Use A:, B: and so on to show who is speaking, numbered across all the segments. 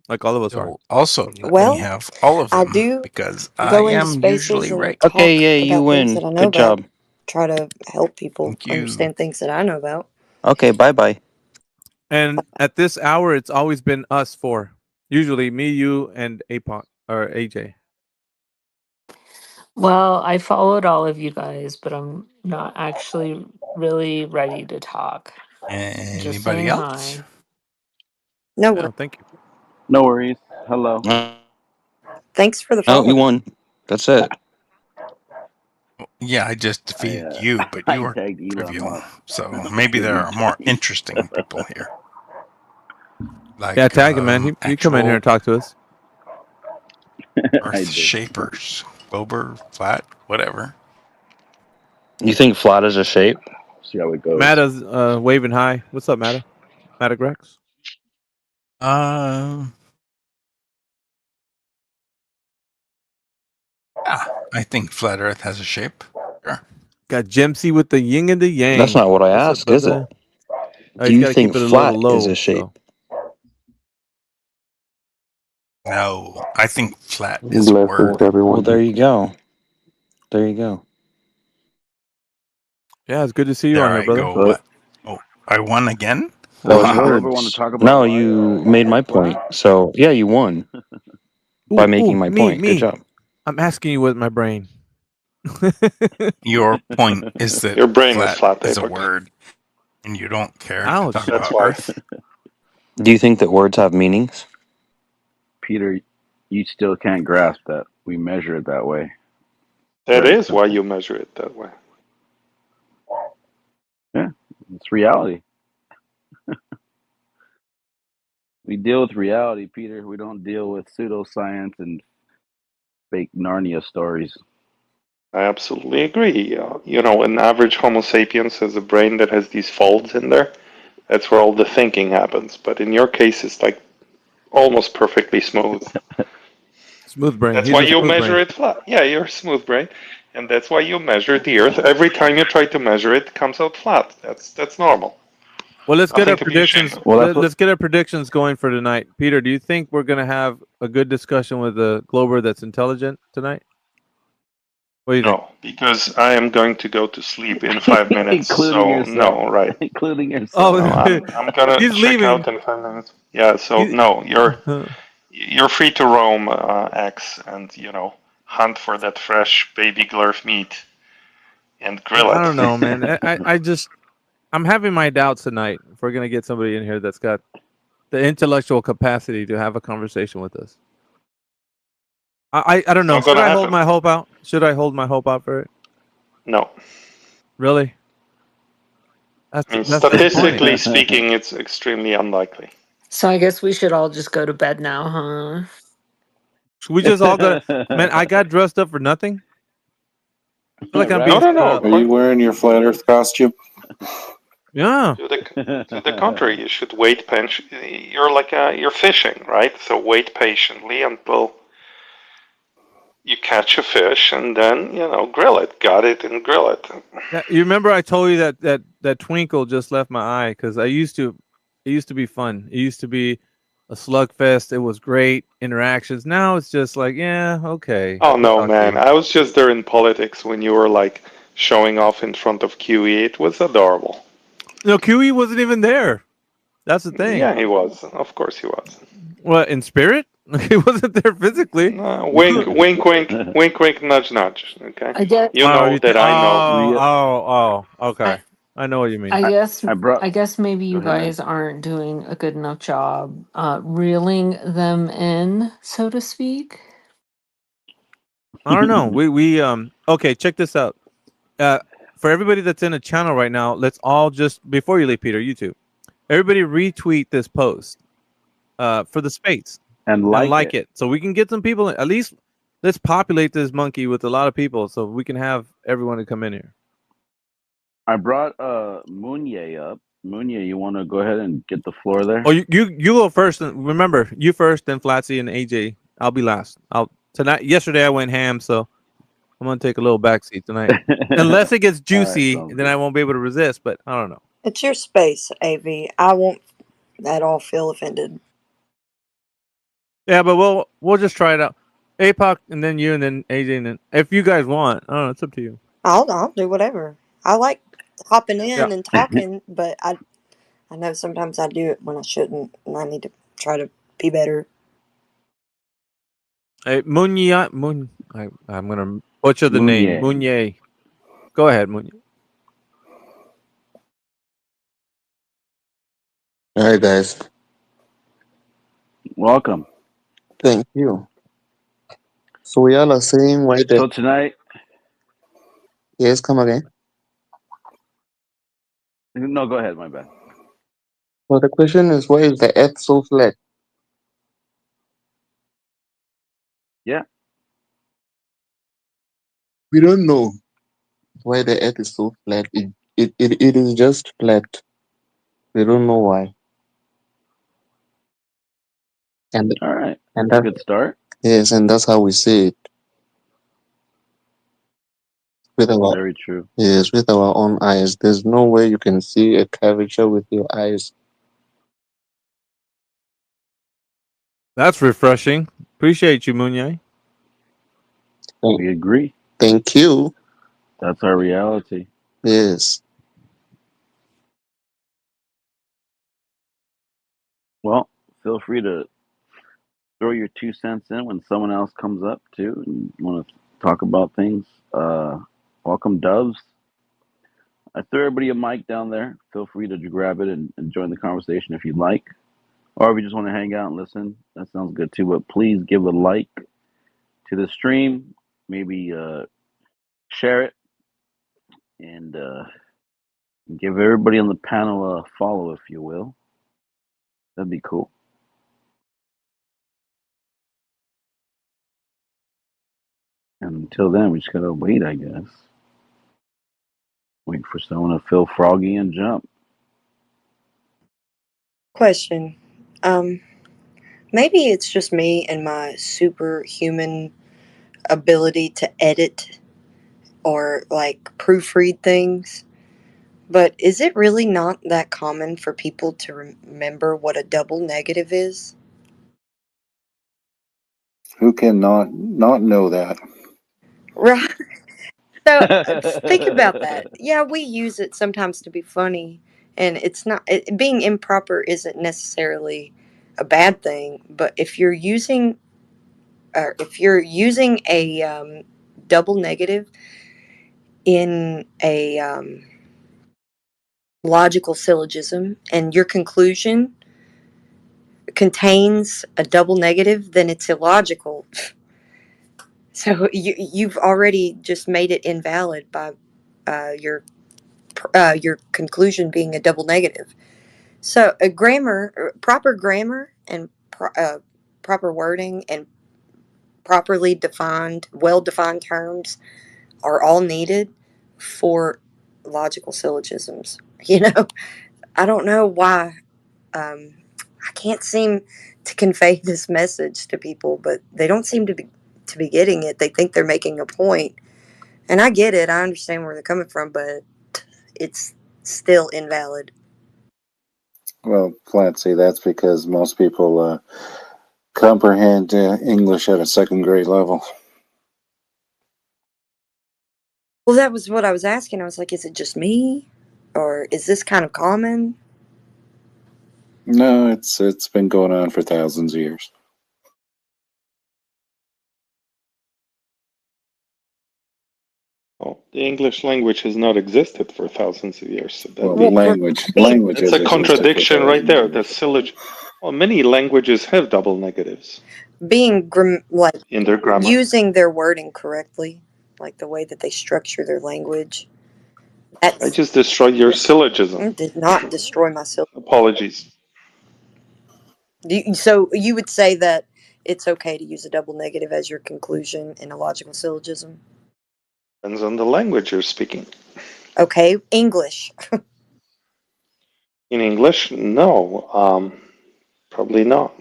A: like all of us are.
B: You'll also let me
C: Well,
B: have all of
C: I
B: them
C: do
B: because I
C: go into
B: am
C: spaces
B: usually
C: and
B: right.
D: Okay,
C: talk
D: yeah, you
C: about things that
D: win.
C: I know
D: Good
C: about.
D: job.
C: Try to help people
B: Thank you.
C: understand things that I know about.
D: Okay, bye-bye.
A: And at this hour, it's always been us four. Usually me, you, and Apot or AJ.
E: Well, I followed all of you guys, but I'm not actually really ready to talk. Just
B: Anybody
E: saying
B: else?
E: hi.
C: No
A: Yeah,
C: worries.
A: thank you.
F: No worries. Hello.
C: Thanks for the
D: Oh, you
C: follow.
D: won. That's it.
B: Yeah, I just
F: I
B: defeated you, but
F: I
B: you are
F: tagged Elon
B: trivial.
F: Musk.
B: So maybe there
F: Didn't
B: are more
F: join.
B: interesting people here,
A: Yeah,
B: like
A: tag him, man. He come in here
B: actual
A: and talk to us.
F: I
B: Earth
F: did.
B: shapers, Bober, flat, whatever.
D: You think flat is a shape?
F: See how it goes.
A: Matta's waving hi. What's up, Matta? Matta Grex.
B: Uh, yeah, I think flat Earth has a shape. Sure.
A: Got Jemsy with the yin and the
D: That's
A: yang.
D: not what I
A: What's up,
D: asked, is it?
A: brother? Oh,
D: Do
A: he's
D: you
A: got to keep
D: think
A: it a little
D: flat is a
A: low.
D: shape?
A: So
B: No, I think flat is a
G: Blessings,
B: word.
D: Well,
G: everyone.
D: there you go. There you go.
A: yeah, it's good to see you
B: There
A: on here,
B: I
A: brother.
B: go.
F: So,
B: What? Oh, I won again?
D: That was
F: you
B: Wow.
F: ever want to
D: words.
F: talk about
D: No,
F: why
D: you made
F: Earth
D: my
F: is flat?
D: point. So, yeah, you won by making my
A: Me,
D: point. Good
A: me.
D: job.
A: I'm asking you with my brain.
B: Your point is that
H: Your brain is
B: flat
H: flat,
B: is a
H: Apex.
B: word, and you don't care to talk
A: Ouch.
H: That's
B: about
H: why.
B: Earth.
D: Do you think that words have meanings?
F: Peter, you still can't grasp that we measure it that way.
H: That
F: Very
H: is why
F: simple.
H: you measure it that way.
F: Yeah, it's reality. We deal with reality, Peter. We don't deal with pseudoscience and fake Narnia stories.
H: I absolutely agree. An average Homo sapiens has a brain that has these folds in there. That's where all the thinking happens. But in your case, it's like almost perfectly smooth.
A: Smooth brain.
H: That's
A: He's
H: why
A: a
H: you
A: smooth
H: measure
A: brain.
H: it flat. Yeah, you're a smooth brain, and that's why you measure the Earth. Every time you try to measure it, it comes out flat. That's normal.
A: Well, let's get
H: Nothing
A: our
H: to be ashamed
A: predictions.
H: of.
F: Well, that's what.
A: Let's get our predictions going for tonight. Peter, do you think we're gonna have a good discussion with a Glober that's intelligent tonight? What do you think?
H: No, because I am going to go to sleep in 5 minutes.
F: Including
H: So
F: yourself.
H: no, right?
F: Including yourself.
A: Oh,
H: No, I'm gonna
A: he's
H: check
A: leaving.
H: out in 5 minutes. Yeah. So
A: He,
H: no, you're
A: I
H: you're free to roam, X, and hunt for that fresh baby glurf meat and grill it.
A: don't know, man. I just I'm having my doubts tonight. If we're gonna get somebody in here that's got the intellectual capacity to have a conversation with us. I don't
H: It's
A: know.
H: not
A: Should
H: gonna
A: I hold
H: happen.
A: my hope out? Should I hold my hope out for it?
H: No.
A: Really?
H: I mean,
A: That's disappointing.
H: statistically speaking, it's extremely unlikely.
E: So I guess we should all just go to bed now, huh?
A: Should we just all go? Man, I got dressed up for nothing. I feel like I'm
H: No,
A: being
F: Right?
H: no,
A: set
H: no.
A: up.
G: Are you wearing your flat Earth costume?
A: Yeah.
H: To the contrary, you should wait. You're fishing, right? So wait patiently until you catch a fish, and then grill it. Got it, and grill it.
A: You remember I told you that twinkle just left my eye because it used to be fun. It used to be a slugfest. It was great interactions. Now it's just like, yeah, okay.
H: Oh
A: I'll
H: no,
A: talk to
H: man!
A: you.
H: I was just there in politics when you were like showing off in front of QE. It was adorable.
A: No, QE wasn't even there. That's the thing.
H: Yeah, he was. Of course, he was.
A: What in spirit? He wasn't there physically.
H: Wink, wink, wink, wink, wink, nudge, nudge. Okay,
E: I guess
H: you
A: Oh,
H: know
A: you think?
H: that I know.
A: Okay.
E: I
A: I know what you mean.
E: I guess
F: I brought.
E: I guess maybe
F: Go
E: you
F: ahead.
E: guys aren't doing a good enough job reeling them in, so to speak.
A: I don't know. We okay. Check this out. Uh, for everybody that's in a channel right now, let's all just before you leave, Peter, you too. Everybody retweet this post for the space
F: And
A: and
F: like
A: like
F: it.
A: it so we can get some people. At least let's populate this monkey with a lot of people so we can have everyone to come in here.
F: I brought Mounier up. Mounier, you want to go ahead and get the floor
A: Oh,
F: there?
A: you go first. And remember, you first, then Flatsy and AJ. I'll be last. I'll tonight. Yesterday I went ham, so I'm gonna take a little backseat tonight. Unless it gets
F: All right,
A: juicy,
F: sounds
A: then I
F: good.
A: won't be able to resist. But I don't know.
C: It's your space, AV. I won't at all feel offended.
A: Yeah, but we'll just try it out. APOC and then you and then AJ and then if you guys want. I don't know. It's up to you.
C: I'll do whatever. I like hopping
A: Yeah.
C: in and talking, but I know sometimes I do it when I shouldn't, and I need to try to be better.
A: Hey, I'm gonna butcher the name.
F: Mounier.
A: Mounier. Go ahead, Mounier.
I: Hi guys,
F: Welcome.
I: thank you. So we all are saying why the
F: So tonight,
I: yes, come again.
F: no, go ahead. My bad.
I: So the question is why is the earth so flat?
F: Yeah.
I: We don't know why the earth is so flat. It is just flat. We don't know why. And
F: All right.
I: and
F: That's a
I: that
F: good start.
I: yes, and that's how we see it with our
F: Very true.
I: yes, with our own eyes. There's no way you can see a curvature with your eyes.
A: That's refreshing. Appreciate you, Mounier.
I: Thank,
F: We agree.
I: thank you.
F: That's our reality.
I: Yes.
F: Well, feel free to throw your 2 cents in when someone else comes up too and want to talk about things. Welcome, Doves. I threw everybody a mic down there. Feel free to grab it and join the conversation if you'd like. Or if you just want to hang out and listen, that sounds good too. But please give a like to the stream. Maybe share it and give everybody on the panel a follow, if you will. That'd be cool. And until then, we just gotta wait, I guess. Wait for someone to feel froggy and jump.
C: Question. Um, Maybe it's just me and my superhuman ability to edit or like proofread things. But is it really not that common for people to remember what a double negative is?
G: Who can not know that?
C: Right. So think about that. Yeah, we use it sometimes to be funny, and it's not being improper isn't necessarily a bad thing. But if you're using a double negative in a logical syllogism, and your conclusion contains a double negative, then it's illogical. So you've already just made it invalid by your conclusion being a double negative. So a proper grammar, and proper wording, and properly defined, well-defined terms are all needed for logical syllogisms. You know, I don't know why. I can't seem to convey this message to people, but they don't seem to be getting it. They think they're making a point, and I get it. I understand where they're coming from, but it's still invalid.
G: Well, Clancy, that's because most people comprehend English at a second grade level.
C: Well, that was what I was asking. I was like, is it just me? Or is this kind of common?
G: No, it's been going on for thousands of years.
H: Well, the English language has not existed for thousands of years. So
G: Well,
C: Well, being
G: language
H: that's
G: has
H: a
G: existed for
H: contradiction right
G: thousands of
H: there. The
G: years.
H: syllogism. Well, many languages have double negatives
C: like
H: in their grammar.
C: using their wording correctly, like the way that they structure their language.
H: I
C: That's
H: just destroyed your syllogism.
C: did not destroy my syllable.
H: Apologies.
C: So you would say that it's okay to use a double negative as your conclusion in a logical syllogism?
H: Depends on the language you're speaking.
C: Okay, English.
H: In English, no. Probably not.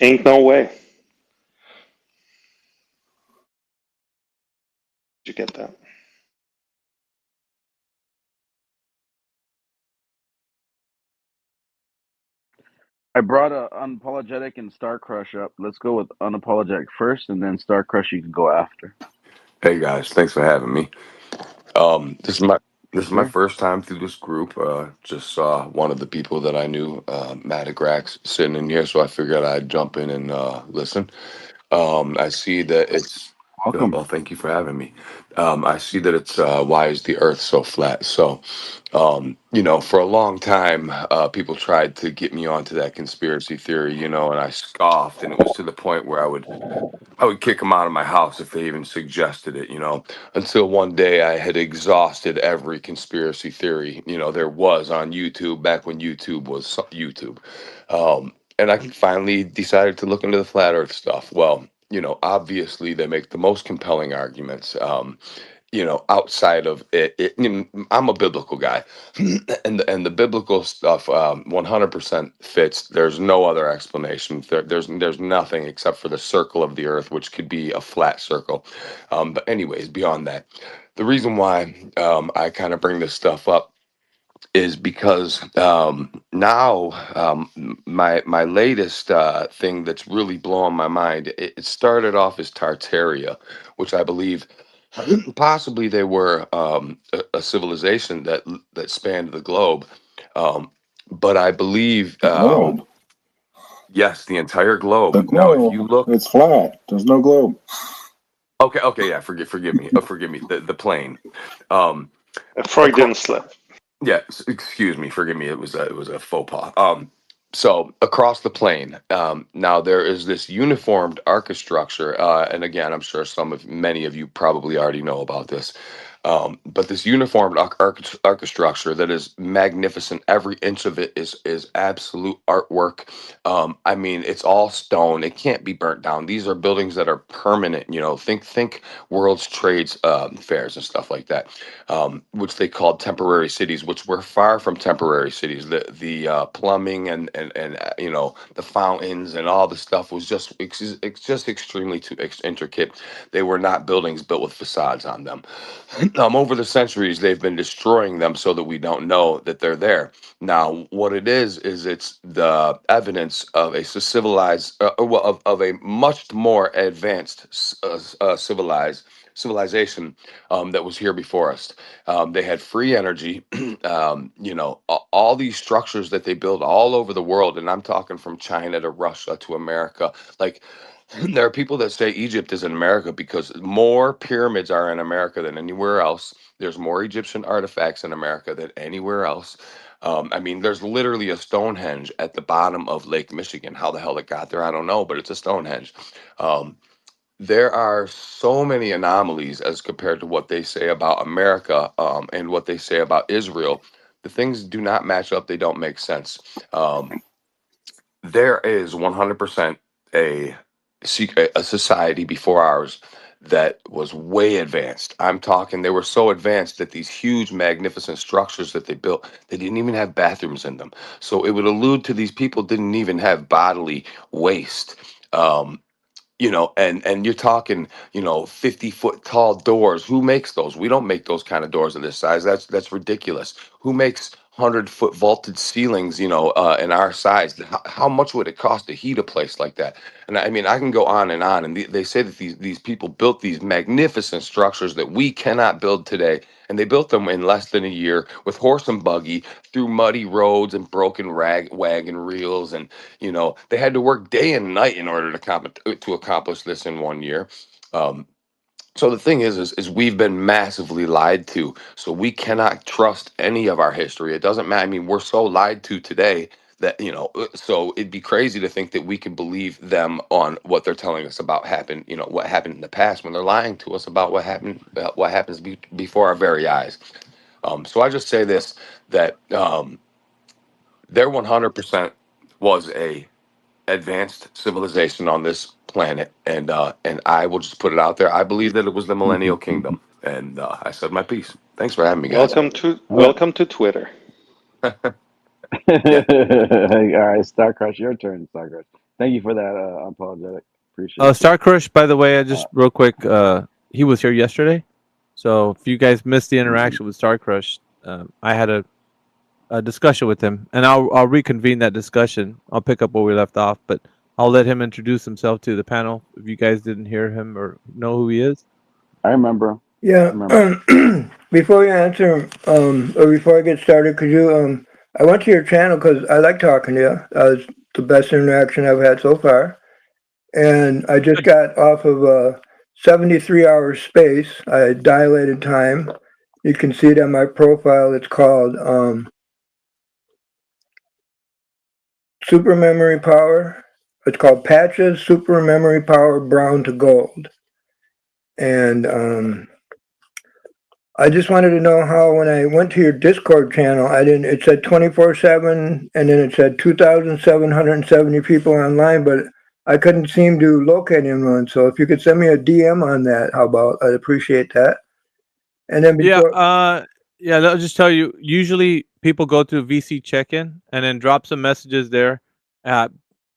H: Ain't no way. Did you get that?
F: I brought Unapologetic and Star Crush up. Let's go with Unapologetic first, and then Star Crush you can go after.
J: Hey guys, thanks for having me. This is my
F: Yes,
J: this is my
F: sir.
J: first time through this group. Just saw one of the people that I knew, Matt Grax, sitting in here, so I figured I'd jump in and listen. I see that it's
F: Welcome.
J: well. Thank you for having me. I see that it's why is the Earth so flat? So, for a long time, people tried to get me onto that conspiracy theory, and I scoffed, and it was to the point where I would kick them out of my house if they even suggested it, until one day I had exhausted every conspiracy theory, there was on YouTube back when YouTube was YouTube. And I finally decided to look into the flat earth stuff. Well, obviously they make the most compelling arguments. Outside of I'm a biblical guy, and the biblical stuff 100% fits. There's no other explanation. There's nothing except for the circle of the earth, which could be a flat circle. But anyways, beyond that, the reason why I kind of bring this stuff up is because now my latest thing that's really blowing my mind. It started off as Tartaria, which I believe possibly they were a civilization that spanned the globe, but I believe
G: The globe.
J: yes, the entire
G: The
J: globe. Now, if you
G: globe.
J: look,
G: It's flat. There's no globe.
J: okay, yeah, forgive me, forgive me, the plane. Um,
H: A Freudian slip.
J: Yeah, excuse me, forgive me. It was a faux pas. So across the plane, now there is this uniformed archistructure, and again, I'm sure many of you probably already know about this. But this uniformed archistructure that is magnificent. Every inch of it is absolute artwork. I mean, it's all stone. It can't be burnt down. These are buildings that are permanent. Think World's Trades fairs and stuff like that, which they called temporary cities, which were far from temporary cities. The plumbing and the fountains and all the stuff was it's just extremely too intricate. They were not buildings built with facades on them. Over the centuries, they've been destroying them so that we don't know that they're there. Now, what it is it's the evidence of a civilized, well, of a much more advanced civilization that was here before us. They had free energy, all these structures that they build all over the world, and I'm talking from China to Russia to America. Like, there are people that say Egypt is in America because more pyramids are in America than anywhere else. There's more Egyptian artifacts in America than anywhere else. I mean, there's literally a Stonehenge at the bottom of Lake Michigan. How the hell it got there, I don't know, but it's a Stonehenge. Um, there are so many anomalies as compared to what they say about America, and what they say about Israel. The things do not match up. They don't make sense. There is 100% a a society before ours that was way advanced. I'm talking, they were so advanced that these huge, magnificent structures that they built, they didn't even have bathrooms in them. So it would allude to these people didn't even have bodily waste. Um, and you're talking, 50-foot tall doors. Who makes those? We don't make those kind of doors of this size. That's ridiculous. Who makes 100-foot vaulted ceilings, in our size? How much would it cost to heat a place like that? And I mean, I can go on, and they say that these people built these magnificent structures that we cannot build today, and they built them in less than a year with horse and buggy through muddy roads and broken wagon reels, and they had to work day and night in order to accomplish this in 1 year. Um, so the thing is we've been massively lied to. So we cannot trust any of our history. It doesn't matter. I mean, we're so lied to today that so it'd be crazy to think that we can believe them on what they're telling us about what happened in the past, when they're lying to us about what happens before our very eyes. So I just say this, that there 100% was a advanced civilization on this planet, and I will just put it out there. I believe that it was the Millennial Kingdom, and I said my piece. Thanks for having me, guys.
H: Welcome to Twitter.
J: Yeah.
F: All right, Star Crush, your turn, Star Crush. Thank you for that, Unapologetic. Appreciate you.
A: Star Crush, by the way, I just real quick, he was here yesterday. So if you guys missed the interaction with Star Crush, I had a a discussion with him, and I'll reconvene that discussion. I'll pick up where we left off, but I'll let him introduce himself to the panel if you guys didn't hear him or know who he is.
F: I remember.
K: Yeah. Before you answer, or before I get started, could you, I went to your channel because I like talking to you. That was the best interaction I've had so far. And I just got off of a 73-hour space. I dilated time. You can see it on my profile. It's called Super Memory Power. It's called Patches Super Memory Power Brown to Gold. And I just wanted to know how when I went to your Discord channel, it said 24/7 and then it said 2,770 people online, but I couldn't seem to locate anyone. So if you could send me a DM on that, how about? I'd appreciate that. And then before,
A: Yeah, I'll just tell you. Usually, people go to VC check-in and then drop some messages there.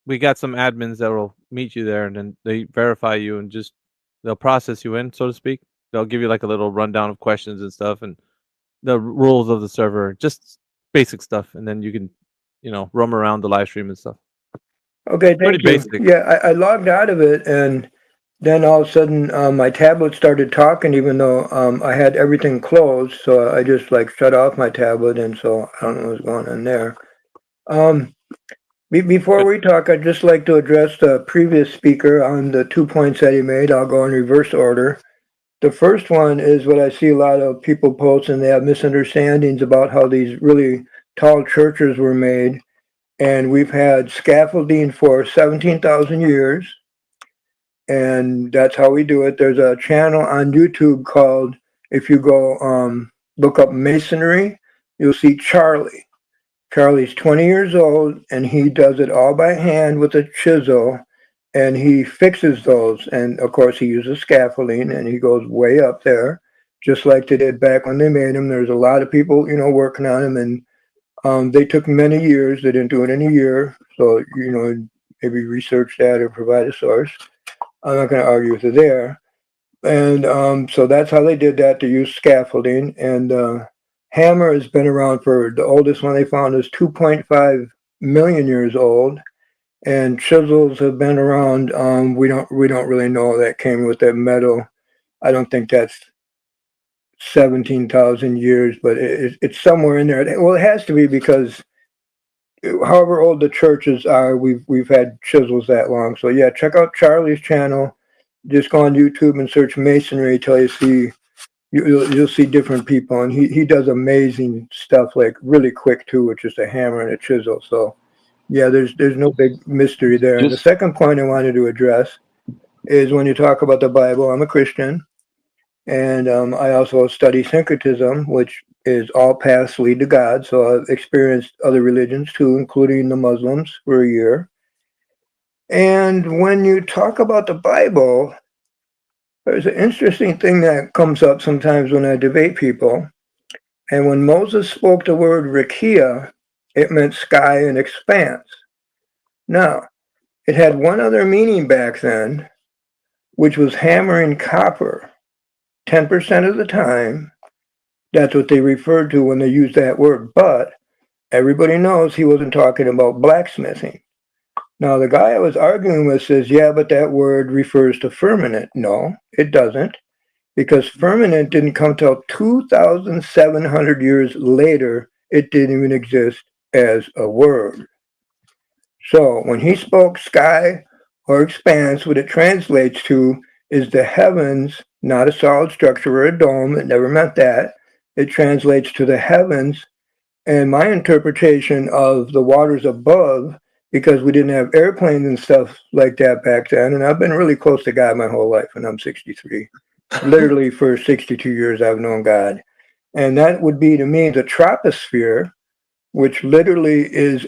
A: We got some admins that will meet you there, and then they verify you and just they'll process you in, so to speak. They'll give you like a little rundown of questions and stuff, and the rules of the server, just basic stuff, and then you can, roam around the live stream and stuff.
K: okay,
A: Pretty
K: thank you.
A: basic.
K: Yeah, I logged out of it and then all of a sudden my tablet started talking even though I had everything closed. So I just like shut off my tablet, and so I don't know what's going on there. Before we talk, I'd just like to address the previous speaker on the 2 points that he made. I'll go in reverse order. The first one is what I see a lot of people post, and they have misunderstandings about how these really tall churches were made. And we've had scaffolding for 17,000 years, and that's how we do it. There's a channel on YouTube called, if you go look up masonry, you'll see Charlie. Charlie's 20 years old, and he does it all by hand with a chisel, and he fixes those. And of course, he uses scaffolding, and he goes way up there, just like they did back when they made them. There's a lot of people, working on them, and they took many years. They didn't do it in a year, so maybe research that or provide a source. I'm not going to argue with it there. And so that's how they did that. They used scaffolding, and hammer has been around for the oldest one they found is 2.5 million years old, and chisels have been around. We don't really know that came with that metal. I don't think that's 17,000 years, but it's somewhere in there. Well, it has to be because however old the churches are, we've had chisels that long. So yeah, check out Charlie's channel. Just go on YouTube and search masonry till you see. You'll see different people, and he does amazing stuff, like really quick too, with just a hammer and a chisel. So yeah, there's no big mystery there. And the second point I wanted to address is when you talk about the Bible. I'm a Christian, and I also study syncretism, which is all paths lead to God. So I've experienced other religions too, including the Muslims for a year. And when you talk about the Bible, there's an interesting thing that comes up sometimes when I debate people. And when Moses spoke the word rakia, it meant sky and expanse. Now, it had one other meaning back then, which was hammering copper. 10% of the time, that's what they referred to when they used that word. But everybody knows he wasn't talking about blacksmithing. Now, the guy I was arguing with says, yeah, but that word refers to firmament. No, it doesn't. Because firmament didn't come till 2,700 years later. It didn't even exist as a word. So when he spoke sky or expanse, what it translates to is the heavens, not a solid structure or a dome. It never meant that. It translates to the heavens. And my interpretation of the waters above, because we didn't have airplanes and stuff like that back then, and I've been really close to God my whole life, and I'm 63. Literally for 62 years I've known God. And that would be to me the troposphere, which literally is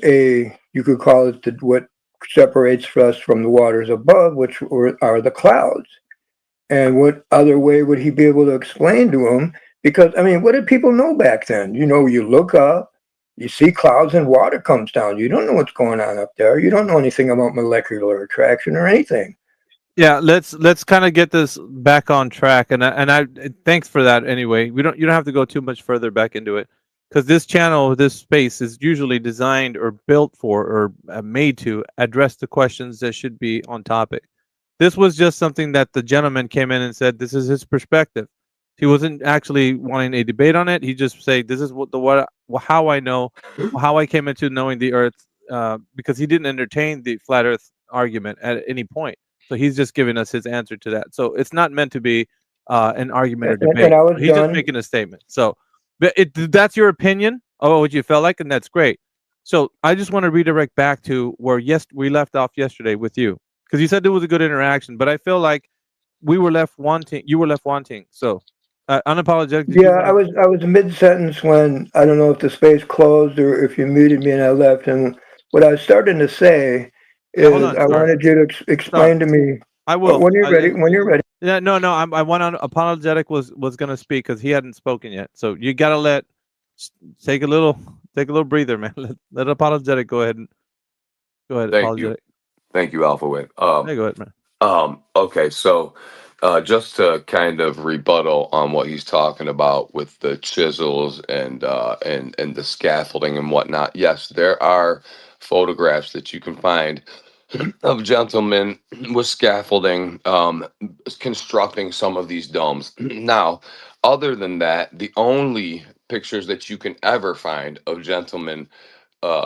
K: you could call it what separates us from the waters above, which are the clouds. And what other way would he be able to explain to them? Because, I mean, what did people know back then? You look up, you see clouds and water comes down. You don't know what's going on up there. You don't know anything about molecular attraction or anything.
A: Yeah, let's kind of get this back on track, and I thanks for that. Anyway, you don't have to go too much further back into it. because this channel, this space is usually designed or built for or made to address the questions that should be on topic. This was just something that the gentleman came in and said this is his perspective. He wasn't actually wanting a debate on it. He just said this is how I know, how I came into knowing the Earth, because he didn't entertain the flat Earth argument at any point. So he's just giving us his answer to that. So it's not meant to be an argument or debate.
K: And I was
A: He's just
K: done.
A: making a statement. So that's your opinion of what you felt like, and that's great. So I just want to redirect back to where we left off yesterday with you, because you said it was a good interaction, but I feel like we were left wanting. You were left wanting. So unapologetic. Did you
K: Yeah,
A: want
K: I was mid sentence when I don't know if the space closed or if you muted me and I left. And what I was starting to say
A: Yeah, hold
K: is
A: on,
K: I
A: sir.
K: wanted you to explain to me
A: I will.
K: when you're ready. When you're ready.
A: Yeah, no. I went on. Apologetic was going to speak because he hadn't spoken yet. So you gotta take a little breather, man. Let apologetic go ahead. Go ahead,
J: Thank you.
A: apologetic.
J: Thank you, Alpha Win.
A: Hey, go ahead, man.
J: Okay, so just to kind of rebuttal on what he's talking about with the chisels and the scaffolding and whatnot. Yes, there are photographs that you can find of gentlemen with scaffolding constructing some of these domes. Now, other than that, the only pictures that you can ever find of gentlemen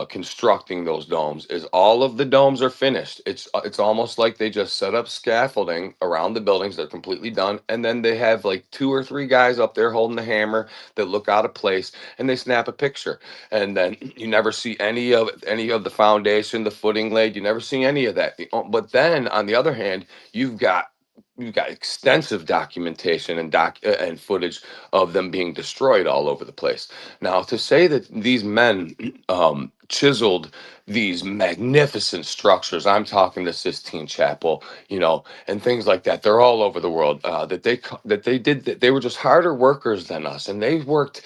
J: constructing those domes is all of the domes are finished. It's almost like they just set up scaffolding around the buildings. They're completely done, and then they have like 2 or 3 guys up there holding the hammer that look out of place, and they snap a picture. And then you never see any of the foundation, the footing laid. You never see any of that. But then on the other hand, you've got extensive documentation and footage of them being destroyed all over the place. Now, to say that these men chiseled these magnificent structures, I'm talking the Sistine Chapel, and things like that. They're all over the world. That they were just harder workers than us, and they worked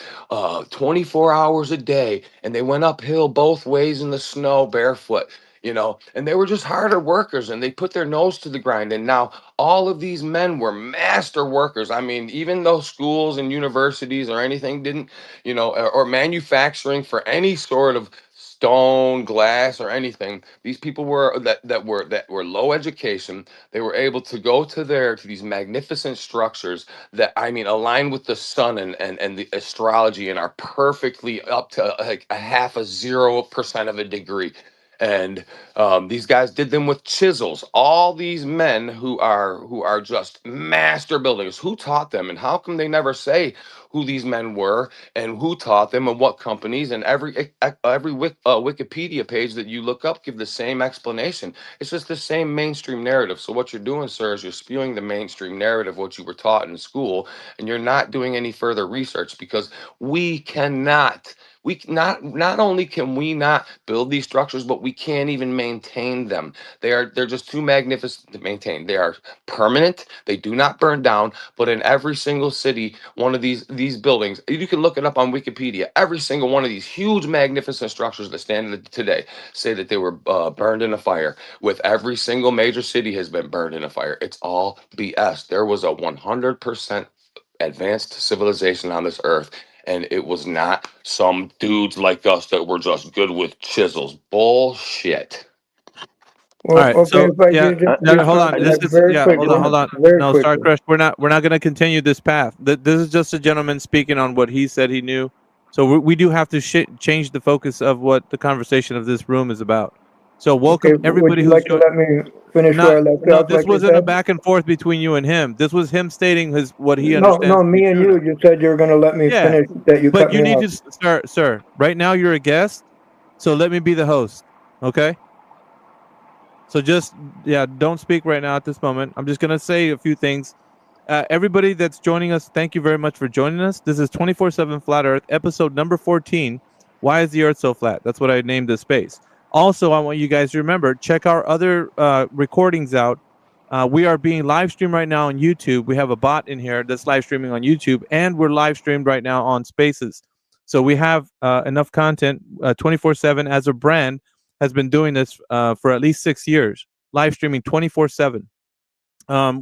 J: 24 hours a day, and they went uphill both ways in the snow barefoot. And they were just harder workers, and they put their nose to the grind. And now all of these men were master workers. I mean, even though schools and universities or anything didn't, or manufacturing for any sort of stone, glass, or anything, these people that were low education. They were able to go to these magnificent structures that, I mean, align with the sun and the astrology and are perfectly up to like a half a 0% of a degree. And these guys did them with chisels. All these men who are just master builders. Who taught them, and how come they never say who these men were and who taught them and what companies? And every Wikipedia page that you look up give the same explanation. It's just the same mainstream narrative. So what you're doing, sir, is you're spewing the mainstream narrative, what you were taught in school, and you're not doing any further research, because we cannot. Not only can we not build these structures, but we can't even maintain them. They're just too magnificent to maintain. They are permanent. They do not burn down. But in every single city, one of these buildings, you can look it up on Wikipedia. Every single one of these huge, magnificent structures that stand today say that they were burned in a fire. With every single major city has been burned in a fire. It's all BS. There was a 100% advanced civilization on this earth, and it was not some dudes like us that were just good with chisels. Bullshit.
K: Well,
A: All right.
K: okay,
A: So
K: if I
A: yeah,
K: could just
A: no, hold on.
K: respond to
A: This
K: that
A: is
K: very
A: hold on,
K: quickly,
A: hold on.
K: very
A: No, Star
K: quickly.
A: Crush. We're not going to continue this path. This is just a gentleman speaking on what he said he knew. So we do have to change the focus of what the conversation of this room is about. So
K: Okay,
A: welcome
K: would
A: everybody
K: you
A: who's
K: like to let me finish where I left
A: no.
K: off,
A: This
K: like you
A: wasn't a
K: said?
A: back and forth between you and him. This was him stating what he
K: No,
A: understands to be
K: me and
A: true
K: you
A: now.
K: just said you were going to let me
A: Yeah,
K: finish, that you
A: but
K: cut
A: you
K: me
A: need
K: off.
A: to start, sir. Right now you're a guest, so let me be the host. Okay. So just don't speak right now at this moment. I'm just gonna say a few things. Everybody that's joining us, thank you very much for joining us. This is 24/7 Flat Earth, episode number 14. Why is the Earth so flat? That's what I named this space. Also, I want you guys to remember, check our other recordings out. We are being live streamed right now on YouTube. We have a bot in here that's live streaming on YouTube, and we're live streamed right now on Spaces. So we have enough content 24/7 as a brand has been doing this for at least 6 years, live streaming 24/7.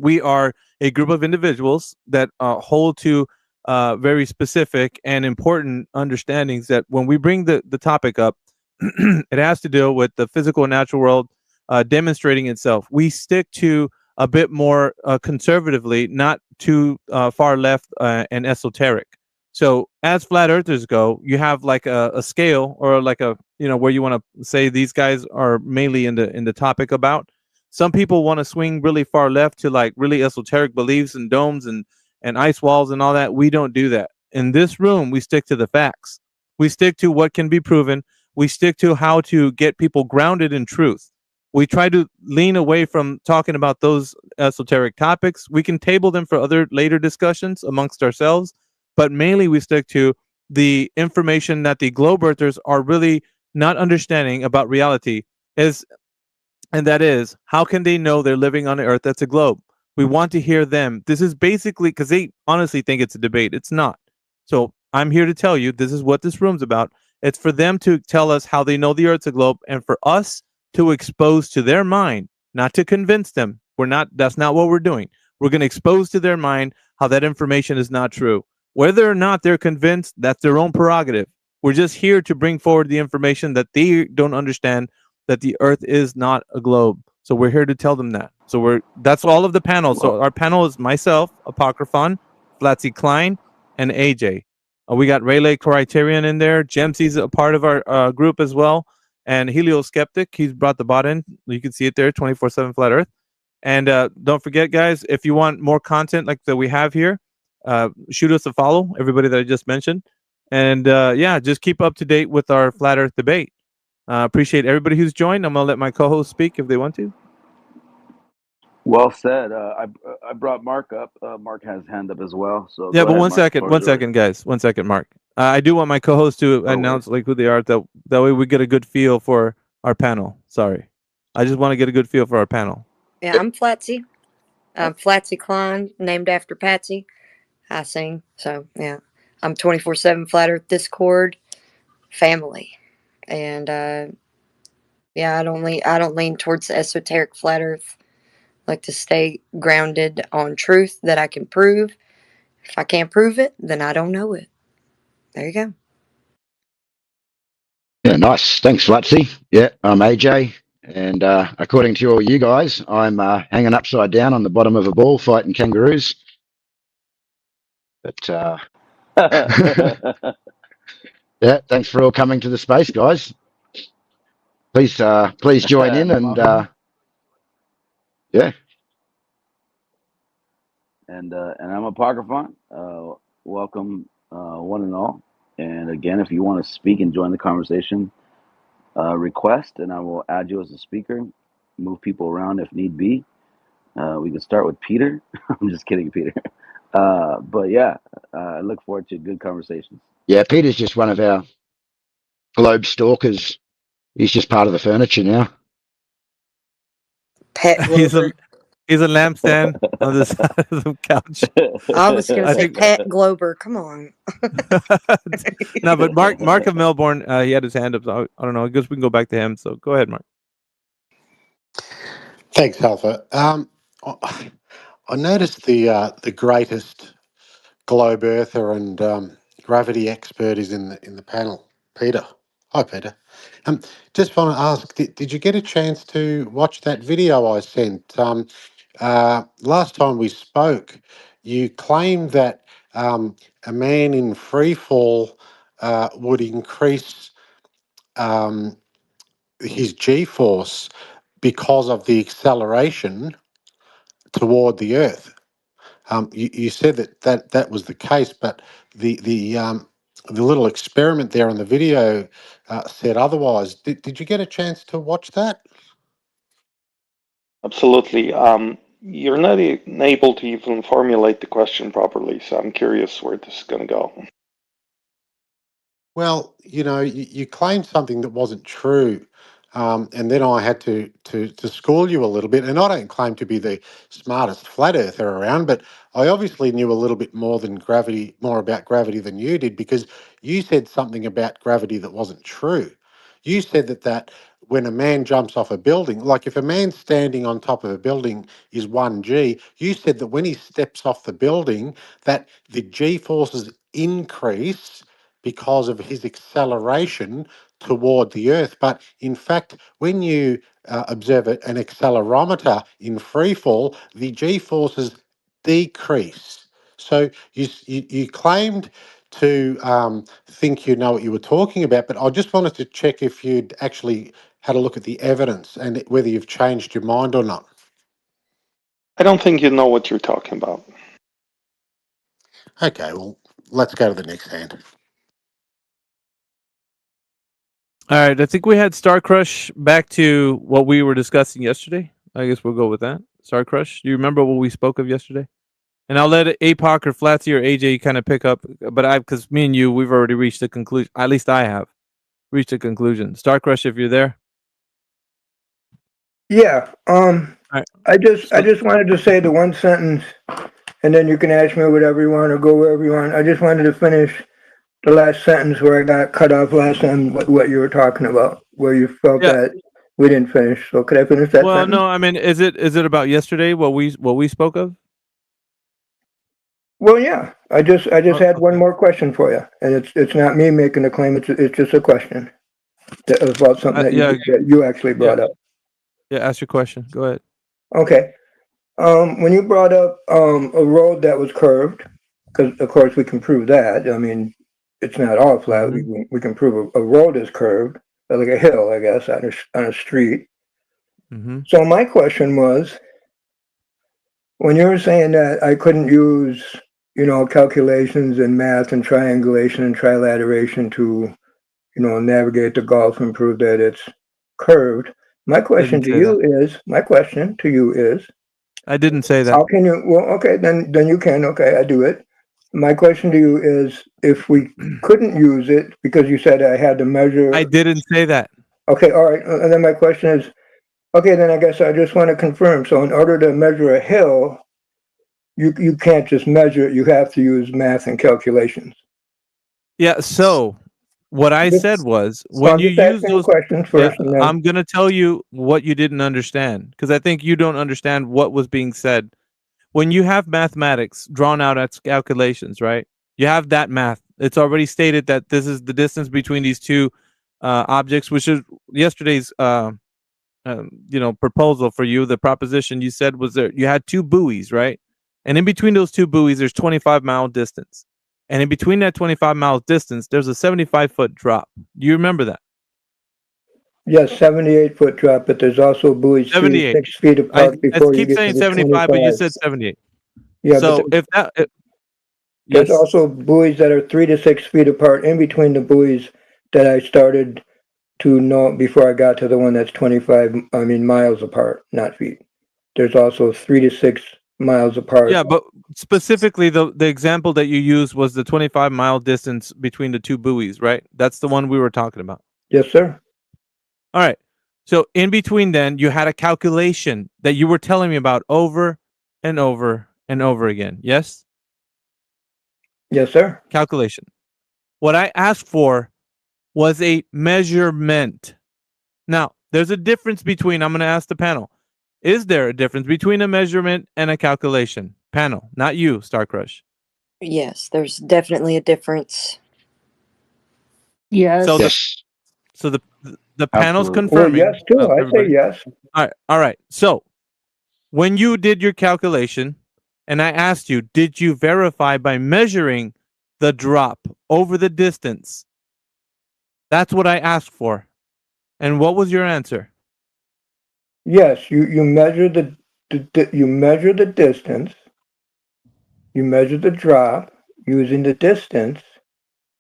A: We are a group of individuals that hold to very specific and important understandings that when we bring the topic up, it has to deal with the physical and natural world demonstrating itself. We stick to a bit more conservatively, not too far left and esoteric. So as flat earthers go, you have like a scale or like a, you know, where you want to say these guys are mainly in the topic about. Some people want to swing really far left to like really esoteric beliefs and domes and ice walls and all that. We don't do that. In this room, we stick to the facts. We stick to what can be proven. We stick to how to get people grounded in truth. We try to lean away from talking about those esoteric topics. We can table them for other later discussions amongst ourselves, but mainly we stick to the information that the globe earthers are really not understanding about reality is, and that is, how can they know they're living on an earth that's a globe? We want to hear them. This is basically because they honestly think it's a debate. It's not. So I'm here to tell you this is what this room's about. It's for them to tell us how they know the earth's a globe, and for us to expose to their mind, not to convince them. We're not, that's not what we're doing. We're going to expose to their mind how that information is not true. Whether or not they're convinced, that's their own prerogative. We're just here to bring forward the information that they don't understand, that the earth is not a globe. So we're here to tell them that. So that's all of the panels. So our panel is myself, Apocryphon, Flatsy Klein, and AJ. We got Rayleigh Criterion in there. Jemsy's a part of our group as well. And Helio Skeptic, he's brought the bot in. You can see it there, 24/7 Flat Earth. And don't forget, guys, if you want more content like that we have here, shoot us a follow, everybody that I just mentioned. And yeah, just keep up to date with our Flat Earth debate. Appreciate everybody who's joined. I'm gonna let my co-host speak if they want to.
F: Well said. I brought Mark up. Mark has his hand up as well. So
A: Yeah,
F: go
A: but
F: ahead,
A: one
F: Mark.
A: second, guys. 1 second, Mark. I do want my co-host to announce like who they are. That way we get a good feel for our panel. Sorry, I just want to get a good feel for our panel.
C: Yeah, I'm Flatsy. I'm Flatsy Klein, named after Patsy. I sing. So yeah, I'm 24/7 Flat Earth Discord family, and yeah, I don't lean towards the esoteric flat Earth. I like to stay grounded on truth that I can prove. If I can't prove it, then I don't know it. There you go.
L: Yeah, nice. Thanks, Flatsy. Yeah, I'm AJ, and according to all you guys, I'm hanging upside down on the bottom of a ball fighting kangaroos. But yeah, thanks for all coming to the space, guys. Please join in and yeah.
F: And I'm Apocryphon. Welcome, one and all. And again, if you want to speak and join the conversation, request, and I will add you as a speaker. Move people around if need be. We can start with Peter. I'm just kidding, Peter. But yeah, I look forward to good conversations.
L: Yeah, Peter's just one of our globe stalkers. He's just part of the furniture now.
C: Pet Glober.
A: He's a lampstand on the side of the couch.
C: I was going to say Pet Glober. Come on.
A: No, but Mark of Melbourne, he had his hand up. So I don't know. I guess we can go back to him. So go ahead, Mark.
M: Thanks, Alpha. I noticed the greatest globe earther and gravity expert is in the panel, Peter. Hi, Peter. Just want to ask, did you get a chance to watch that video I sent? Last time we spoke, you claimed that a man in free fall would increase his G-force because of the acceleration toward the Earth. You said that was the case, but the little experiment there on the video said otherwise. Did you get a chance to watch that?
H: Absolutely. You're not able to even formulate the question properly, so I'm curious where this is going to go.
M: Well, you claimed something that wasn't true, and then I had to school you a little bit. And I don't claim to be the smartest flat earther around, but I obviously knew a little bit more about gravity than you did, because you said something about gravity that wasn't true. You said that when a man jumps off a building, like if a man's standing on top of a building is 1G, you said that when he steps off the building, that the G forces increase because of his acceleration toward the Earth. But in fact, when you observe an accelerometer in free fall, the G forces decrease. So you claimed to think you know what you were talking about, but I just wanted to check if you'd actually had a look at the evidence and whether you've changed your mind or not.
H: I don't think you know what you're talking about.
M: Okay, well, let's go to the next hand.
A: All right, I think we had Star Crush back to what we were discussing yesterday. I guess we'll go with that. Star Crush. Do you remember what we spoke of yesterday? And I'll let APOC or Flatsy or AJ kind of pick up, but because me and you, we've already reached a conclusion. At least I have reached a conclusion. Star Crush, if you're there.
K: Yeah.
A: Right.
K: I just wanted to say the one sentence, and then you can ask me whatever you want or go wherever you want. I just wanted to finish the last sentence where I got cut off last time. What you were talking about, where you felt that we didn't finish. So could I finish that
A: Well,
K: sentence?
A: no, I mean, is it about yesterday what we spoke of?
K: Well, yeah. I just had one more question for you, and it's not me making a claim. It's just a question about something that you actually brought up.
A: Yeah, ask your question. Go ahead.
K: Okay. When you brought up a road that was curved, because of course we can prove that. I mean, it's not all flat. We can prove a road is curved, like a hill, I guess, on a street. So my question was, when you were saying that I couldn't use, calculations and math and triangulation and trilateration to, navigate the Gulf and prove that it's curved. My question to you is,
A: I didn't say that.
K: how can you? Well, okay, then you can. Okay, I do it. My question to you is, if we couldn't use it because you said I had to measure.
A: I didn't say that.
K: Okay, all right. And then my question is, okay, then I guess I just want to confirm. So in order to measure a hill, you can't just measure it. You have to use math and calculations.
A: Yeah. So what I said was, when you use those
K: questions first, and then
A: I'm gonna tell you what you didn't understand, because I think you don't understand what was being said. When you have mathematics drawn out as calculations, right? You have that math. It's already stated that this is the distance between these two objects, which is yesterday's proposal for you. The proposition you said was that you had two buoys, right? And in between those two buoys, there's 25-mile distance. And in between that 25-mile distance, there's a 75-foot drop. Do you remember that?
K: Yes, 78-foot drop, but there's also buoys 6 feet apart before you get to the
A: 75, but you said 78.
K: Yeah,
A: so
K: but
A: if that,
K: there's also buoys that are 3 to 6 feet apart in between the buoys that I started to know before I got to the one that's miles apart, not feet. There's also 3 to 6 miles apart.
A: Yeah, but specifically the example that you used was the 25-mile distance between the two buoys, right? That's the one we were talking about.
K: Yes, sir.
A: All right. So in between then, you had a calculation that you were telling me about over and over and over again. Yes?
K: Yes, sir.
A: Calculation. What I asked for was a measurement. Now, there's a difference between, I'm going to ask the panel, is there a difference between a measurement and a calculation? Panel, not you, Star Crush.
C: Yes, there's definitely a difference.
E: Yes.
A: So the panel's confirming.
K: Well, yes, too. I say yes.
A: All right. So when you did your calculation, and I asked you, did you verify by measuring the drop over the distance? That's what I asked for. And what was your answer?
K: Yes, you measure you measure the distance. You measure the drop using the distance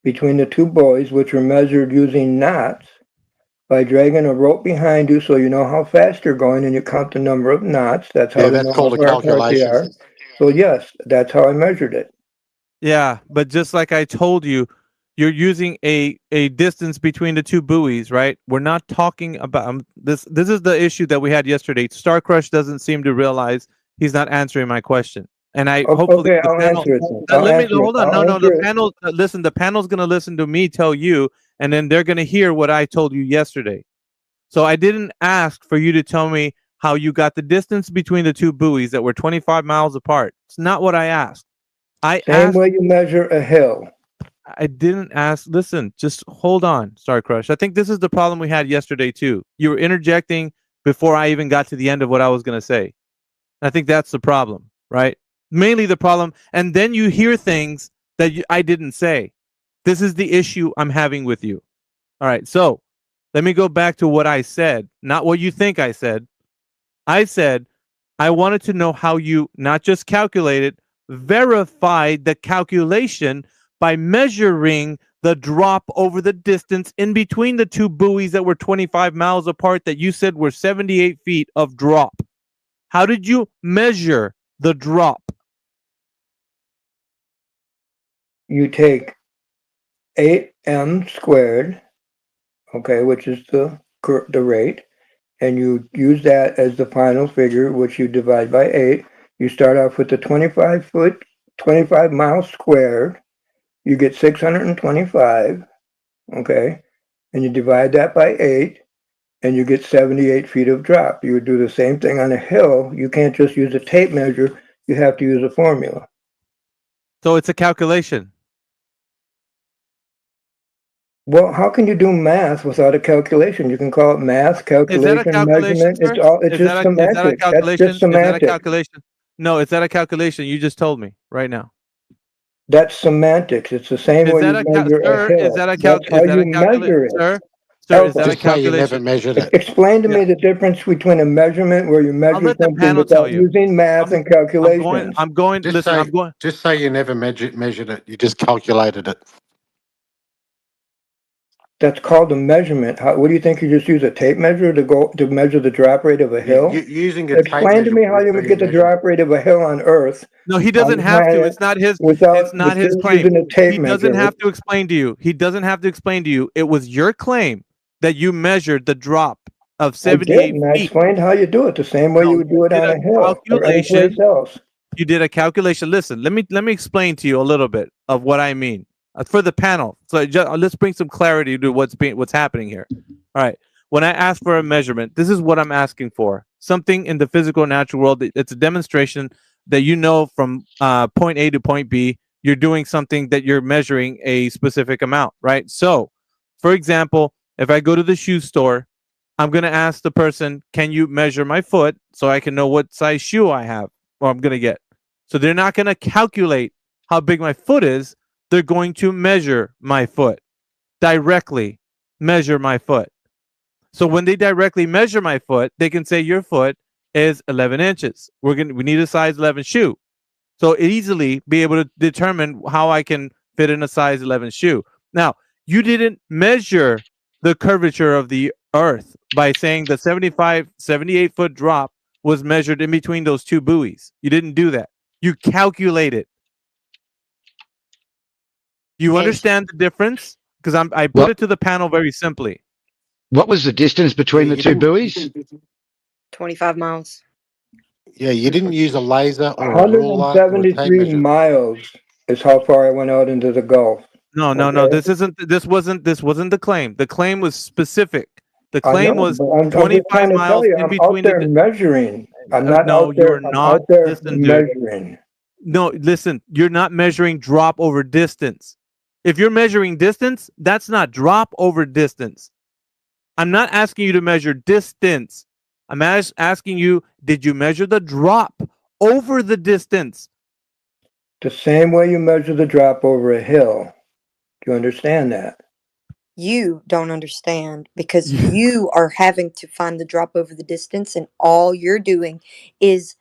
K: between the two buoys, which are measured using knots, by dragging a rope behind you so you know how fast you're going, and you count the number of knots. That's how
M: that's called a calculation.
K: So yes, that's how I measured it.
A: Yeah, but just like I told you, you're using a distance between the two buoys, right? We're not talking about this. This is the issue that we had yesterday. Star Crush doesn't seem to realize he's not answering my question. And I hopefully
K: okay, I'll answer it.
A: Hold on. No, the panel. Listen, the panel's gonna listen to me tell you, and then they're gonna hear what I told you yesterday. So I didn't ask for you to tell me how you got the distance between the two buoys that were 25 miles apart. It's not what I asked. I
K: Same
A: asked
K: way you measure a hill.
A: I didn't ask. Listen, just hold on, Star Crush. I think this is the problem we had yesterday too. You were interjecting before I even got to the end of what I was going to say. I think that's the problem, right? Mainly the problem. And then you hear things that I didn't say. This is the issue I'm having with you. All right. So let me go back to what I said, not what you think I said. I said, I wanted to know how you not just calculated, verified the calculation by measuring the drop over the distance in between the two buoys that were 25 miles apart that you said were 78 feet of drop. How did you measure the drop?
K: You take 8m squared, okay, which is the rate, and you use that as the final figure, which you divide by 8. You start off with the 25 miles squared. You get 625, okay, and you divide that by 8, and you get 78 feet of drop. You would do the same thing on a hill. You can't just use a tape measure. You have to use a formula.
A: So it's a calculation.
K: Well, how can you do math without a calculation? You can call it math,
A: Is that a
K: calculation,
A: calculation,
K: measurement.
A: sir?
K: It's just
A: Is that a
K: semantics. That's
A: calculation?
K: just
A: Is that a
K: semantics.
A: calculation? No, is that a calculation? You just told me right now.
K: That's semantics. It's the same
A: Is
K: way
A: that
K: you measure a
A: sir? Is
K: hill.
A: that a
K: That's how
A: is that
K: you
A: a calculation,
K: measure it.
A: sir? Sir, is that
K: Alpha.
A: a
M: Just say you never
A: calculation?
M: measured it.
K: Explain to
A: Yeah.
K: me the difference between a measurement where you
A: I'll
K: measure
A: let the
K: something
A: panel tell
K: without
A: you.
K: using math and calculations.
A: I'm going.
M: Just
A: Listen, I'm
M: say
A: going.
M: just say you never measured it. You just calculated it.
K: That's called a measurement. What do you think? You just use a tape measure to measure the drop rate of a hill?
M: Using a tape
K: Explain to
M: measure
K: me how
M: would
K: you
M: be
K: would
M: a
K: get the
M: measurement.
K: drop rate of a hill on Earth
A: No, he
K: on
A: doesn't
K: the
A: have to.
K: planet
A: It's not his. It's
K: without
A: not his claim.
K: using a tape
A: He
K: measure.
A: doesn't have to explain to you. He doesn't have to explain to you. It was your claim that you measured the drop of
K: I
A: 78
K: did, and I
A: feet.
K: explained how you do it the same way
A: No,
K: you would do
A: you
K: it
A: did
K: on
A: a
K: a hill or any place
A: calculation.
K: else.
A: You did a calculation. Listen, let me explain to you a little bit of what I mean for the panel. So let's bring some clarity to what's happening here. All right. When I ask for a measurement, this is what I'm asking for. Something in the physical natural world. It's a demonstration that you know from point A to point B. You're doing something that you're measuring a specific amount, right? So, for example, if I go to the shoe store, I'm going to ask the person, can you measure my foot so I can know what size shoe I have or I'm going to get? So they're not going to calculate how big my foot is. They're going to measure my foot directly, measure my foot. So when they directly measure my foot, they can say your foot is 11 inches. We need a size 11 shoe. So easily be able to determine how I can fit in a size 11 shoe. Now, you didn't measure the curvature of the earth by saying the 78-foot drop was measured in between those two buoys. You didn't do that. You calculated. You
C: And
A: understand the difference? Because I put
L: What
A: it to the panel very simply.
L: what was the distance
M: Yeah,
L: between the
M: you
L: two
M: didn't.
L: buoys?
C: 25 miles.
M: Yeah, you didn't use a laser or a ruler or a tape
K: 173
M: measure.
K: miles is how far I went out into the Gulf.
A: No, no, no.
K: Okay,
A: This wasn't the claim. The claim was specific. The
K: I know,
A: claim was
K: but I'm just
A: 25
K: trying to tell
A: miles
K: you,
A: in
K: I'm out
A: between
K: there measuring. I'm not
A: no,
K: out
A: you're
K: there. I'm
A: not.
K: out there
A: Listen, dude.
K: measuring.
A: No, listen, you're not measuring drop over distance. If you're measuring distance, that's not drop over distance. I'm not asking you to measure distance. I'm asking you, did you measure the drop over the distance?
K: The same way you measure the drop over a hill. Do you understand that?
C: You don't understand because you are having to find the drop over the distance, and all you're doing is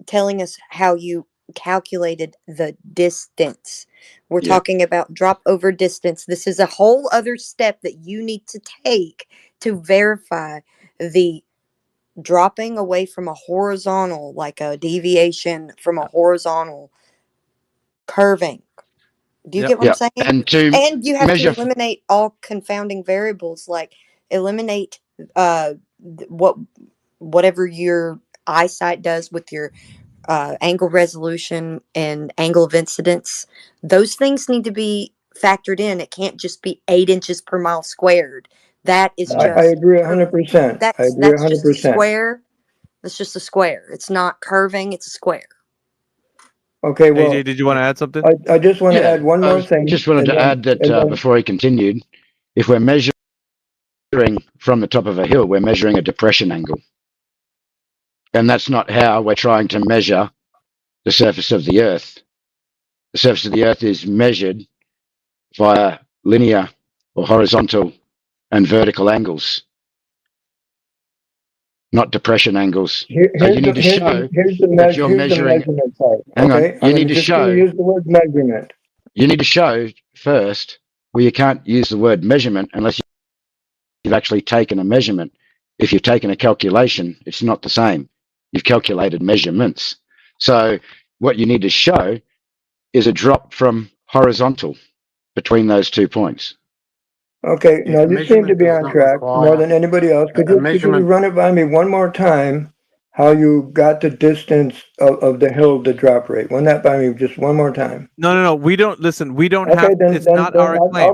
C: telling us how you calculated the distance. We're
L: Yeah.
C: talking about drop over distance. This is a whole other step that you need to take to verify the dropping away from a horizontal, like a deviation from a horizontal curving. Do you
A: Yep.
C: get what I'm
L: Yeah.
C: saying?
L: And to
C: And you have to
L: measure
C: eliminate all confounding variables, like eliminate what whatever your eyesight does with your angle resolution and angle of incidence. Those things need to be factored in. It can't just be 8 inches per mile squared. That is just.
K: I agree 100%. I agree
C: That's just a
K: 100%.
C: square. That's just a square. It's not curving. It's a square.
K: Okay, well,
A: AJ, did you want to add something?
K: I just want to add one more thing.
L: Just wanted to add that before he continued, if we're measuring from the top of a hill, we're measuring a depression angle. And that's not how we're trying to measure the surface of the Earth. The surface of the Earth is measured via linear or horizontal and vertical angles, not depression angles. So you need to show that you're measuring.
K: measurement part.
L: Hang
K: Okay?
L: on. You need to show.
K: Use the word measurement.
L: You need to show first. Well, you can't use the word measurement unless you've actually taken a measurement. If you've taken a calculation, it's not the same. You've calculated measurements. So what you need to show is a drop from horizontal between those 2 points.
K: Okay,
M: Yeah,
K: now you seem to be on track more than anybody else. Could you run it by me one more time, how you got the distance of the hill to drop rate? Run that by me just one more time.
A: No. We don't listen. We don't have.
K: Okay,
A: It's not our claim.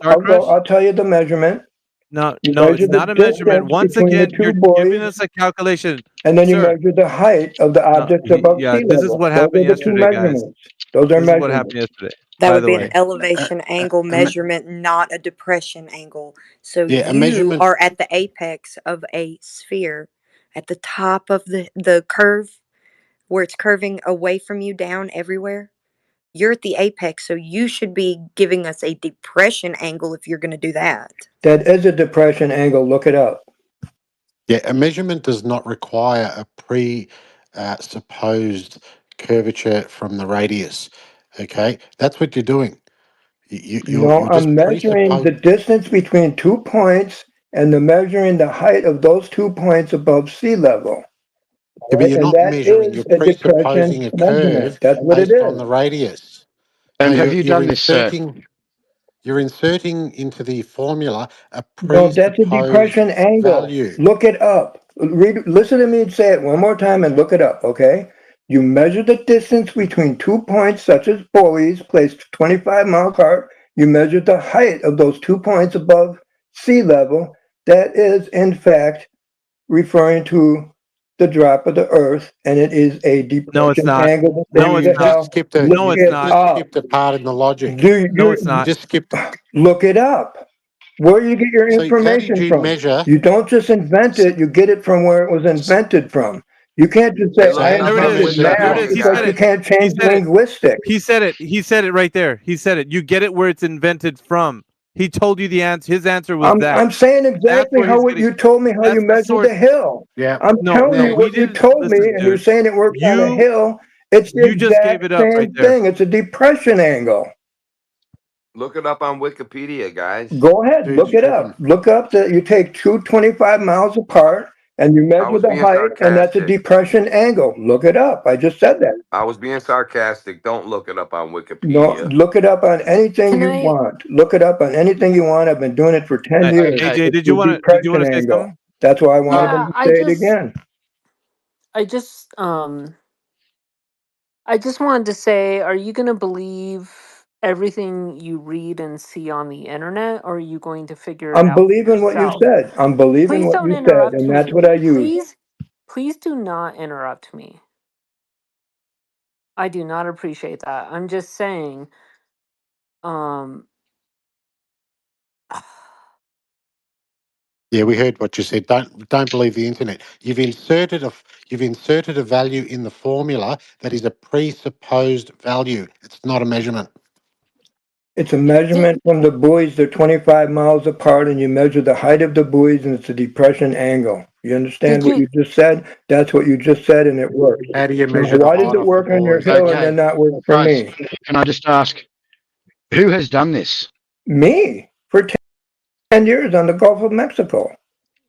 K: I'll go. I'll tell you the measurement.
A: No,
K: You
A: it's
K: measure
A: not
K: the
A: a measurement.
K: distance
A: Once
K: between the
A: again,
K: two
A: you're
K: buoys,
A: giving us a calculation.
K: and then you
A: Sir,
K: measure the height of the objects above sea
A: this is
K: level.
A: what
K: Those
A: happened
K: are the two
A: yesterday, guys.
K: measurements. Those are
A: This is what
K: measurements.
A: happened yesterday.
C: That
A: By
C: would
A: the
C: be
A: way,
C: an elevation angle measurement, not a depression angle. So
M: Yeah, a
C: you
M: measurement-
C: are at the apex of a sphere, at the top of the curve, where it's curving away from you down everywhere. You're at the apex, so you should be giving us a depression angle if you're going to do that.
K: That is a depression angle. Look it up.
M: Yeah, a measurement does not require a supposed curvature from the radius. Okay, that's what you're doing. You're just
K: I'm measuring the distance between 2 points and measuring the height of those 2 points above sea level.
M: Yeah, but you're not measuring. You're
K: a
M: presupposing a curve
K: That's what it
M: based
K: is.
M: on the radius.
L: And
M: No,
L: have you done this?
M: You're inserting into the formula a
K: No, that's a depression
M: presupposed
K: angle.
M: value.
K: Look it up. Listen to me and say it one more time and look it up, okay? You measure the distance between 2 points, such as buoys placed 25 miles apart. You measure the height of those 2 points above sea level. That is, in fact, referring to the drop of the Earth, and it is a depression
A: no, it's not.
K: angle.
A: No, it's not. No, it's not.
M: Just skipped a part in the logic.
A: No, it's not.
M: Just skipped.
K: Look it up. Where do you get your
M: So
K: information
M: how did you
K: from?
M: measure?
K: You don't just invent it, you get it from where it was invented from. You can't just say,
J: Hey, look
K: I
J: it up on
K: invented math,
J: Wikipedia,
K: just like you
J: guys.
K: can't change linguistics.
A: He said it. He said it right there. He said it. You get it where it's invented from. He told you the answer. His answer was that.
K: I'm saying exactly
A: where
K: how
A: he's
K: you told me how
A: that's
K: you
A: the
K: measured
A: source.
K: the hill.
M: Yeah.
K: I'm telling you
A: we
K: what you
A: didn't
K: told me,
A: listen,
K: and you're
A: dude.
K: saying it works on a
A: You-
K: hill. It's the
A: you just
K: exact
A: gave it up
K: same
A: right there.
K: thing. It's a depression angle.
J: Look it up on Wikipedia, guys.
K: Go ahead,
M: Dude's
K: look it up. Look up that you take two 25 miles apart and you measure
J: was
K: the
J: being
K: height, and that's a
J: sarcastic.
K: depression angle. Look it up. I just said that.
J: I was being sarcastic. Don't look it up on
K: No,
J: Wikipedia.
K: look it up on anything
E: Can
K: you
E: I-
K: want. Look it up on anything you want. I've been doing it for 10 years.
A: AJ,
K: It's
A: did you
K: the
A: want to
K: depression
A: say
K: angle.
A: something?
K: That's why I wanted
E: Yeah,
K: them to say it again.
E: I just wanted to say, are you going to believe everything you read and see on the internet, or are you going to figure it
K: I'm
E: out for
K: believing what you
E: yourself?
K: said. I'm believing
E: Please
K: what
E: don't
K: you said,
E: interrupt
K: and
E: me.
K: that's what I use.
E: Please do not interrupt me. I do not appreciate that. I'm just saying,
M: Yeah, we heard what you said. Don't believe the internet. You've inserted a value in the formula that is a presupposed value. It's not a measurement.
K: It's a measurement from the buoys. They're 25 miles apart, and you measure the height of the buoys, and it's a depression angle. You understand what you just said? That's what you just said, and it works.
M: How do you
K: Now,
M: measure the
K: why does
M: height
K: it
M: of
K: work
M: the
K: on your
M: buoys?
K: hill and then not work for me?
L: Can I just ask, who has done this?
K: Me, for 10 years on the Gulf of Mexico.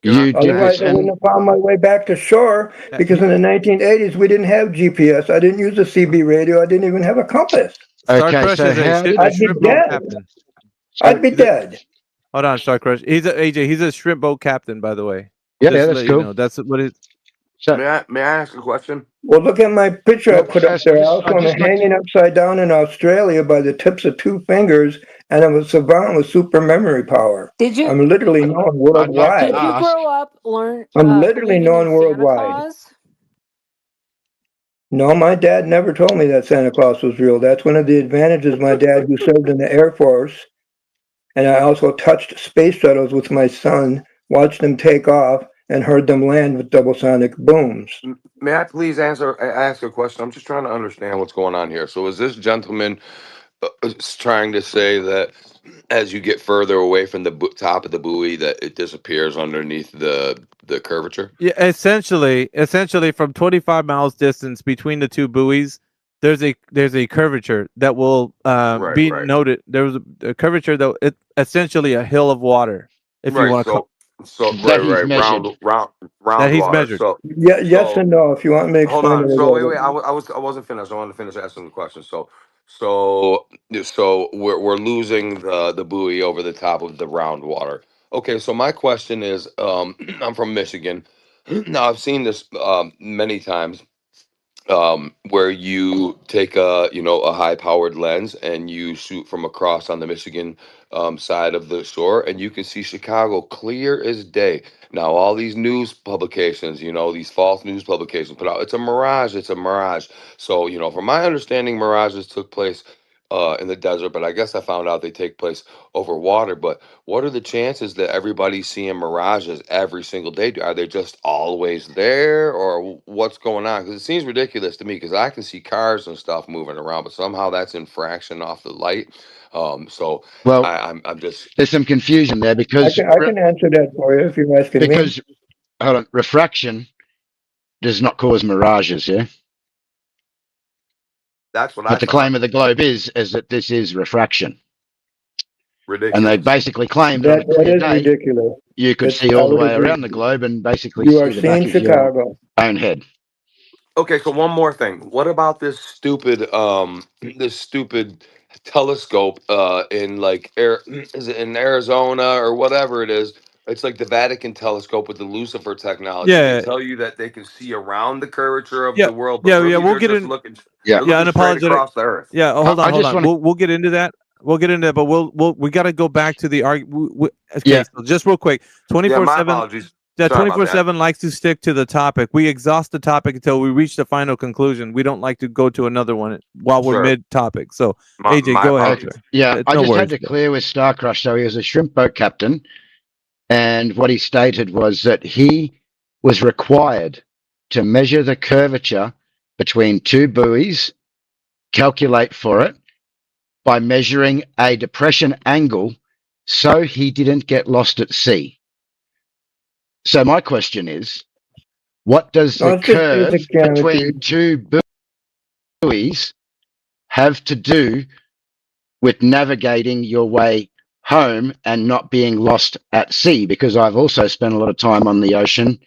L: You did
K: Otherwise,
L: this,
K: I wouldn't
L: and
K: have found my way back to shore, because in the 1980s, we didn't have GPS. I didn't use a CB radio. I didn't even have a compass.
A: Star
L: okay.
A: Crush
L: So
A: is
L: how did
A: a shrimp boat
K: dead.
A: captain.
K: I'd be dead.
A: Hold on, Star Crush. He's a AJ. He's a shrimp boat captain, by the way.
L: Yeah,
A: Just to
L: that's
A: let
L: cool.
A: you know, that's what it.
L: So,
J: may I ask a question?
K: Well, look at my picture I
L: well,
K: put up
L: first,
K: there. I also am
L: just like
K: hanging upside down in Australia by the tips of 2 fingers, and I'm a savant with super memory power.
E: Did you
K: I'm literally known
L: I'd like to
K: worldwide.
E: did you
L: ask.
E: grow up
K: I'm literally
E: believing in
K: known
E: Santa
K: worldwide.
E: Claus?
K: No, my dad never told me that Santa Claus was real. That's one of the advantages. My dad, who served in the Air Force, and I also touched space shuttles with my son, watched them take off, and heard them land with double-sonic booms.
J: May I please ask a question? I'm just trying to understand what's going on here. So, is this gentleman trying to say that as you get further away from the top of the buoy, that it disappears underneath the curvature?
A: Yeah, essentially from 25 miles distance between the two buoys, there's a curvature that will be
J: Right.
A: noted. There was a curvature that it essentially a hill of water, if you
J: Right.
A: want to call
J: So
L: That he's
J: round
L: measured.
A: that he's
J: water.
A: measured.
J: So
K: Yeah, yes
J: so
K: and no. If you want me to
J: hold
K: explain it,
J: on.
K: I
J: So
K: will.
J: wait. I wasn't finished. I wanted to finish asking the question. So we're losing the buoy over the top of the round water. Okay. So my question is, I'm from Michigan. Now I've seen this many times, where you take a high powered lens and you shoot from across on the Michigan side of the shore, and you can see Chicago clear as day. Now all these news publications, these false news publications put out, it's a mirage, it's a mirage. So from my understanding, mirages took place in the desert, but I guess I found out they take place over water. But what are the chances that everybody's seeing mirages every single day? Are they just always there, or what's going on? Because it seems ridiculous to me, because I can see cars and stuff moving around, but somehow that's in fraction off the light. So
L: Well,
J: I'm just
L: there's some confusion there
K: I
L: because
K: can answer that for you if you're asking me.
L: hold on, refraction does not cause mirages, yeah?
J: that's what I
L: But the
J: thought.
L: claim of the globe is that this is refraction. And they
J: Ridiculous.
L: basically claim that on a
K: That
L: clear
K: is
L: day,
K: ridiculous.
L: you could
K: It's,
L: see
K: I
L: all the
K: would
L: way
K: agree.
L: around the globe and basically
K: You are
L: see the back
K: seeing
L: of your
K: Chicago.
L: own head.
J: Okay, so one more thing. What about this stupid telescope in like is it in Arizona or whatever it is? It's like the Vatican telescope with the Lucifer technology. They
A: Yeah,
J: tell you that they can see around the curvature of
A: yeah,
J: the world, but
A: yeah.
J: really
A: We'll
J: they're
A: get
J: just
A: in.
J: looking
L: Yeah.
J: they're
A: Yeah,
J: looking straight
A: unapologetic.
J: across the earth.
A: Yeah, hold on,
L: I just want to.
A: We'll get into that. We'll get into that, but we got to go back to the argument. Okay,
L: Yeah.
A: so just real quick,
J: Yeah, my
A: 24/7.
J: apologies.
A: Yeah,
J: Sorry about that.
A: 24/7 likes to stick to the topic. We exhaust the topic until we reach the final conclusion. We don't like to go to another one while we're
J: Sure.
A: mid-topic. So,
J: My
A: AJ, go ahead,
J: apologies.
A: sir.
L: Yeah, I
A: No
L: just
A: worries.
L: had to clear with Star Crush. So he was a shrimp boat captain, and what he stated was that he was required to measure the curvature between two buoys, calculate for it by measuring a depression angle, so he didn't get lost at sea. So my question is, what does
K: No,
L: the
K: it's just
L: curve
K: basic geometry.
L: between two buoys have to do with navigating your way home and not being lost at sea? Because I've also spent a lot of time on the ocean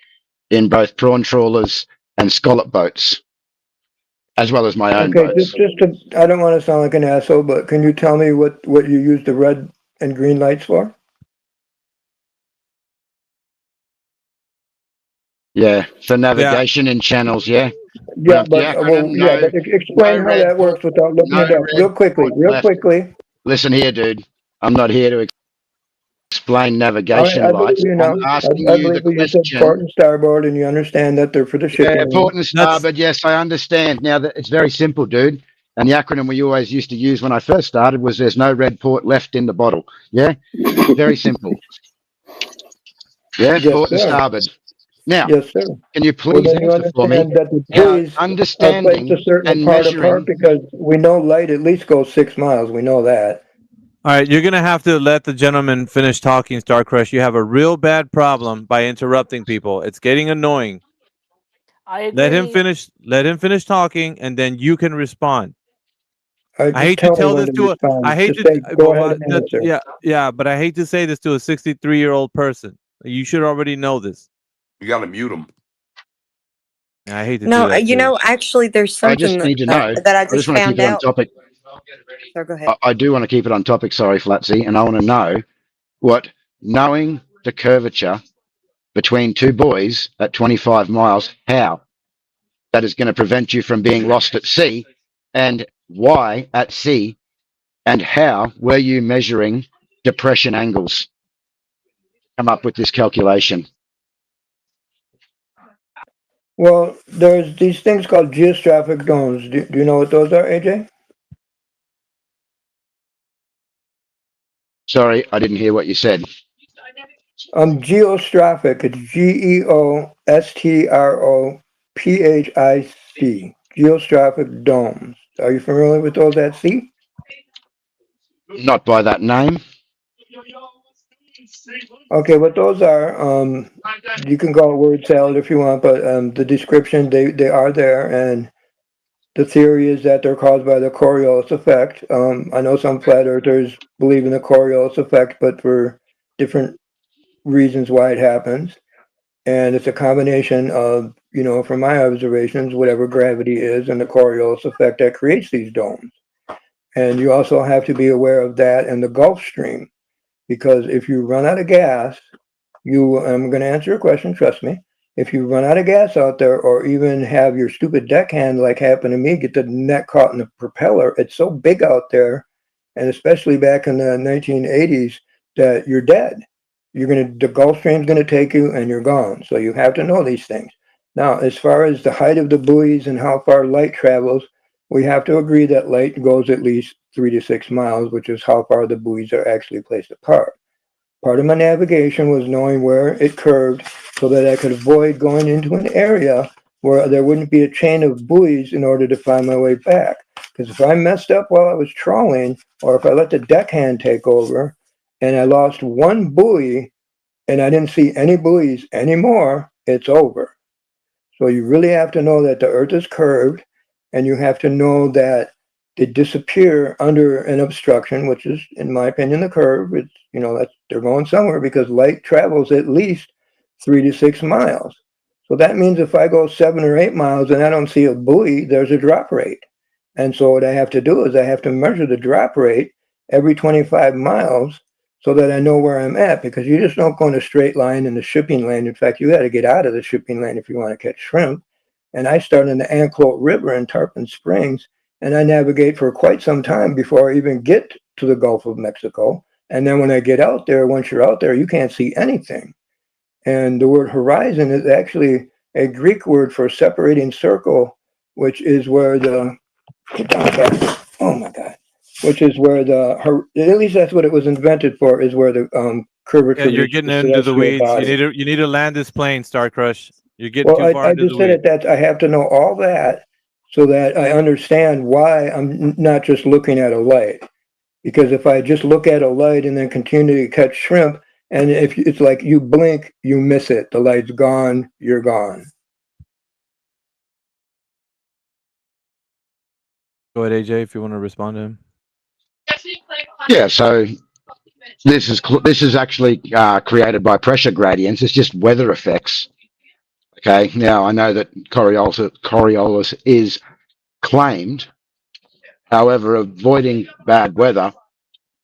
L: in both prawn trawlers and scallop boats, as well as my own
K: Okay,
L: boats.
K: I don't want to sound like an asshole, but can you tell me what you use the red and green lights for?
L: Yeah, for navigation in channels. Yeah, when
K: Yeah,
L: the acronym, no,
K: explain
L: no
K: how
L: red
K: that
L: port,
K: works without looking
L: no
K: it up.
L: red port left. Listen here, dude. I'm not here to explain navigation
K: I believe
L: lights.
K: you
L: I'm
K: now.
L: asking
K: I
L: you the
K: believe you said
L: question.
K: port and starboard, and you understand that they're for the shipping
L: Yeah,
K: lane.
L: port and starboard. Yes, I understand. Now that it's very simple, dude. And the acronym we always used to use when I first started was "There's no red port left in the bottle." Yeah, very simple. Yeah,
K: Yes,
L: port and
K: sir.
L: starboard. Now,
K: Yes, sir.
L: can you
K: Well,
L: please
K: then you
L: answer for me?
K: understand that the
L: Now,
K: buoys are placed
L: understanding
K: a certain
L: and
K: part apart
L: measuring.
K: because we know light at least goes 6 miles. We know that.
A: All right, you're gonna have to let the gentleman finish talking, Star Crush. You have a real bad problem by interrupting people. It's getting annoying.
E: I agree.
A: Let him finish talking, and then you can respond. I
K: Just
A: hate to
K: tell me
A: tell
K: when
A: this
K: to
A: to a. I
K: respond.
A: hate
K: Just
A: to.
K: say, go ahead and answer.
A: Yeah, but I hate to say this to a 63-year-old person. You should already know this.
J: You got to mute them.
A: I hate to do
C: No,
A: that.
C: you
A: To
C: know, actually, there's
L: I
C: something
L: just need to know.
C: that I
L: I just
C: just
L: want to keep
C: found
L: it on
C: out.
L: topic.
C: So go ahead.
L: I do want to keep it on topic. Sorry, Flatsy, and I want to know what knowing the curvature between two buoys at 25 miles, how? That is going to prevent you from being lost at sea, and why at sea, and how were you measuring depression angles? Come up with this calculation.
K: Well, there's these things called geostrophic domes. Do you know what those are, AJ?
L: Sorry, I didn't hear what you said.
K: Geostrophic. It's GEOSTROPHIC. Geostrophic domes. Are you familiar with those at sea?
L: Not by that name.
K: Okay, what those are, you can call it word salad if you want, but the description, they are there, and the theory is that they're caused by the Coriolis effect. I know some flat earthers believe in the Coriolis effect, but for different reasons why it happens. And it's a combination of, from my observations, whatever gravity is and the Coriolis effect that creates these domes. And you also have to be aware of that and the Gulf Stream, because if you run out of gas, I'm going to answer your question, trust me. If you run out of gas out there, or even have your stupid deckhand, like happened to me, get the net caught in the propeller, it's so big out there, and especially back in the 1980s, that you're dead. The Gulf Stream's going to take you, and you're gone. So you have to know these things. Now, as far as the height of the buoys and how far light travels, we have to agree that light goes at least 3 to 6 miles, which is how far the buoys are actually placed apart. Part of my navigation was knowing where it curved so that I could avoid going into an area where there wouldn't be a chain of buoys in order to find my way back. Because if I messed up while I was trawling, or if I let the deckhand take over and I lost one buoy and I didn't see any buoys anymore, it's over. So you really have to know that the earth is curved, and you have to know that they disappear under an obstruction, which is, in my opinion, the curve. It's, that they're going somewhere, because light travels at least 3 to 6 miles. So that means if I go 7 or 8 miles and I don't see a buoy, there's a drop rate. And so what I have to do is I have to measure the drop rate every 25 miles so that I know where I'm at, because you just don't go in a straight line in the shipping lane. In fact, you got to get out of the shipping lane if you want to catch shrimp. And I start in the Anclote River in Tarpon Springs, and I navigate for quite some time before I even get to the Gulf of Mexico. And then when I get out there, once you're out there, you can't see anything. And the word horizon is actually a Greek word for separating circle, which is where oh my God, which is where at least that's what it was invented for, is where the curvature
A: Yeah, you're
K: reaches
A: getting
K: the
A: into the
K: celestial
A: weeds.
K: body.
A: You need to land this plane, Star Crush. You're getting
K: Well,
A: too far
K: I
A: into the
K: just said
A: weeds.
K: that I have to know all that so that I understand why I'm not just looking at a light. Because if I just look at a light and then continue to catch shrimp, and if it's like you blink, you miss it. The light's gone, you're gone.
A: Go ahead, AJ, if you want to respond to him.
L: Yeah, so this is actually created by pressure gradients. It's just weather effects. Okay, now I know that Coriolis is claimed. However, avoiding bad weather,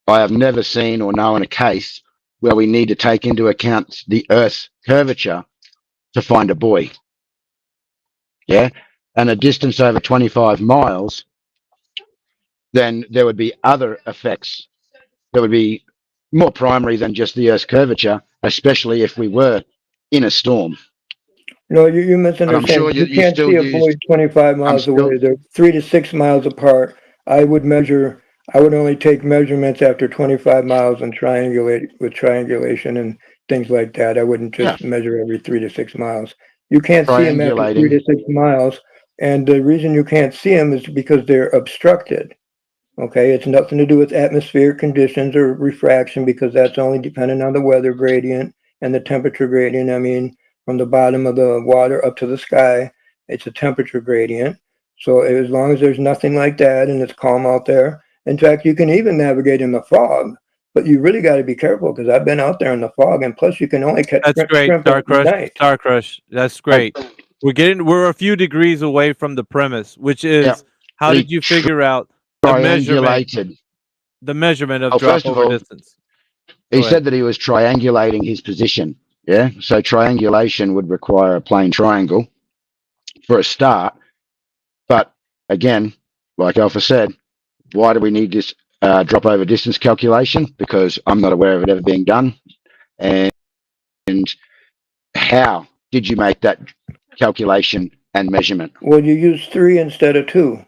L: I have never seen or known a case where we need to take into account the Earth's curvature to find a buoy. Yeah, and a distance over 25 miles, then there would be other effects. There would be more primary than just the Earth's curvature, especially if we were in a storm.
K: No, you
L: And I'm
K: misunderstand.
L: sure
K: You
L: you
K: can't
L: still
K: see a
L: use.
K: buoy 25
L: I'm
K: miles
L: still.
K: away. They're 3 to 6 miles apart. I would only take measurements after 25 miles and triangulate with triangulation and things like that. I wouldn't
L: Yeah,
K: just measure every 3 to 6 miles. You can't see them after 3
L: triangulating.
K: to 6 miles. And the reason you can't see them is because they're obstructed. Okay, it's nothing to do with atmospheric conditions or refraction, because that's only dependent on the weather gradient and the temperature gradient. I mean, from the bottom of the water up to the sky, it's a temperature gradient. So as long as there's nothing like that and it's calm out there, in fact, you can even navigate in the fog, but you really got to be careful, because I've been out there in the fog, and plus you can only catch
A: That's great,
K: shrimp
A: Star
K: at
A: Crush.
K: night.
A: Star Crush. That's great. We're a few degrees away from the premise, which
L: Yeah,
A: is how
L: he
A: did you figure out
L: triangulated.
A: the measurement of
L: Oh,
A: drop
L: first of
A: over
L: all,
A: distance?
L: he
A: Go ahead.
L: said that he was triangulating his position. Yeah. So triangulation would require a plane triangle for a start. But again, like Alpha said, why do we need this drop over distance calculation? Because I'm not aware of it ever being done. And how did you make that calculation and measurement?
K: Well, you use 3 instead of 2.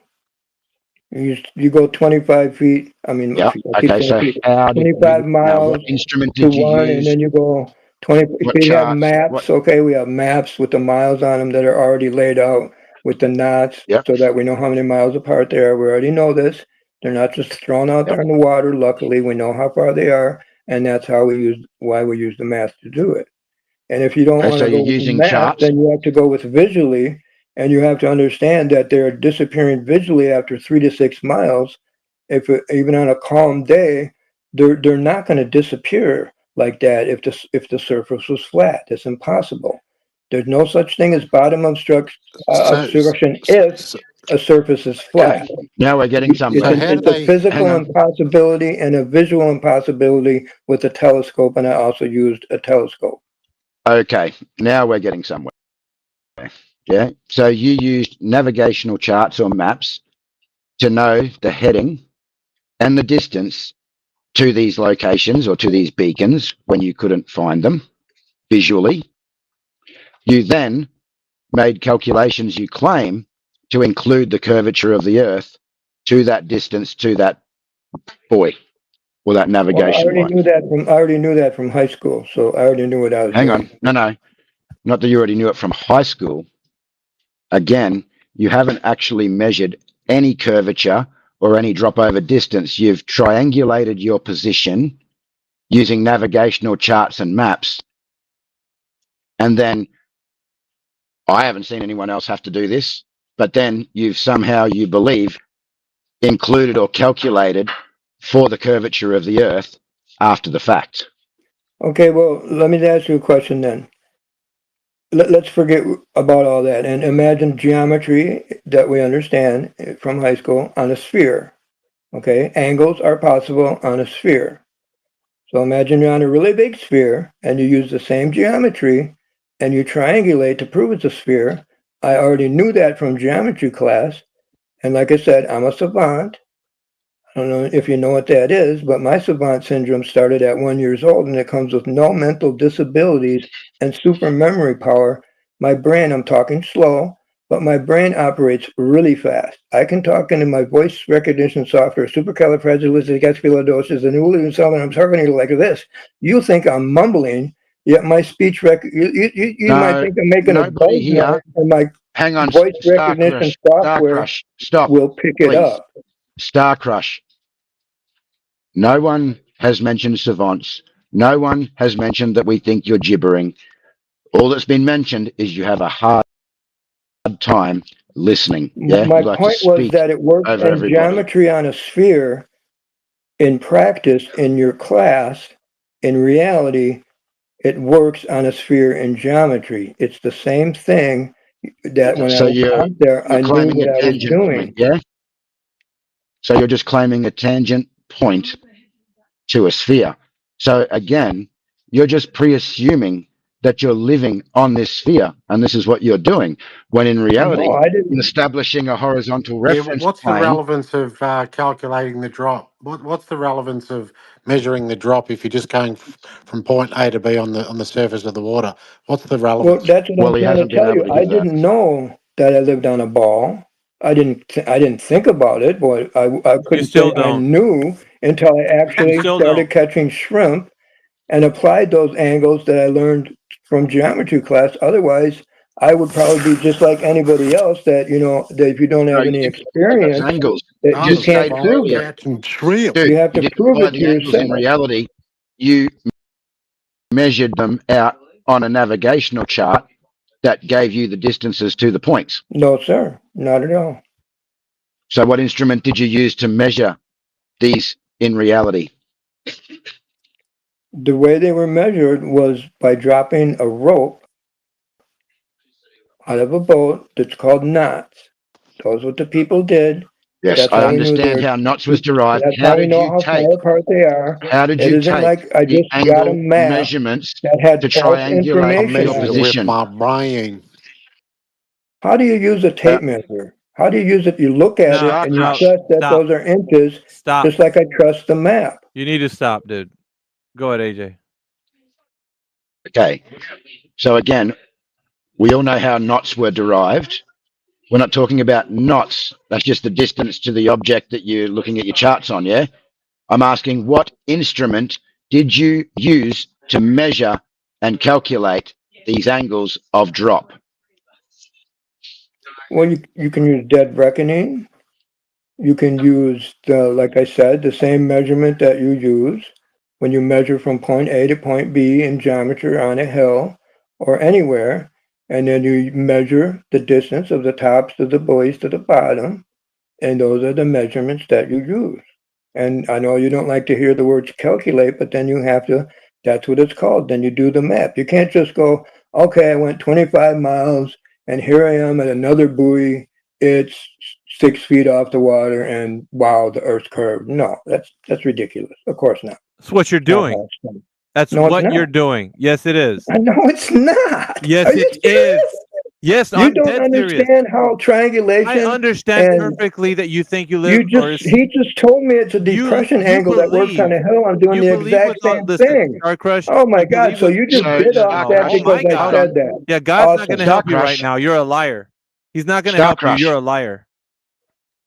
K: You go 25 feet. I mean,
L: Yeah.
K: I keep
L: Okay.
K: saying
L: So
K: feet.
L: how did
K: 25
L: you? Now, what
K: miles
L: instrument
K: to
L: did you
K: 1, and
L: use?
K: then you go 20. So
L: What
K: you have
L: charts? What?
K: maps. Okay, we have maps with the miles on them that are already laid out with the knots,
L: Yep.
K: so that we know how many miles apart they are. We already know this. They're not just thrown out
L: Yep.
K: there in the water. Luckily, we know how far they are, and that's why we use the maps to do it. And if you don't
L: Okay.
K: want
L: So
K: to go
L: you're
K: with the
L: using
K: math,
L: charts.
K: then you have to go with visually, and you have to understand that they're disappearing visually after 3 to 6 miles. Even on a calm day, they're not going to disappear like that if the surface was flat. It's impossible. There's no such thing as bottom
M: So,
K: obstruction if
M: so,
K: a surface is
L: Okay.
K: flat.
L: Now we're getting
M: so
L: somewhere.
M: how do
K: It's a
M: they?
L: Hang
K: physical
L: on.
K: impossibility and a visual impossibility with a telescope, and I also used a telescope.
L: Okay. Now we're getting somewhere. Yeah. So you used navigational charts or maps to know the heading and the distance to these locations or to these beacons when you couldn't find them visually. You then made calculations you claim to include the curvature of the Earth to that distance to that buoy or that
K: Well,
L: navigation light.
K: I already knew that from high school, so I already knew what I was
L: Hang
K: doing.
L: on. No. Not that you already knew it from high school. Again, you haven't actually measured any curvature or any drop over distance. You've triangulated your position using navigational charts and maps. And then I haven't seen anyone else have to do this, but then you've somehow, you believe, included or calculated for the curvature of the Earth after the fact.
K: Okay, well, let me ask you a question then. Let's forget about all that and imagine geometry that we understand from high school on a sphere. Okay, angles are possible on a sphere. So imagine you're on a really big sphere and you use the same geometry and you triangulate to prove it's a sphere. I already knew that from geometry class. And like I said, I'm a savant. I don't know if you know what that is, but my savant syndrome started at 1 year old, and it comes with no mental disabilities and super memory power. My brain, I'm talking slow, but my brain operates really fast. I can talk into my voice recognition software, supercalifragilisticexpialidocious, and I'm talking to you like this. You think I'm mumbling, yet my speech you might
L: No,
K: think I'm making a
L: nobody
K: buzz
L: here.
K: noise, and my
L: Hang on,
K: voice recognition
L: Star
K: software
L: Crush, stop,
K: will pick it
L: please.
K: up.
L: Star Crush. No one has mentioned savants. No one has mentioned that we think you're gibbering. All that's been mentioned is you have a hard time listening. Yeah,
K: My
L: you like to
K: point was
L: speak
K: that it works
L: over
K: in
L: everybody.
K: geometry on a sphere. In practice, in your class, in reality, it works on a sphere in geometry. It's the same thing that when I
L: So
K: was out there,
L: you're
K: I knew
L: claiming a
K: what I was
L: tangent point,
K: doing.
L: yeah? So you're just claiming a tangent point to a sphere. So again, you're just pre-assuming that you're living on this sphere and this is what you're doing, when in
K: No,
L: reality,
K: I
L: in
K: didn't.
L: establishing a horizontal
M: Yeah, but
L: reference
M: what's the
L: plane,
M: relevance of calculating the drop? What's the relevance of measuring the drop if you're just going from point A to B on the surface of the water? What's the
K: Well,
M: relevance?
K: that's what
L: well,
K: I'm
L: he
K: trying
L: hasn't
K: to
L: been
K: tell
L: able
K: you.
L: to
K: I
L: give that.
K: didn't know that I lived on a ball. I didn't think about it, but I
A: You
K: couldn't
A: still
K: say I
A: don't.
K: knew until I
A: You
K: actually
A: still
K: started
A: don't.
K: catching shrimp and applied those angles that I learned from geometry class. Otherwise, I would probably be just like anybody else that if you don't
L: No,
K: have
L: you
K: any
L: didn't apply those
K: experience,
L: angles.
K: that
M: I
L: You
K: you
M: was
K: can't
L: stated
K: prove
M: fine
K: it.
L: earlier,
M: catching shrimp.
L: dude,
K: You have
L: you
K: to
L: didn't
K: prove
L: apply
K: it to
L: the angles in
K: yourself.
L: reality. You measured them out on a navigational chart that gave you the distances to the points.
K: No, sir, not at all.
L: So what instrument did you use to measure these in reality?
K: The way they were measured was by dropping a rope out of a boat that's called knots. That's what the people did.
L: Yes,
K: That's
L: I
K: how we knew they
L: understand
K: were.
L: how knots was derived.
K: That's
L: How
K: how we
L: did
K: know
L: you
K: how
L: take?
K: far apart they are.
L: How did
K: It
L: you
K: isn't
L: take
K: like I
L: the
K: just got a
L: angle
K: map
L: measurements
K: that had
L: to
K: false
L: triangulate
M: I
K: information
L: your
M: measured
K: on
M: it
K: it.
M: with
L: position?
M: my brain.
K: How do you use a tape measure? How do you use it? You look at it
A: No,
K: and you
A: no,
L: Starcraft.
K: trust that
A: stop,
K: those are inches,
A: stop.
K: just like I trust the map.
A: You need to stop, dude. Go ahead, AJ.
L: Okay, so again, we all know how knots were derived. We're not talking about knots. That's just the distance to the object that you're looking at your charts on, yeah? I'm asking what instrument did you use to measure and calculate these angles of drop?
K: Well, you can use dead reckoning. You can use like I said, the same measurement that you use when you measure from point A to point B in geometry on a hill or anywhere, and then you measure the distance of the tops to the buoys to the bottom, and those are the measurements that you use. And I know you don't like to hear the words calculate, but then you have to, that's what it's called. Then you do the map. You can't just go, okay, I went 25 miles and here I am at another buoy. It's 6 feet off the water and wow, the earth's curved. No, that's ridiculous. Of course not.
A: That's what you're
K: It's not
A: doing.
K: how it's done.
A: That's
K: No, it's
A: what you're
K: not.
A: doing. Yes, it is.
K: I know it's not.
A: Yes,
K: Are you
A: it
K: serious?
A: is. Yes,
K: You
A: I'm
K: don't
A: dead serious.
K: understand how
A: I
K: triangulation
A: understand
K: and
A: perfectly that you think you live,
K: he just told me it's a depression
A: you
K: angle that works on
A: believe
K: a hill. I'm doing
A: you
K: the
A: believe
K: exact
A: with all.
K: same
A: Listen,
K: thing.
A: Star Crush.
K: Oh my
A: You
K: God.
A: believe
K: So
A: with.
K: you just
L: So,
K: bit off that
A: Oh
K: because
A: my
K: I
A: God.
K: said that.
A: Yeah, God's not
K: Awesome.
A: going to help you right
L: Starcrush,
A: now. You're a liar. He's not going to help you. You're
L: Starcrush.
A: a liar.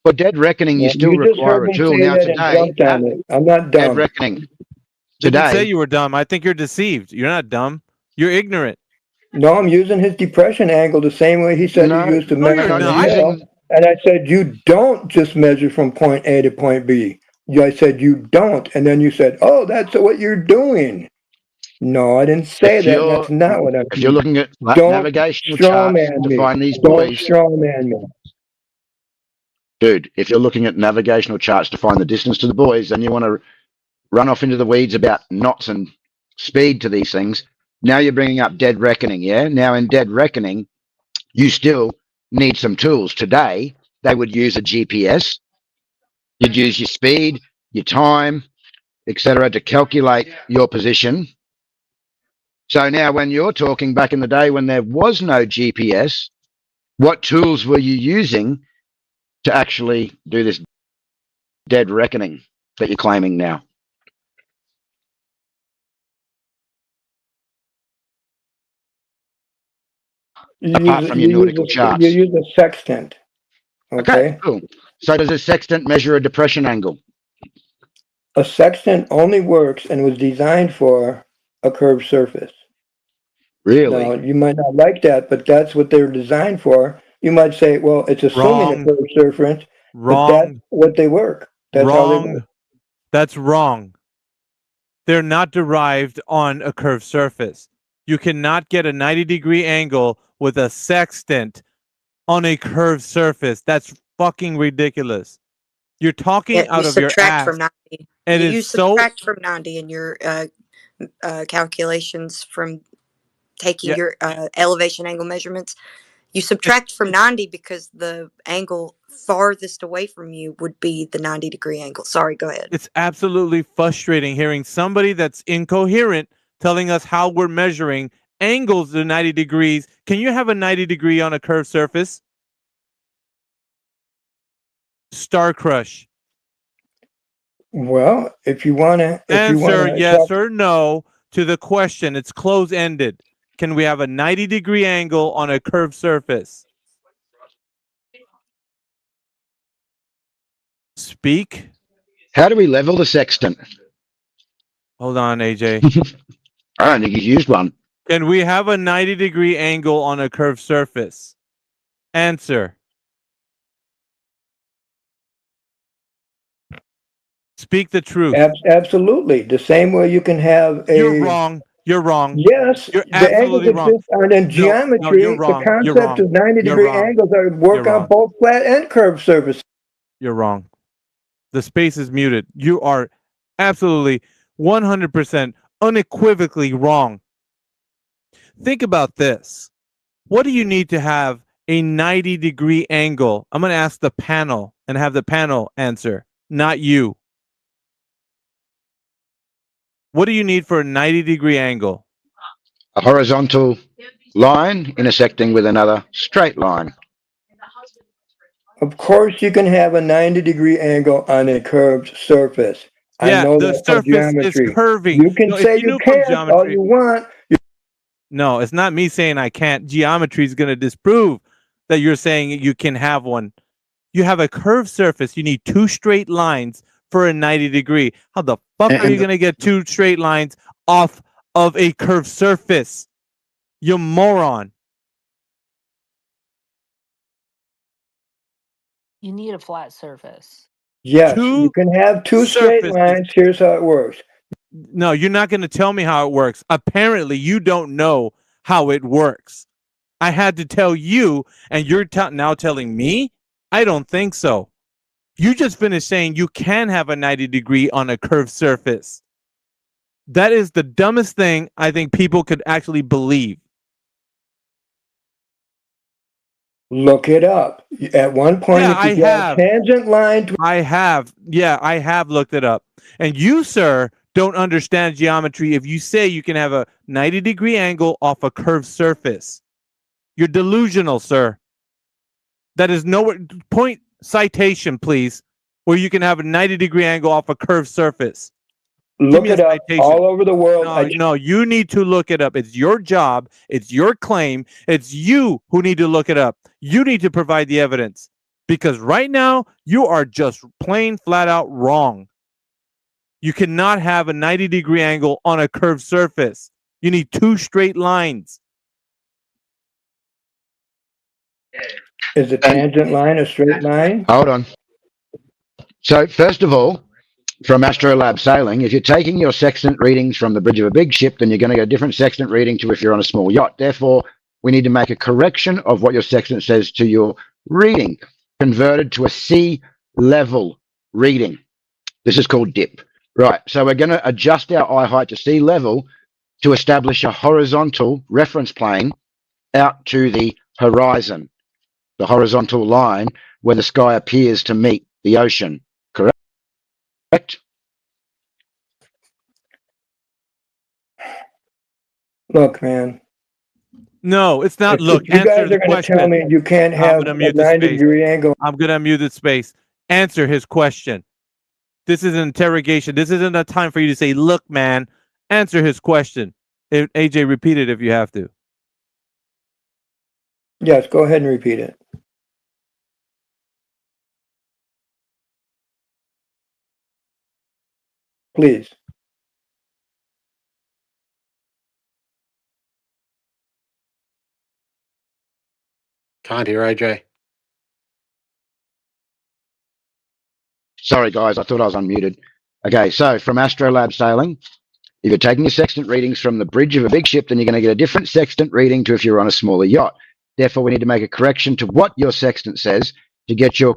L: For dead reckoning, you
K: Well,
L: still
K: you just
L: require
K: heard
L: a
K: me
L: tool.
K: say
L: Now,
K: that and
L: today,
K: jumped on it. I'm not
L: dead
K: dumb.
L: reckoning.
A: Didn't say
L: Today,
A: you were dumb. I think you're deceived. You're not dumb. You're ignorant.
K: No, I'm using his depression angle the same way he said you
L: no,
K: used to
A: No,
K: measure
A: you're
L: you're
K: on
L: not
K: the
A: not.
K: hill.
L: using.
K: And I said, you don't just measure from point A to point B. I said, you don't. And then you said, oh, that's what you're doing. No, I didn't say
L: If
K: that. And
L: you're
K: that's not what I'm
L: if you're
K: doing.
L: looking at
K: Don't
L: navigational charts
K: strawman
L: to
K: me.
L: find these
K: Don't
L: buoys,
K: strawman me.
L: dude, if you're looking at navigational charts to find the distance to the buoys, and you want to run off into the weeds about knots and speed to these things, now you're bringing up dead reckoning. Yeah. Now in dead reckoning, you still need some tools. Today, they would use a GPS. You'd use your speed, your time, etc., to calculate your position. So now, when you're talking back in the day when there was no GPS, what tools were you using to actually do this dead reckoning that you're claiming now? Apart from your nautical
K: You
L: charts.
K: use a sextant.
L: Okay,
K: Okay.
L: cool. So does a sextant measure a depression angle?
K: A sextant only works and was designed for a curved surface. Now,
L: Really?
K: you might not like that, but that's what they're designed for. You might say, well, it's assuming a
A: Wrong.
K: curved surface, but that's
A: Wrong.
K: what they work. That's how they work.
A: Wrong. That's wrong. They're not derived on a curved surface. You cannot get a 90-degree angle with a sextant on a curved surface. That's fucking ridiculous. You're talking
C: Yeah, you
A: out of your
C: subtract
A: ass.
C: from 90.
A: And
C: You
A: it's so
C: subtract from 90 in your calculations from taking
A: yeah.
C: your elevation angle measurements. You
A: It's
C: subtract from 90 because the angle farthest away from you would be the 90-degree angle. Sorry, go ahead.
A: it's absolutely frustrating hearing somebody that's incoherent telling us how we're measuring angles to 90 degrees. Can you have a 90 degree on a curved surface? Star Crush.
K: Well, if you wanna
A: Answer yes
K: talk,
A: or no to the question. It's close ended. Can we have a 90-degree angle on a curved surface? Speak.
L: How do we level the sextant?
A: Hold on, AJ.
L: I don't think he's used one.
A: Can we have a 90-degree angle on a curved surface? Answer. Speak the truth.
K: absolutely. The same way you can have
A: You're
K: a
A: wrong. You're wrong.
K: yes,
A: You're
K: the angles
A: absolutely wrong.
K: exist and in
A: No, no, you're
K: geometry, the
A: wrong. You're
K: concept
A: wrong.
K: of 90
A: You're
K: degree
A: wrong.
K: angles are
A: You're
K: work on
A: wrong.
K: both flat and curved surfaces.
A: You're wrong. The space is muted. You are absolutely 100% unequivocally wrong. Think about this. What do you need to have a 90-degree angle? I'm going to ask the panel and have the panel answer, not you. What do you need for a 90-degree angle?
L: A horizontal line intersecting with another straight line.
K: Of course, you can have a 90-degree angle on a curved surface. I
A: Yeah,
K: know
A: the
K: that from
A: surface is
K: geometry.
A: curving.
K: You can
A: No, if
K: say
A: you
K: you
A: knew from
K: can't all
A: geometry,
K: you want.
A: no, it's not me saying I can't. Geometry is going to disprove that you're saying you can have one. You have a curved surface. You need two straight lines for a 90-degree. How the fuck are you going to get two straight lines off of a curved surface? You moron.
E: You need a flat surface.
K: Yes, you can have two straight
A: surfaces.
K: lines. Here's how it works.
A: No, you're not going to tell me how it works. Apparently, you don't know how it works. I had to tell you, and you're now telling me? I don't think so. You just finished saying you can have a 90-degree on a curved surface. That is the dumbest thing I think people could actually believe.
K: Look it up. At one point,
A: Yeah,
K: if you
A: I
K: draw
A: have.
K: a tangent line to
A: I have. Yeah, I have looked it up. And you, sir, don't understand geometry if you say you can have a 90-degree angle off a curved surface. You're delusional, sir. That is nowhere. Point citation, please, where you can have a 90-degree angle off a curved surface. Give
K: look
A: me a
K: it up
A: citation.
K: all over the world.
A: No, you need to look it up. It's your job. It's your claim. It's you who need to look it up. You need to provide the evidence because right now you are just plain flat out wrong. You cannot have a 90-degree angle on a curved surface. You need two straight lines.
K: Is a tangent line a straight line?
L: Hold on. So, first of all, from Astrolab Sailing, if you're taking your sextant readings from the bridge of a big ship, then you're going to get a different sextant reading to if you're on a small yacht. Therefore, we need to make a correction of what your sextant says to your reading, converted to a sea level reading. This is called dip. Right. So we're going to adjust our eye height to sea level to establish a horizontal reference plane out to the horizon, the horizontal line where the sky appears to meet the ocean. Correct?
K: Look, man.
A: No, it's not. Look,
K: you
A: answer
K: guys
A: the
K: are going to
A: question.
K: tell me you can't
A: I'm
K: have
A: going to
K: a
A: mute the space.
K: 90-degree angle.
A: I'm going to mute the space. Answer his question. This is an interrogation. This isn't a time for you to say, look, man, answer his question. AJ, repeat it if you have to.
K: Yes, go ahead and repeat it. Please.
M: Can't hear AJ.
L: Sorry, guys, I thought I was unmuted. Okay, so from Astrolab Sailing, if you're taking your sextant readings from the bridge of a big ship, then you're going to get a different sextant reading to if you're on a smaller yacht. Therefore, we need to make a correction to what your sextant says to get your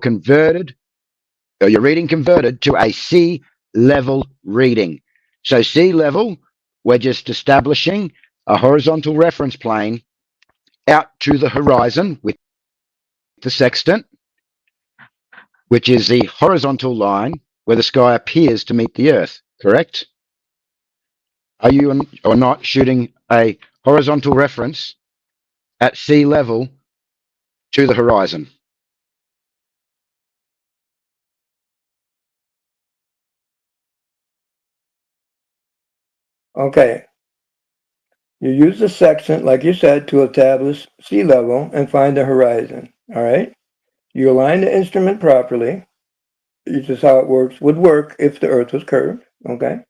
L: reading converted to a sea level reading. So sea level, we're just establishing a horizontal reference plane out to the horizon with the sextant, which is the horizontal line where the sky appears to meet the earth, correct? Are you or not shooting a horizontal reference at sea level to the horizon?
K: Okay. You use the sextant, like you said, to establish sea level and find the horizon. All right. You align the instrument properly. This is how it would work if the Earth was curved. Okay.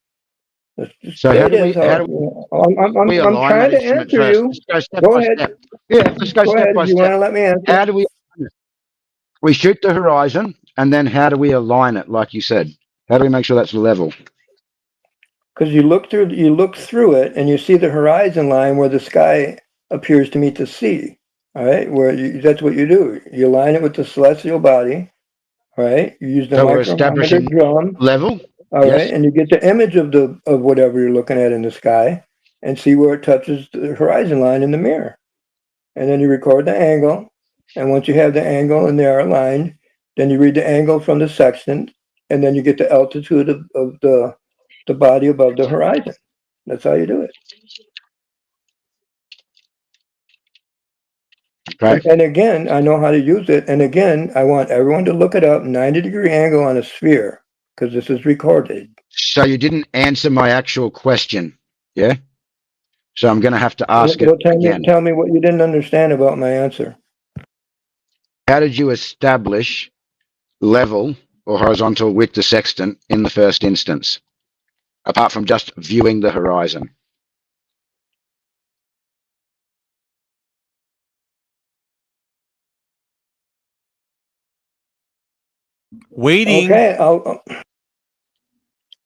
L: So
K: There
L: how
K: it
L: do we
K: is. I'm
L: align
K: trying
L: that
K: to
L: instrument
K: answer
L: first?
K: you.
L: Let's go step
K: Go
L: by
K: ahead.
L: step. Yeah, let's go
K: Go
L: step
K: ahead.
L: by
K: If you
L: step.
K: want to let me answer.
L: How do we shoot the horizon, and then how do we align it, like you said? How do we make sure that's level?
K: Because you look through it, and you see the horizon line where the sky appears to meet the sea. All right, that's what you do. You align it with the celestial body. All right, you use the
L: So we're
K: micrometer
L: establishing
K: drum.
L: level.
K: All
L: Yes.
K: right, and you get the image of whatever you're looking at in the sky, and see where it touches the horizon line in the mirror, and then you record the angle, and once you have the angle and they are aligned, then you read the angle from the sextant, and then you get the altitude of the body above the horizon. That's how you do it.
L: Okay.
K: And again, I know how to use it. And again, I want everyone to look it up, 90-degree angle on a sphere, because this is recorded.
L: So you didn't answer my actual question, yeah? So I'm going to have to ask
K: Well,
L: it again.
K: tell me what you didn't understand about my answer.
L: How did you establish level or horizontal with the sextant in the first instance, apart from just viewing the horizon?
A: Waiting.
K: Okay,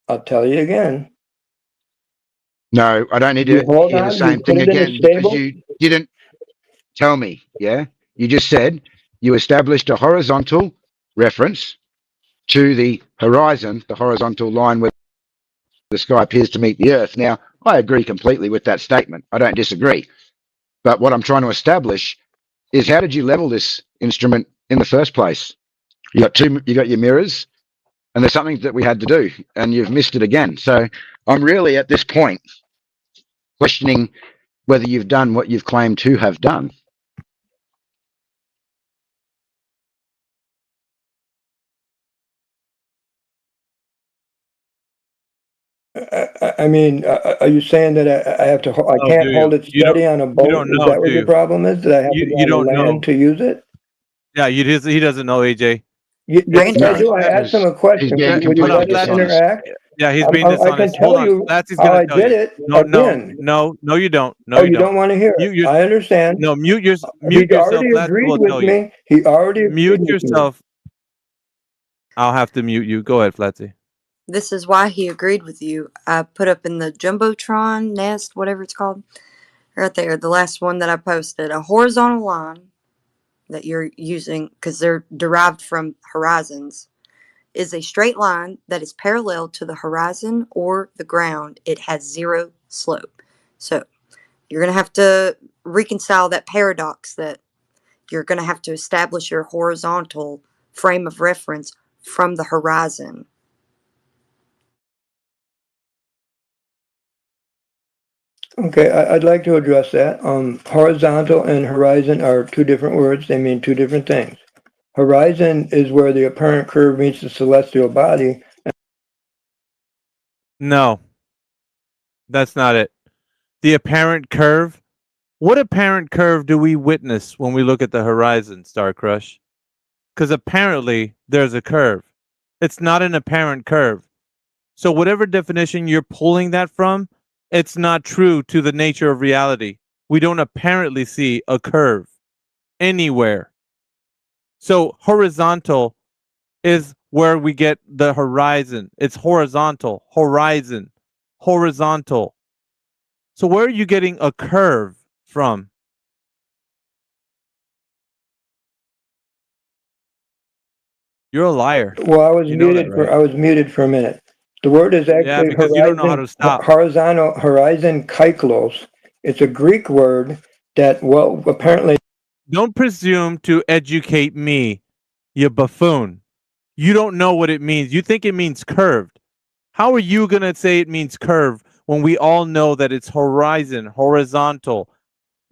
K: I'll tell you again.
L: No, I don't need to
K: Hold
L: hear the
K: on,
L: same
K: you put
L: thing
K: it in a
L: again because
K: stable.
L: you didn't tell me, yeah? You just said you established a horizontal reference to the horizon, the horizontal line where the sky appears to meet the earth. Now, I agree completely with that statement. I don't disagree. But what I'm trying to establish is how did you level this instrument in the first place? You got your mirrors, and there's something that we had to do, and you've missed it again. So I'm really at this point questioning whether you've done what you've claimed to have done.
K: I mean, are you saying that I have to? I
A: Oh,
K: can't
A: do
K: hold
A: you?
K: it steady on a
A: You
K: boat?
A: don't
K: Is
A: know,
K: that what
A: do
K: your
A: you?
K: problem is? That I have to
A: You
K: be on
A: don't
K: the land
A: know.
K: to use it?
A: Yeah, he doesn't know, AJ.
K: Yes, I
L: No,
K: do. I asked him a
L: he's
K: question.
L: being
K: Would you
A: Hold on,
K: let
L: completely
K: us
A: Flatsy.
L: dishonest.
K: interact?
A: Yeah, he's being
K: I can
A: dishonest. Hold
K: tell
A: on,
K: you
A: Flatsy's
K: how
A: gonna
K: I
A: tell
K: did
A: you.
K: it
A: No,
K: again.
A: no, you don't. No,
K: Oh,
A: you
K: you
A: don't.
K: don't want to hear
A: Mute
K: it.
A: your
K: I understand.
A: no. Mute
K: He
A: yourself.
K: already
A: Flatsy
K: agreed
A: will
K: with
A: tell you.
K: me. He already agreed
A: Mute
K: with me.
A: yourself. I'll have to mute you. Go ahead, Flatsy.
C: This is why he agreed with you. I put up in the Jumbotron nest, whatever it's called, right there, the last one that I posted, a horizontal line that you're using because they're derived from horizons is a straight line that is parallel to the horizon or the ground. It has zero slope. So you're going to have to reconcile that paradox that you're going to have to establish your horizontal frame of reference from the horizon.
K: Okay, I'd like to address that. Horizontal and horizon are two different words. They mean two different things. Horizon is where the apparent curve meets the celestial body.
A: No, that's not it. The apparent curve. What apparent curve do we witness when we look at the horizon, Star Crush? Because apparently there's a curve. It's not an apparent curve. So whatever definition you're pulling that from, it's not true to the nature of reality. We don't apparently see a curve anywhere. So horizontal is where we get the horizon. It's horizontal, horizon, horizontal. So where are you getting a curve from? You're a liar.
K: Well, I was
A: You know that,
K: muted
A: right?
K: for a minute. The word is
A: Yeah,
K: actually
A: because you don't know how to stop.
K: horizon kyklos. It's a Greek word that, well, apparently.
A: Don't presume to educate me, you buffoon. You don't know what it means. You think it means curved. How are you going to say it means curve when we all know that it's horizontal?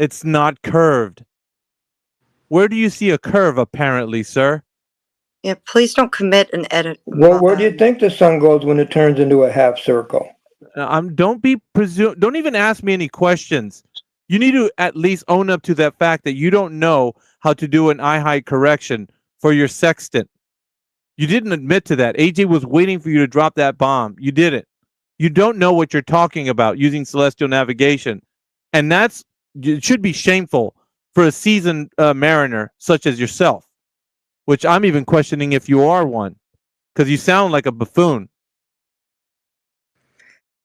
A: It's not curved. Where do you see a curve, apparently, sir?
C: Yeah, please don't commit an edit.
K: Well, where do you think the sun goes when it turns into a half circle?
A: Don't even ask me any questions. You need to at least own up to that fact that you don't know how to do an eye height correction for your sextant. You didn't admit to that. AJ was waiting for you to drop that bomb. You didn't. You don't know what you're talking about using celestial navigation. And it should be shameful for a seasoned mariner such as yourself, which I'm even questioning if you are one, because you sound like a buffoon.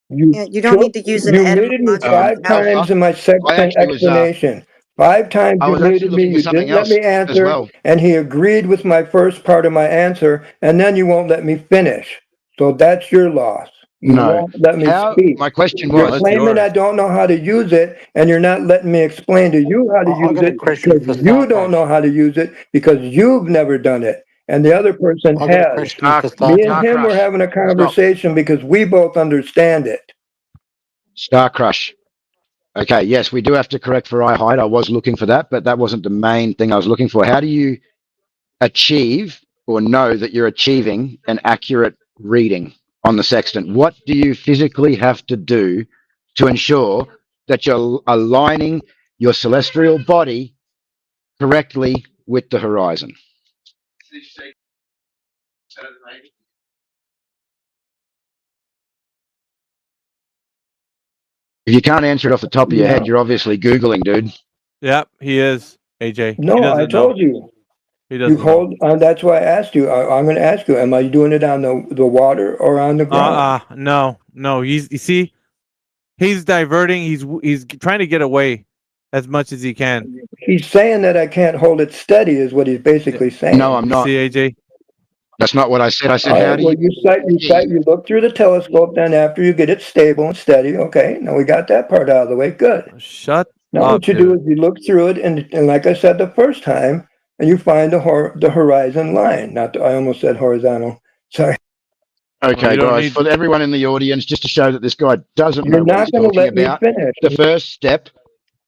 C: You don't need to use an
K: You muted me
C: etymological
K: 5 times
C: fallacy.
K: in my
L: I
K: sextant
L: actually was
K: explanation. 5 times
L: I
K: you
L: was actually
K: muted me.
L: looking at
K: You
L: something
K: didn't let me
L: else as
K: answer,
L: well.
K: and he agreed with my first part of my answer, and then you won't let me finish. So that's your loss. You
L: No.
K: won't let me
L: How?
K: speak.
L: My question
K: You're
L: was.
K: claiming I don't know how to use it, and you're not letting me explain to you how to
M: I've
K: use
M: got a
K: it
M: question
K: because
M: for
K: you don't
M: Sarkosh.
K: know how to use it because you've never done it, and the other person
M: I've got a
K: has.
M: question for
K: Me and
M: Sarkosh.
K: him were having a conversation because we both understand it.
L: Star Crush. Okay, yes, we do have to correct for eye height. I was looking for that, but that wasn't the main thing I was looking for. How do you achieve or know that you're achieving an accurate reading on the sextant? What do you physically have to do to ensure that you're aligning your celestial body correctly with the horizon? If you can't answer it off the top of your head,
K: No,
L: you're obviously Googling, dude.
A: Yep, he is. AJ. He
K: no, I
A: doesn't know.
K: told you.
A: He
K: You
A: doesn't know.
K: hold. That's why I asked you. I'm going to ask you. Am I doing it on the water or on the ground?
A: No. You see, he's diverting. He's trying to get away as much as he can.
K: He's saying that I can't hold it steady. Is what he's basically saying.
L: No, I'm
A: You
L: not.
A: see, AJ.
L: That's not what I said. I said,
K: All
L: how
K: right.
L: do
K: Well,
L: you
K: you look through the telescope. Then after you get it stable and steady, okay. Now we got that part out of the way. Good.
A: Shut
K: Now
A: up,
K: what you do
A: dude.
K: is you look through it, and like I said the first time, and you find the horizon line. Not I almost said horizontal. Sorry.
L: Okay,
A: you don't
L: guys,
A: need.
L: for everyone in the audience, just to show that this guy doesn't
K: You're
L: know what he's
K: not going to
L: talking
K: let me
L: about,
K: finish.
L: the first step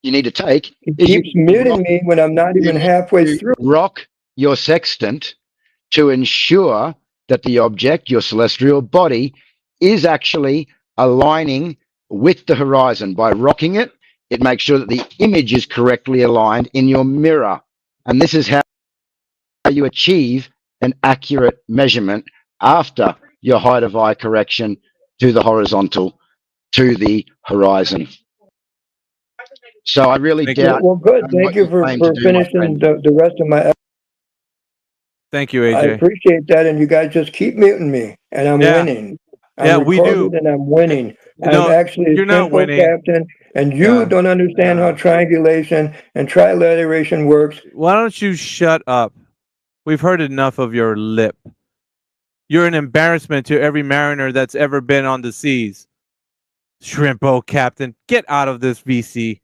L: you need to take
K: He
L: is
K: keeps muting me when I'm not even halfway through.
L: rock your sextant to ensure that the object, your celestial body, is actually aligning with the horizon. By rocking it, it makes sure that the image is correctly aligned in your mirror. And this is how you achieve an accurate measurement after your height of eye correction to the horizontal, to the horizon. So I really
A: Thank you.
L: doubt
K: Well, good. Thank
L: what
K: you
L: you claim to
K: for
L: do, my
K: finishing
L: friend.
K: the rest of my.
A: Thank you,
K: I
A: AJ.
K: appreciate that, and you guys just keep muting me, and I'm
A: Yeah,
K: winning.
A: yeah,
K: I'm
A: we do.
K: recorded, and I'm winning. I'm
A: No,
K: actually
A: you're
K: a
A: not
K: simple
A: winning.
K: captain, and you
A: Yeah.
K: don't understand how triangulation and trilateration works.
A: Why don't you shut up? We've heard enough of your lip. You're an embarrassment to every mariner that's ever been on the seas. Shrimpo Captain, get out of this VC.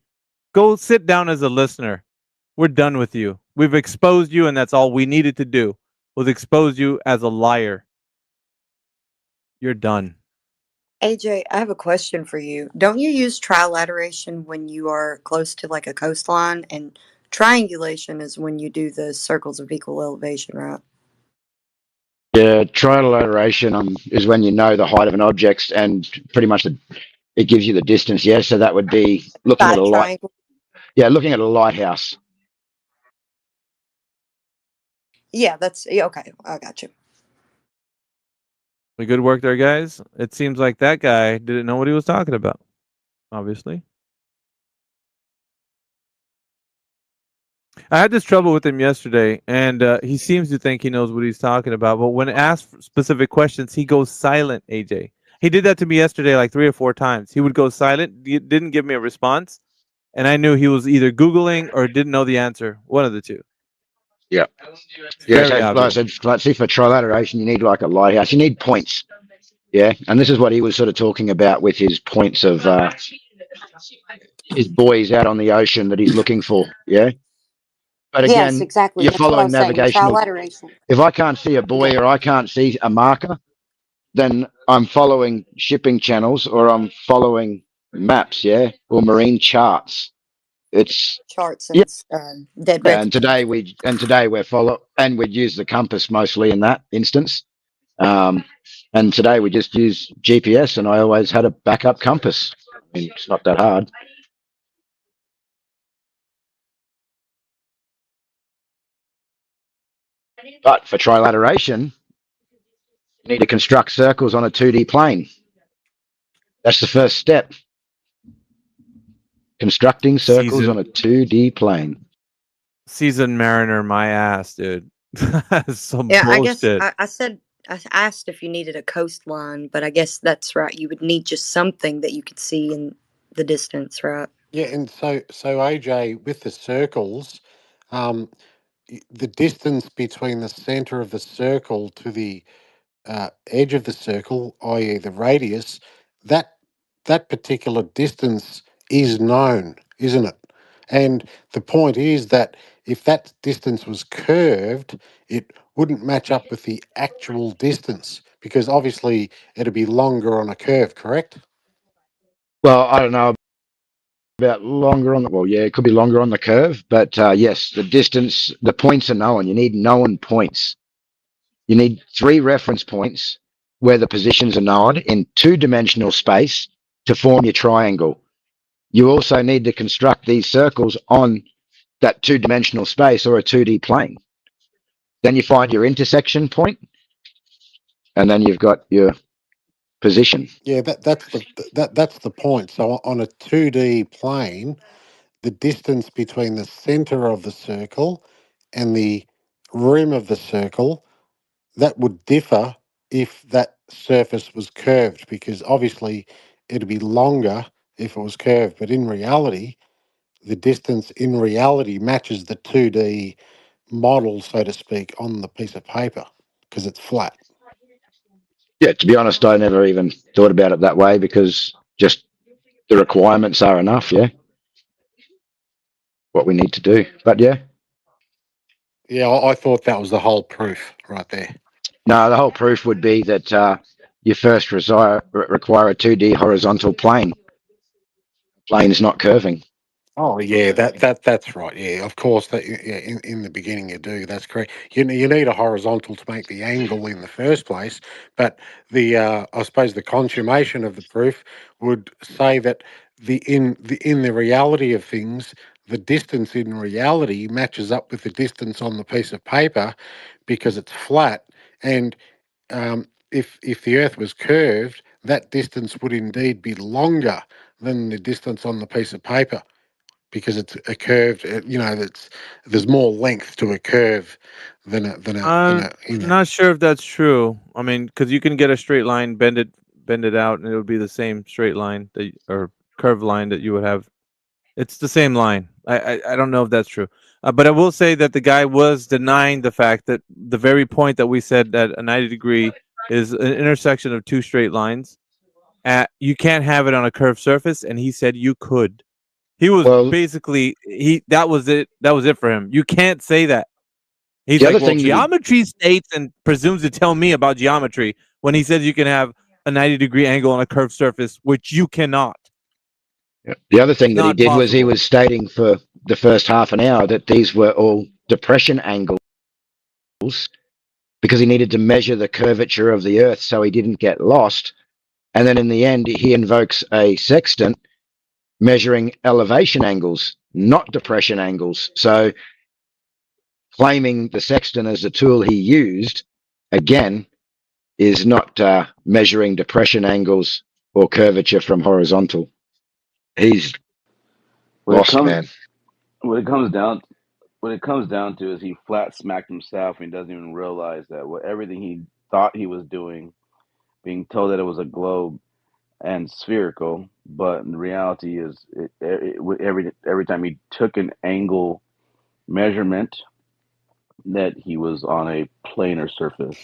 A: Go sit down as a listener. We're done with you. We've exposed you, and that's all we needed to do was expose you as a liar. You're done.
C: AJ, I have a question for you. Don't you use trilateration when you are close to like a coastline? And triangulation is when you do the circles of equal elevation, right?
L: Yeah, trilateration is when you know the height of an object and pretty much it gives you the distance. Yeah, so that would be looking at
C: Side
L: a light.
C: triangle?
L: Yeah, looking at a lighthouse.
C: Yeah, yeah, okay. I got you.
A: Good work there, guys. It seems like that guy didn't know what he was talking about, obviously. I had this trouble with him yesterday, and he seems to think he knows what he's talking about. But when asked for specific questions, he goes silent, AJ. He did that to me yesterday like 3 or 4 times. He would go silent, didn't give me a response, and I knew he was either Googling or didn't know the answer. One of the two.
L: Yeah.
A: It's
L: Yeah, so
A: very
L: like I
A: obvious.
L: said, let's see, for trilateration, you need like a lighthouse. You need points. Yeah, and this is what he was sort of talking about with his points of his buoys out on the ocean that he's looking for. Yeah, but
C: Yes,
L: again,
C: exactly.
L: you're
C: That's what I
L: following
C: was saying.
L: navigational.
C: Trilateration.
L: If I can't see a
C: Yeah,
L: buoy or I can't see a marker, then I'm following shipping channels or I'm following maps. Yeah, or marine charts. It's
C: charts
L: yeah.
C: and dead
L: And
C: reckoning.
L: today we're follow and we'd use the compass mostly in that instance. Um, and today we just use GPS, and I always had a backup compass. I mean, it's not that hard. But for trilateration, you need to construct circles on a 2D plane. That's the first step. Constructing circles on a 2D plane.
A: Seasoned mariner, my ass, dude. That's some
C: Yeah, I guess
A: bullshit.
C: I said I asked if you needed a coastline, but I guess that's right. You would need just something that you could see in the distance, right?
M: Yeah, and so AJ, with the circles, the distance between the center of the circle to the edge of the circle, i.e., the radius, that particular distance is known, isn't it? And the point is that if that distance was curved, it wouldn't match up with the actual distance because obviously it'd be longer on a curve, correct?
L: Well, I don't know about longer on the, well, yeah, it could be longer on the curve, but yes, the distance, the points are known. You need known points. You need 3 reference points where the positions are known in 2-dimensional space to form your triangle. You also need to construct these circles on that 2-dimensional space or a 2D plane. Then you find your intersection point, and then you've got your position.
M: Yeah, that's the point. So on a 2D plane, the distance between the center of the circle and the rim of the circle, that would differ if that surface was curved, because obviously it'd be longer if it was curved. But in reality, the distance in reality matches the 2D model, so to speak, on the piece of paper because it's flat.
L: Yeah, to be honest, I never even thought about it that way because just the requirements are enough, yeah, what we need to do. But yeah,
M: Yeah, I thought that was the whole proof right there.
L: no, the whole proof would be that you first require a 2D horizontal plane. Plane is not curving.
M: Oh yeah, that's right. Yeah, of course. That yeah, in the beginning you do. That's correct. You need a horizontal to make the angle in the first place. But the I suppose the consummation of the proof would say that in the reality of things, the distance in reality matches up with the distance on the piece of paper because it's flat. And if the Earth was curved, that distance would indeed be longer than the distance on the piece of paper because it's a curved. There's more length to a curve than
A: I'm not sure if that's true. I mean, because you can get a straight line, bend it out, and it would be the same straight line or curved line that you would have. It's the same line. I don't know if that's true, but I will say that the guy was denying the fact that the very point that we said that a 90-degree is an intersection of 2 straight lines. You can't have it on a curved surface, and he said you could. He was basically that was it. That was it for him. You can't say that. He's
L: The
A: like,
L: other
A: well,
L: thing that he,
A: geometry states and presumes to tell me about geometry when he says you can have a 90-degree angle on a curved surface, which you cannot.
L: the other thing that he
A: Not
L: did was he
A: possible.
L: was stating for the first half an hour that these were all depression angles because he needed to measure the curvature of the Earth so he didn't get lost. And then in the end, he invokes a sextant measuring elevation angles, not depression angles. So claiming the sextant as a tool he used, again, is not measuring depression angles or curvature from horizontal. He's lost, man.
F: What it comes down to is he flat smacked himself and he doesn't even realize that everything he thought he was doing, being told that it was a globe and spherical, but in reality is every time he took an angle measurement that he was on a planar surface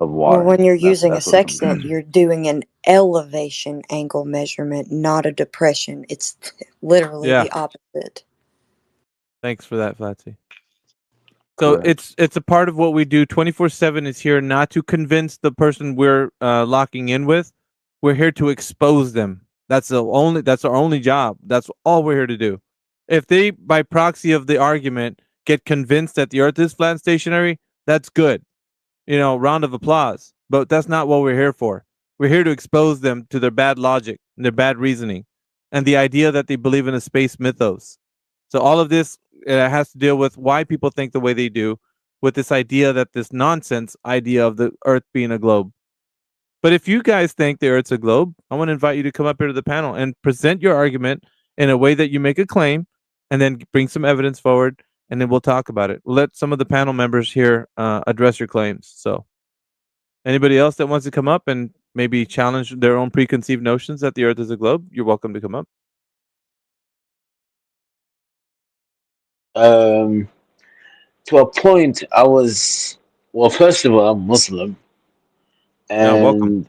F: of
C: Well,
F: water.
C: when you're using a
F: That's what it comes down
C: sextant,
F: to.
C: you're doing an elevation angle measurement, not a depression. It's literally
A: Yeah.
C: the opposite.
A: Thanks for that, Flatsy. So
F: Correct.
A: it's a part of what we do. 24/7 is here not to convince the person we're locking in with. We're here to expose them. That's our only job. That's all we're here to do. If they, by proxy of the argument, get convinced that the Earth is flat and stationary, that's good. Round of applause. But that's not what we're here for. We're here to expose them to their bad logic and their bad reasoning and the idea that they believe in a space mythos. So all of this has to deal with why people think the way they do, with this idea that this nonsense idea of the Earth being a globe. But if you guys think the Earth's a globe, I want to invite you to come up here to the panel and present your argument in a way that you make a claim, and then bring some evidence forward, and then we'll talk about it. We'll let some of the panel members here address your claims. So, anybody else that wants to come up and maybe challenge their own preconceived notions that the Earth is a globe, you're welcome to come up.
N: To a point, I was, well, first of all, I'm Muslim.
A: Welcome.
N: And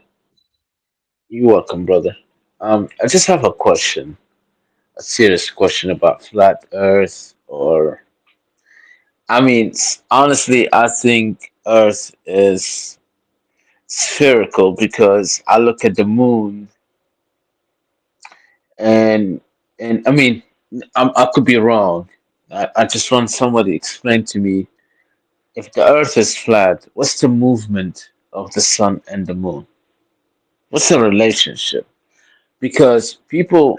N: you're welcome, brother. I just have a question, a serious question about flat Earth, or I mean, honestly, I think Earth is spherical because I look at the moon and I mean, I could be wrong. I just want somebody to explain to me if the Earth is flat, what's the movement of the sun and the moon? What's the relationship? Because people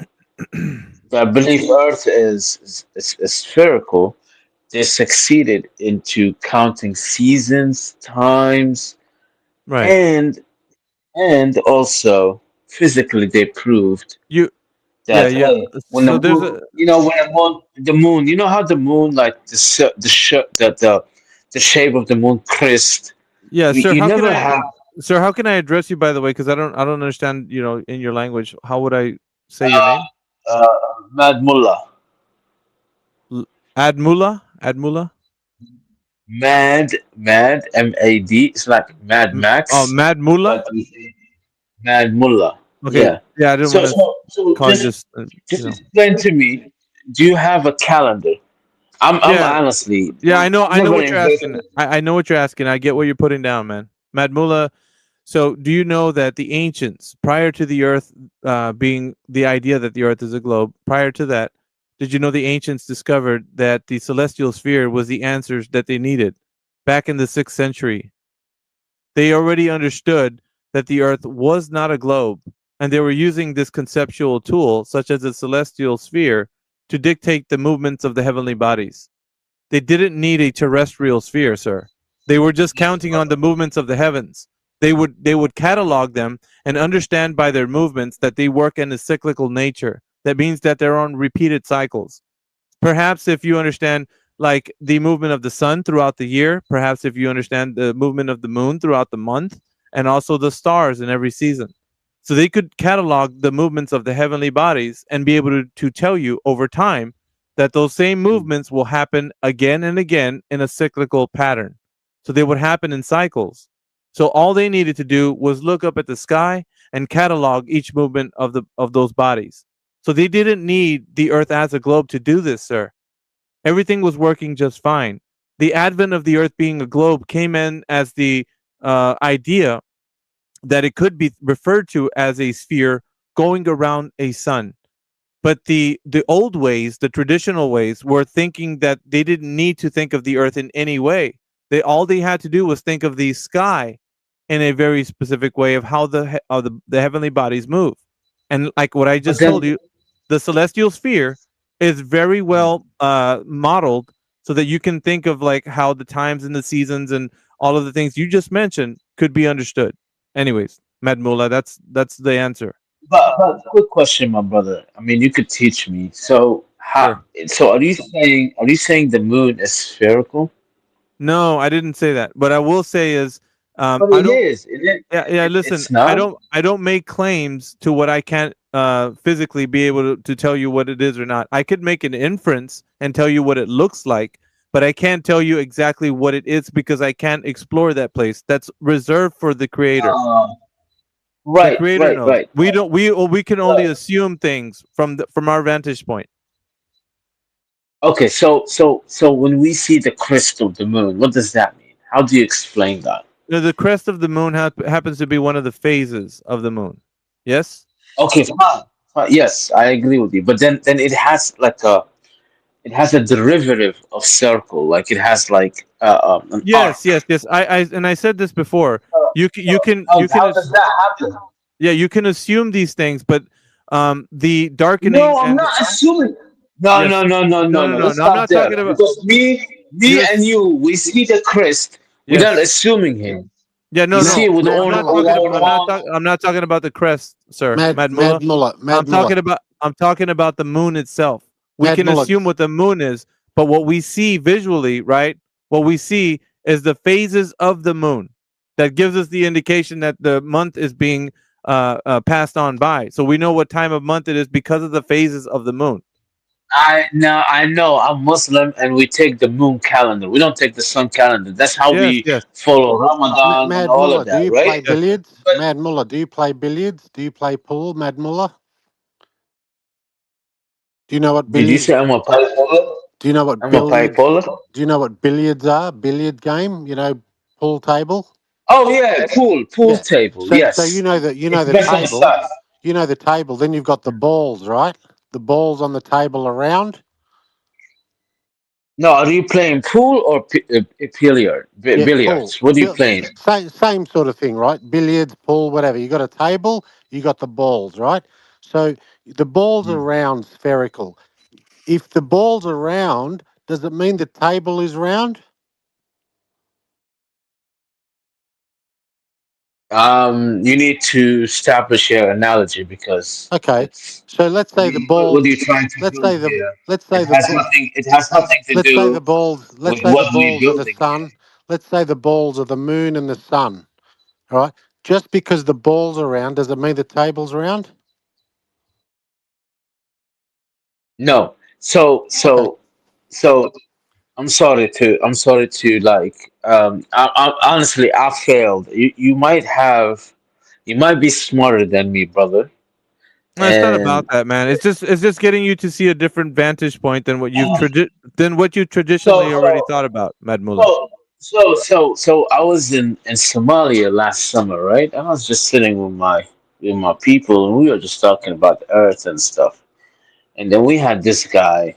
N: that believe Earth is spherical, they succeeded into counting seasons, times,
A: Right.
N: and also physically they proved
A: You. Yeah.
N: that
A: Yeah.
N: hey, when the
A: So there's
N: moon,
A: a.
N: when the moon, you know how the moon, like the shape of the moon crest,
A: Yeah, sir.
N: you
A: How can
N: never
A: I,
N: have
A: sir? How can I address you? By the way, because I don't understand. In your language, how would I say your name?
N: uh, Mad Mullah,
A: Admula. Admula.
N: Mad, It's like Mad
A: Oh,
N: Max,
A: Mad Mullah.
N: but you say Mad Mullah.
A: Okay.
N: Yeah.
A: Yeah, I didn't
N: So
A: want to
N: so so
A: call you
N: just
A: just.
N: just explain to me. Do you have a calendar? I'm
A: Yeah.
N: honestly,
A: Yeah,
N: I'm
A: I know
N: never
A: what you're
N: invested.
A: asking. I know what you're asking. I get what you're putting down, man. Madmula. So, do you know that the ancients, prior to the Earth being the idea that the Earth is a globe, prior to that, did you know the ancients discovered that the celestial sphere was the answers that they needed back in the 6th century? They already understood that the Earth was not a globe, and they were using this conceptual tool, such as the celestial sphere, to dictate the movements of the heavenly bodies. They didn't need a terrestrial sphere, sir. They were just counting on the movements of the heavens. They would catalog them and understand by their movements that they work in a cyclical nature. That means that they're on repeated cycles. Perhaps if you understand like the movement of the sun throughout the year, perhaps if you understand the movement of the moon throughout the month, and also the stars in every season. So they could catalog the movements of the heavenly bodies and be able to tell you over time that those same movements will happen again and again in a cyclical pattern. So they would happen in cycles. So all they needed to do was look up at the sky and catalog each movement of those bodies. So they didn't need the Earth as a globe to do this, sir. Everything was working just fine. The advent of the Earth being a globe came in as the idea that it could be referred to as a sphere going around a sun. But the old ways, the traditional ways, were thinking that they didn't need to think of the Earth in any way. They had to do was think of the sky in a very specific way of how the heavenly bodies move. And like what I
N: But
A: just told
N: then
A: you, the celestial sphere is very well modeled so that you can think of like how the times and the seasons and all of the things you just mentioned could be understood. Anyways, Madmula, that's the answer.
N: but quick question, my brother. I mean, you could teach me. So how?
A: Sure.
N: So are you saying the moon is spherical?
A: No, I didn't say that. What I will say is,
N: But
A: I
N: it
A: don't.
N: is. It is.
A: Yeah, yeah. Listen,
N: It's not.
A: I don't make claims to what I can't physically be able to tell you what it is or not. I could make an inference and tell you what it looks like, but I can't tell you exactly what it is because I can't explore that place. That's reserved for the creator.
N: Uh,
A: The
N: right,
A: creator
N: right,
A: knows.
N: right,
A: We don't. We can only
N: right.
A: assume things from our vantage point.
N: Okay, so when we see the crystal, the moon, what does that mean? How do you explain that?
A: The crest of the moon happens to be one of the phases of the moon. Yes.
N: Okay, fine. Fine. Yes, I agree with you. But then it has like it has a derivative of circle. Like it has like an
A: Yes,
N: arc.
A: yes, yes. I said this before.
N: So,
A: You can
N: how does that happen?
A: yeah, you can assume these things, but the darkening
N: No, I'm
A: and
N: not assuming. No,
A: yes,
N: no, no, no,
A: no,
N: no,
A: no,
N: no.
A: no,
N: Let's
A: no. I'm
N: stop
A: not
N: there
A: talking about
N: because me
A: you're
N: and you, we see the crest without
A: yes.
N: assuming him.
A: Yeah,
N: We
A: no,
N: see
A: no.
N: it with
A: I'm not talking about. I'm not talking about the crest, sir, Mad
M: Mad Mullah,
A: I'm talking about the moon itself. We
M: Mad
A: can
M: Mullah.
A: assume what the moon is, but what we see visually, right? What we see is the phases of the moon that gives us the indication that the month is being passed on by. So we know what time of month it is because of the phases of the moon.
N: I know I'm Muslim, and we take the moon calendar. We don't take the sun calendar. That's how
A: Yes,
N: we
A: yes,
N: follow Ramadan and
M: Mad
N: all of
M: Mullah, do
N: that,
M: you
N: right?
M: play
A: yes.
M: billiards?
N: But
M: Mad Mullah, do you play billiards? Do you play pool? Mad Mullah, do you know what
N: did you
M: billiard?
N: say I'm a bipolar?
M: Do you know what
N: I'm a
M: billiards?
N: bipolar.
M: Do you know what billiards are? Billiard game, you know, pool table.
N: Oh yeah, pool
M: Yeah.
N: table.
M: So you
N: Yes,
M: know that you know
N: it's
M: the
N: best on the
M: table.
N: side.
M: You know the table. Then you've got the balls, right? The balls on the table around.
N: No, are you playing pool or billiard?
M: Yeah, pool.
N: Billiards. What are you playing?
M: Same sort of thing, right? Billiards, pool, whatever. You got a table. You got the balls, right? So the balls are round, spherical. If the balls are round, does it mean the table is round?
N: You need to establish your analogy because
M: Okay.
N: it's
M: So let's say the
N: what are
M: balls.
N: you trying to
M: Let's
N: build
M: say the
N: here?
M: let's
N: It
M: say the
N: has
M: ba-
N: nothing. It has nothing to
M: let's say the
N: do
M: balls. Let's
N: with
M: say the
N: what we're
M: balls are the
N: building here.
M: sun. Let's say the balls are the moon and the sun. All right. Just because the balls are round, does it mean the table's round?
N: No.
M: Okay.
N: So I'm sorry to like honestly I failed. You might be smarter than me, brother.
A: No, it's not about
N: And
A: that, man. It's just getting you to see a different vantage point than what you
N: so
A: traditionally already
N: so
A: thought about, Mad Mullah.
N: so I was in Somalia last summer, right? I was just sitting with my people, and we were just talking about the earth and stuff. And then we had this guy.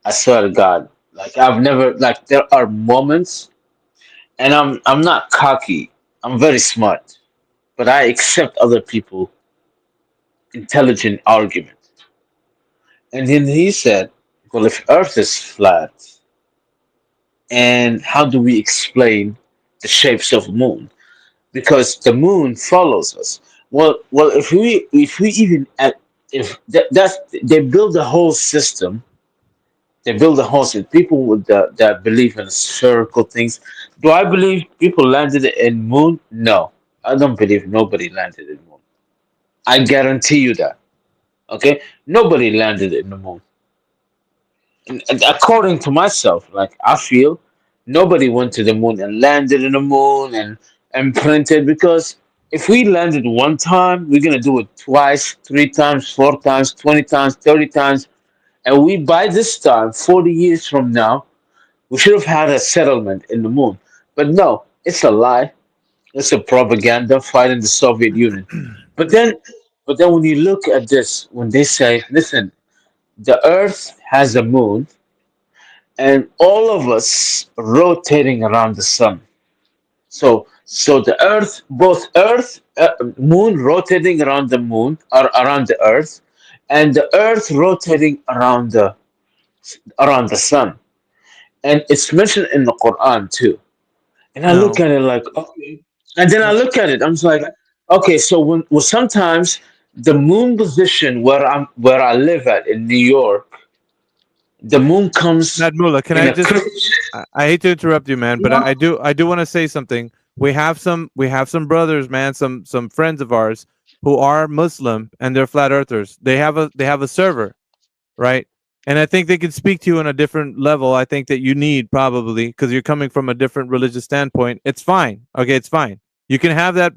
N: I swear to God, like I've never like there are moments, and I'm not cocky. I'm very smart, but I accept other people intelligent argument. And then he said, "Well, if Earth is flat, and how do we explain the shapes of moon? Because the moon follows us. Well, if we even at if that's they build a whole system. They build a whole system. People with that believe in spherical things. Do I believe people landed in moon? No, I don't believe nobody landed in moon. I guarantee you that. Okay, nobody landed in the moon. And according to myself, like I feel, nobody went to the moon and landed in the moon and printed because if we landed one time, we're gonna do it twice, 3 times, 4 times, 20 times, 30 times, and we by this time, 40 years from now, we should have had a settlement in the moon. But no, it's a lie. It's a propaganda fighting the Soviet Union. But then, but then when you look at this, when they say, listen, the Earth has a moon and all of us rotating around the sun. So the Earth, both Earth, moon rotating around the moon or around the Earth, and the Earth rotating around the sun, and it's mentioned in the Quran too. And I look
A: No,
N: at it like, okay, and then I
A: no,
N: look at it, I'm just like, okay, so well, sometimes the moon position where I live at in New York, the moon comes
A: Mad Mullah. Can
N: in
A: I
N: a
A: just?
N: curve.
A: I hate to interrupt you, man, but I do want to say something. We have some brothers, man, some friends of ours who are Muslim and they're flat earthers. They have a server, right? And I think they can speak to you on a different level. I think that you need probably because you're coming from a different religious standpoint. It's fine. Okay, it's fine. You can have that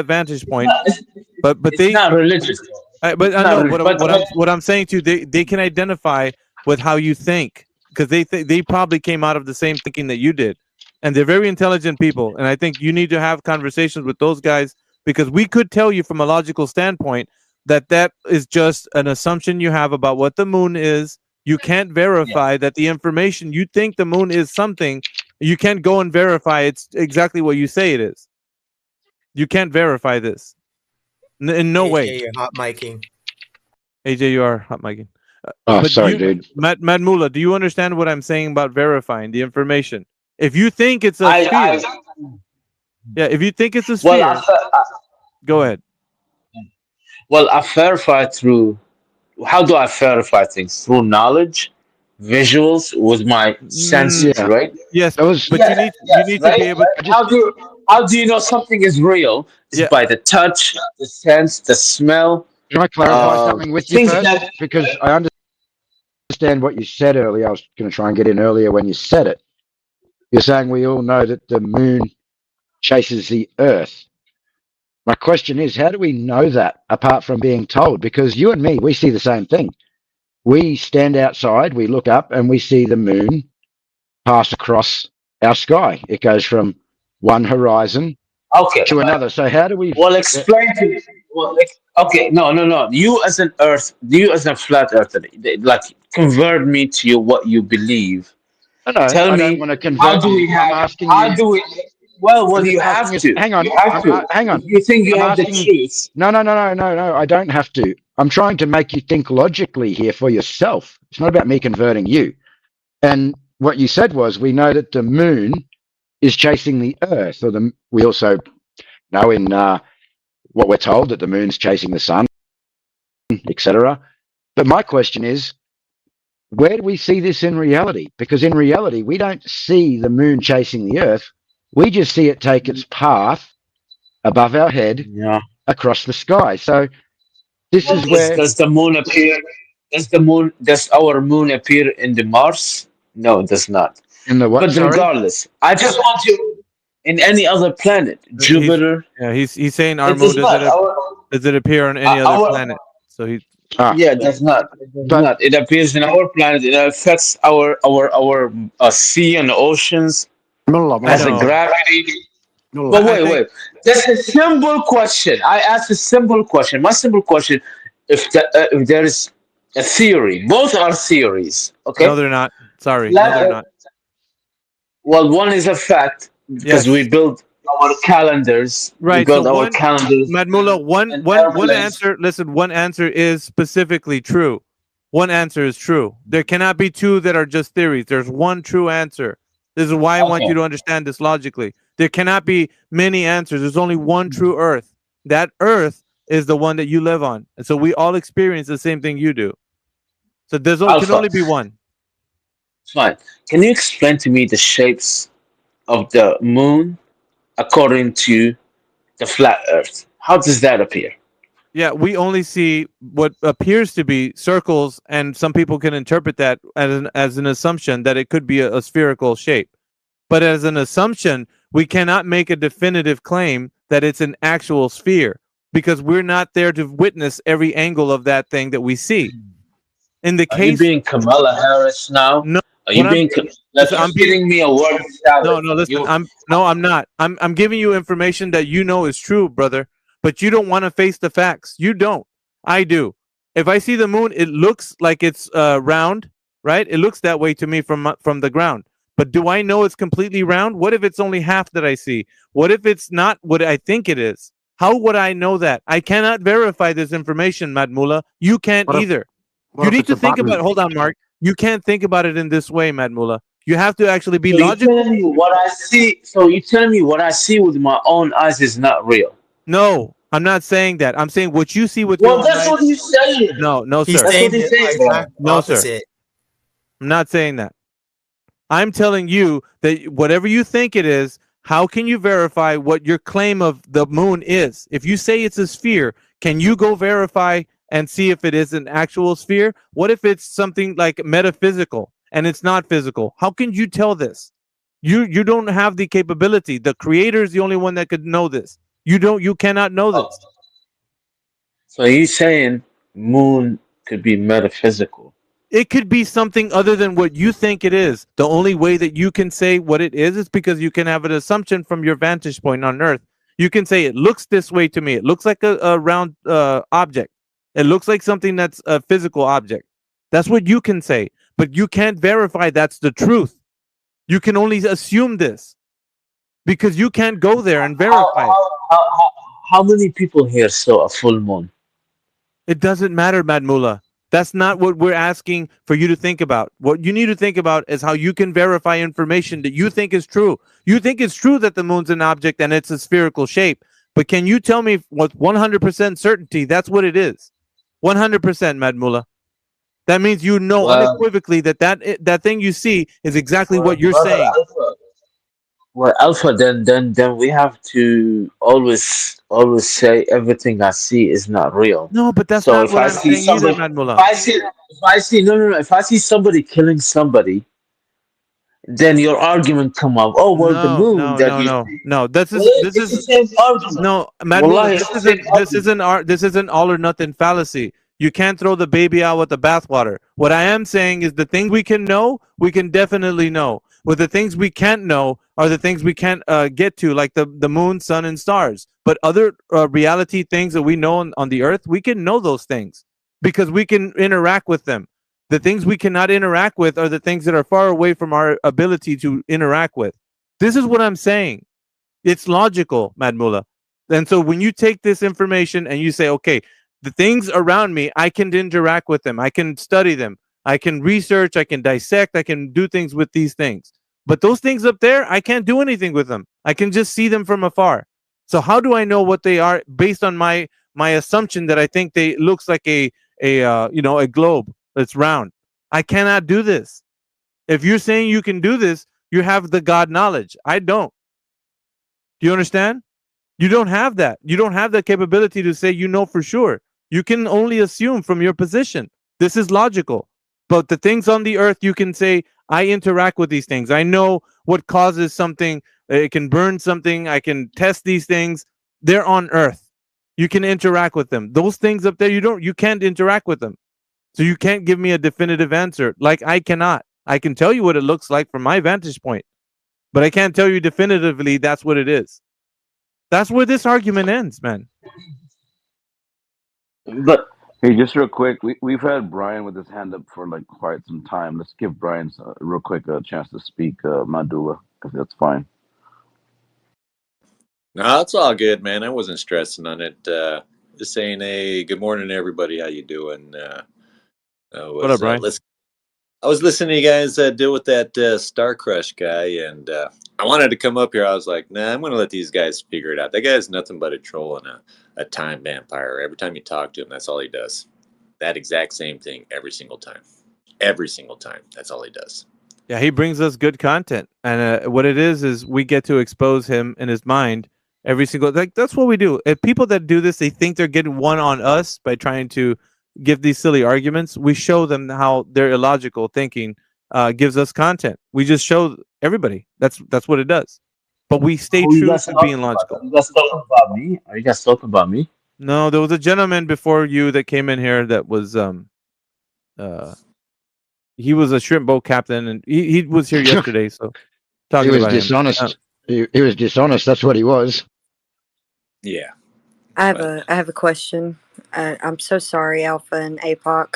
A: vantage
N: It's
A: point,
N: not. It's,
A: but
N: it's
A: they
N: not religious. Though.
A: but
N: It's
A: I
N: not
A: know
N: religious.
A: what I'm saying to you, they can identify with how you think because they probably came out of the same thinking that you did, and they're very intelligent people. And I think you need to have conversations with those guys because we could tell you from a logical standpoint that that is just an assumption you have about what the moon is. You can't
N: Yeah.
A: verify that the information you think the moon is something. You can't go and verify it's exactly what you say it is. You can't verify this in no way.
O: AJ, you're hot miking.
A: AJ, you are hot miking.
L: Oh,
A: But
L: sorry, dude.
A: Matt Mula, do you understand what I'm saying about verifying the information? If you think it's a sphere,
N: I
A: yeah, if you think it's a
N: well,
A: sphere, go ahead.
N: I verify through. How do I verify things? Through knowledge, visuals, with my
A: Mm,
N: senses,
L: Yeah,
N: right?
A: yes,
L: that was.
A: but you
N: Yes,
A: need you
N: yes,
A: need to
N: right,
A: be able.
N: right.
L: I just.
N: How do you know something is real? Is
A: Yeah,
N: by the touch, the sense, the smell,
L: Can I clarify something with you
N: things
L: first?
N: that
L: Because I understand. understand what you said earlier. I was going to try and get in earlier when you said it. You're saying we all know that the moon chases the Earth. My question is, how do we know that apart from being told? Because you and me, we see the same thing. We stand outside, we look up, and we see the moon pass across our sky. It goes from one horizon
N: Okay,
L: to another. So how do we?
N: well, explain to me. Okay, no. You as an flat earther, like convert me to what you believe.
L: No,
N: Tell
L: I don't
N: me,
L: want to
N: how
L: convert
N: do
L: you.
N: we
L: I'm
N: have?
L: asking
N: How
L: you.
N: do we? Well,
L: I'm just
N: you
L: asking
N: have
L: you.
N: to.
L: Hang on.
N: You have to.
L: Hang on.
N: If you think you
L: I'm
N: have the
L: asking.
N: truth.
L: No. I don't have to. I'm trying to make you think logically here for yourself. It's not about me converting you. And what you said was, we know that the moon is chasing the Earth, or we also know in what we're told that the moon's chasing the sun, etc. But my question is, where do we see this in reality? Because in reality, we don't see the moon chasing the Earth. We just see it take its path above our head
N: Yeah.
L: across the sky. So this
N: Well,
L: is where
N: does the moon appear? Does our moon appear in the Mars? No, it does not.
L: in the what?
N: But
L: Sorry,
N: regardless, I just want you in any other planet,
A: He's
N: Jupiter.
A: he's saying our
N: It
A: moon
N: does not.
A: does it appear on any other
N: Our
A: planet? So he
N: yeah, it does not. It does
L: but
N: not. It appears in our planet. It affects our sea and oceans
M: Mullah,
A: I
N: as a
M: Mullah,
A: know.
N: gravity.
M: Mullah.
N: But
A: I think
N: wait. That's a simple question. I asked a simple question. My simple question: if there is a theory, both are theories.
A: no,
N: Okay.
A: they're not. Sorry, no,
N: Flat
A: they're
N: Earth.
A: not.
N: Well, one is a fact because we
A: Yes,
N: build our calendars. We
A: right. So
N: build our
A: one,
N: calendars
A: Madmula,
N: and
A: one
N: airplanes.
A: answer. Listen, one answer is specifically true. One answer is true. There cannot be two that are just theories. There's one true answer. This is why I want you
N: Okay.
A: to understand this logically. There cannot be many answers. There's only one true Earth. That Earth is the one that you live on, and so we all experience the same thing you do. So can
N: Alpha.
A: only be one.
N: Fine. Can you explain to me the shapes of the moon according to the flat Earth? How does that appear?
A: Yeah, we only see what appears to be circles, and some people can interpret that as an assumption that it could be a spherical shape. But as an assumption, we cannot make a definitive claim that it's an actual sphere because we're not there to witness every angle of that thing that we see. In the
N: Are you
A: case,
N: being Kamala Harris now?
A: no,
N: Are
A: what
N: you
A: I'm
N: being like
A: listen,
N: you're
A: I'm being
N: spitting me a word
A: no,
N: salad?
A: no, listen.
N: You
A: I'm not. I'm giving you information that you know is true, brother, but you don't want to face the facts. You don't. I do. If I see the moon, it looks like it's round, right? It looks that way to me from the ground. But do I know it's completely round? What if it's only half that I see? What if it's not what I think it is? How would I know that? I cannot verify this information, Madmula. You can't
M: What if
A: either.
M: what
A: You
M: if
A: need
M: it's
A: to
M: a
A: think about.
M: button?
A: Hold on, Mark. You can't think about it in this way, Madmula. You have to actually be
N: so you
A: logical.
N: telling me what I see? So you telling me what I see with my own eyes is not real?
A: No, I'm not saying that. I'm saying what you see with your
N: Well,
A: own
N: that's
A: eyes.
N: what he's saying.
A: No, no,
O: He's
A: sir.
N: That's what
O: saying
N: he's
O: the
N: saying, bro.
O: exact
A: No, sir.
O: opposite.
A: I'm not saying that. I'm telling you that whatever you think it is, how can you verify what your claim of the moon is? If you say it's a sphere, can you go verify and see if it is an actual sphere? What if it's something like metaphysical and it's not physical? How can you tell this? You don't have the capability. The creator is the only one that could know this. You cannot know
N: Oh,
A: this.
N: so he's saying moon could be metaphysical.
A: It could be something other than what you think it is. The only way that you can say what it is because you can have an assumption from your vantage point on Earth. You can say it looks this way to me. It looks like a round object. It looks like something that's a physical object. That's what you can say, but you can't verify that's the truth. You can only assume this because you can't go there and
N: How
A: verify it.
N: how how how, how many people here saw a full moon?
A: It doesn't matter, Madmula. That's not what we're asking for you to think about. What you need to think about is how you can verify information that you think is true. You think it's true that the moon's an object and it's a spherical shape, but can you tell me with 100% certainty that's what it is? 100%, Madmula. That means you know
N: Well,
A: unequivocally that thing you see is exactly what you're
N: brother
A: saying.
N: Alpha. Well, Alpha, then we have to always say everything I see is not real.
A: No, but that's
N: So
A: not
N: if
A: what
N: I
A: I'm
N: see
A: saying either,
N: somebody,
A: Madmullah.
N: if I see no no no, if I see somebody killing somebody, then your argument come up. Oh well, the
A: No,
N: moon
A: no,
N: that
A: no,
N: you
A: no,
N: see.
A: no. This
N: Well,
A: is this
N: it's the
A: is
N: same argument.
A: no, Madmullah.
N: Wallahi, it's the same
A: This
N: argument.
A: isn't our this isn't all or nothing fallacy. You can't throw the baby out with the bathwater. What I am saying is the things we can know, we can definitely know. But the things we can't know are the things we can't get to, like the moon, sun, and stars. But other reality things that we know on the earth, we can know those things because we can interact with them. The things we cannot interact with are the things that are far away from our ability to interact with. This is what I'm saying. It's logical, Madmullah. And so when you take this information and you say, okay, the things around me, I can interact with them, I can study them, I can research, I can dissect, I can do things with these things. But those things up there, I can't do anything with them. I can just see them from afar. So how do I know what they are based on my assumption that I think they looks like a globe that's round? I cannot do this. If you're saying you can do this, you have the God knowledge. I don't. Do you understand? You don't have that. You don't have the capability to say you know for sure. You can only assume from your position. This is logical. But the things on the earth, you can say, I interact with these things. I know what causes something. It can burn something. I can test these things. They're on earth. You can interact with them. Those things up there, you can't interact with them. So you can't give me a definitive answer. Like I cannot. I can tell you what it looks like from my vantage point, but I can't tell you definitively that's what it is. That's where this argument ends, man.
N: But
F: Hey, just real quick, we've had Brian with his hand up for like quite some time. Let's give Brian real quick a chance to speak, Madula, if that's fine.
O: No, it's all good, man. I wasn't stressing on it. Just saying, hey, good morning, everybody. How you doing? I
A: What up,
O: was
A: Brian?
O: listen. I was listening to you guys deal with that Star Crush guy, and I wanted to come up here. I was like, nah, I'm going to let these guys figure it out. That guy's nothing but a troll and a time vampire. Every time you talk to him, that's all he does. That exact same thing every single time. Every single time. That's all he does.
A: Yeah, he brings us good content, and what it is we get to expose him in his mind every single. Like that's what we do. If people that do this, they think they're getting one on us by trying to give these silly arguments. We show them how their illogical thinking gives us content. We just show everybody. That's what it does. But we stay
N: who you
A: true
N: guys
A: to
N: talking
A: being
N: about?
A: logical.
N: Are you guys talking about me? Are you guys talking about me?
A: No, there was a gentleman before you that came in here that was uh he was a shrimp boat captain, and he was here yesterday. So
L: He
A: talking
L: was
A: about him.
L: dishonest. He was dishonest. That's what he was.
O: Yeah.
C: I have a question. I'm so sorry, Alpha and APOC,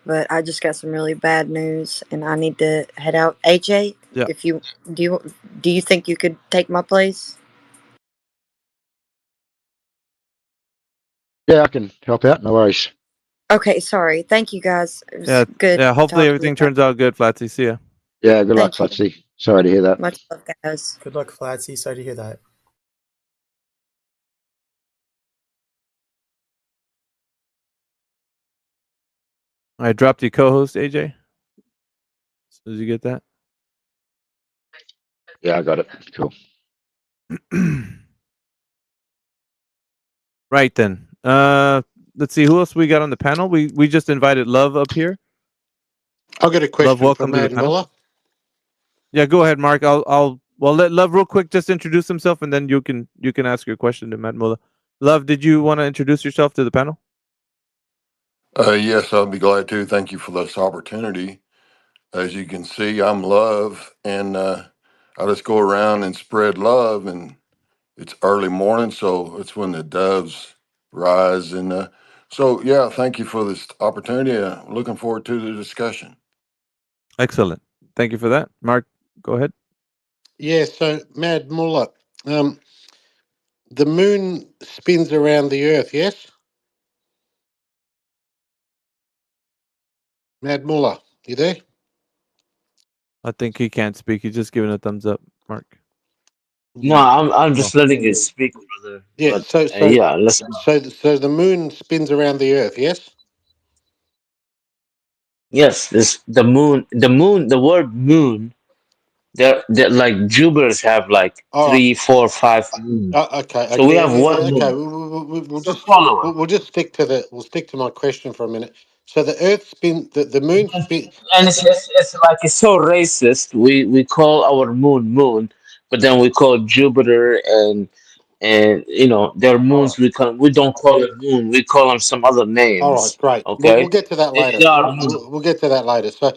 C: but I just got some really bad news, and I need to head out. AJ,
A: Yeah.
C: if you do you think you could take my place?
L: Yeah, I can help out. No worries.
C: Okay, sorry. Thank you guys. It was
A: Yeah,
C: good
A: yeah. Hopefully
C: talking to you
A: everything
C: guys.
A: turns out good, Flatsy. See ya.
L: Yeah, good luck,
C: Thank you.
L: Foxy. Sorry to hear that.
C: Much love, guys.
P: Good luck, Flatsy. Sorry to hear that.
A: I dropped your co-host, AJ. Did you get that?
L: Yeah, I got it. Cool.
A: Right then. Let's see who else we got on the panel. We just invited Love up here.
M: I've got a
A: Love,
M: question for
A: welcome to the
M: Mad
A: panel.
M: Muller.
A: Yeah, go ahead, Mark. I'll let Love real quick just introduce himself, and then you can ask your question to Matt Muller. Love, did you want to introduce yourself to the panel?
Q: Yes, I'll be glad to. Thank you for this opportunity. As you can see, I'm Love, and I just go around and spread love. And it's early morning, so it's when the doves rise. And so, yeah, thank you for this opportunity. Looking forward to the discussion.
A: Excellent. Thank you for that, Mark. Go ahead.
M: Yeah, so Mad Muller, the moon spins around the Earth, yes? Mad Muller, you there?
A: I think he can't speak. He's just giving a thumbs up, Mark.
N: No, I'm
A: Oh,
N: just letting it speak, brother.
M: Yeah,
N: But
M: so
N: yeah, listen.
M: so the moon spins around the Earth, yes?
N: Yes, this the moon. The word moon They're like Jupiters have like
M: All right.
N: 3, 4, 5 moons.
M: Okay.
N: So we
M: Okay.
N: have one
M: Okay.
N: moon.
M: We'll
N: So
M: just
N: follow us.
M: we'll just stick to my question for a minute. So the Earth spin the moon spin.
N: And it's like it's so racist. We call our moon, but then we call Jupiter and their moons we don't call it moon. We call them some other
M: All right.
N: names.
M: Great. We'll
N: Okay,
M: get to that later.
N: they are moon.
M: We'll get to that later. So,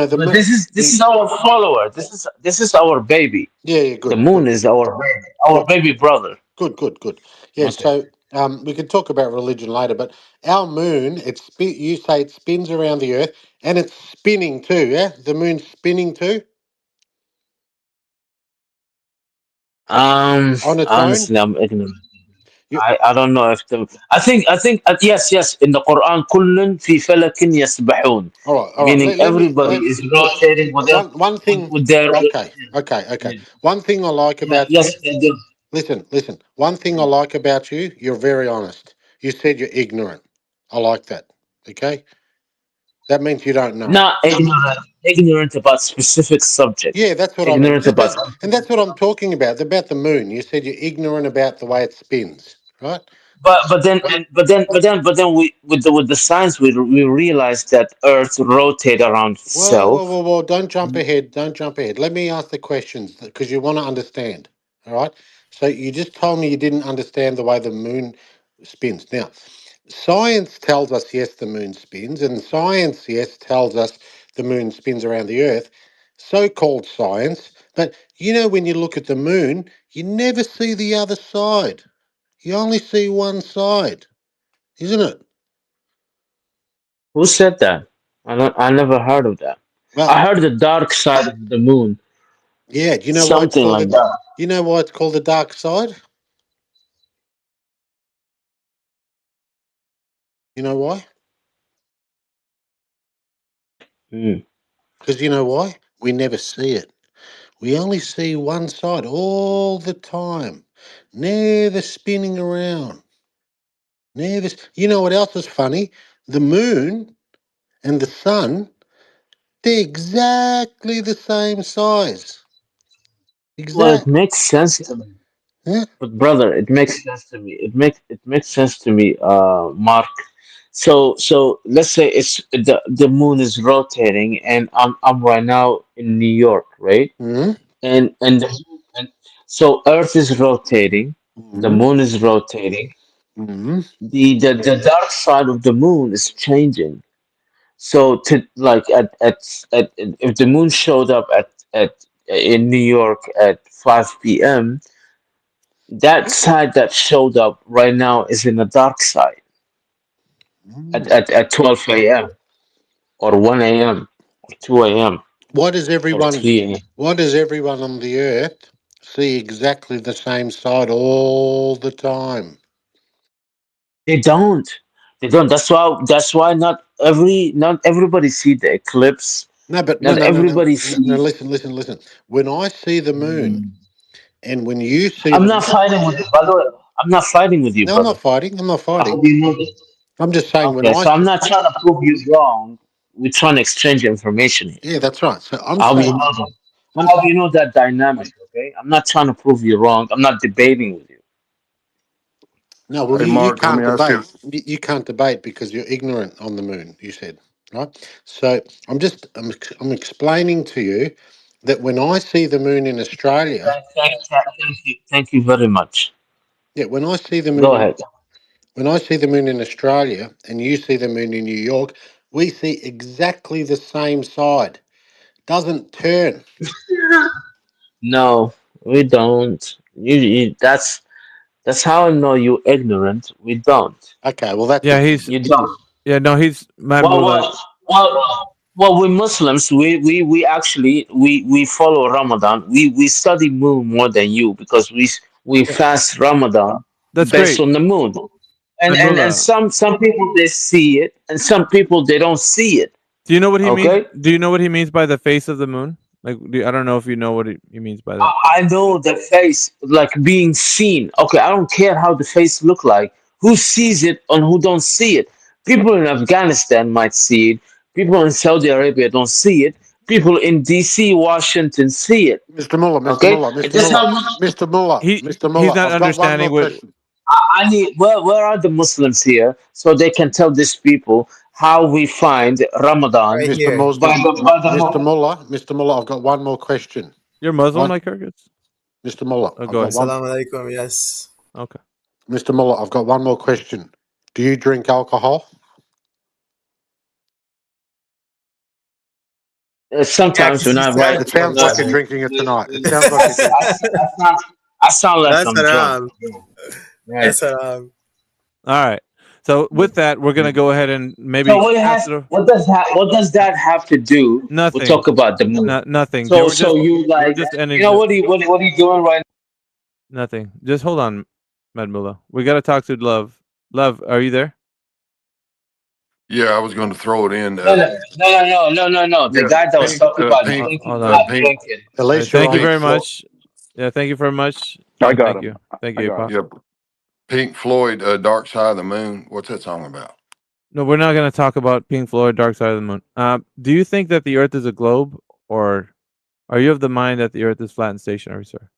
M: the
N: But
M: moon.
N: this is our follower. This is our baby.
M: Yeah. Yeah.
N: The
M: Good.
N: moon
M: Good.
N: is our
M: Good.
N: baby brother.
M: Good. Good. Good. Yeah.
N: Okay.
M: So we can talk about religion later, but our moon, you say it spins around the Earth, and it's spinning too. Yeah. The moon's spinning too on its own.
N: Honestly, I'm ignorant.
M: You,
N: I don't know if the I think yes, in the Quran كل في فلك يسبحون,
M: all right. All right.
N: meaning everybody is rotating with their
M: One thing.
N: with their
M: Okay. Okay. Okay.
N: yeah,
M: One thing I like
N: yeah,
M: about you.
N: yes they do.
M: Listen. Listen. One thing I like about you. You're very honest. You said you're ignorant. I like that. Okay. That means you don't know.
N: Not ignorant about specific
M: Yeah,
N: subjects,
M: that's what I mean.
N: ignorant about
M: And that's what I'm talking about the moon. You said you're ignorant about the way it spins, right?
N: but then we with the science we realized that Earth rotate around
M: Whoa, whoa,
N: itself.
M: whoa, whoa! Don't jump ahead. Don't jump ahead. Let me ask the questions because you want to understand. All right. So you just told me you didn't understand the way the moon spins. Now, science tells us yes, the moon spins, and science yes tells us the moon spins around the Earth. So-called science, but when you look at the moon, you never see the other side. You only see one side, isn't it?
N: Who said that? I never heard of that.
M: Well,
N: I heard the dark side of the moon,
M: yeah. Do you know why it's
N: something
M: called
N: like
M: it?
N: that.
M: You know why it's called the dark side? You know why?
N: Hmm.
M: Because you know why? We never see it. We only see one side all the time, never spinning around. Never. You know what else is funny? The moon and the sun, they're exactly the same size.
N: Well, it
M: Exact.
N: makes sense to me.
M: Yeah.
N: But brother, it makes sense to me. It makes sense to me, Mark. So let's say it's the moon is rotating, and I'm right now in New York, right?
M: Mm-hmm.
N: And so Earth is rotating, the
M: Mm-hmm.
N: moon is rotating.
M: Mm-hmm.
N: The dark side of the moon is changing. So to like at if the moon showed up at in New York at 5 p.m., that side that showed up right now is in the dark side at 12 a.m. or 1 a.m. or 2 a.m.
M: Why does
N: or
M: everyone?
N: 3 a.m.
M: Why does everyone on the earth see exactly the same side all the time?
N: They don't. They don't. That's why not everybody see the eclipse.
M: No, but no,
N: Not
M: no, no, no,
N: everybody
M: no, no.
N: see.
M: Listen, listen, listen. When I see the moon, and when you see
N: I'm
M: the
N: not
M: moon,
N: fighting with you, by the way. I'm not fighting with you,
M: no, I'm not
N: brother.
M: fighting. I'm not
N: I
M: fighting.
N: hope you know this.
M: I'm just saying when
N: Okay,
M: I
N: so I'm
M: see.
N: not trying to prove you wrong. We're trying to exchange information here.
M: Yeah, that's right. So I'm
N: I hope you
M: saying,
N: know that.
M: I'm.
N: I hope you know that dynamic. Okay, I'm not trying to prove you wrong. I'm not debating with you.
M: No, well,
Q: Hey,
M: you
Q: Mark, let
M: can't
Q: me ask
M: debate.
Q: you.
M: You can't debate because you're ignorant on the moon. You said, right? So I'm explaining to you that when I see the moon in Australia,
N: Thank you very much.
M: yeah, when I see the moon
N: Go
M: in
N: ahead.
M: when I see the moon in Australia and you see the moon in New York, we see exactly the same side. Doesn't turn.
N: No, we don't. That's how I know you ignorant. We don't.
M: Okay, well that's
A: Yeah,
M: just
A: he's
N: You don't.
A: yeah, no, he's
N: Well,
A: Mamula.
N: well, we Muslims, we actually we follow Ramadan. We study moon more than you because we
M: yeah.
N: fast Ramadan
A: That's
N: based
A: great.
N: on the moon. And
A: Mamula.
N: some people they see it, and some people they don't see it.
A: Do you know what he means?
N: Okay,
A: Do you know what he means by the face of the moon? Like, I don't know if you know what he means by that.
N: I know the face like being seen. Okay, I don't care how the face look like. Who sees it and who don't see it? People in Afghanistan might see it. People in Saudi Arabia don't see it. people in D.C., Washington see it.
M: Mr. Muller, Mr.
N: Okay,
M: Muller,
N: and
M: Mr.
N: just
M: Muller,
N: how much
M: Mr. Muller, Mr.
A: He's
M: Muller.
A: not
M: I've got one more
A: understanding what.
M: question.
N: I need. Where are the Muslims here so they can tell these people how we find Ramadan
P: Right
M: Mr.
P: here.
N: by
M: Mr. Muller, Mr. Muller, I've got one more question.
A: You're Muslim,
M: Right?
A: like Kirkus?
M: Mr. Muller,
A: Oh,
M: I've
A: go
M: got
A: ahead.
M: one.
P: Assalamu alaikum. Yes.
A: Okay.
M: Mr. Muller, I've got one more question. Do you drink alcohol?
N: sometimes when I write.
M: It sounds like you're drinking it tonight. It sounds like you're drinking.
N: I sound like
P: That's
N: I'm drunk.
P: haram.
N: Right.
P: That's haram.
A: All right. So with that, we're gonna go ahead and maybe
N: So
A: after
N: what does that have to do with
A: nothing,
N: talk about the moon?
A: nothing.
N: So
A: We're just
N: you
A: we're
N: like
A: just ending.
N: what are you doing right
A: Nothing. Just hold on, Madmula. We got to talk to Love. Love, are you there?
Q: Yeah, I was going to throw it in.
N: now? No. The
Q: Yeah,
N: guy that was
Q: pink,
N: talking about
Q: pink,
N: drinking,
A: Hold
N: not
A: on.
Q: pink,
N: drinking.
M: At
A: All right,
M: least you're
A: thank you
M: on.
Q: pink
A: very
Q: Floyd.
A: much. Yeah, thank you very much.
F: I got
A: Thank
F: him.
A: you. Thank
F: I
A: you,
F: got
A: Pop.
F: him.
Q: Yep. Pink Floyd, Dark Side of the Moon. What's that song about?
A: No, we're not going to talk about Pink Floyd, Dark Side of the Moon. Do you think that the Earth is a globe, or are you of the mind that the Earth is flat and stationary, sir?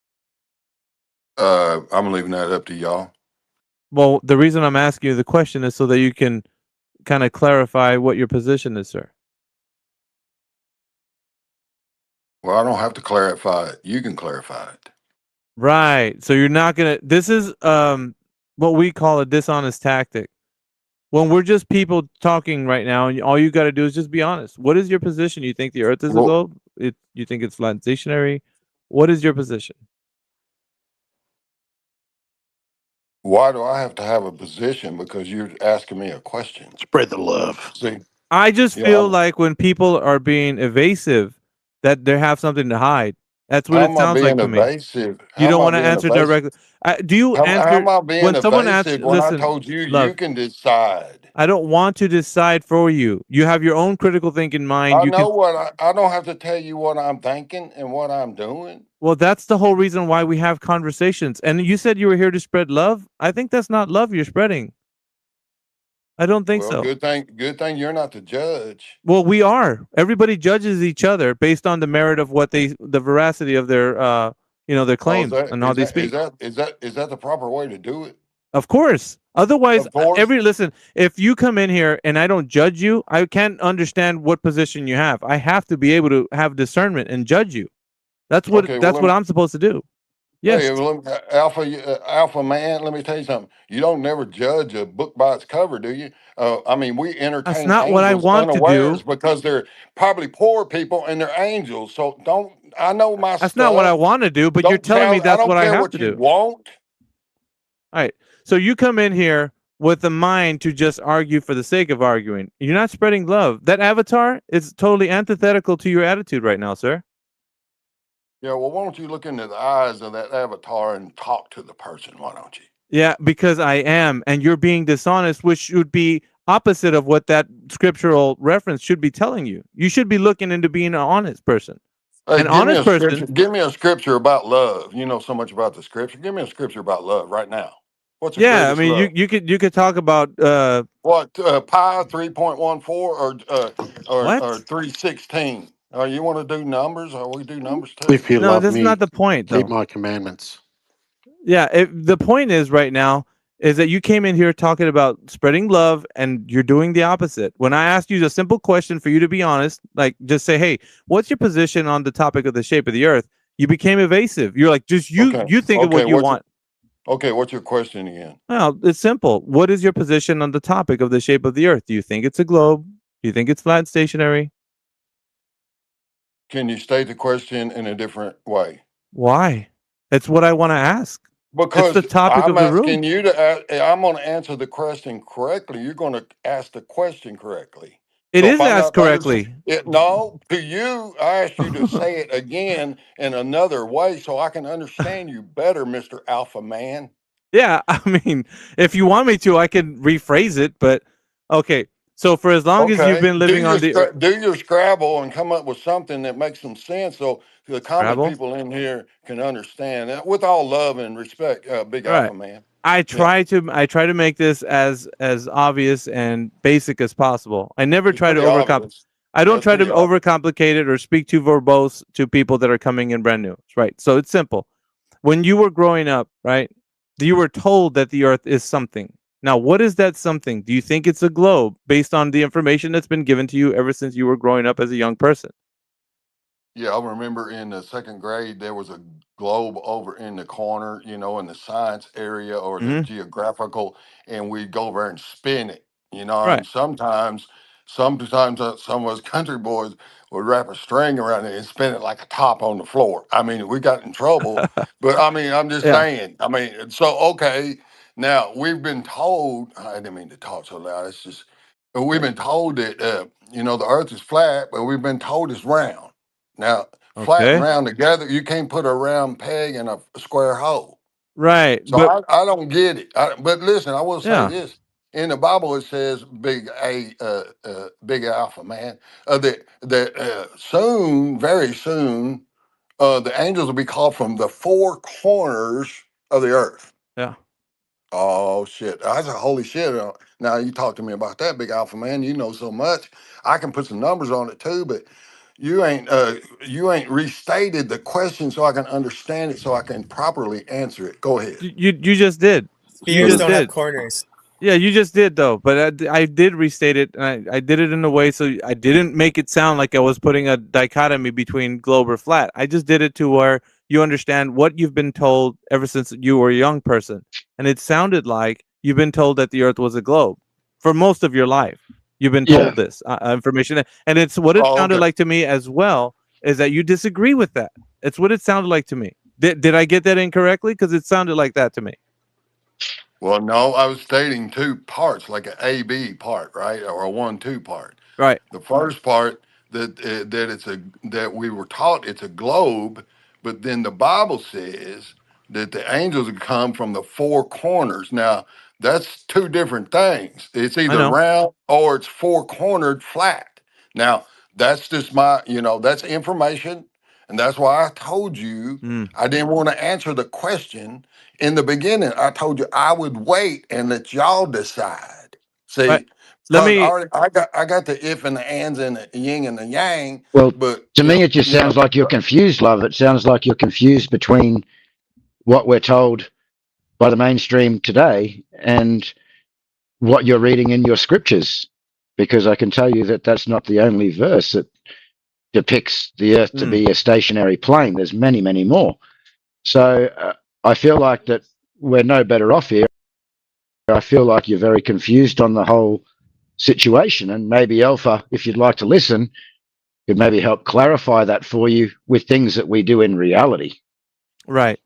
Q: I'm leaving that up to y'all.
A: Well, the reason I'm asking you the question is so that you can kind of clarify what your position is, sir.
Q: Well, I don't have to clarify it. You can clarify it.
A: Right. So you're not gonna. This is what we call a dishonest tactic. When we're just people talking right now, and all you got to do is just be honest. What is your position? You think the Earth is a
Q: Well,
A: globe? You think it's flat and stationary? What is your position?
Q: why do I have to have a position? Because you're asking me a question.
M: Spread the love.
Q: See,
A: I just
Q: yeah,
A: feel like when people are being evasive, that they have something to hide. That's what
Q: how
A: it
Q: am I
A: sounds like
Q: being
A: to me.
Q: evasive?
A: You
Q: How am
A: don't
Q: I
A: want to
Q: being
A: answer
Q: evasive?
A: directly. Do you
Q: How
A: answer
Q: am I being
A: when someone asks?
Q: evasive when I
A: Listen,
Q: told you you
A: love.
Q: can decide?
A: I don't want to decide for you. You have your own critical thinking mind.
Q: I
A: You
Q: know
A: can.
Q: what I don't have to tell you what I'm thinking and what I'm doing.
A: Well, that's the whole reason why we have conversations. And you said you were here to spread love. I think that's not love you're spreading. I don't think
Q: Well,
A: so.
Q: good thing you're not the judge.
A: Well, we are. Everybody judges each other based on the merit of what the veracity of their, their
Q: Oh,
A: claims and how they speak.
Q: is that the proper way to do it?
A: Of course. Otherwise,
Q: Of course.
A: listen, if you come in here and I don't judge you, I can't understand what position you have. I have to be able to have discernment and judge you. That's what
Q: Okay.
A: that's what I'm supposed to do. Yes.
Q: Hey, Alpha man, let me tell you something. You don't never judge a book by its cover, do you? I mean, we
A: That's
Q: entertain
A: not what I
Q: angels
A: want to
Q: unawares
A: do.
Q: because they're probably poor people and they're angels. So don't. I know my
A: That's not what I
Q: stuff.
A: want to do, but you're
Q: Don't
A: telling me
Q: challenge. I
A: that's
Q: don't
A: what I
Q: care
A: have to
Q: what you
A: do.
Q: want.
A: All right. So you come in here with the mind to just argue for the sake of arguing. You're not spreading love. That avatar is totally antithetical to your attitude right now, sir.
Q: Yeah. Well, why don't you look into the eyes of that avatar and talk to the person? Why don't you?
A: Yeah, because I am, and you're being dishonest, which should be opposite of what that scriptural reference should be telling you. You should be looking into being an honest person.
Q: Hey,
A: An honest person.
Q: Give me a scripture about love. You know so much about the scripture. Give me a scripture about love right now. What's the
A: Yeah, I
Q: greatest
A: mean,
Q: love?
A: you could talk about
Q: What pi 3.14 or
A: what?
Q: 316? You want to do numbers? Or we do numbers too?
M: If you
A: No,
M: love
A: that's not
M: me,
A: the point,
M: keep
A: though.
M: my commandments.
A: Yeah, the point is right now is that you came in here talking about spreading love and you're doing the opposite. When I asked you a simple question for you to be honest, like just say, "Hey, what's your position on the topic of the shape of the earth?" You became evasive. You're like, "Just
Q: Okay.
A: you think of
Q: Okay.
A: what you want."
Q: What's your question again?
A: Well, it's simple. What is your position on the topic of the shape of the earth? Do you think it's a globe? Do you think it's flat and stationary?
Q: Can you state the question in a different way?
A: Why? It's what I want to ask. It's the
Q: Because
A: topic
Q: I'm
A: of the room.
Q: asking you I'm going to answer the question correctly. You're going to ask the question correctly.
A: It
Q: So if
A: is
Q: I'm
A: asked
Q: not understanding
A: correctly.
Q: it, no, to you, I asked you to say it again in another way so I can understand you better, Mr. Alpha Man.
A: Yeah, I mean, if you want me to, I can rephrase it, but okay. So for as long as you've
Q: Okay,
A: been living on the
Q: do your Scrabble and come up with something that makes some sense so the common
A: Scrabble,
Q: people in here can understand that with all love and respect, Big
A: all right.
Q: Alpha Man.
A: I
Q: Yeah,
A: try to make this as obvious and basic as possible. I never
Q: it's
A: try to
Q: pretty
A: overcomplicate.
Q: obvious.
A: I don't
Q: Yes,
A: try to
Q: we are.
A: overcomplicate it or speak too verbose to people that are coming in brand new, right? So it's simple. When you were growing up, right, you were told that the earth is something. Now, what is that something? Do you think it's a globe based on the information that's been given to you ever since you were growing up as a young person?
Q: Yeah, I remember in the second grade there was a globe over in the corner, in the science area or the
A: Hmm.
Q: geographical, and we'd go over and spin it, and
A: Right.
Q: sometimes some of us country boys would wrap a string around it and spin it like a top on the floor. I mean, we got in trouble, but I mean, I'm just
A: Yeah.
Q: saying. I mean, so okay, now we've been told. I didn't mean to talk so loud. It's just we've been told that the Earth is flat, but we've been told it's round. Now, flat and
A: Okay.
Q: round together, you can't put a round peg in a square hole.
A: Right.
Q: So
A: But
Q: I don't get it. But listen, I will say
A: yeah.
Q: this. In the Bible, it says, big alpha man, that soon, very soon, the angels will be called from the four corners of the earth.
A: Yeah.
Q: Oh shit! I said, "Holy shit!" Now you talk to me about that, big alpha man. You know so much. I can put some numbers on it too, but you ain't restated the question so I can understand it, so I can properly answer it. Go ahead.
A: You just did. You
P: Spheres
A: just
P: don't have
A: did.
P: corners.
A: Yeah, you just did though, but I did restate it, and I did it in a way so I didn't make it sound like I was putting a dichotomy between globe or flat. I just did it to where you understand what you've been told ever since you were a young person, and it sounded like you've been told that the Earth was a globe for most of your life. You've been
L: Yeah.
A: told this information, and it's what it
Q: Oh,
A: sounded
Q: okay.
A: like to me as well. Is that you disagree with that? It's what it sounded like to me. Did I get that incorrectly? Because it sounded like that to me.
Q: Well, no, I was stating two parts, like an A-B part, right, or a 1-2 part.
A: Right.
Q: The first part that we were taught it's a globe, but then the Bible says that the angels would come from the four corners. Now, that's two different things. It's
A: I
Q: either
A: know.
Q: round or it's four cornered flat. Now, that's just that's information, and that's why I told you
A: Mm.
Q: I didn't want to answer the question in the beginning. I told you I would wait and let y'all decide.
A: Right.
Q: See,
A: Let
Q: because
A: me.
Q: I got the if and the ands and the yin and the yang,
L: Well,
Q: but
L: to me, it just sounds like you're confused, love. It sounds like you're confused between what we're told by the mainstream today and what you're reading in your scriptures. Because I can tell you that that's not the only verse that depicts the earth to be a stationary plane. There's many, many more. So I feel like that we're no better off here. I feel like you're very confused on the whole situation. And maybe Alpha, if you'd like to listen, could maybe help clarify that for you with things that we do in reality.
A: Right.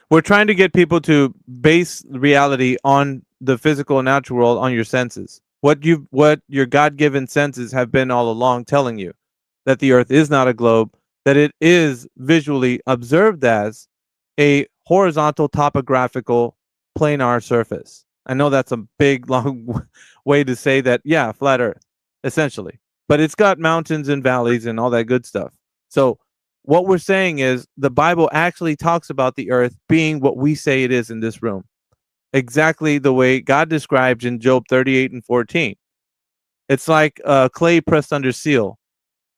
A: We're trying to get people to base reality on the physical and natural world, on your senses. What your God-given senses have been all along telling you, that the earth is not a globe, that it is visually observed as a horizontal topographical planar surface. I know that's a big long way to say that, yeah, flat earth essentially. But it's got mountains and valleys and all that good stuff. So what we're saying is the Bible actually talks about the earth being what we say it is in this room, exactly the way God describes in Job 38 and 14. It's like clay pressed under seal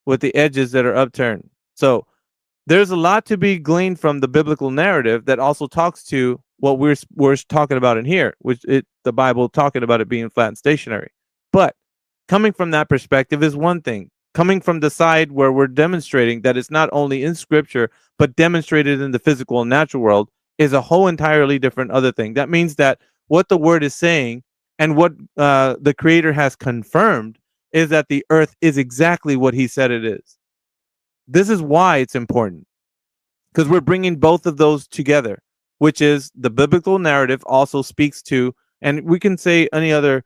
A: with the edges that are upturned. So there's a lot to be gleaned from the biblical narrative that also talks to what we're talking about in here, which the Bible talking about it being flat and stationary. But coming from that perspective is one thing. Coming from the side where we're demonstrating that it's not only in scripture, but demonstrated in the physical and natural world is a whole entirely different other thing. That means that what the word is saying and what the creator has confirmed is that the earth is exactly what he said it is. This is why it's important, because we're bringing both of those together, which is the biblical narrative also speaks to, and we can say any other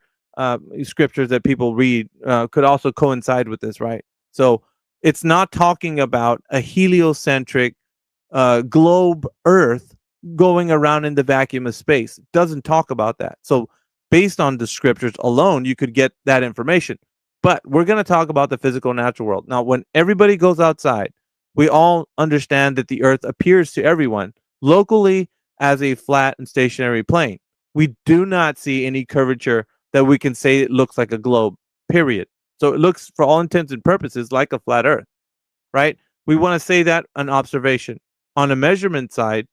A: scriptures that people read could also coincide with this, right? So it's not talking about a heliocentric globe Earth going around in the vacuum of space. It doesn't talk about that. So based on the scriptures alone, you could get that information. But we're going to talk about the physical natural world. Now, when everybody goes outside, we all understand that the earth appears to everyone locally as a flat and stationary plane. We do not see any curvature that we can say it looks like a globe, period. So it looks, for all intents and purposes, like a flat Earth, right? We want to say that an observation. On a measurement side,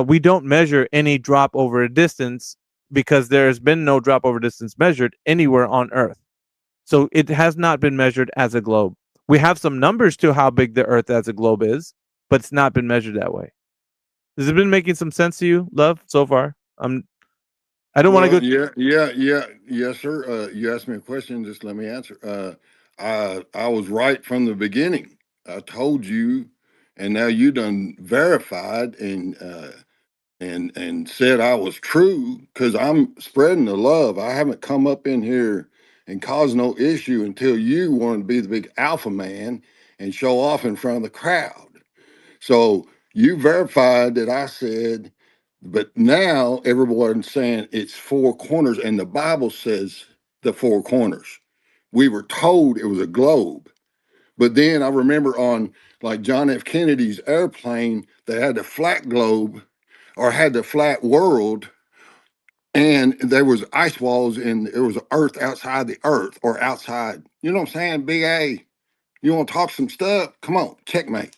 A: we don't measure any drop over a distance because there has been no drop over distance measured anywhere on Earth. So it has not been measured as a globe. We have some numbers to how big the Earth as a globe is, but it's not been measured that way. Has it been making some sense to you, Love, so far? I don't want to
Q: Well,
A: go.
Q: yes, sir. You asked me a question, just let me answer. I was right from the beginning. I told you, and now you done verified and said I was true because I'm spreading the love. I haven't come up in here and caused no issue until you wanted to be the big alpha man and show off in front of the crowd. So you verified that I said, but now everyone's saying it's four corners, and the Bible says the four corners. We were told it was a globe. But then I remember on like John F. Kennedy's airplane, they had the flat globe or had the flat world, and there was ice walls and there was earth outside the earth or outside. You know what I'm saying? Big A. You want to talk some stuff? Come on, checkmate.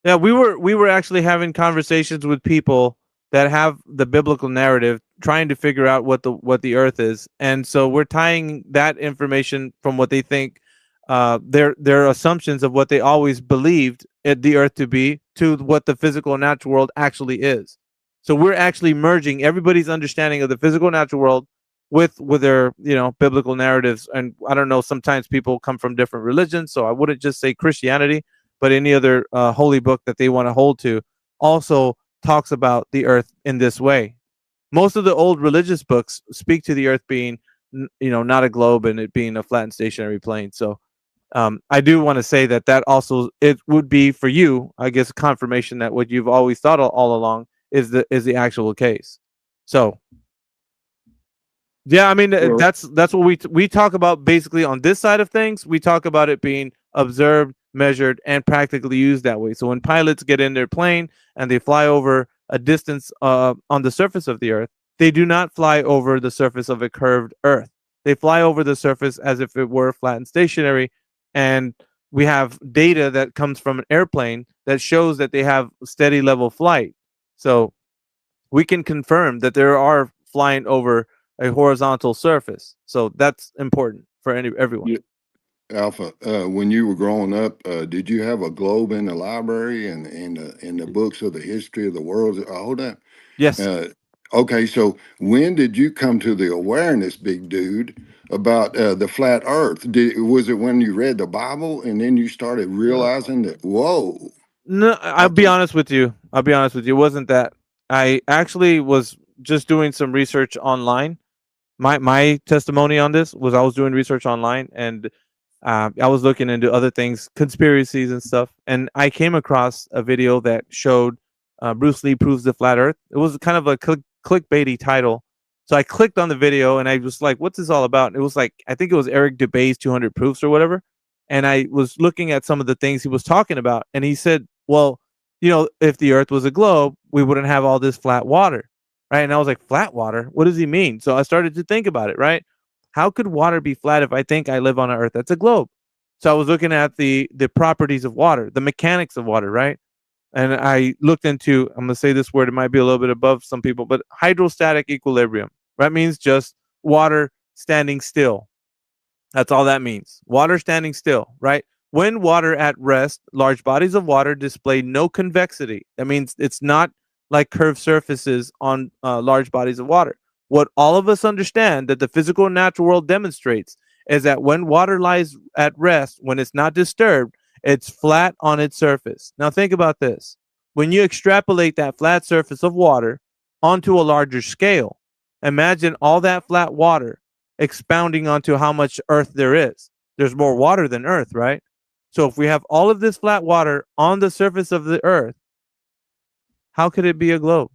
A: Yeah, we were actually having conversations with people that have the biblical narrative, trying to figure out what the Earth is, and so we're tying that information from what they think, their assumptions of what they always believed the Earth to be, to what the physical and natural world actually is. So we're actually merging everybody's understanding of the physical and natural world with their biblical narratives. And I don't know, sometimes people come from different religions, so I wouldn't just say Christianity, but any other holy book that they want to hold to also talks about the earth in this way. Most of the old religious books speak to the earth being, not a globe and it being a flat and stationary plane. So I do want to say that also, it would be for you, I guess, confirmation that what you've always thought all along is the actual case. So yeah, I mean,
Q: Well,
A: that's what we talk about basically on this side of things. We talk about it being observed, measured, and practically used that way. So when pilots get in their plane and they fly over a distance on the surface of the Earth, they do not fly over the surface of a curved Earth. They fly over the surface as if it were flat and stationary. And we have data that comes from an airplane that shows that they have steady level flight. So we can confirm that there are flying over a horizontal surface. So that's important for everyone.
Q: yeah, Alpha, when you were growing up, did you have a globe in the library and in the books of the history of the world? All that.
A: Yes.
Q: Okay, so when did you come to the awareness, big dude, about the flat Earth? Was it when you read the Bible and then you started realizing that? Whoa!
A: No,
Q: I
A: I'll be
Q: think.
A: honest with you. I'll be honest with you. It wasn't that. I actually was just doing some research online. My testimony on this was I was doing research online, and I was looking into other things, conspiracies and stuff, and I came across a video that showed Bruce Lee proves the flat Earth. It was kind of a clickbaity title, so I clicked on the video and I was like, "What's this all about?" And it was like, I think it was Eric DeBay's 200 Proofs or whatever, and I was looking at some of the things he was talking about, and he said, "Well, if the Earth was a globe, we wouldn't have all this flat water." Right. And I was like, flat water? What does he mean? So I started to think about it, right? How could water be flat if I think I live on an earth that's a globe? So I was looking at the properties of water, the mechanics of water, right? And I looked into, I'm gonna say this word, it might be a little bit above some people, but hydrostatic equilibrium. That means just water standing still. That's all that means. Water standing still, right? When water at rest, large bodies of water display no convexity. That means it's not like curved surfaces on large bodies of water. What all of us understand that the physical and natural world demonstrates is that when water lies at rest, when it's not disturbed, it's flat on its surface. Now, think about this. When you extrapolate that flat surface of water onto a larger scale, imagine all that flat water expounding onto how much earth there is. There's more water than earth, right? So if we have all of this flat water on the surface of the earth, how could it be a globe?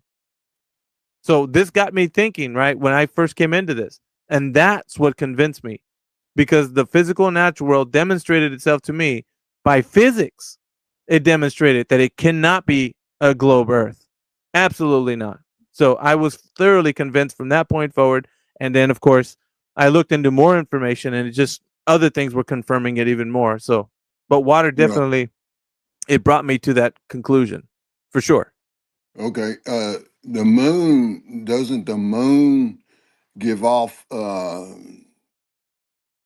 A: So this got me thinking, right, when I first came into this. And that's what convinced me, because the physical and natural world demonstrated itself to me by physics. It demonstrated that it cannot be a globe earth. Absolutely not. So I was thoroughly convinced from that point forward. And then, of course, I looked into more information, and it just other things were confirming it even more. So, but water definitely, it brought me to that conclusion for sure.
Q: Okay. The moon, doesn't the moon give off a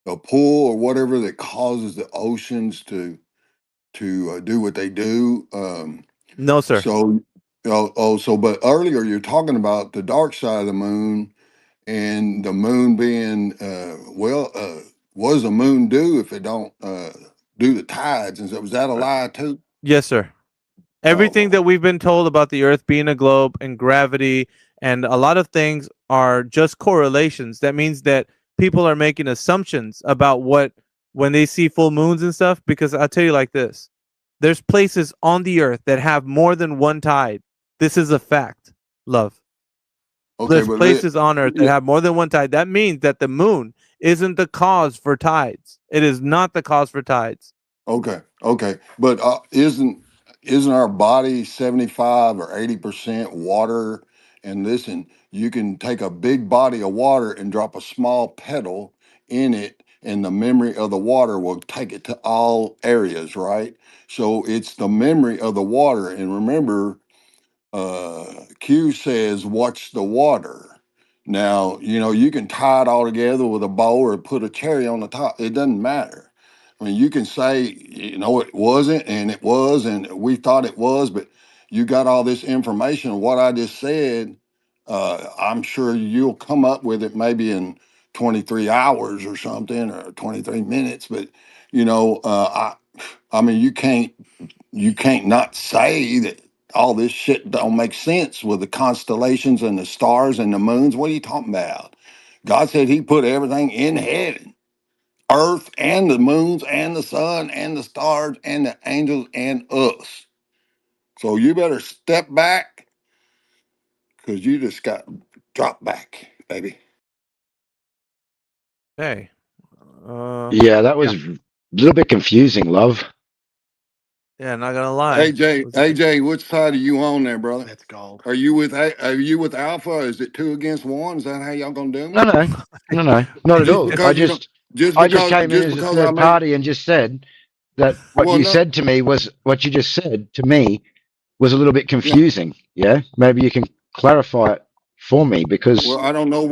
Q: pull or whatever that causes the oceans to do what they do?
A: No, sir.
Q: So, but earlier you're talking about the dark side of the moon and the moon being, what does the moon do if it don't do the tides? And so, was that a lie too?
A: Yes, sir. Everything that we've been told about the Earth being a globe and gravity and a lot of things are just correlations. That means that people are making assumptions about what when they see full moons and stuff. Because I'll tell you like this: there's places on the Earth that have more than one tide. This is a fact, love.
Q: Okay,
A: There's
Q: but
A: places on Earth that have more than one tide. That means that the moon isn't the cause for tides. It is not the cause for tides.
Q: okay, but isn't our body 75 or 80% water? And listen, you can take a big body of water and drop a small pedal in it, and the memory of the water will take it to all areas, right? So it's the memory of the water. And remember, Q says, watch the water. Now, you can tie it all together with a bow or put a cherry on the top. It doesn't matter. I mean, you can say, it wasn't, and it was, and we thought it was, but you got all this information. What I just said, I'm sure you'll come up with it maybe in 23 hours or something, or 23 minutes. But, I mean, you can't not say that all this shit don't make sense with the constellations and the stars and the moons. What are you talking about? God said he put everything in heaven, earth and the moons and the sun and the stars and the angels and us. So you better step back because you just got dropped back, baby.
A: Hey.
L: Yeah, that was a little bit confusing, love.
A: Yeah, not gonna lie.
Q: AJ, which side are you on there, brother?
M: That's gold.
Q: Are you with Alpha? Is it 2 against 1? Is that how y'all gonna do me?
L: No, not at
Q: Just
L: all.
Q: because you don't,
L: I just came in as a
Q: I
L: third
Q: mean,
L: party and just said that what
Q: well,
L: you
Q: no,
L: said to me was what you just said to me was a little bit
Q: yeah.
L: confusing. Yeah, maybe you can clarify it for me because
Q: Well, I don't know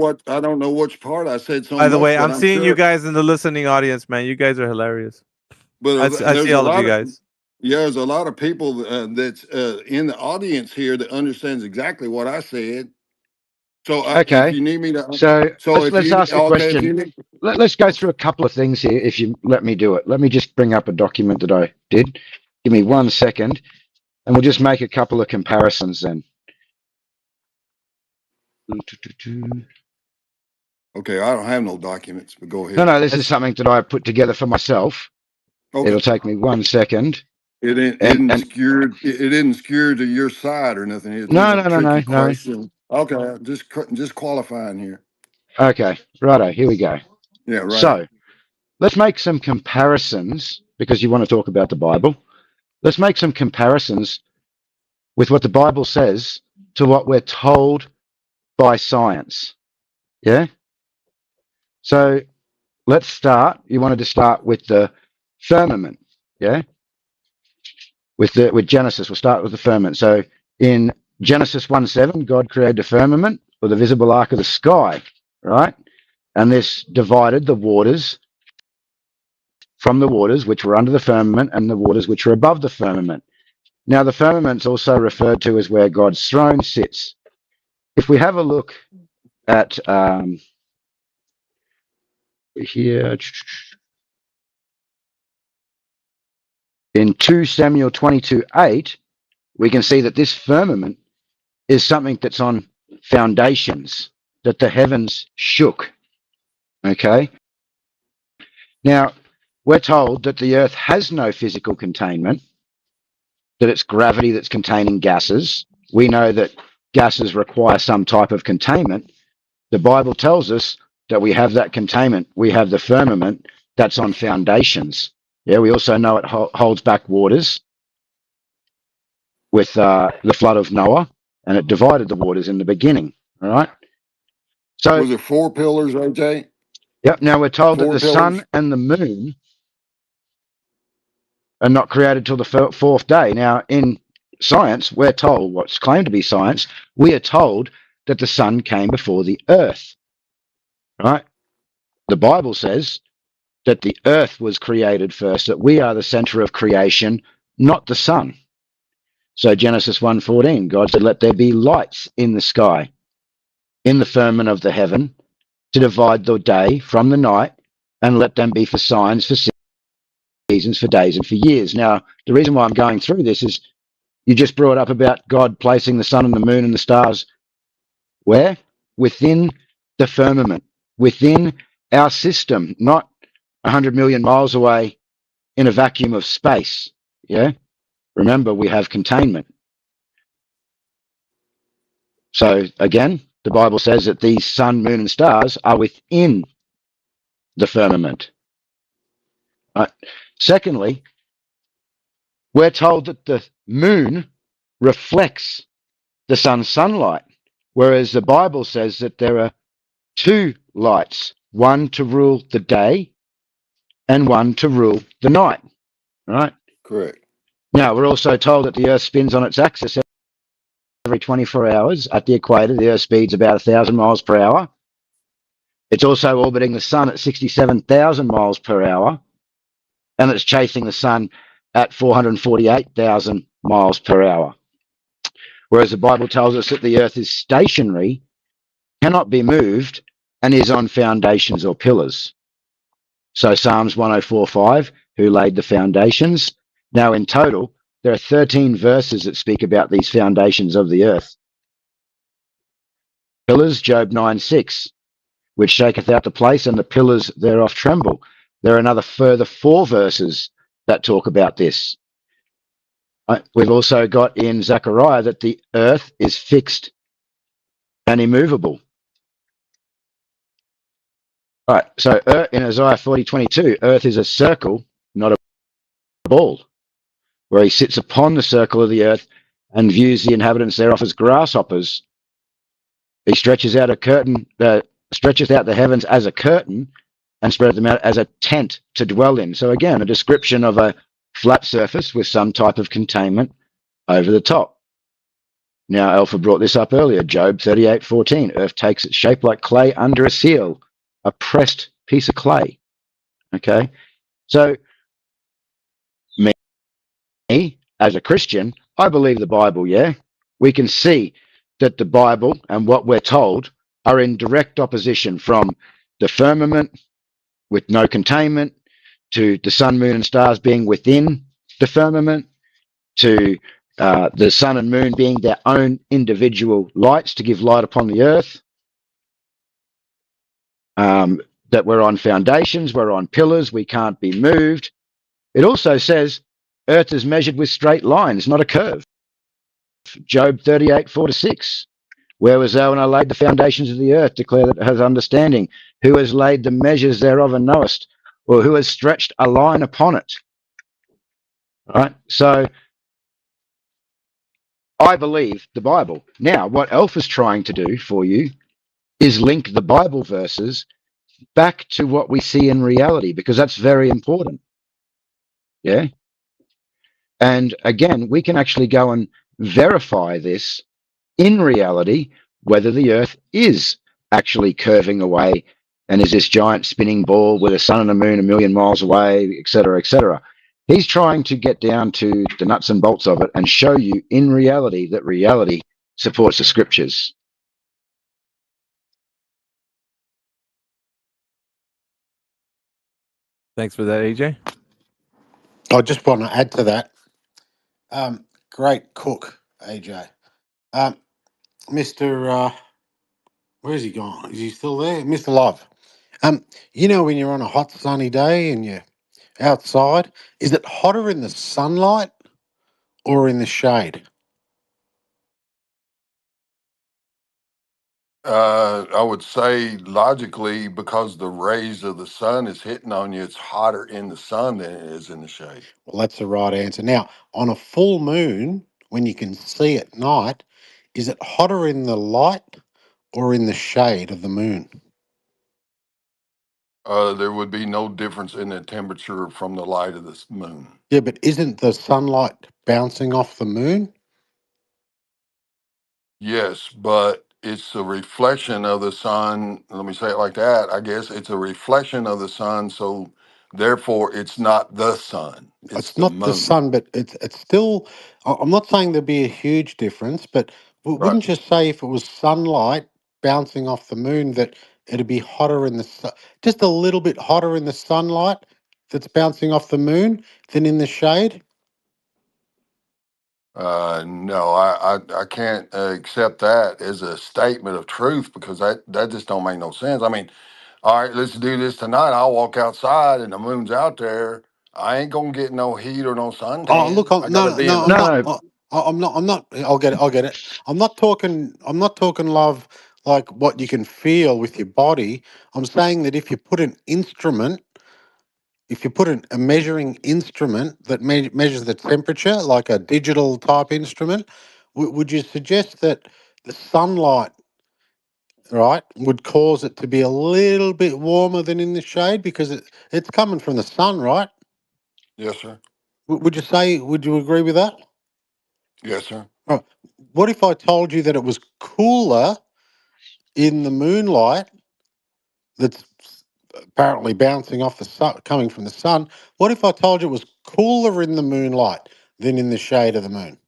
Q: which part I said so
A: By the
Q: much,
A: way,
Q: but
A: I'm
Q: I'm
A: seeing you
Q: sure.
A: guys in the listening audience, man. You guys are hilarious. I see
Q: There's a
A: all of you
Q: lot of
A: guys.
Q: there's a lot of people that's in the audience here that understands exactly what I said. So if
L: okay.
Q: you need me to,
L: So
Q: so if
L: let's
Q: you
L: ask the
Q: okay, if
L: question.
Q: you need,
L: Let's go
Q: okay,
L: through a couple of things here if you let me do it. Let me just bring up a document that I did. Give me 1 second, and we'll just make a couple of comparisons then.
Q: okay, I don't have no documents, but go
L: No,
Q: ahead.
L: no, this is something that I put together for myself.
Q: Okay,
L: It'll take me 1 second. And
Q: it isn't skewed to your side or nothing. It's
L: no,
Q: no
L: no, no, no,
Q: tricky
L: no.
Q: question. Okay, just qualifying here.
L: Okay, righto, here we go.
Q: Yeah, right.
L: So let's make some comparisons because you want to talk about the Bible. Let's make some comparisons with what the Bible says to what we're told by science. Yeah? So let's start. You wanted to start with the firmament. Yeah? With Genesis, we'll start with the firmament. So in Genesis 1:7, God created the firmament or the visible arc of the sky, right? And this divided the waters from the waters which were under the firmament and the waters which were above the firmament. Now, the firmament's also referred to as where God's throne sits. If we have a look at here in 2 Samuel 22:8, we can see that this firmament is something that's on foundations, that the heavens shook. Okay. Now, we're told that the earth has no physical containment, that it's gravity that's containing gases. We know that gases require some type of containment. The Bible tells us that we have that containment. We have the firmament that's on foundations. Yeah, we also know it holds back waters with the flood of Noah, and it divided the waters in the beginning. All right. So
Q: Was it 4 pillars, AJ?
L: Yep. Now we're told that
Q: 4
L: the
Q: pillars.
L: sun and the moon are not created till the fourth day. Now, in science, we're told, what's claimed to be science, we are told that the sun came before the earth, right? The Bible says that the earth was created first, that we are the center of creation, not the sun. So Genesis 1:14, God said, let there be lights in the sky, in the firmament of the heaven, to divide the day from the night, and let them be for signs, for seasons, for days, and for years. Now, the reason why I'm going through this is you just brought up about God placing the sun and the moon and the stars where? Within the firmament, within our system, not 100 million miles away in a vacuum of space. Yeah. Remember, we have containment. So again, the Bible says that these sun, moon, and stars are within the firmament. Right. Secondly, we're told that the moon reflects the sun's sunlight, whereas the Bible says that there are two lights, one to rule the day and one to rule the night. Right?
Q: Correct.
L: Now, we're also told that the Earth spins on its axis every 24 hours. At the equator, the Earth speeds about 1,000 miles per hour. It's also orbiting the sun at 67,000 miles per hour, and it's chasing the sun at 448,000 miles per hour. Whereas the Bible tells us that the Earth is stationary, cannot be moved, and is on foundations or pillars. So Psalms 104:5, who laid the foundations? Now in total, there are 13 verses that speak about these foundations of the earth. Pillars, Job 9:6, which shaketh out the place, and the pillars thereof tremble. There are another further 4 verses that talk about this. We've also got in Zechariah that the earth is fixed and immovable. All right, so in Isaiah 40:22, earth is a circle, not a ball, where he sits upon the circle of the earth and views the inhabitants thereof as grasshoppers. He stretches out stretches out the heavens as a curtain and spreads them out as a tent to dwell in. So again, a description of a flat surface with some type of containment over the top. Now, Alpha brought this up earlier. Job 38:14. Earth takes its shape like clay under a seal, a pressed piece of clay. Okay, so me as a Christian, I believe the Bible. Yeah, we can see that the Bible and what we're told are in direct opposition from the firmament with no containment to the sun, moon, and stars being within the firmament to the sun and moon being their own individual lights to give light upon the earth. That we're on foundations, we're on pillars, we can't be moved. It also says earth is measured with straight lines, not a curve. Job 38:4-6. Where was thou when I laid the foundations of the earth? Declare that it has understanding. Who has laid the measures thereof and knowest? Or who has stretched a line upon it? All right. So I believe the Bible. Now, what Alpha's trying to do for you is link the Bible verses back to what we see in reality, because that's very important. Yeah. And again, we can actually go and verify this in reality, whether the earth is actually curving away and is this giant spinning ball with a sun and a moon a million miles away, et cetera, et cetera. He's trying to get down to the nuts and bolts of it and show you in reality that reality supports the scriptures.
A: Thanks for that, AJ.
M: I just want to add to that. Great cook, AJ. Mr. Where's he gone? Is he still there? Mr. Love. When you're on a hot sunny day and you're outside, is it hotter in the sunlight or in the shade?
Q: I would say logically, because the rays of the sun is hitting on you, it's hotter in the sun than it is in the shade.
M: Well, that's the right answer. Now, on a full moon, when you can see at night, is it hotter in the light or in the shade of the moon?
Q: There would be no difference in the temperature from the light of the moon.
M: Yeah, but isn't the sunlight bouncing off the moon?
Q: Yes, but it's a reflection of the sun. Let me say it like that. I guess it's a reflection of the sun, so therefore it's not the sun. It's
M: It's
Q: the
M: not the
Q: moon.
M: sun, but it's still. I'm not saying there'd be a huge difference, but
Q: Right.
M: wouldn't you say if it was sunlight bouncing off the moon that it'd be hotter in the just a little bit hotter in the sunlight that's bouncing off the moon than in the shade?
Q: No, I can't accept that as a statement of truth because that just don't make no sense. I mean, all right, let's do this tonight. I'll walk outside and the moon's out there. I ain't gonna get no heat or no
M: Oh, look,
Q: suntan. I gotta be in
M: no,
Q: the
M: I'm
E: No,
Q: sun.
M: not.
E: no.
M: I'm not. I'm not. I'll get it. I'll get it. I'm not talking. I'm not talking love like what you can feel with your body. I'm saying that if you put an instrument, if you put a measuring instrument that measures the temperature, like a digital type instrument, would you suggest that the sunlight, right, would cause it to be a little bit warmer than in the shade because it's coming from the sun, right?
Q: Yes, sir.
M: Would you say? Would you agree with that?
Q: Yes, sir.
M: Right. What if I told you that it was cooler in the moonlight that's apparently bouncing off the sun, coming from the sun? What if I told you it was cooler in the moonlight than in the shade of the moon?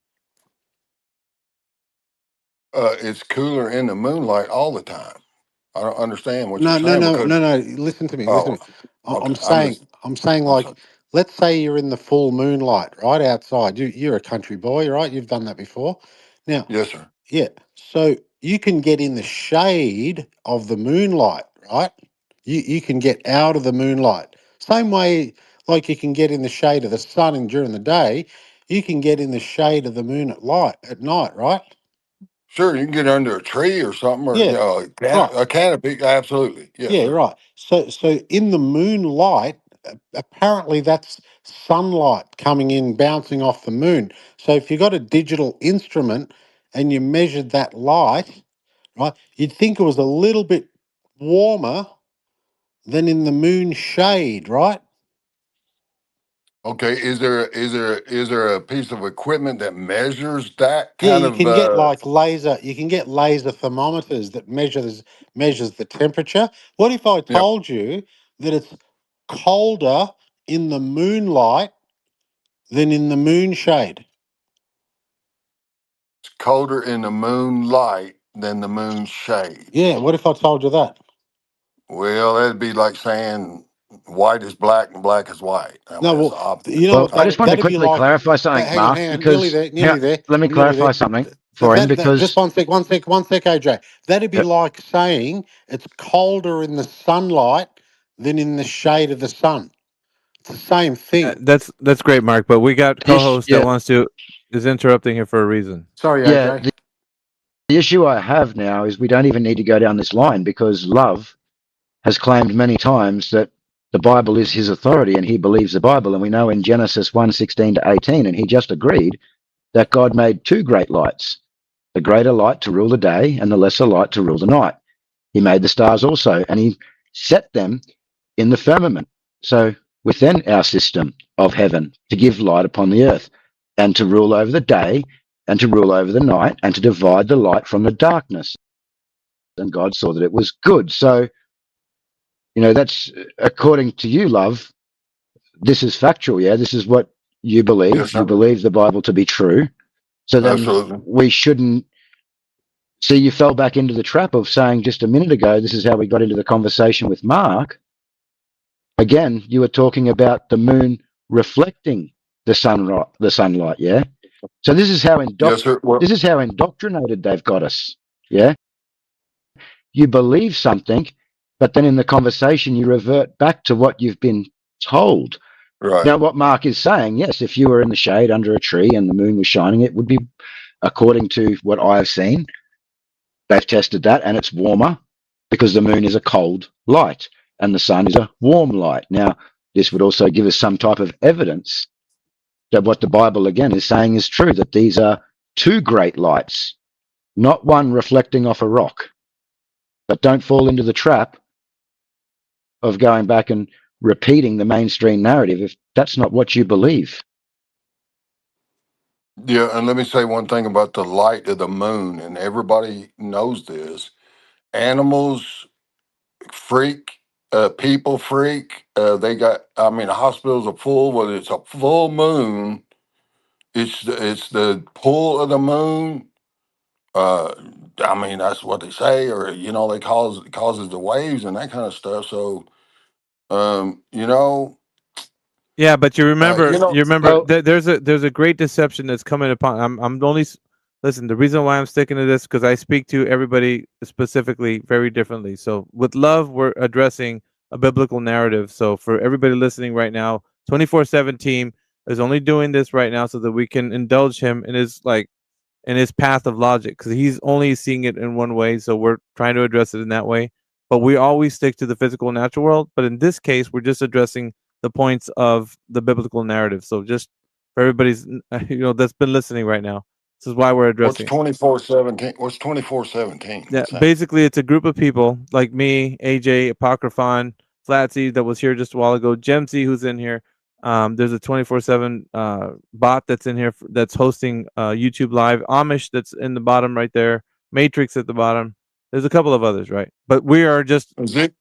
Q: It's cooler in the moonlight all the time. I don't understand what you're
M: No, no,
Q: saying
M: no,
Q: because
M: no, no. Listen to me. Listen
Q: oh,
M: to me.
Q: okay.
M: I'm saying,
Q: I'm sorry.
M: like, let's say you're in the full moonlight, right outside. You're a country boy, right? You've done that before. Now,
Q: Yes, sir.
M: yeah. So you can get in the shade of the moonlight, right? You can get out of the moonlight. Same way like you can get in the shade of the sun and during the day, you can get in the shade of the moon at night, right?
Q: Sure, you can get under a tree or something, or
M: Yeah. Right.
Q: a canopy. Absolutely, yes,
M: Yeah,
Q: sir.
M: right. So in the moonlight, apparently that's sunlight coming in, bouncing off the moon. So if you got a digital instrument and you measured that light, right, you'd think it was a little bit warmer than in the moon shade, right?
Q: Okay, is there a piece of equipment that measures that
M: Yeah,
Q: kind
M: you
Q: of?
M: can get like laser. You can get laser thermometers that measures the temperature. What if I
Q: Yeah,
M: told you that it's colder in the moonlight than in the moon shade?
Q: it's colder in the moonlight than the moon shade.
M: Yeah, what if I told you that?
Q: Well, that'd be like saying white is black and black is white. I mean,
M: No,
Q: it's the
M: well,
Q: opposite.
M: you know
E: Well,
M: what?
E: I just wanted to
M: That'd be
E: quickly
M: like.
E: clarify something, Mark,
M: Hang on, nearly
E: because
M: there,
E: here,
M: nearly there,
E: let me
M: nearly there.
E: clarify something
M: That,
E: for him
M: just
E: because
M: one sec, AJ. That'd be
E: yep,
M: like saying it's colder in the sunlight than in the shade of the sun. It's the same thing.
A: That's great, Mark. But we got
E: the issue,
A: co-host that is interrupting here for a reason.
M: Sorry,
E: yeah,
M: AJ.
E: the issue I have now is we don't even need to go down this line because love has claimed many times that the Bible is his authority and he believes the Bible. And we know in Genesis 1:16 to 18, and he just agreed that God made two great lights, the greater light to rule the day and the lesser light to rule the night. He made the stars also, and he set them in the firmament. So within our system of heaven to give light upon the earth and to rule over the day and to rule over the night and to divide the light from the darkness. And God saw that it was good. So, that's according to you, love. This is factual. Yeah. This is what you
Q: Yes,
E: believe. You
Q: sir.
E: believe the Bible to be true. So then
Q: Absolutely.
E: we shouldn't see you fell back into the trap of saying just a minute ago, this is how we got into the conversation with Mark. Again, you were talking about the moon reflecting the sunlight, yeah. So this is how
Q: Yes, sir. Well,
E: indoctrinated they've got us, yeah. You believe something, but then in the conversation you revert back to what you've been told.
Q: right.
E: Now, what Mark is saying, yes, if you were in the shade under a tree and the moon was shining, it would be, according to what I have seen, they've tested that, and it's warmer because the moon is a cold light and the sun is a warm light. Now, this would also give us some type of evidence that what the Bible again is saying is true, that these are two great lights, not one reflecting off a rock. But don't fall into the trap
L: of going back and repeating the mainstream narrative if that's not what you believe.
Q: Yeah, and let me say one thing about the light of the moon, and everybody knows this. Animals freak, people freak. They got, I mean, the hospitals are full. Whether it's a full moon, it's the pull of the moon. Uh, I mean, that's what they say, or they causes the waves and that kind of stuff. So, um, you know,
A: Yeah, but you remember,
L: Well,
A: there's a great deception that's coming upon. I'm only listen. The reason why I'm sticking to this because I speak to everybody specifically very differently. So with love, we're addressing a biblical narrative. So for everybody listening right now, 24/7 team is only doing this right now so that we can indulge him in his path of logic because he's only seeing it in one way. So we're trying to address it in that way. But we always stick to the physical natural world. But in this case, we're just addressing the points of the biblical narrative. So just for everybody's that's been listening right now, this is why we're
Q: what's
A: addressing it.
Q: 24/17? What's 24/17?
A: Yeah,
Q: What's that?
A: basically it's a group of people like me, AJ, Apocryphon, Flatsy that was here just a while ago, Gemsy who's in here. There's a 24/7 bot that's in here that's hosting YouTube Live. Amish that's in the bottom right there. Matrix at the bottom. There's a couple of others, right? But we are just
Q: Is it?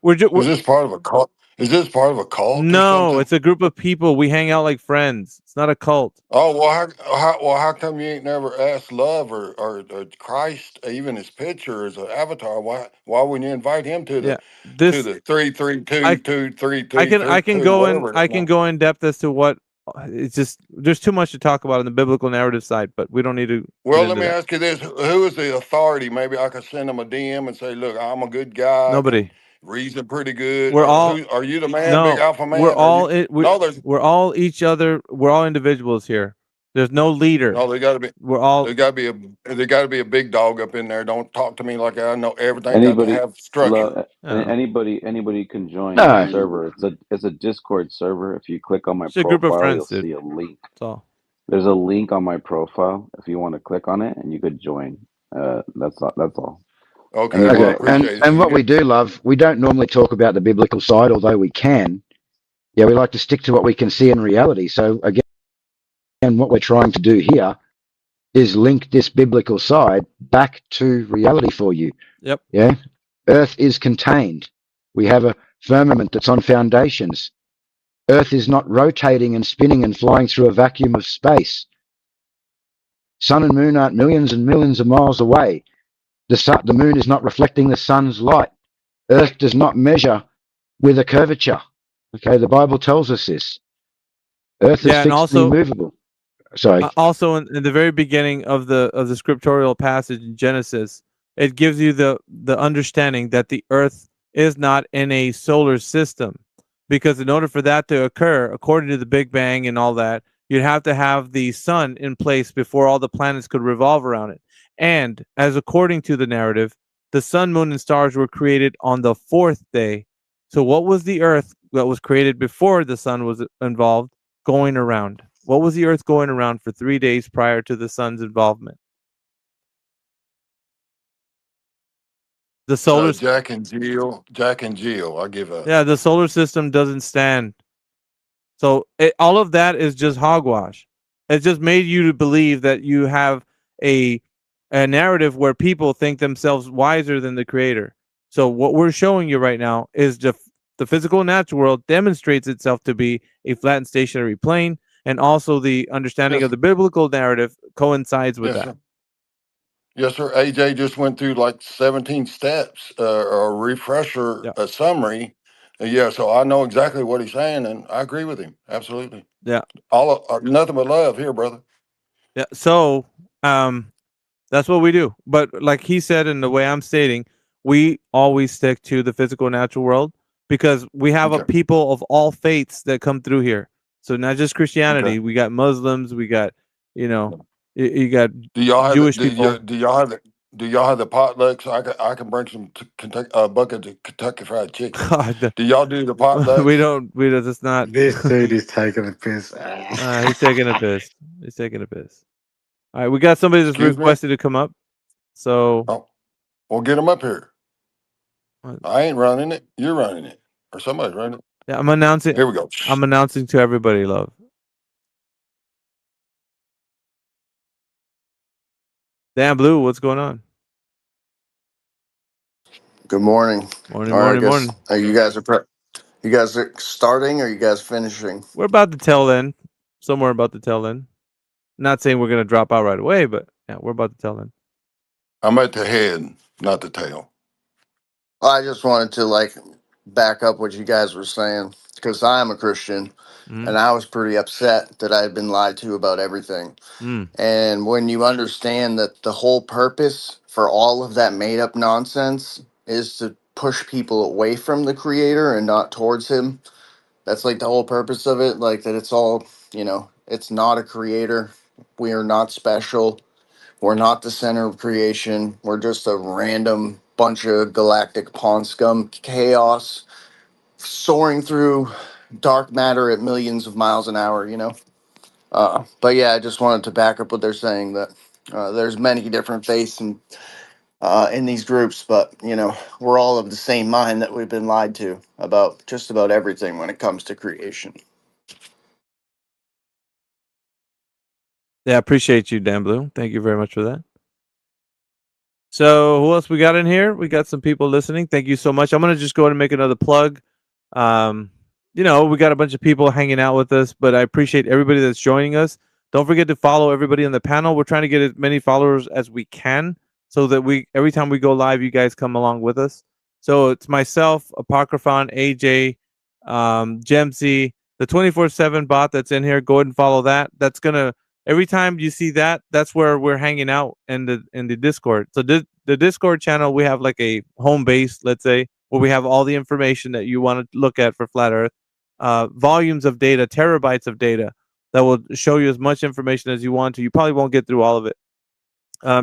A: we're just
Q: Is this part of a cult? Is this part of a cult or
A: no,
Q: something?
A: it's a group of people. We hang out like friends. It's not a cult.
Q: Oh well, how come you ain't never asked Love or Christ, even his picture as an avatar? Why wouldn't you invite him to
A: Yeah,
Q: the
A: this
Q: 332
A: I
Q: 2332 whatever
A: I
Q: that
A: can
Q: was?
A: go in depth as to what it's just there's too much to talk about in the biblical narrative side, but we don't need to get
Q: Well, let
A: into
Q: me
A: that.
Q: ask you this: Who is the authority? Maybe I could send him a DM and say, "Look, I'm a good guy. I can
A: Nobody.
Q: reason pretty good."
A: We're all
Q: Who are you, the man, big
A: no,
Q: alpha man? Are you? No, there's
A: we're all each other. We're all individuals here. There's no leader.
Q: no. They got to be.
A: We're all
Q: There got to be there got to be a big dog up in there. Don't talk to me like I know everything. Got to
F: Anybody,
Q: have structure.
A: uh,
F: anybody can join the
L: no,
F: server. It's a Discord server. If you click on my
A: just a group of
F: profile, you'll
A: friends, dude.
F: see a link.
A: That's all.
F: There's a link on my profile. If you want to click on it, and you could join. That's all.
Q: Okay, well, I
L: okay.
F: Anybody.
Q: appreciate it.
L: And
Q: You
L: what we
Q: get
L: do, Love, we don't normally talk about the biblical side, although we can. Yeah, we like to stick to what we can see in reality. So again, what we're trying to do here is link this biblical side back to reality for you.
A: Yep.
L: Yeah. Earth is contained. We have a firmament that's on foundations. Earth is not rotating and spinning and flying through a vacuum of space. Sun and moon aren't millions and millions of miles away. The moon is not reflecting the sun's light. Earth does not measure with a curvature. Okay, the Bible tells us this. Earth is
A: Yeah, and
L: fixed and immovable. Sorry.
A: also in the very beginning of the scriptural passage in Genesis, it gives you the understanding that the Earth is not in a solar system, because in order for that to occur, according to the Big Bang and all that, you'd have to have the sun in place before all the planets could revolve around it. And as according to the narrative, the sun, moon, and stars were created on the fourth day. So what was the Earth that was created before the sun was involved going around? What was the Earth going around for 3 days prior to the sun's involvement? The solar,
Q: Jack and Jill. I give up.
A: yeah, the solar system doesn't stand. So all of that is just hogwash. It just made you to believe that you have a a narrative where people think themselves wiser than the creator. So what we're showing you right now is the physical natural world demonstrates itself to be a flat and stationary plane, and also the understanding
Q: Yes,
A: of the biblical narrative coincides with
Q: yes,
A: that.
Q: sir. Yes, sir. AJ just went through like 17 steps, or a refresher,
A: Yeah.
Q: a summary. Yeah, so I know exactly what he's saying, and I agree with him. Absolutely.
A: Yeah.
Q: Nothing but love here, brother.
A: Yeah. So that's what we do. But like he said, and the way I'm stating, we always stick to the physical natural world because we have a
Q: Okay.
A: people of all faiths that come through here. So not just
Q: Okay.
A: Christianity, we got Muslims, we got, you got
Q: Do y'all have the
A: Jewish people.
Q: do y'all have the potlucks? I can bring some Kentucky, a bucket of Kentucky Fried Chicken.
A: God,
Q: Do y'all do the
A: we
Q: potlucks?
A: don't, we don't, it's not,
M: This dude is taking the piss.
A: he's taking a piss. He's taking a piss. All right. We got somebody that's
Q: Excuse me.
A: requested to come up. So,
Q: Oh, well, get them up here. I ain't running it. You're running it. or somebody's running it.
A: Yeah, I'm announcing.
Q: Here we go.
A: I'm announcing to everybody, love. Dan Blue, what's going on?
P: Good morning.
A: Morning,
P: Or I
A: morning,
P: guess
A: morning.
P: you guys are starting, or you guys finishing?
A: We're about to tail end. Somewhere about to tail end. Not saying we're gonna drop out right away, but yeah, we're about to tail end.
Q: I'm at the head, not the tail.
P: I just wanted to back up what you guys were saying because I am a Christian, and I was pretty upset that I had been lied to about everything. And when you understand that the whole purpose for all of that made up nonsense is to push people away from the creator and not towards him, that's like the whole purpose of it. Like that it's all, it's not a creator. We are not special. We're not the center of creation. We're just a random bunch of galactic pawn scum chaos soaring through dark matter at millions of miles an hour. But yeah, I just wanted to back up what they're saying that there's many different faiths in these groups, but we're all of the same mind that we've been lied to about just about everything when it comes to creation.
A: Yeah, appreciate you, Dan Blue. Thank you very much for that. So who else we got in here? We got some people listening. Thank you so much. I'm gonna just go ahead and make another plug. We got a bunch of people hanging out with us, but I appreciate everybody that's joining us. Don't forget to follow everybody on the panel. We're trying to get as many followers as we can so that every time we go live, you guys come along with us. So it's myself, Apocryphon, AJ, Gemsy, the 24/7 bot that's in here. Go ahead and follow that. That's gonna every time you see that, that's where we're hanging out in the Discord. So the Discord channel, we have like a home base, let's say, where we have all the information that you want to look at for Flat Earth, volumes of data, terabytes of data that will show you as much information as you want to. You probably won't get through all of it.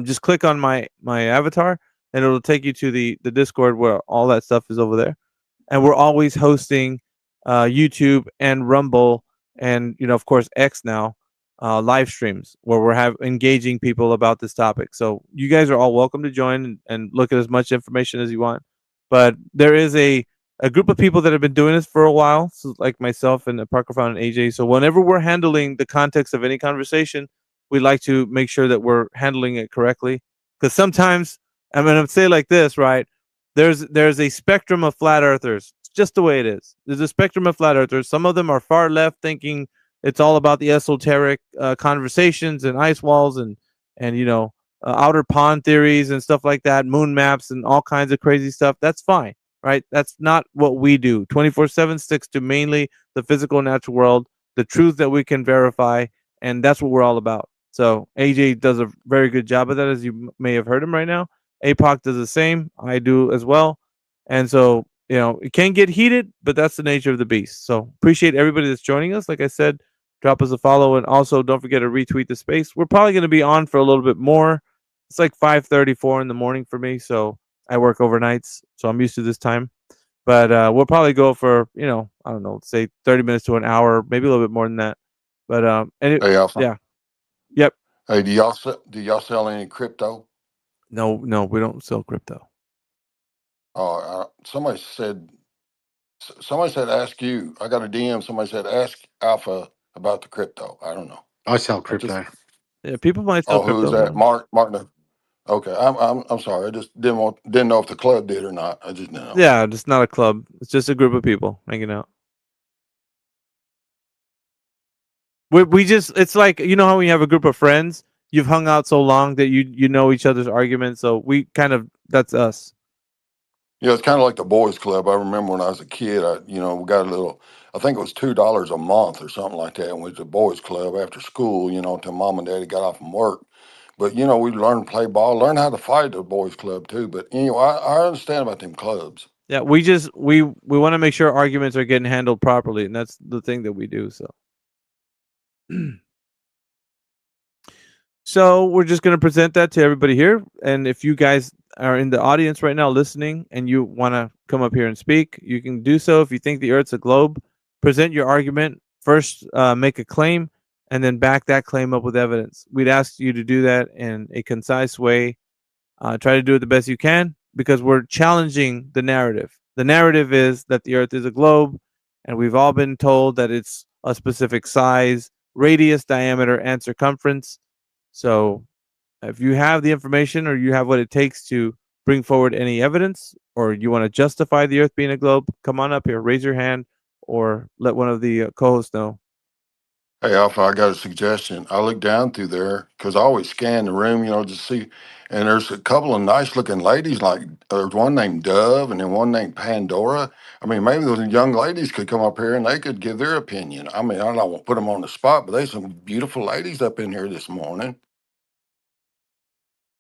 A: Just click on my avatar, and it'll take you to the Discord where all that stuff is over there. And we're always hosting YouTube and Rumble, and of course X now, live streams where we're engaging people about this topic. So you guys are all welcome to join and look at as much information as you want. But there is a group of people that have been doing this for a while, so like myself and Apocryphon and AJ. So whenever we're handling the context of any conversation, we like to make sure that we're handling it correctly. Because sometimes, I'm going to say like this, right? There's a spectrum of flat earthers. It's just the way it is. There's a spectrum of flat earthers. Some of them are far left, thinking it's all about the esoteric conversations and ice walls and outer pond theories and stuff like that, moon maps and all kinds of crazy stuff. That's fine, right? That's not what we do. 24/7 sticks to mainly the physical natural world, the truth that we can verify, and that's what we're all about. So AJ does a very good job of that, as you may have heard him right now. APOC does the same. I do as well. And so, it can get heated, but that's the nature of the beast. So appreciate everybody that's joining us. Like I said, drop us a follow, and also don't forget to retweet the space. We're probably going to be on for a little bit more. It's like 5:34 in the morning for me, so I work overnights, so I'm used to this time. But we'll probably go for, I don't know, say 30 minutes to an hour, maybe a little bit more than that. But
Q: Hey, Alpha.
A: yeah. Yep.
Q: Hey, do y'all sell any crypto?
A: No, we don't sell crypto.
Q: Oh, somebody said ask you. I got a DM. Somebody said ask Alpha about the crypto. I don't know.
M: I sell crypto.
A: Yeah, people might sell crypto.
Q: Who's that? Martin. Okay, I'm sorry. I just didn't know if the club did or not. I just didn't know.
A: Yeah, it's not a club. It's just a group of people hanging out. We just, it's like, how when you have a group of friends, you've hung out so long that you know each other's arguments. So that's us.
Q: Yeah, it's kind of like the boys club. I remember when I was a kid, we got a little, I think it was $2 a month or something like that. And we was the boys club after school, till mom and daddy got off from work. But, we learned to play ball, learn how to fight at the boys club too. But anyway, I understand about them clubs.
A: Yeah, we want to make sure arguments are getting handled properly. And that's the thing that we do. So. So we're just going to present that to everybody here. And if you guys are in the audience right now listening and you want to come up here and speak, you can do so. If you think the Earth's a globe, present your argument. First, make a claim, and then back that claim up with evidence. We'd ask you to do that in a concise way. Try to do it the best you can, because we're challenging the narrative. The narrative is that the Earth is a globe, and we've all been told that it's a specific size, radius, diameter, and circumference. So, if you have the information or you have what it takes to bring forward any evidence, or you want to justify the Earth being a globe, come on up here, raise your hand, or let one of the co-hosts know.
Q: Hey, Alpha, I got a suggestion. I look down through there because I always scan the room, to see. And there's a couple of nice looking ladies, like there's one named Dove and then one named Pandora. I mean, maybe those young ladies could come up here and they could give their opinion. I mean, I don't want to put them on the spot, but there's some beautiful ladies up in here this morning.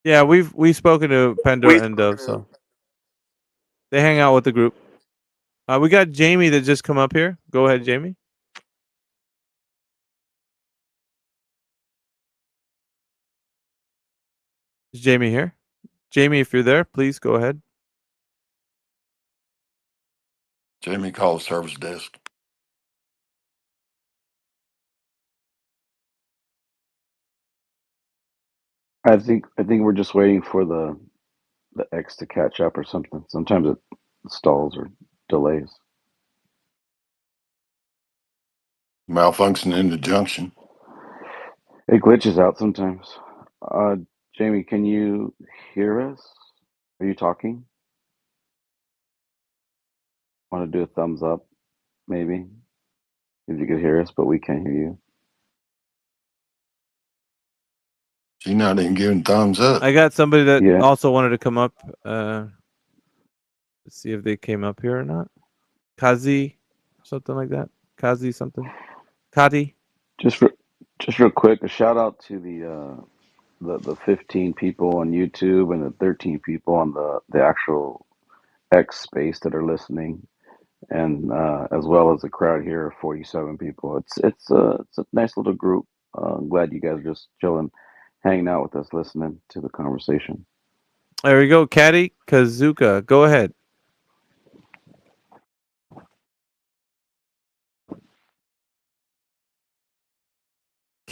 A: Yeah, we've spoken to Pandora and Dove, so they hang out with the group. We got Jamie that just come up here. Go ahead, Jamie. Is Jamie here? Jamie, if you're there, please go ahead.
Q: Jamie, call the service desk.
F: I think we're just waiting for the X to catch up or something. Sometimes it stalls or delays.
Q: Malfunction in the junction.
F: It glitches out sometimes. Jamie, can you hear us? Are you talking? Want to do a thumbs up, maybe? If you could hear us, but we can't hear you.
Q: She's not even giving thumbs up.
A: I got somebody that also wanted to come up. Let's see if they came up here or not. Kazi, something like that. Kazi something. Kati.
F: Just real quick, a shout out to the 15 people on YouTube and the 13 people on the actual X space that are listening, and as well as the crowd here of 47 people. It's a nice little group. I'm glad you guys are just chilling, hanging out with us, listening to the conversation.
A: There we go, Kati Kazuka. Go ahead.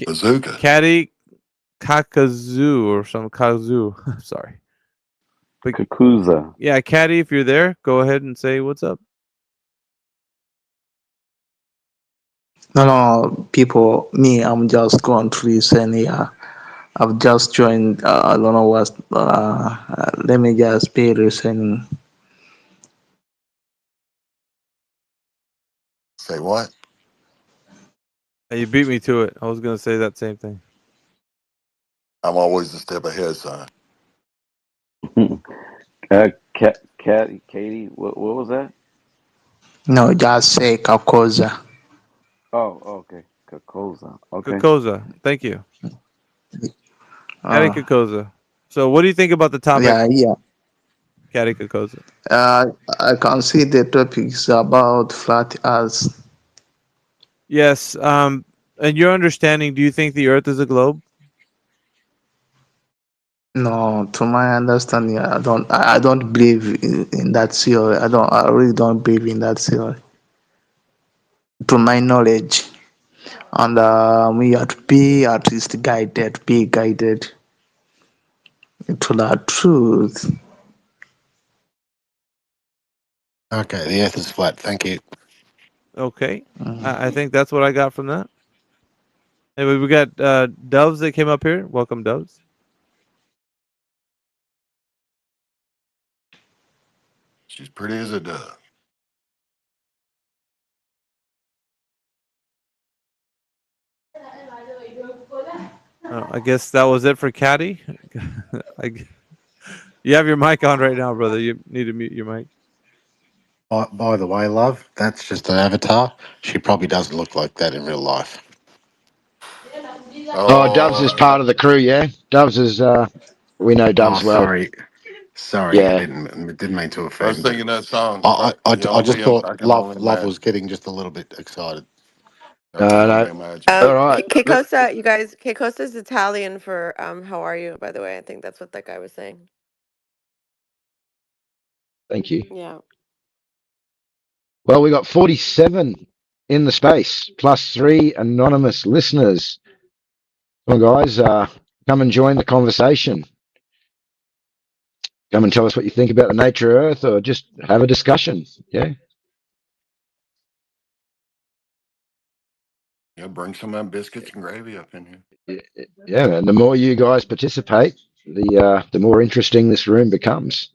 Q: Bazooka.
A: Kati Kakazu or some Kazu. Sorry.
F: Kakuza.
A: Yeah, Kati, if you're there, go ahead and say what's up.
R: No, people, me, I'm just going to listen here. I've just joined. I don't know what. Let me just be listening.
Q: Say what?
A: You beat me to it. I was going to say that same thing.
Q: I'm always a step ahead, son.
F: Katie, what was that?
R: No, just say Kakoza.
F: Oh, okay. Kakoza. Okay.
A: Kakoza. Thank you. Kati Kakoza. So what do you think about the topic?
R: Yeah.
A: Kati Kakoza.
R: I can see the topics about flat earth.
A: Yes. And your understanding, do you think the Earth is a globe?
R: No, to my understanding, I don't believe in that theory. I really don't believe in that theory. To my knowledge, and we have to be at least guided to the truth.
M: Okay, the Earth is flat. Thank you.
A: Okay, I think that's what I got from that. Anyway, we got Doves that came up here. Welcome, Doves.
Q: She's pretty as a dove.
A: I guess that was it for Kati. You have your mic on right now, brother. You need to mute your mic.
M: By the way, love, that's just an avatar. She probably doesn't look like that in real life.
E: Oh, Dubs is part of the crew, yeah? Dubs is, we know Dubs well.
M: Sorry,
E: yeah.
M: I didn't mean to offend.
Q: I was singing that song.
M: I just thought love was getting just a little bit excited.
E: No. All right.
S: Keikosa, you guys, Keikosa is Italian for how are you, by the way. I think that's what that guy was saying.
E: Thank you.
S: Yeah.
E: Well, we got 47 in the space, plus 3 anonymous listeners. Come on, guys, come and join the conversation.
L: Come and tell us what you think about the nature of Earth, or just have a discussion. Yeah.
Q: Yeah, bring some of them biscuits and gravy up in here.
L: Yeah, and the more you guys participate, the more interesting this room becomes.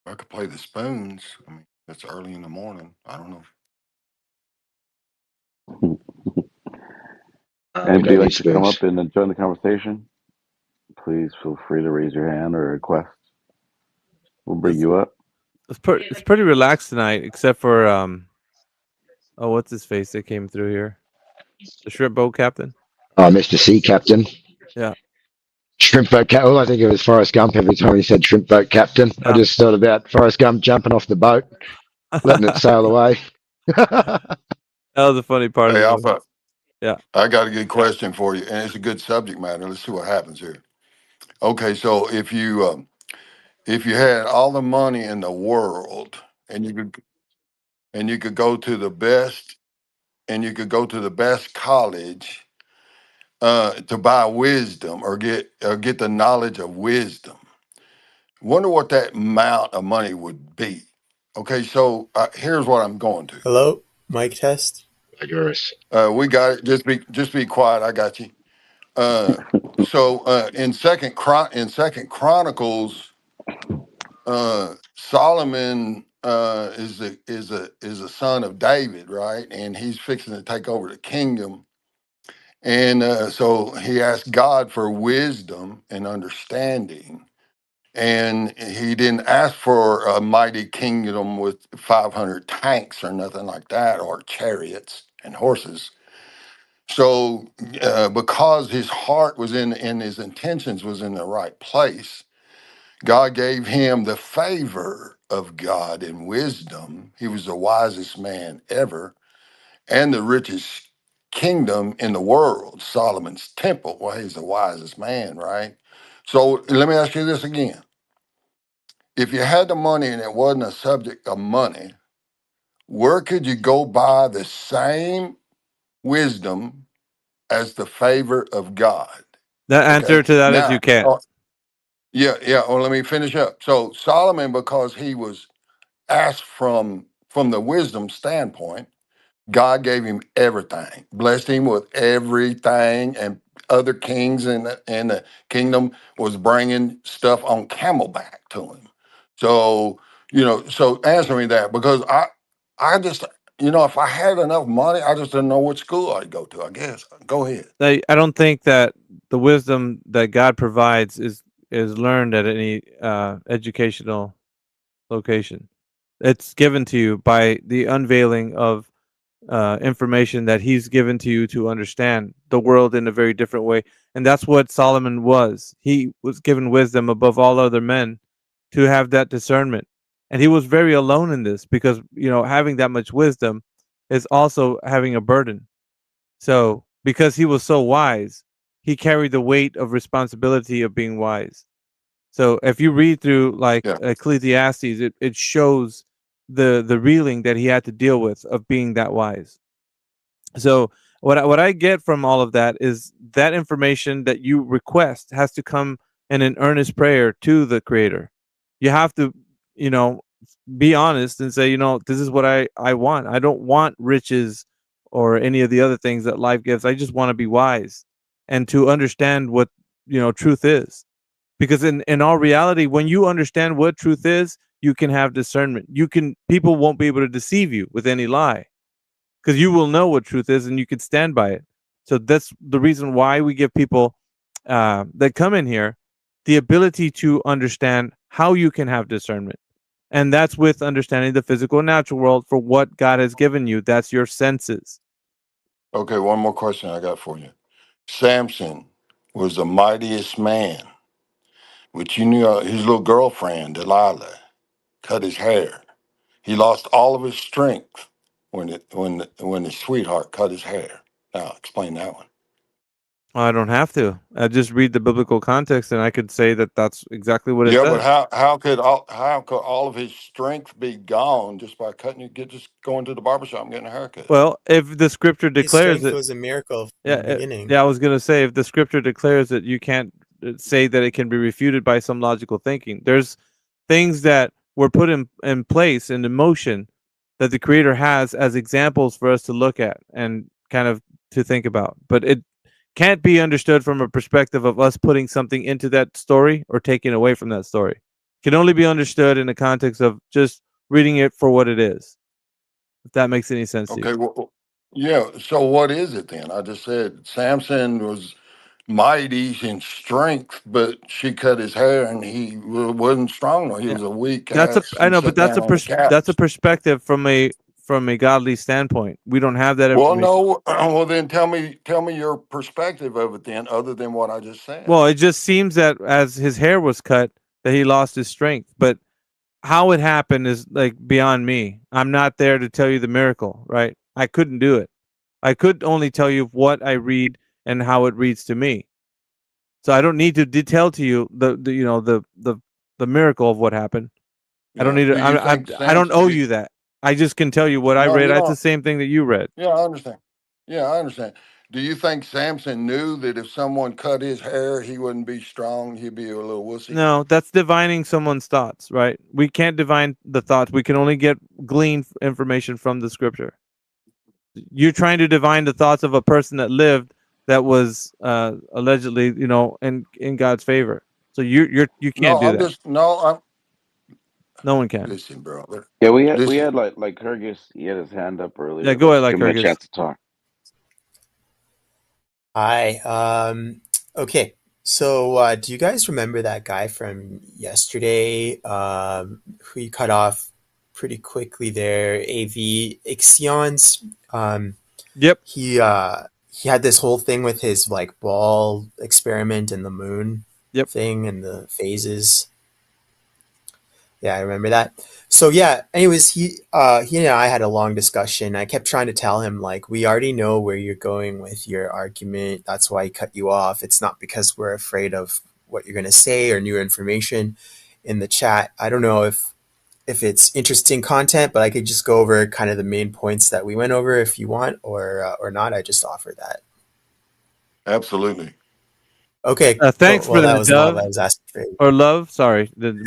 Q: I could play the spoons. I mean, it's early in the morning. I don't know.
L: We
F: Anybody
L: don't need
F: like to come
L: spoons.
F: up and join the conversation? Please feel free to raise your hand or request. We'll bring
A: It's
F: you up.
A: it's pretty relaxed tonight, except for oh, what's his face that came through here? The shrimp boat captain.
L: Oh, Mr. Sea Captain.
A: Yeah.
L: Shrimp boat captain. All I think of is Forrest Gump every time he said shrimp boat captain. I
A: Yeah.
L: just thought about Forrest Gump jumping off the boat, letting it sail away.
A: That was a funny part of
Q: Hey,
A: the movie.
Q: Alpha,
A: Yeah.
Q: I got a good question for you, and it's a good subject matter. Let's see what happens here. Okay, so if you had all the money in the world, and you could go to the best, and you could go to the best college to buy wisdom or get the knowledge of wisdom. Wonder what that amount of money would be. Okay, so here's what I'm going to.
T: Hello, mic test.
Q: We got it. Just be quiet. I got you. So in Second Chronicles, Solomon is a son of David, right? And he's fixing to take over the kingdom. And so he asked God for wisdom and understanding. And he didn't ask for a mighty kingdom with 500 tanks or nothing like that, or chariots and horses. So, because his heart was and his intentions was in the right place, God gave him the favor of God and wisdom. He was the wisest man ever and the richest kingdom in the world, Solomon's temple. Well, he's the wisest man, right? So let me ask you this again. If you had the money and it wasn't a subject of money, where could you go buy the same wisdom as the favor of God?
A: The answer
Q: Okay.
A: to that is you
Q: Now,
A: can't.
Q: yeah. Well, let me finish up. So Solomon, because he was asked from the wisdom standpoint, God gave him everything, blessed him with everything, and other kings in the kingdom was bringing stuff on camelback to him. So so answer me that, because I just if I had enough money, I just didn't know what school I'd go to. I guess go ahead.
A: I don't think that the wisdom that God provides is learned at any educational location. It's given to you by the unveiling of information that He's given to you to understand the world in a very different way, and that's what Solomon was. He was given wisdom above all other men to have that discernment, and he was very alone in this because having that much wisdom is also having a burden. So, because he was so wise, he carried the weight of responsibility of being wise. So, if you read through like
Q: Yeah.
A: Ecclesiastes, it shows the reeling that he had to deal with of being that wise. So, what I get from all of that is that information that you request has to come in an earnest prayer to the Creator. You have to, you know, be honest and say, this is what I want. I don't want riches or any of the other things that life gives. I just want to be wise and to understand what truth is. Because in all reality, when you understand what truth is, you can have discernment. People won't be able to deceive you with any lie because you will know what truth is and you can stand by it. So that's the reason why we give people that come in here the ability to understand how you can have discernment. And that's with understanding the physical and natural world for what God has given you. That's your senses.
Q: Okay, one more question I got for you. Samson was the mightiest man, which you knew his little girlfriend, Delilah, cut his hair. He lost all of his strength when his sweetheart cut his hair. Now explain that one.
A: I don't have to. I just read the biblical context, and I could say that that's exactly what it
Q: Yeah, but
A: says.
Q: how could all of his strength be gone just by just going to the barbershop and getting a haircut?
A: Well, if the scripture
T: His
A: declares
T: strength
A: it,
T: was a miracle from
A: yeah,
T: the beginning.
A: yeah. I was gonna say if the scripture declares it, you can't say that it can be refuted by some logical thinking. There's things that were put in place and in motion that the Creator has as examples for us to look at and kind of to think about, but it can't be understood from a perspective of us putting something into that story or taking away from that story. It can only be understood in the context of just reading it for what it is. If that makes any sense to you.
Q: Okay, well, yeah. So what is it then? I just said Samson was mighty in strength, but she cut his hair and he wasn't strong. No, he
A: Yeah.
Q: was a weak
A: That's a
Q: ass
A: I
Q: who
A: know, but
Q: sat
A: that's
Q: down
A: a
Q: on the
A: that's a
Q: couch.
A: perspective from a godly standpoint. We don't have that
Q: Well,
A: information.
Q: no. Well, then tell me your perspective of it then, other than what I just said.
A: Well, it just seems that as his hair was cut, that he lost his strength. But how it happened is like beyond me. I'm not there to tell you the miracle, right? I couldn't do it. I could only tell you what I read and how it reads to me. So I don't need to detail to you the you know the miracle of what happened. I don't
Q: Yeah.
A: need to.
Q: Do you think
A: I don't
Q: Samson?
A: owe you that. I just can tell you what I
Q: No,
A: read.
Q: you
A: It's the
Q: don't.
A: same thing that you read.
Q: Yeah, I understand. Yeah, I understand. Do you think Samson knew that if someone cut his hair, he wouldn't be strong? He'd be a little wussy.
A: No, that's divining someone's thoughts, right? We can't divine the thoughts. We can only glean information from the scripture. You're trying to divine the thoughts of a person that lived that was allegedly, in God's favor. So you
Q: No,
A: can't do that.
Q: I'm
A: No one can.
Q: listen, brother.
F: Yeah, we
Q: Listen.
F: had like Hergus. He had his hand up
A: Yeah,
F: earlier.
A: go ahead,
F: Let's
A: like
F: give him a
A: Kyrgyz.
F: chance to talk.
T: Hi. Okay. So, do you guys remember that guy from yesterday, who you cut off pretty quickly there? AV Ixions.
A: Yep.
T: He had this whole thing with his like ball experiment and the moon
A: Yep.
T: thing and the phases. Yeah, I remember that. So yeah, anyways, he and I had a long discussion. I kept trying to tell him like we already know where you're going with your argument. That's why I cut you off. It's not because we're afraid of what you're going to say or new information in the chat. I don't know if it's interesting content, but I could just go over kind of the main points that we went over if you want or not. I just offer that.
Q: Absolutely.
T: Okay, cool.
A: Thanks for
T: Well, that
A: that,
T: wasn't all
A: Dove
T: I was asking for.
A: or Love. Sorry, I didn't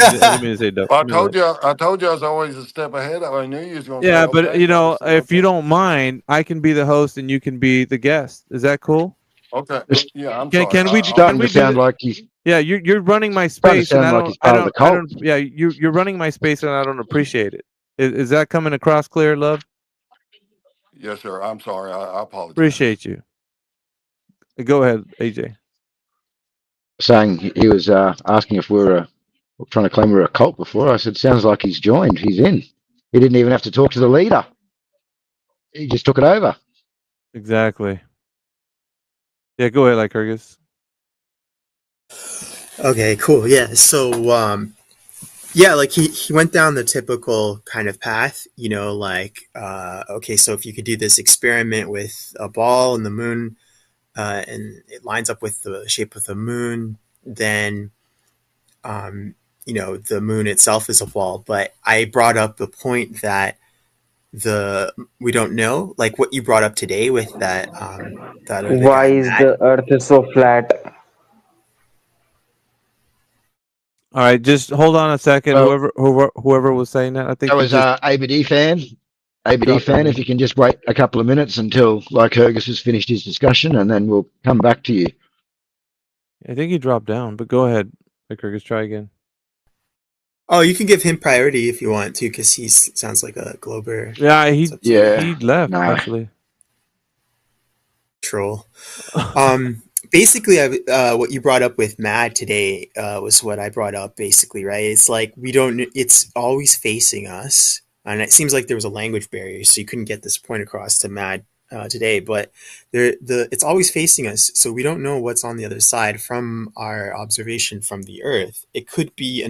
A: mean to say Dove.
Q: I
A: I mean Love.
Q: told you. I told you I was always a step ahead. I knew you was going to say
A: Yeah, but
Q: okay, so I just said
A: if you
Q: okay.
A: don't mind, I can be the host and you can be the guest. Is that cool?
Q: Okay.
E: It's
Q: Yeah, I'm
A: Can
Q: sorry.
A: can we
E: starting to
A: do
E: sound
A: that?
E: like he's
A: Yeah, you're running my
E: starting to
A: space, and
E: sound like he's
A: I
E: part of the cult.
A: don't. Yeah, you're running my space, and I don't appreciate it. Is that coming across clear, Love?
Q: Yes, sir. I'm sorry. I apologize.
A: Appreciate you. Go ahead, AJ.
E: Saying he was asking if we were trying to claim we were a cult before. I said, sounds like he's joined. He's in. He didn't even have to talk to the leader. He just took it over.
A: Exactly. Yeah, go ahead, like Kyrgyz.
T: Okay, cool. Yeah. So, yeah, like he went down the typical kind of path, like, okay, so if you could do this experiment with a ball and the moon, and it lines up with the shape of the moon, then, the moon itself is a ball. But I brought up the point that we don't know, like what you brought up today with that other
U: Why
T: guy,
U: is
T: Matt.
U: the earth so flat?
A: All right, just hold on a second.
E: Well,
A: Whoever was saying that, I think
E: that
A: he
E: was
A: just
E: ABD fan. ABD
A: dropped
E: fan,
A: down.
E: if you can just wait a couple of minutes until Lycurgus has finished his discussion, and then we'll come back to you.
A: I think he dropped down, but go ahead, like Kyrgyz. Try again.
T: Oh, you can give him priority if you want to, because he sounds like a Glober.
A: Yeah,
T: It's up to you.
A: he left
E: No.
A: actually.
T: Troll. Basically, what you brought up with Mad today was what I brought up. Basically, right? It's like we don't. It's always facing us, and it seems like there was a language barrier, so you couldn't get this point across to Mad today. But it's always facing us, so we don't know what's on the other side from our observation from the Earth. It could be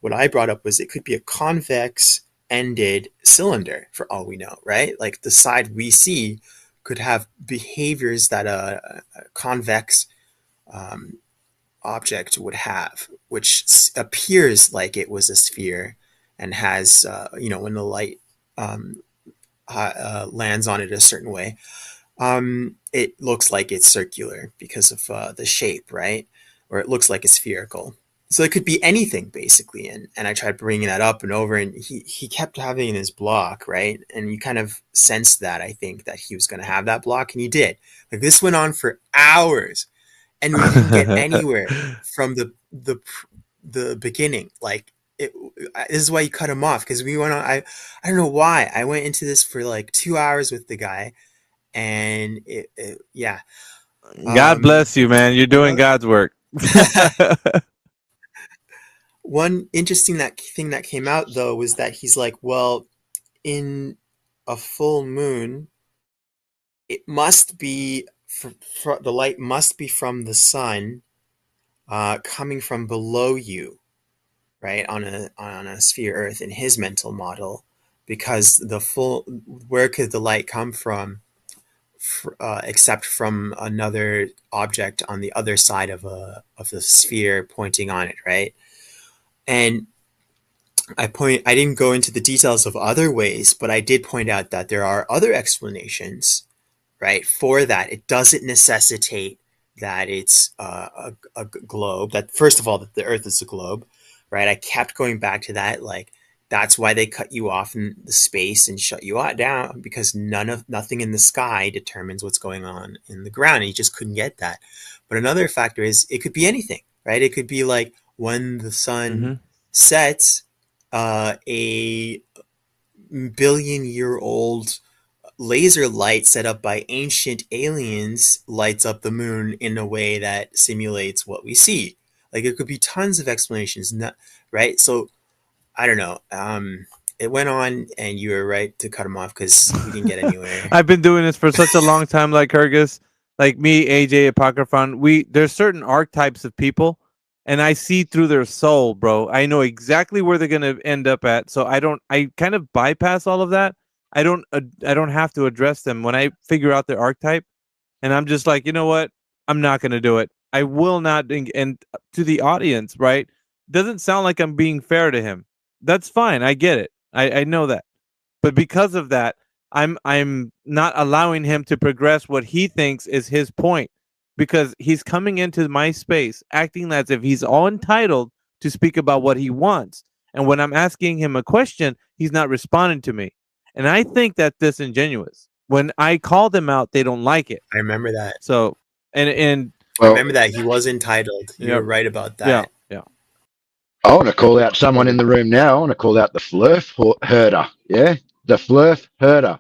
T: what I brought up was it could be a convex ended cylinder for all we know, right? Like the side we see could have behaviors that a convex object would have, which appears like it was a sphere and has, when the light lands on it a certain way, it looks like it's circular because of the shape, right? Or it looks like it's spherical. So it could be anything basically. And I tried bringing that up and over, and he kept having his block, right? And you kind of sensed that, I think, that he was going to have that block, and he did. Like, this went on for hours, and we didn't get anywhere from the beginning. Like, this is why you cut him off, because we went on. I don't know why I went into this for like 2 hours with the guy, and yeah.
A: God bless you, man. You're doing God's work.
T: One interesting thing that came out, though, was that he's like, well, in a full moon, it must be the light must be from the sun, coming from below you, right, on a sphere Earth, in his mental model, because where could the light come from, except from another object on the other side of the sphere pointing on it, right? And I didn't go into the details of other ways, but I did point out that there are other explanations, right, for that. It doesn't necessitate that it's a globe. That, first of all, that the Earth is a globe, right? I kept going back to that, like, that's why they cut you off in the space and shut you down, because nothing in the sky determines what's going on in the ground, and you just couldn't get that. But another factor is it could be anything, right? It could be like when the sun sets, a billion-year-old laser light set up by ancient aliens lights up the moon in a way that simulates what we see. Like, it could be tons of explanations, right? So I don't know. It went on, and you were right to cut him off because we didn't get anywhere.
A: I've been doing this for such a long time, like Kyrgyz, like me, AJ, Apocryphon. There's certain archetypes of people, and I see through their soul, bro. I know exactly where they're gonna end up at, so I kind of bypass all of that. I don't have to address them when I figure out their archetype, and I'm just like, you know what? I'm not gonna do it. I will not. And to the audience, right? Doesn't sound like I'm being fair to him. That's fine. I get it. I know that. But because of that, I'm not allowing him to progress what he thinks is his point, because he's coming into my space acting as if he's all entitled to speak about what he wants. And when I'm asking him a question, he's not responding to me. And I think that's disingenuous. When I call them out, they don't like it.
T: I remember that.
A: So, and
T: I remember that he was entitled. You're right about that.
A: Yeah.
E: I want to call out someone in the room now. I want to call out the Flurf herder. Yeah, the Flurf herder.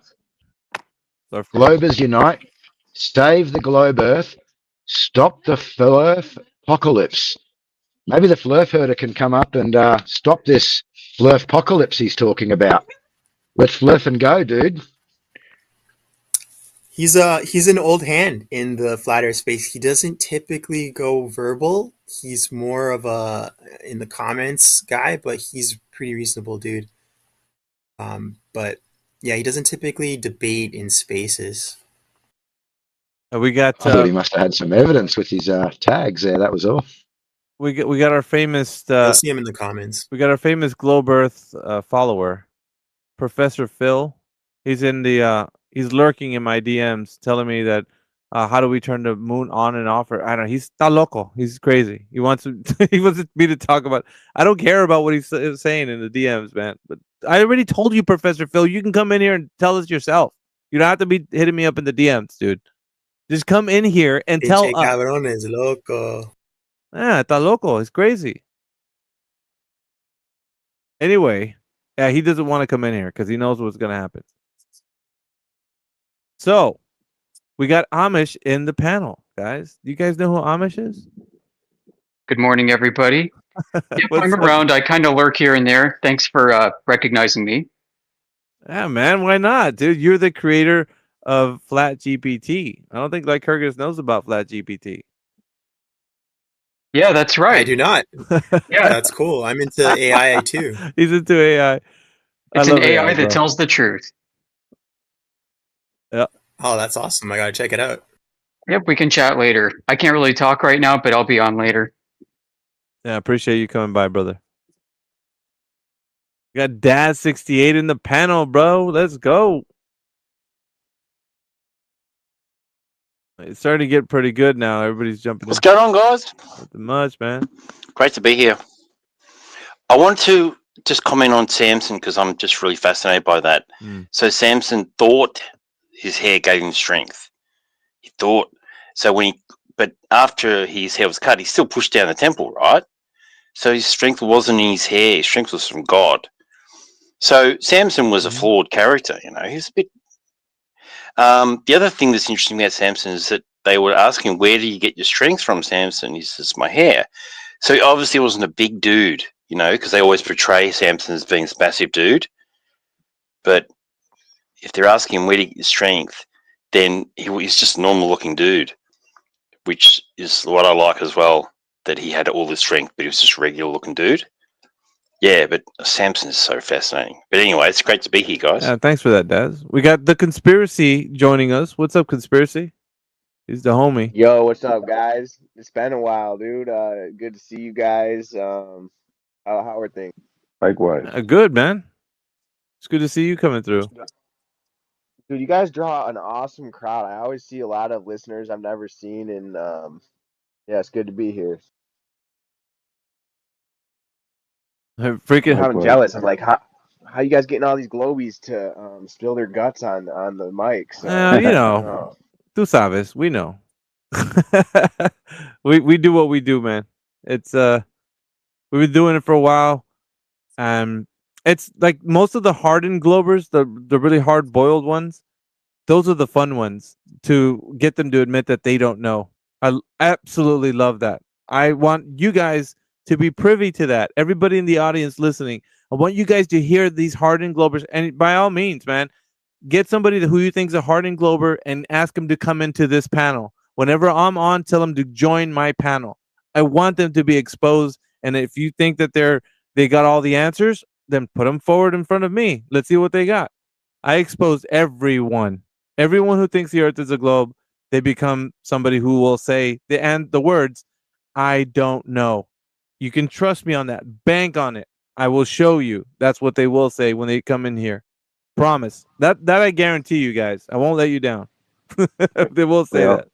E: Globers unite. Save the globe Earth. Stop the Flurf apocalypse. Maybe the Flurf herder can come up and stop this Flurf apocalypse he's talking about. Let's flurf and go, dude.
T: He's an old hand in the flat earth space. He doesn't typically go verbal. He's more of a in the comments guy, but he's a pretty reasonable dude. But yeah, he doesn't typically debate in spaces.
A: We got.
E: I thought he must have had some evidence with his tags there. That was all.
A: We got our famous.
T: You'll see him in the comments.
A: We got our famous Globe Earth follower, Professor Phil. He's in the. He's lurking in my DMs, telling me that how do we turn the moon on and off? Or I don't know. He's está loco. He's crazy. He wants me to talk about. I don't care about what he's saying in the DMs, man. But I already told you, Professor Phil. You can come in here and tell us yourself. You don't have to be hitting me up in the DMs, dude. Just come in here and tell us.
T: Cabrón es loco.
A: Yeah, está loco. It's crazy. Anyway, yeah, he doesn't want to come in here because he knows what's going to happen. So, we got Amish in the panel, guys. Do you guys know who Amish is?
U: Good morning, everybody. Yep, I'm around. I kind of lurk here and there. Thanks for recognizing me.
A: Yeah, man. Why not, dude? You're the creator of Flat GPT. I don't think like Kyrgyz knows about Flat GPT.
U: Yeah, that's right.
T: I do not. Yeah, that's cool. I'm into AI too.
A: He's into AI.
U: It's an AI that tells the truth.
A: Yeah.
T: Oh, that's awesome. I gotta check it out.
U: Yep, we can chat later. I can't really talk right now, but I'll be on later.
A: Yeah, appreciate you coming by, brother. We got Dad68 in the panel, bro. Let's go. It's starting to get pretty good now. Everybody's jumping
B: What's
A: in.
B: going on, guys?
A: Nothing much, man.
B: Great to be here. I want to just comment on Samson because I'm just really fascinated by that. So Samson thought his hair gave him strength. He thought so but after his hair was cut, he still pushed down the temple, right? So his strength wasn't in his hair. His strength was from God. So Samson was a flawed character. He's a bit. The other thing that's interesting about Samson is that they were asking, "Where do you get your strength from, Samson?" He says, "My hair." So he obviously wasn't a big dude, because they always portray Samson as being this massive dude. But if they're asking him where to get your strength, then he's just a normal looking dude, which is what I like as well, that he had all the strength, but he was just a regular looking dude. Yeah, but Samson is so fascinating. But anyway, it's great to be here, guys.
A: Yeah, thanks for that, Daz. We got the Conspiracy joining us. What's up, Conspiracy? He's the homie.
V: Yo, what's up, guys? It's been a while, dude. Good to see you guys. How are things?
F: Likewise.
A: Good, man. It's good to see you coming through.
V: Dude, you guys draw an awesome crowd. I always see a lot of listeners I've never seen, and yeah, it's good to be here.
A: Freaking
V: I'm kind of jealous. I'm like, how you guys getting all these globies to spill their guts on the mic? So,
A: tú sabes, we know. we do what we do, man. It's we've been doing it for a while. It's like most of the hardened globers, the really hard boiled ones, those are the fun ones to get them to admit that they don't know. I absolutely love that. I want you guys to be privy to that. Everybody in the audience listening, I want you guys to hear these hardened globers, and by all means, man, get somebody who you think is a hardened glober and ask them to come into this panel. Whenever I'm on, tell them to join my panel. I want them to be exposed, and if you think that they got all the answers, then put them forward in front of me. Let's see what they got. I exposed everyone. Everyone who thinks the earth is a globe, they become somebody who will say the words, I don't know. You can trust me on that. Bank on it. I will show you. That's what they will say when they come in here. Promise. That I guarantee you guys. I won't let you down. They will say that.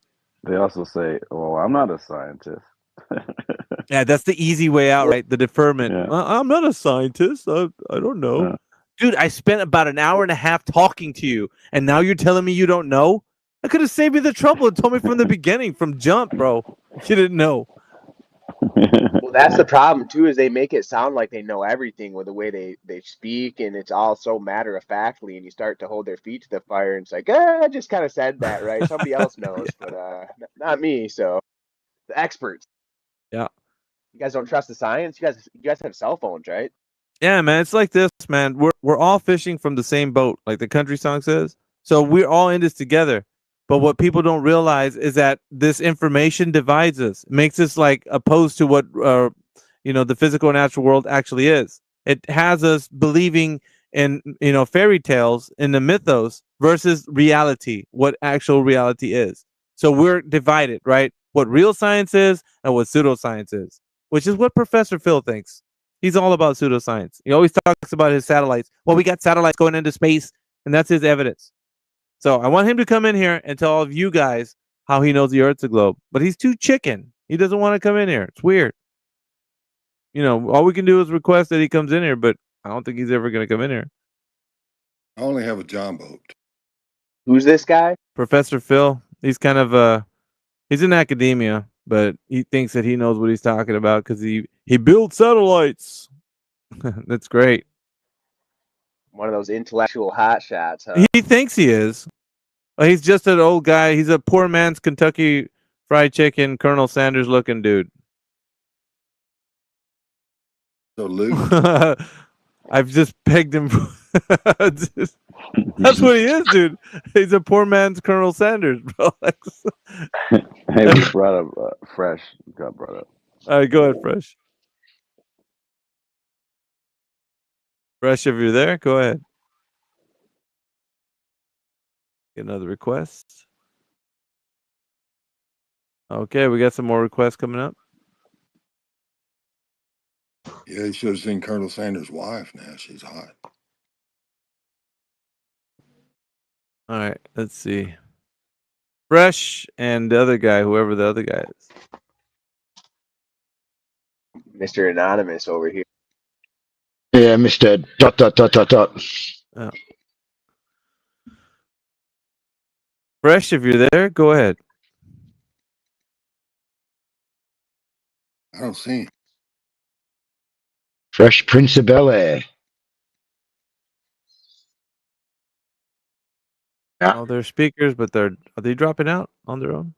F: They also say, "Well, I'm not a scientist."
A: Yeah, that's the easy way out, right? The deferment.
F: Yeah.
A: I'm not a scientist. I don't know. Dude, I spent about an hour and a half talking to you, and now you're telling me you don't know? I could have saved me the trouble and told me from the beginning, from jump, bro. You didn't know.
V: well, that's the problem too, is they make it sound like they know everything with the way they speak, and it's all so matter of factly, and you start to hold their feet to the fire, and it's like, I just kind of said that, right? Somebody else knows, but not me. So the experts.
A: Yeah.
V: You guys don't trust the science? You guys have cell phones, right?
A: Yeah, man. It's like this, man. We're all fishing from the same boat, like the country song says. So we're all in this together. But what people don't realize is that this information divides us, makes us like opposed to what the physical and natural world actually is. It has us believing in fairy tales in the mythos versus reality, what actual reality is. So we're divided, right? What real science is and what pseudoscience is, which is what Professor Phil thinks. He's all about pseudoscience. He always talks about his satellites. Well, we got satellites going into space, and that's his evidence. So I want him to come in here and tell all of you guys how he knows the Earth's a globe. But he's too chicken. He doesn't want to come in here. It's weird. All we can do is request that he comes in here, but I don't think he's ever going to come in here.
Q: I only have a John boat.
V: Who's this guy?
A: Professor Phil. He's kind of he's in academia, but he thinks that he knows what he's talking about because he builds satellites. That's great.
V: One of those intellectual hotshots, huh?
A: He thinks he is. He's just an old guy. He's a poor man's Kentucky Fried Chicken, Colonel Sanders looking dude.
Q: So Luke,
A: I've just pegged him. That's what he is, dude. He's a poor man's Colonel Sanders, bro.
F: Hey, we brought up Fresh. Got brought up.
A: All right, go ahead, Fresh. Fresh, if you're there, go ahead. Get another request. Okay, we got some more requests coming up.
Q: Yeah, you should have seen Colonel Sanders' wife now. She's hot.
A: All right, let's see. Fresh and the other guy, whoever the other guy is.
V: Mr. Anonymous over here.
L: Yeah, Mr. ...
A: Oh. Fresh, if you're there, go ahead.
Q: I don't see him.
L: Fresh Prince of Bel-Air.
A: Oh, they're speakers, but are they dropping out on their own?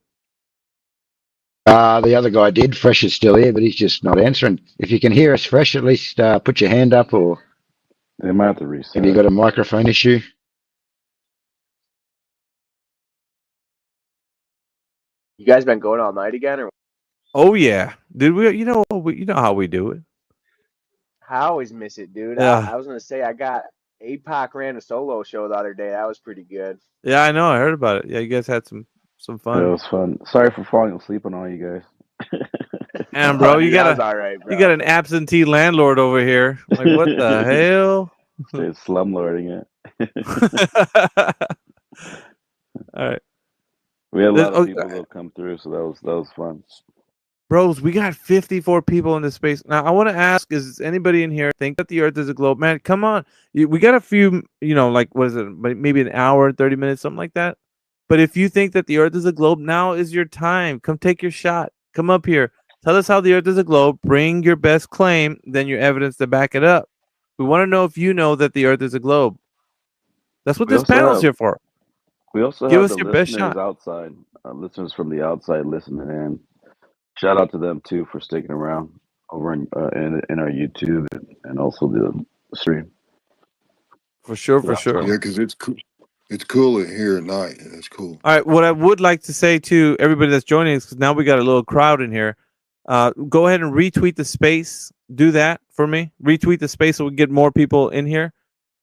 L: The other guy did. Fresh is still here, but he's just not answering. If you can hear us, Fresh, at least put your hand up, or
F: they might have to reset.
L: Maybe you got a microphone issue.
V: You guys been going all night again, or?
A: Oh yeah, dude. You know how we do it.
V: I always miss it, dude.
A: Yeah.
V: I was gonna say I got Ep.14 ran a solo show the other day. That was pretty good.
A: Yeah, I know. I heard about it. Yeah, you guys had some fun.
F: It was fun. Sorry for falling asleep on all you guys.
A: And bro, you got
V: right, bro.
A: You got an absentee landlord over here. Like, what the hell?
F: Straight slumlording it.
A: All right.
F: We had a lot of people that come through, so that was fun.
A: Bros, we got 54 people in this space. Now, I want to ask, is anybody in here think that the Earth is a globe? Man, come on. We got a few, like, what is it? Maybe an hour, 30 minutes, something like that. But if you think that the Earth is a globe, now is your time. Come take your shot. Come up here. Tell us how the Earth is a globe. Bring your best claim, then your evidence to back it up. We want to know if you know that the Earth is a globe. That's what this panel's here for.
F: We also
A: give
F: have
A: us
F: the
A: your best
F: listeners
A: shot.
F: outside, listeners from the outside listening in. Shout out to them too for sticking around over in our YouTube and also the stream.
A: For sure.
Q: Yeah, because it's cool. It's cooler here at night. It's cool.
A: All right. What I would like to say to everybody that's joining us, because now we got a little crowd in here. Go ahead and retweet the space. Do that for me. Retweet the space so we get more people in here.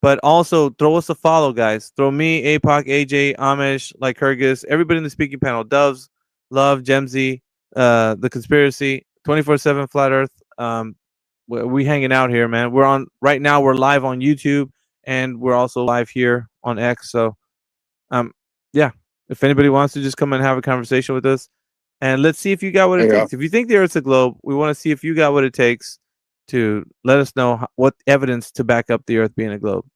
A: But also throw us a follow, guys. Throw me, APOC, AJ, Amish, like Kyrgyz, everybody in the speaking panel. Doves, Love, Gemsy, The Conspiracy, 24/7 Flat Earth. We hanging out here, man. We're on right now. We're live on YouTube, and we're also live here on X. So, yeah. If anybody wants to just come and have a conversation with us, and let's see if you got what it takes. If you think the Earth's a globe, we want to see if you got what it takes to let us know what evidence to back up the Earth being a globe.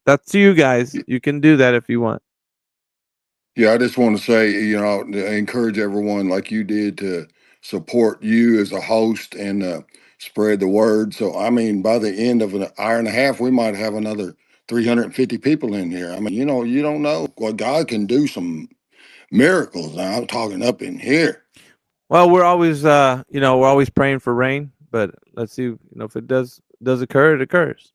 A: That's to you guys. You can do that if you want.
Q: Yeah, I just want to say, to encourage everyone like you did to support you as a host and spread the word. So, I mean, by the end of an hour and a half, we might have another 350 people in here. I mean, you don't know. Well, God can do some miracles. Now, I'm talking up in here.
A: Well, we're always, we're always praying for rain, but let's see, if it does occur, it occurs.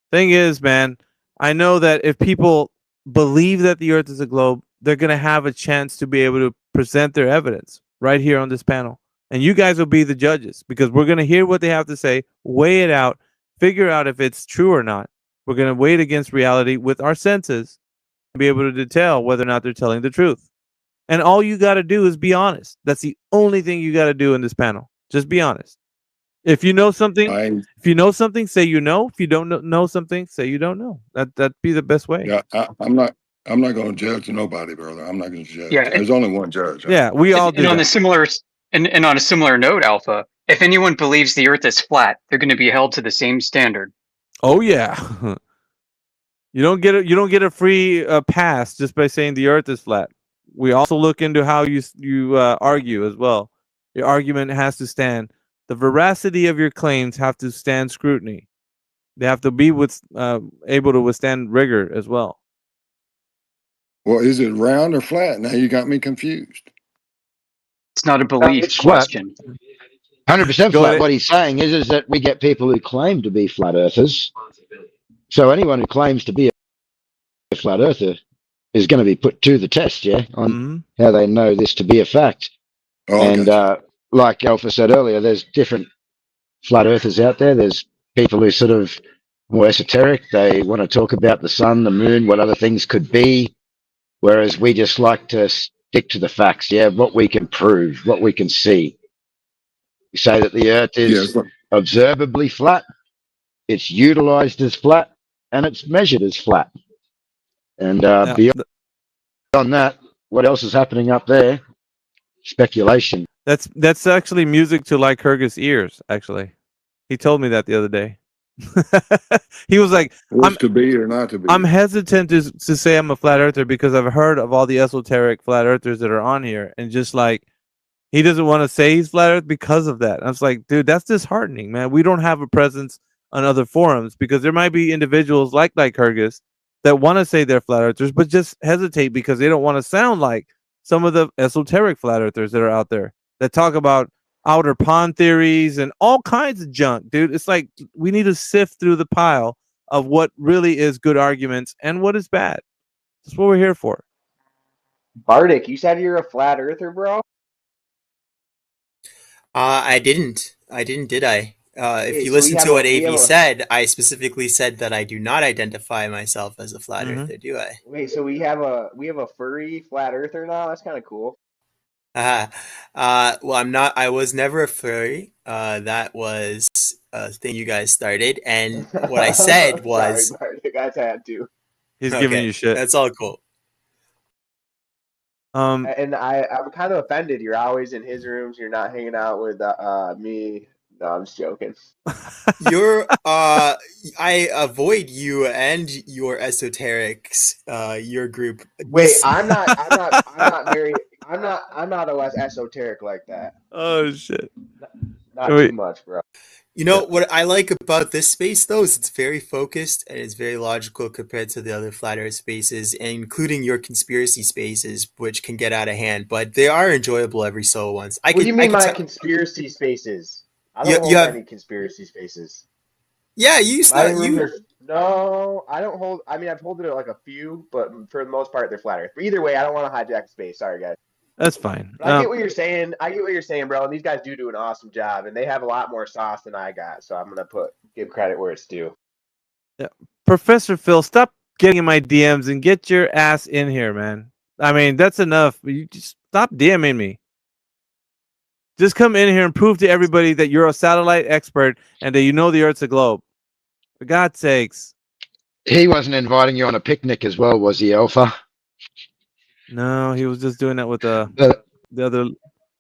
A: Thing is, man, I know that if people believe that the Earth is a globe, they're going to have a chance to be able to present their evidence right here on this panel. And you guys will be the judges because we're going to hear what they have to say, weigh it out, figure out if it's true or not. We're going to weigh it against reality with our senses and be able to tell whether or not they're telling the truth. And all you got to do is be honest. That's the only thing you got to do in this panel. Just be honest. If you know something, say you know. If you don't know something, say you don't know. That'd be the best way.
Q: Yeah, I'm not going to judge nobody, brother. I'm not going to judge.
U: Yeah,
Q: there's only one judge.
A: Yeah, we all do.
U: And on a similar note, Alpha, if anyone believes the Earth is flat, they're going to be held to the same standard.
A: Oh yeah. You don't get a free pass just by saying the Earth is flat. We also look into how you argue as well. Your argument has to stand. The veracity of your claims have to stand scrutiny. They have to be able to withstand rigor as well.
Q: Well, is it round or flat? Now you got me confused.
U: It's not a belief question.
L: 100% flat. What he's saying is that we get people who claim to be flat earthers. So anyone who claims to be a flat earther is going to be put to the test, on how they know this to be a fact. Oh, and like Alpha said earlier, there's different flat earthers out there. There's people who sort of more esoteric. They want to talk about the sun, the moon, what other things could be, whereas we just like to stick to the facts, yeah, what we can prove, what we can see. We say that the Earth is
Q: Yes.
L: observably flat, it's utilized as flat, and it's measured as flat. And beyond that, what else is happening up there? Speculation.
A: That's actually music to Lycurgus' ears. Actually, he told me that the other day. He was like,
Q: What's to be or not to be?
A: I'm hesitant to say I'm a flat earther because I've heard of all the esoteric flat earthers that are on here, and just like he doesn't want to say he's flat earth because of that. And I was like, dude, that's disheartening, man. We don't have a presence on other forums because there might be individuals like Lycurgus that want to say they're flat earthers, but just hesitate because they don't want to sound like some of the esoteric flat earthers that are out there that talk about outer pond theories and all kinds of junk, dude. It's like we need to sift through the pile of what really is good arguments and what is bad. That's what we're here for.
V: Bardic, you said you're a flat earther, bro?
T: I didn't. Did I? If
V: Wait,
T: you
V: so we
T: listen
V: have
T: to what
V: we have
T: AV
V: a
T: said, I specifically said that I do not identify myself as a flat earther, do I?
V: wait, so we have a furry flat earther now? That's kind of cool.
T: Well, I'm not. I was never a furry. That was a thing you guys started, and what I said was,
V: Sorry, Bardic, I had to.
A: He's giving you shit.
T: That's all cool.
V: And I'm kind of offended. You're always in his rooms. You're not hanging out with me. No, I'm just joking.
T: You're I avoid you and your esoterics, your group.
V: Wait, I'm not less esoteric like that.
A: Oh shit.
V: Not too much, bro.
T: You know what I like about this space though is it's very focused and it's very logical compared to the other flat earth spaces, including your conspiracy spaces, which can get out of hand, but they are enjoyable every so once.
V: What do you mean my conspiracy spaces? I don't hold any conspiracy spaces.
T: Yeah, you used to.
V: No, I don't hold. I mean, I've holded it like a few, but for the most part, they're flat earth. But either way, I don't want to hijack space. Sorry, guys.
A: That's fine.
V: But I get what you're saying. I get what you're saying, bro. And these guys do an awesome job, and they have a lot more sauce than I got. So I'm gonna give credit where it's due.
A: Yeah. Professor Phil, stop getting in my DMs and get your ass in here, man. I mean, that's enough. You just stop DMing me. Just come in here and prove to everybody that you're a satellite expert and that you know the Earth's a globe. For God's sakes.
L: He wasn't inviting you on a picnic as well, was he, Alpha?
A: No, he was just doing that with the other.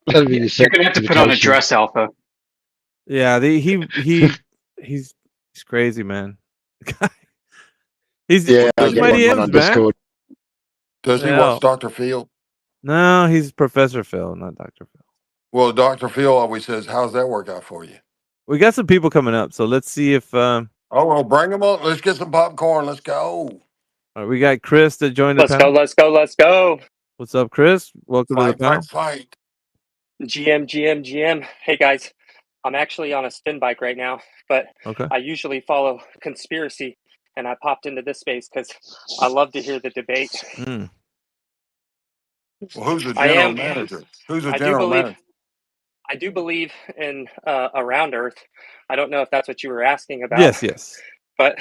U: You're gonna have to put on a dress, Alpha.
A: Yeah, he's crazy, man. he's
L: I
A: my
L: get one
A: DMs,
L: on
A: man.
L: Discord.
Q: Does he watch Dr. Phil?
A: No, he's Professor Phil, not Dr. Phil.
Q: Well, Dr. Phil always says, "How's that work out for you?"
A: We got some people coming up, so let's see if.
Q: Oh well, bring them on. Let's get some popcorn. Let's go.
A: All right, we got Chris that joined the
D: Let's
A: panel.
D: go, let's go, let's go.
A: What's up, Chris? Welcome to the panel.
Q: Fight.
D: GM. Hey guys, I'm actually on a spin bike right now, but
A: okay.
D: I usually follow conspiracy, and I popped into this space because I love to hear the debate.
Q: Well, who's the general manager? Who's the general manager?
D: I do believe in around Earth. I don't know if that's what you were asking about.
A: Yes.
D: But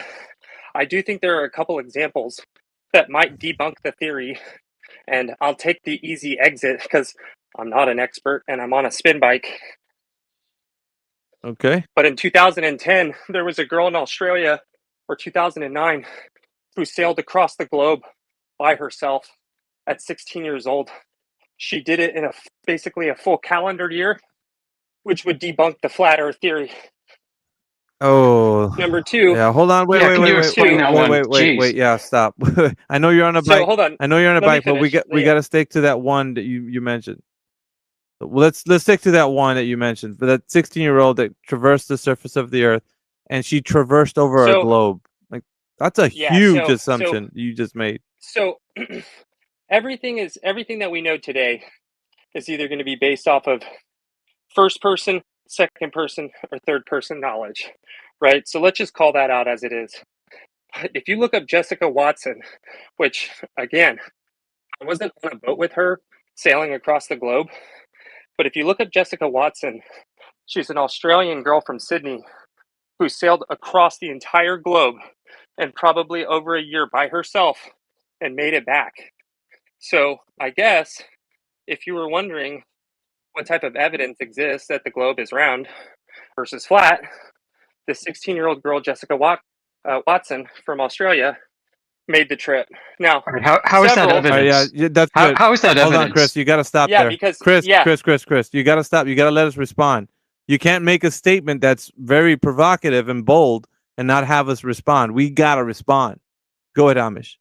D: I do think there are a couple examples that might debunk the theory, and I'll take the easy exit because I'm not an expert and I'm on a spin bike.
A: Okay.
D: But in 2010, there was a girl in Australia, or 2009, who sailed across the globe by herself at 16 years old. She did it in basically a full calendar year, which would debunk the flat Earth theory.
A: Oh.
D: Number two.
A: Yeah, hold on. Wait. Yeah, stop. I know you're on a bike.
D: So hold on.
A: I know you're on a bike, but we got to stick to that one that you mentioned. Well, let's stick to that one that you mentioned. For that 16-year-old that traversed the surface of the Earth, and she traversed over a globe. Like that's a huge assumption you just made.
D: So everything that we know today is either going to be based off of first person, second person, or third person knowledge, right? So let's just call that out as it is. If you look up Jessica Watson, which again, I wasn't on a boat with her sailing across the globe, but if you look up Jessica Watson, she's an Australian girl from Sydney who sailed across the entire globe and probably over a year by herself and made it back. So I guess if you were wondering what type of evidence exists that the globe is round versus flat, the 16-year-old girl, Jessica Watson from Australia, made the trip. Now,
U: All right, how is that evidence?
A: That's good.
U: How is that
A: Hold
U: evidence?
A: on, Chris. You got to stop
D: yeah,
A: there.
D: because
A: Chris, you got to stop. You got to let us respond. You can't make a statement that's very provocative and bold and not have us respond. We got to respond. Go ahead, Amish.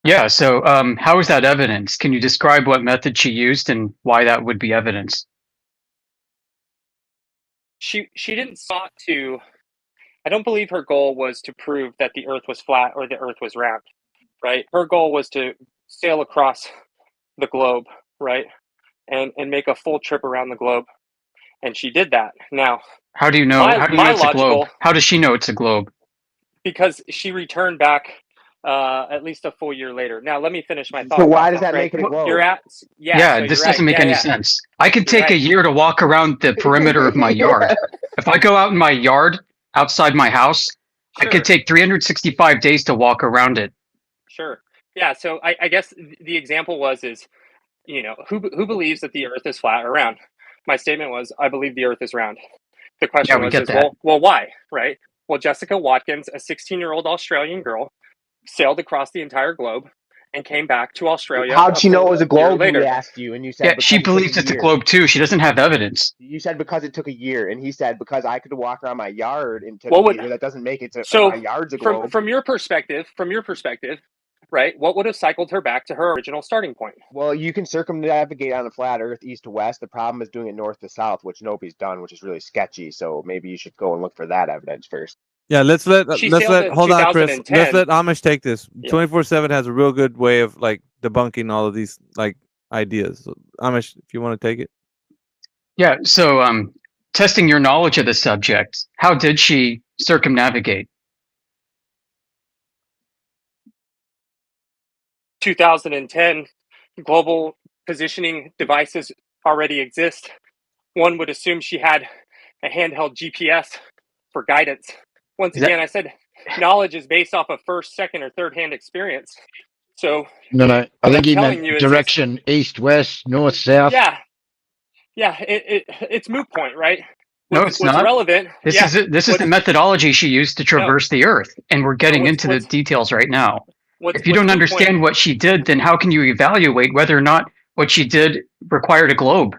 U: Yeah. So, how is that evidence? Can you describe what method she used and why that would be evidence?
D: she didn't sought to. I don't believe her goal was to prove that the Earth was flat or the Earth was round. Right. Her goal was to sail across the globe. Right. And make a full trip around the globe. And she did that. Now,
U: How do you know? How do you know it's a globe? How does she know it's a globe?
D: Because she returned back at least a full year later. Now, let me finish my thought.
V: So why does that make it a globe?
D: You're at
U: so this doesn't make any sense. I could take a year to walk around the perimeter of my yard. If I go out in my yard outside my house, I could take 365 days to walk around it.
D: Sure. Yeah. So I guess the example is, who believes that the Earth is flat or round? My statement was, I believe the Earth is round. The question well, why? Right. Well, Jessica Watkins, a 16-year-old Australian girl, sailed across the entire globe and came back to Australia.
V: How'd she know it was a globe? We asked you, and you said
U: she believes it's a globe too. She doesn't have evidence.
V: You said because it took a year, and he said because I could walk around my yard and took a year. That doesn't make it my yard's a globe.
D: From your perspective, right? What would have cycled her back to her original starting point?
V: Well, you can circumnavigate on a flat Earth east to west. The problem is doing it north to south, which nobody's done, which is really sketchy. So maybe you should go and look for that evidence first.
A: Yeah, let's let hold on, Chris. Let's let Amish take this. 24/7 has a real good way of like debunking all of these like ideas. So, Amish, if you want to take it.
U: Yeah. So, testing your knowledge of the subject, how did she circumnavigate?
D: 2010, global positioning devices already exist. One would assume she had a handheld GPS for guidance. Once again, I said knowledge is based off of first, second, or third hand experience. So
E: no, I think he meant direction east, west, north, south.
D: Yeah, it's moot point, right?
U: No, it's not
D: relevant.
U: This is the methodology she used to traverse the Earth, and we're getting into the details right now. If you don't understand what she did, then how can you evaluate whether or not what she did required a globe?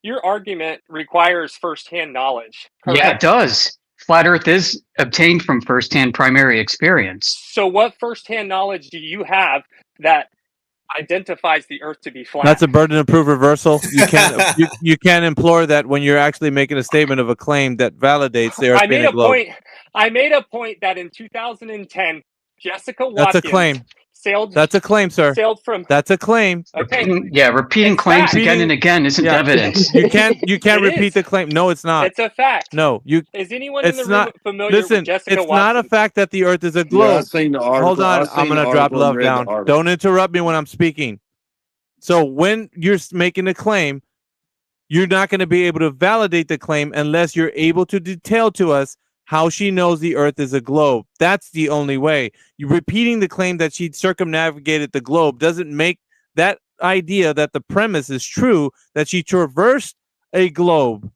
D: Your argument requires firsthand knowledge. Correct?
U: Yeah, it does. Flat Earth is obtained from firsthand primary experience.
D: So what firsthand knowledge do you have that identifies the Earth to be flat?
A: That's a burden of proof reversal. You can't you can't implore that when you're actually making a statement of a claim that validates the Earth being a globe.
D: I made a point that in 2010, Jessica Watkins.
A: That's a claim. That's a claim, sir. That's a claim.
D: Okay.
U: Repeating claims again and again isn't evidence.
A: You can't repeat the claim. No, it's not.
D: It's a fact.
A: No,
D: Is anyone in the room familiar with Jessica
A: it's not a fact that the Earth is a globe.
Q: Yeah, I've seen the article.
A: Hold on, I'm gonna drop love down. Don't interrupt me when I'm speaking. So when you're making a claim, you're not going to be able to validate the claim unless you're able to detail to us how she knows the Earth is a globe. That's the only way. You repeating the claim that she circumnavigated the globe doesn't make that idea that the premise is true, that she traversed a globe.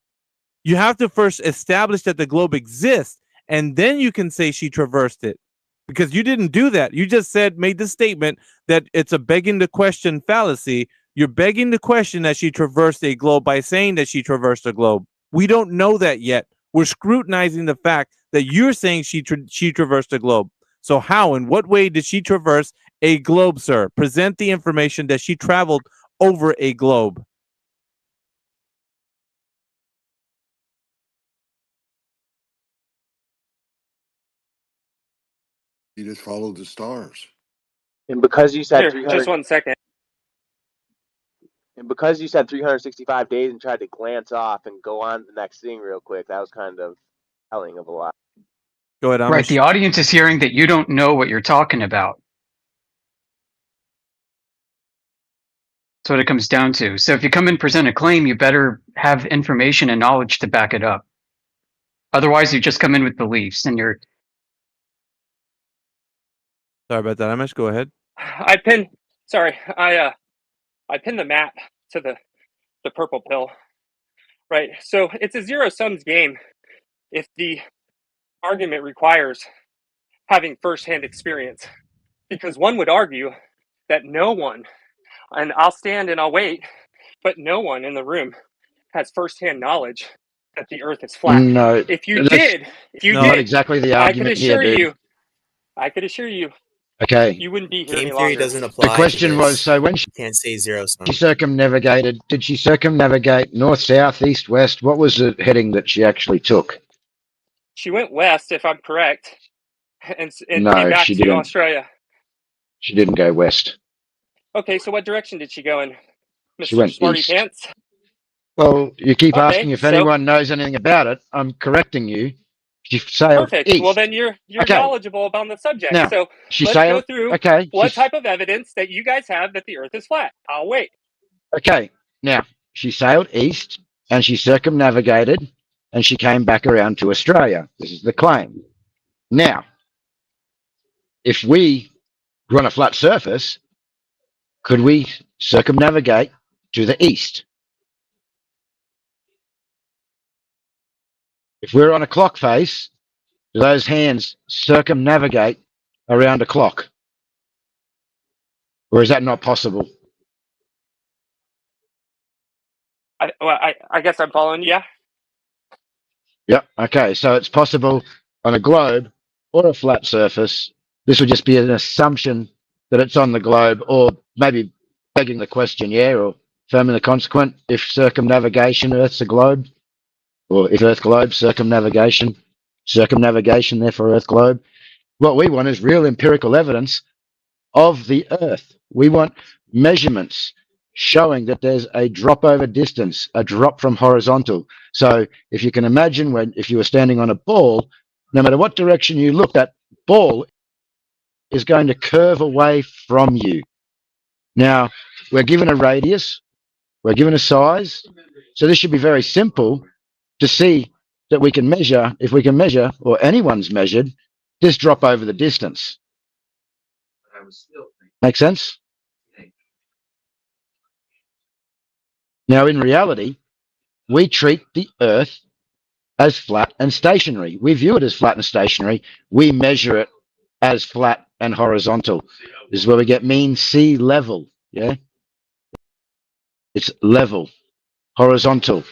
A: You have to first establish that the globe exists, and then you can say she traversed it. Because you didn't do that. You just made the statement that it's a begging the question fallacy. You're begging the question that she traversed a globe by saying that she traversed a globe. We don't know that yet. We're scrutinizing the fact that you're saying she traversed a globe. So how, in what way did she traverse a globe, sir? Present the information that she traveled over a globe.
Q: You just followed the stars.
V: And because you said 300,
D: just 1 second.
V: And because you said 365 days and tried to glance off and go on to the next thing real quick, that was kind of telling of a lot.
A: Go ahead, Amish.
U: Right, the audience is hearing that you don't know what you're talking about. That's what it comes down to. So if you come and present a claim, you better have information and knowledge to back it up. Otherwise, you just come in with beliefs and you're...
A: Sorry about that, Amish. Go ahead.
D: I pinned Sorry, I pinned the map to the purple pill, right? So it's a zero sums game if the argument requires having firsthand experience, because one would argue that no one, and I'll stand and I'll wait, but no one in the room has firsthand knowledge that the Earth is flat.
E: No,
D: If you
E: that's not
D: did,
E: exactly the
D: I could
E: argument here,
D: assure
E: dude.
D: you,
E: Okay.
D: you wouldn't be here
T: Game
D: any
T: theory
D: longer.
T: doesn't
E: The
T: apply to
E: question was,
T: this.
E: so when she
T: Can't say zero sum.
E: circumnavigated, did she circumnavigate north, south, east, west? What was the heading that she actually took?
D: She went west, if I'm correct, and came
E: No,
D: back
E: she
D: to
E: didn't.
D: Australia.
E: She didn't go west.
D: Okay, so what direction did she go in,
E: She
D: Mr.
E: went
D: Smarty
E: east.
D: Pants?
E: Well, you keep
D: Okay,
E: asking if
D: so
E: anyone knows anything about it. I'm correcting you. She sailed
D: perfect. Well,
E: east.
D: then you're
E: Okay.
D: knowledgeable about the subject.
E: Now,
D: So
E: she
D: let's go
E: sailed.
D: through
E: Okay.
D: what type of evidence that you guys have that the Earth is flat. I'll wait.
E: Okay. Now, she sailed east and she circumnavigated and she came back around to Australia. This is the claim. Now, if we were on a flat surface, could we circumnavigate to the east? If we're on a clock face, do those hands circumnavigate around a clock? Or is that not possible?
D: I guess I'm following you. Yeah.
E: Yep. Okay. So it's possible on a globe or a flat surface. This would just be an assumption that it's on the globe, or maybe begging the question, yeah, or affirming the consequent. If circumnavigation, Earth's a globe, or if Earth globe, circumnavigation, therefore Earth globe. What we want is real empirical evidence of the Earth. We want measurements showing that there's a drop over distance, a drop from horizontal. So if you can imagine if you were standing on a ball, no matter what direction you look, that ball is going to curve away from you. Now, we're given a radius, we're given a size, so this should be very simple to see that we can measure, if we can measure, or anyone's measured, this drop over the distance. Make sense? Now, in reality, we treat the Earth as flat and stationary. We view it as flat and stationary. We measure it as flat and horizontal. This is where we get mean sea level. Yeah, it's level, horizontal,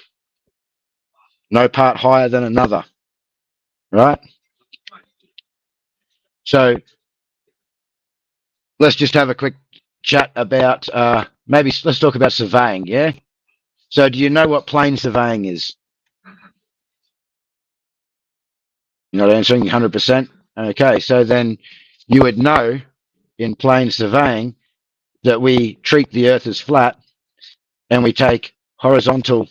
E: no part higher than another. Right? So let's just have a quick chat about maybe let's talk about surveying. Yeah. So do you know what plane surveying is? You're not answering 100%. Okay, so then you would know in plane surveying that we treat the Earth as flat and we take horizontal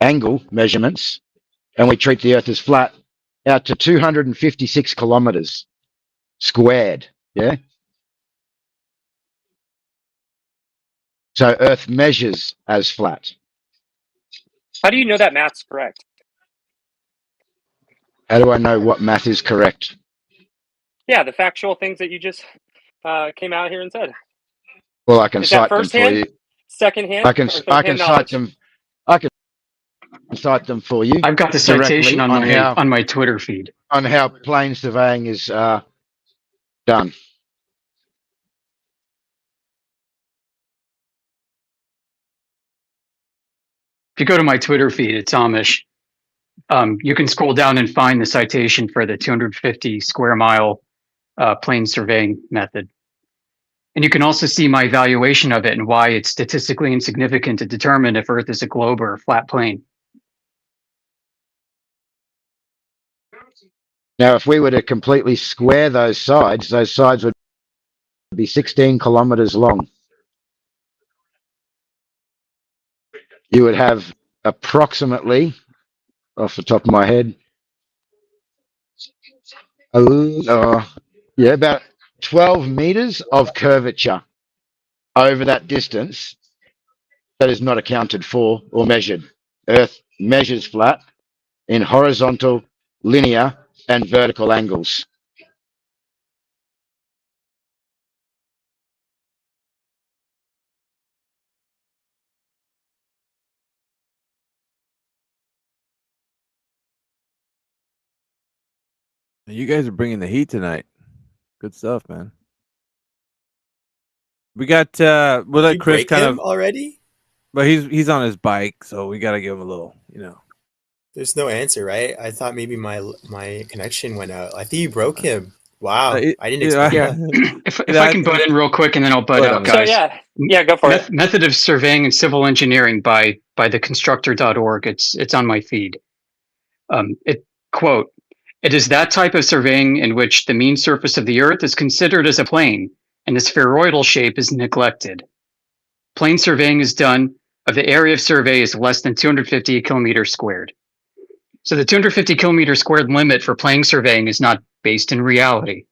E: angle measurements and we treat the Earth as flat out to 256 kilometers squared. Yeah. So Earth measures as flat.
D: How do you know that math's correct?
E: How do I know what math is correct?
D: Yeah, the factual things that you just came out here and said.
E: Well, I can
D: Is that
E: cite them
D: first
E: for
D: hand,
E: you.
D: second hand,
E: I can
D: or third
E: I can
D: hand
E: cite
D: knowledge?
E: them. I can cite them for you.
U: I've got the citation on my Twitter feed
E: on how plane surveying is done.
U: If you go to my Twitter feed, it's Amish. You can scroll down and find the citation for the 250 square mile plane surveying method. And you can also see my evaluation of it and why it's statistically insignificant to determine if Earth is a globe or a flat plane.
E: Now, if we were to completely square those sides would be 16 kilometers long. You would have approximately, off the top of my head, about 12 meters of curvature over that distance that is not accounted for or measured. Earth measures flat in horizontal, linear, and vertical angles.
A: You guys are bringing the heat tonight. Good stuff, man. We got we'll let
T: You
A: Chris
T: break
A: kind
T: him
A: of,
T: already?
A: but he's on his bike, so we got to give him a little,
T: There's no answer, right? I thought maybe my connection went out. I think you broke him. Wow, I didn't expect
U: Yeah.
T: that.
U: If I can butt in real quick and then I'll butt out,
D: So
U: guys.
D: yeah, go for it.
U: Method of Surveying and Civil Engineering by theconstructor.org. It's on my feed. It quote, "It is that type of surveying in which the mean surface of the Earth is considered as a plane and the spheroidal shape is neglected. Plane surveying is done if the area of survey is less than 250 kilometers squared." So the 250 kilometer squared limit for plane surveying is not based in reality.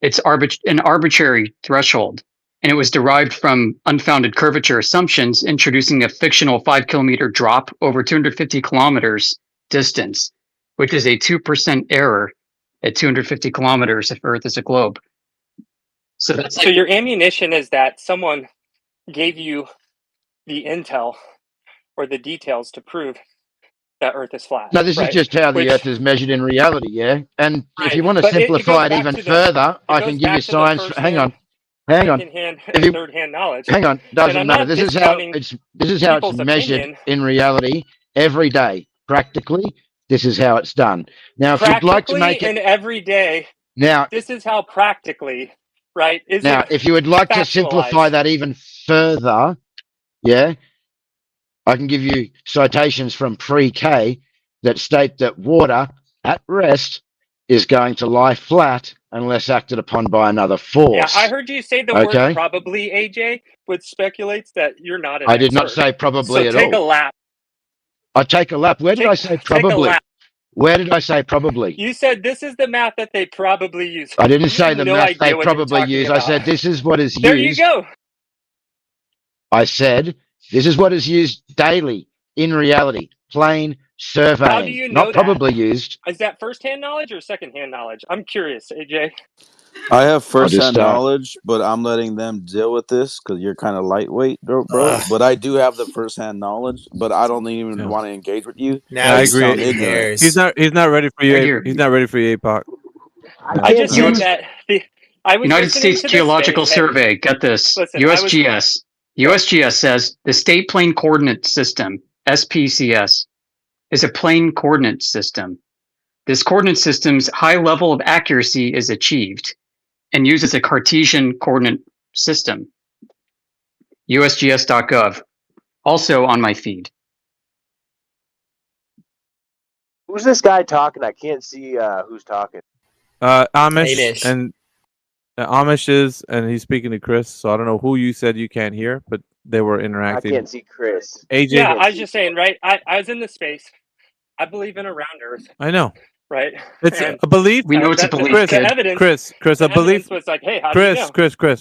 U: It's an arbitrary threshold, and it was derived from unfounded curvature assumptions, introducing a fictional 5 kilometer drop over 250 kilometers distance, which is a 2% error at 250 kilometers if Earth is a globe. So that's
D: So your ammunition is that someone gave you the intel or the details to prove that Earth is flat.
L: No, this is
D: right?
L: just how the
D: Which,
L: Earth is measured in reality, yeah? And if you want to
D: but it goes
L: simplify it
D: back
L: even
D: to the
L: further, I can give you science. Hang on.
D: second-hand,
L: If
D: and
L: you
D: third-hand knowledge.
L: hang on,
D: And
L: doesn't
D: I'm
L: matter.
D: not
L: This is how
D: discounting
L: it's
D: people's
L: measured
D: opinion.
L: in reality every day. Practically, this is how it's done. Now, if you'd like to make it
D: And every day,
L: now,
D: this is how practically, right? Is
L: now,
D: it
L: if you would like to simplify
D: factualized?
L: that even further, yeah, I can give you citations from pre-K that state that water at rest is going to lie flat unless acted upon by another force.
D: Yeah, I heard you say the word probably, AJ, which speculates that you're not an
L: I
D: expert.
L: did not say probably
D: so
L: at
D: take
L: all.
D: a lap.
L: I take a lap. Where did I say
D: Take a
L: probably?
D: lap.
L: Where did I say probably?
D: You said this is the math that they probably use.
L: I didn't
D: You
L: say
D: have
L: the
D: no
L: math
D: idea
L: they
D: what you're
L: probably
D: talking
L: use.
D: about.
L: I said this is what is
D: There
L: used.
D: you go.
L: I said this is what is used daily in reality. Plain surveying.
D: How do you know
L: not probably used.
D: Is that first-hand knowledge or second-hand knowledge? I'm curious, AJ.
F: I have first-hand knowledge, but I'm letting them deal with this because you're kind of lightweight, bro. But I do have the first-hand knowledge, but I don't even want to engage with you.
T: Now
A: I
T: he's
A: agree.
T: splitting hairs.
A: He's not ready for you. He's not ready for you, APOC.
D: I just said that I was
U: United
D: listening
U: States
D: to
U: Geological
D: this thing,
U: Survey. Get this.
D: Listen,
U: USGS. USGS says the State Plane Coordinate System, SPCS, is a plane coordinate system. This coordinate system's high level of accuracy is achieved and uses a Cartesian coordinate system. USGS.gov. Also on my feed.
V: Who's this guy talking? I can't see who's talking.
A: Amish and Amish is, and he's speaking to Chris. So I don't know who you said you can't hear, but they were interacting.
V: I can't see Chris.
A: AJ.
D: Yeah, I was just saying, right? I was in the space. I believe in a round Earth.
A: I know.
D: Right.
A: It's a belief.
U: We know it's a belief.
D: The evidence.
A: Chris, a belief
D: was like, hey, how do you know?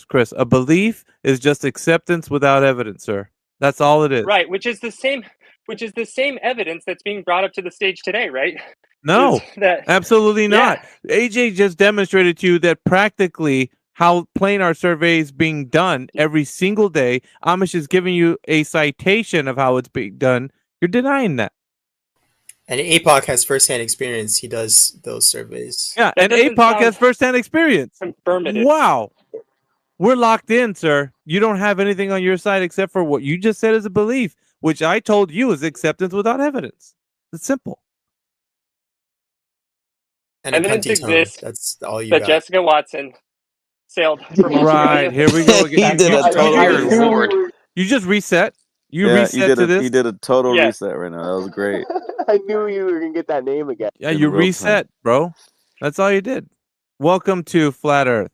A: Chris, a belief is just acceptance without evidence, sir. That's all it is.
D: Right, which is the same evidence that's being brought up to the stage today, right?
A: No, absolutely not. AJ just demonstrated to you that practically how planar survey is being done every single day. Amish is giving you a citation of how it's being done. You're denying that.
T: And APOC has firsthand experience. He does those surveys.
A: Yeah, and APOC has firsthand experience.
D: Confirmative.
A: Wow. We're locked in, sir. You don't have anything on your side except for what you just said is a belief, which I told you is acceptance without evidence. It's simple.
T: And
D: evidence exists.
T: That's all you
D: that
T: got.
D: Jessica Watson sailed from
A: Right, here we go again.
F: He did a total
A: You just reset. You
F: yeah,
A: reset to this.
F: He did a total reset right now. That was great.
V: I knew you were gonna get that name again.
A: Yeah, you reset, bro. That's all you did. Welcome to Flat Earth.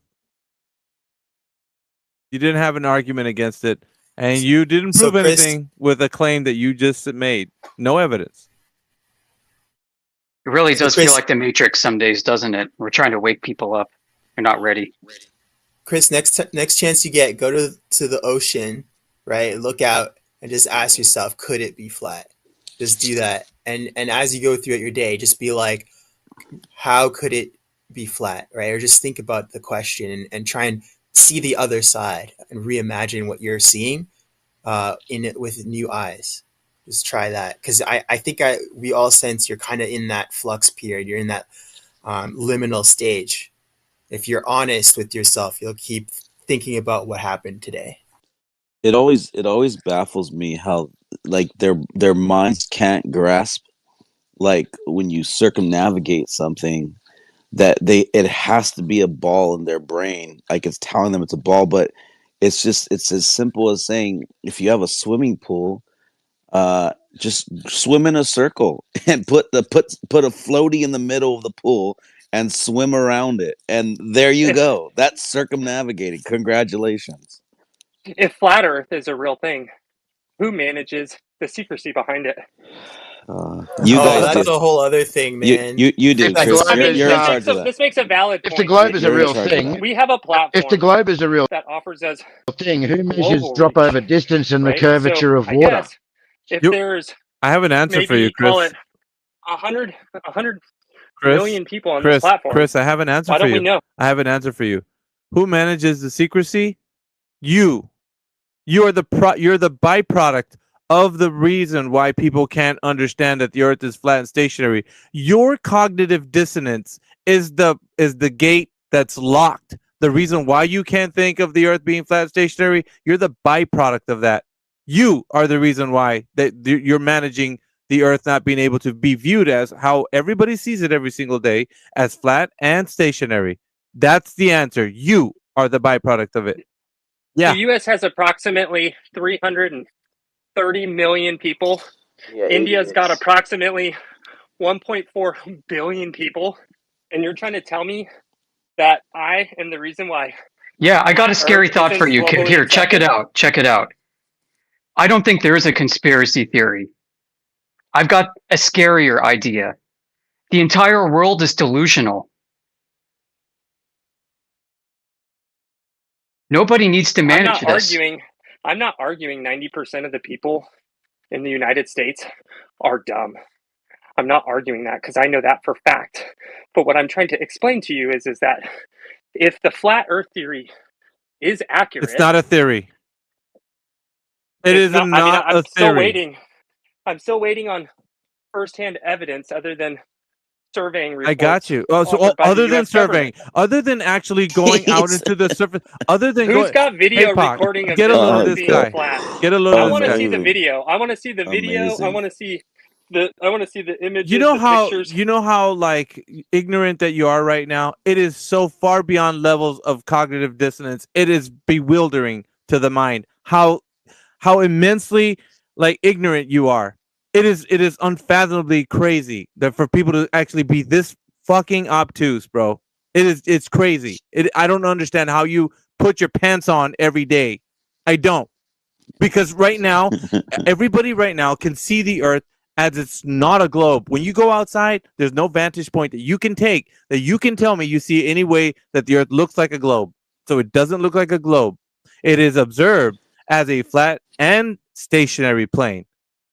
A: You didn't have an argument against it, and you didn't prove anything with a claim that you just made. No evidence.
U: It really does feel like the Matrix some days, doesn't it? We're trying to wake people up. They're not ready.
T: Chris, next chance you get, go to the ocean, right? Look out and just ask yourself, could it be flat? Just do that. And as you go throughout your day, just be like, how could it be flat, right? Or just think about the question and try and see the other side and reimagine what you're seeing in it with new eyes. Just try that. Because I think we all sense you're kind of in that flux period. You're in that liminal stage. If you're honest with yourself, you'll keep thinking about what happened today.
F: It always baffles me how like their minds can't grasp, like when you circumnavigate something, that it has to be a ball in their brain, like it's telling them it's a ball. But it's as simple as saying, if you have a swimming pool, just swim in a circle and put a floaty in the middle of the pool and swim around it, and there you go. That's circumnavigating. Congratulations.
D: If flat Earth is a real thing, who manages the secrecy behind it?
F: You guys
T: that's
F: do.
T: a whole other thing, man.
F: You do, Chris.
D: I mean,
F: You're in charge of that.
D: this makes a valid point.
L: If the globe is a real
F: of
L: thing,
F: that.
D: We have a platform
L: if the globe is a real
D: that offers us
L: thing, who measures
D: global
L: drop
D: reach,
L: over distance and the
D: right?
L: curvature
D: So
L: of
D: I
L: water?
D: guess if there's
A: I have an answer for you,
D: maybe call
A: Chris.
D: it 100 million people on this platform,
A: Chris, I have an answer
D: why
A: for
D: don't
A: you.
D: we know?
A: I have an answer for you. Who manages the secrecy? You. You are you're the byproduct of the reason why people can't understand that the earth is flat and stationary. Your cognitive dissonance is the gate that's locked. The reason why you can't think of the earth being flat and stationary, you're the byproduct of that. You are the reason why that you're managing the earth not being able to be viewed as how everybody sees it every single day, as flat and stationary. That's the answer. You are the byproduct of it. Yeah.
D: The U.S. has approximately 330 million people.
V: Yeah,
D: India's got
V: idiots.
D: approximately 1.4 billion people. And you're trying to tell me that I am the reason why?
U: Yeah, I got a scary
D: Earth
U: thought for
D: isn't
U: you, kid.
D: globally
U: Here, check it
D: accepted?
U: out. Check it out. I don't think there is a conspiracy theory. I've got a scarier idea. The entire world is delusional. Nobody needs to manage this.
D: I'm not arguing 90% of the people in the United States are dumb. I'm not arguing that because I know that for fact. But what I'm trying to explain to you is that if the flat Earth theory is accurate,
A: it's not a theory. It is not. I mean,
D: I'm still waiting. I'm still waiting on firsthand evidence other than surveying reports.
A: I got you. Oh, so other than surveying, other than actually going out into the surface, other than
D: who's got video recording of this Earth being flat?
A: Get a load
D: I
A: of
D: want
A: this
D: to
A: guy.
D: see the video. I want to see the video. I want to see the images.
A: You know
D: the
A: how
D: pictures.
A: you know how like ignorant that you are right now. It is so far beyond levels of cognitive dissonance. It is bewildering to the mind how immensely like ignorant you are. It is unfathomably crazy that for people to actually be this fucking obtuse, bro. It's crazy. I don't understand how you put your pants on every day. I don't. Because right now, everybody right now can see the earth as it's not a globe. When you go outside, there's no vantage point that you can take that you can tell me you see any way that the earth looks like a globe. So it doesn't look like a globe. It is observed as a flat and stationary plane.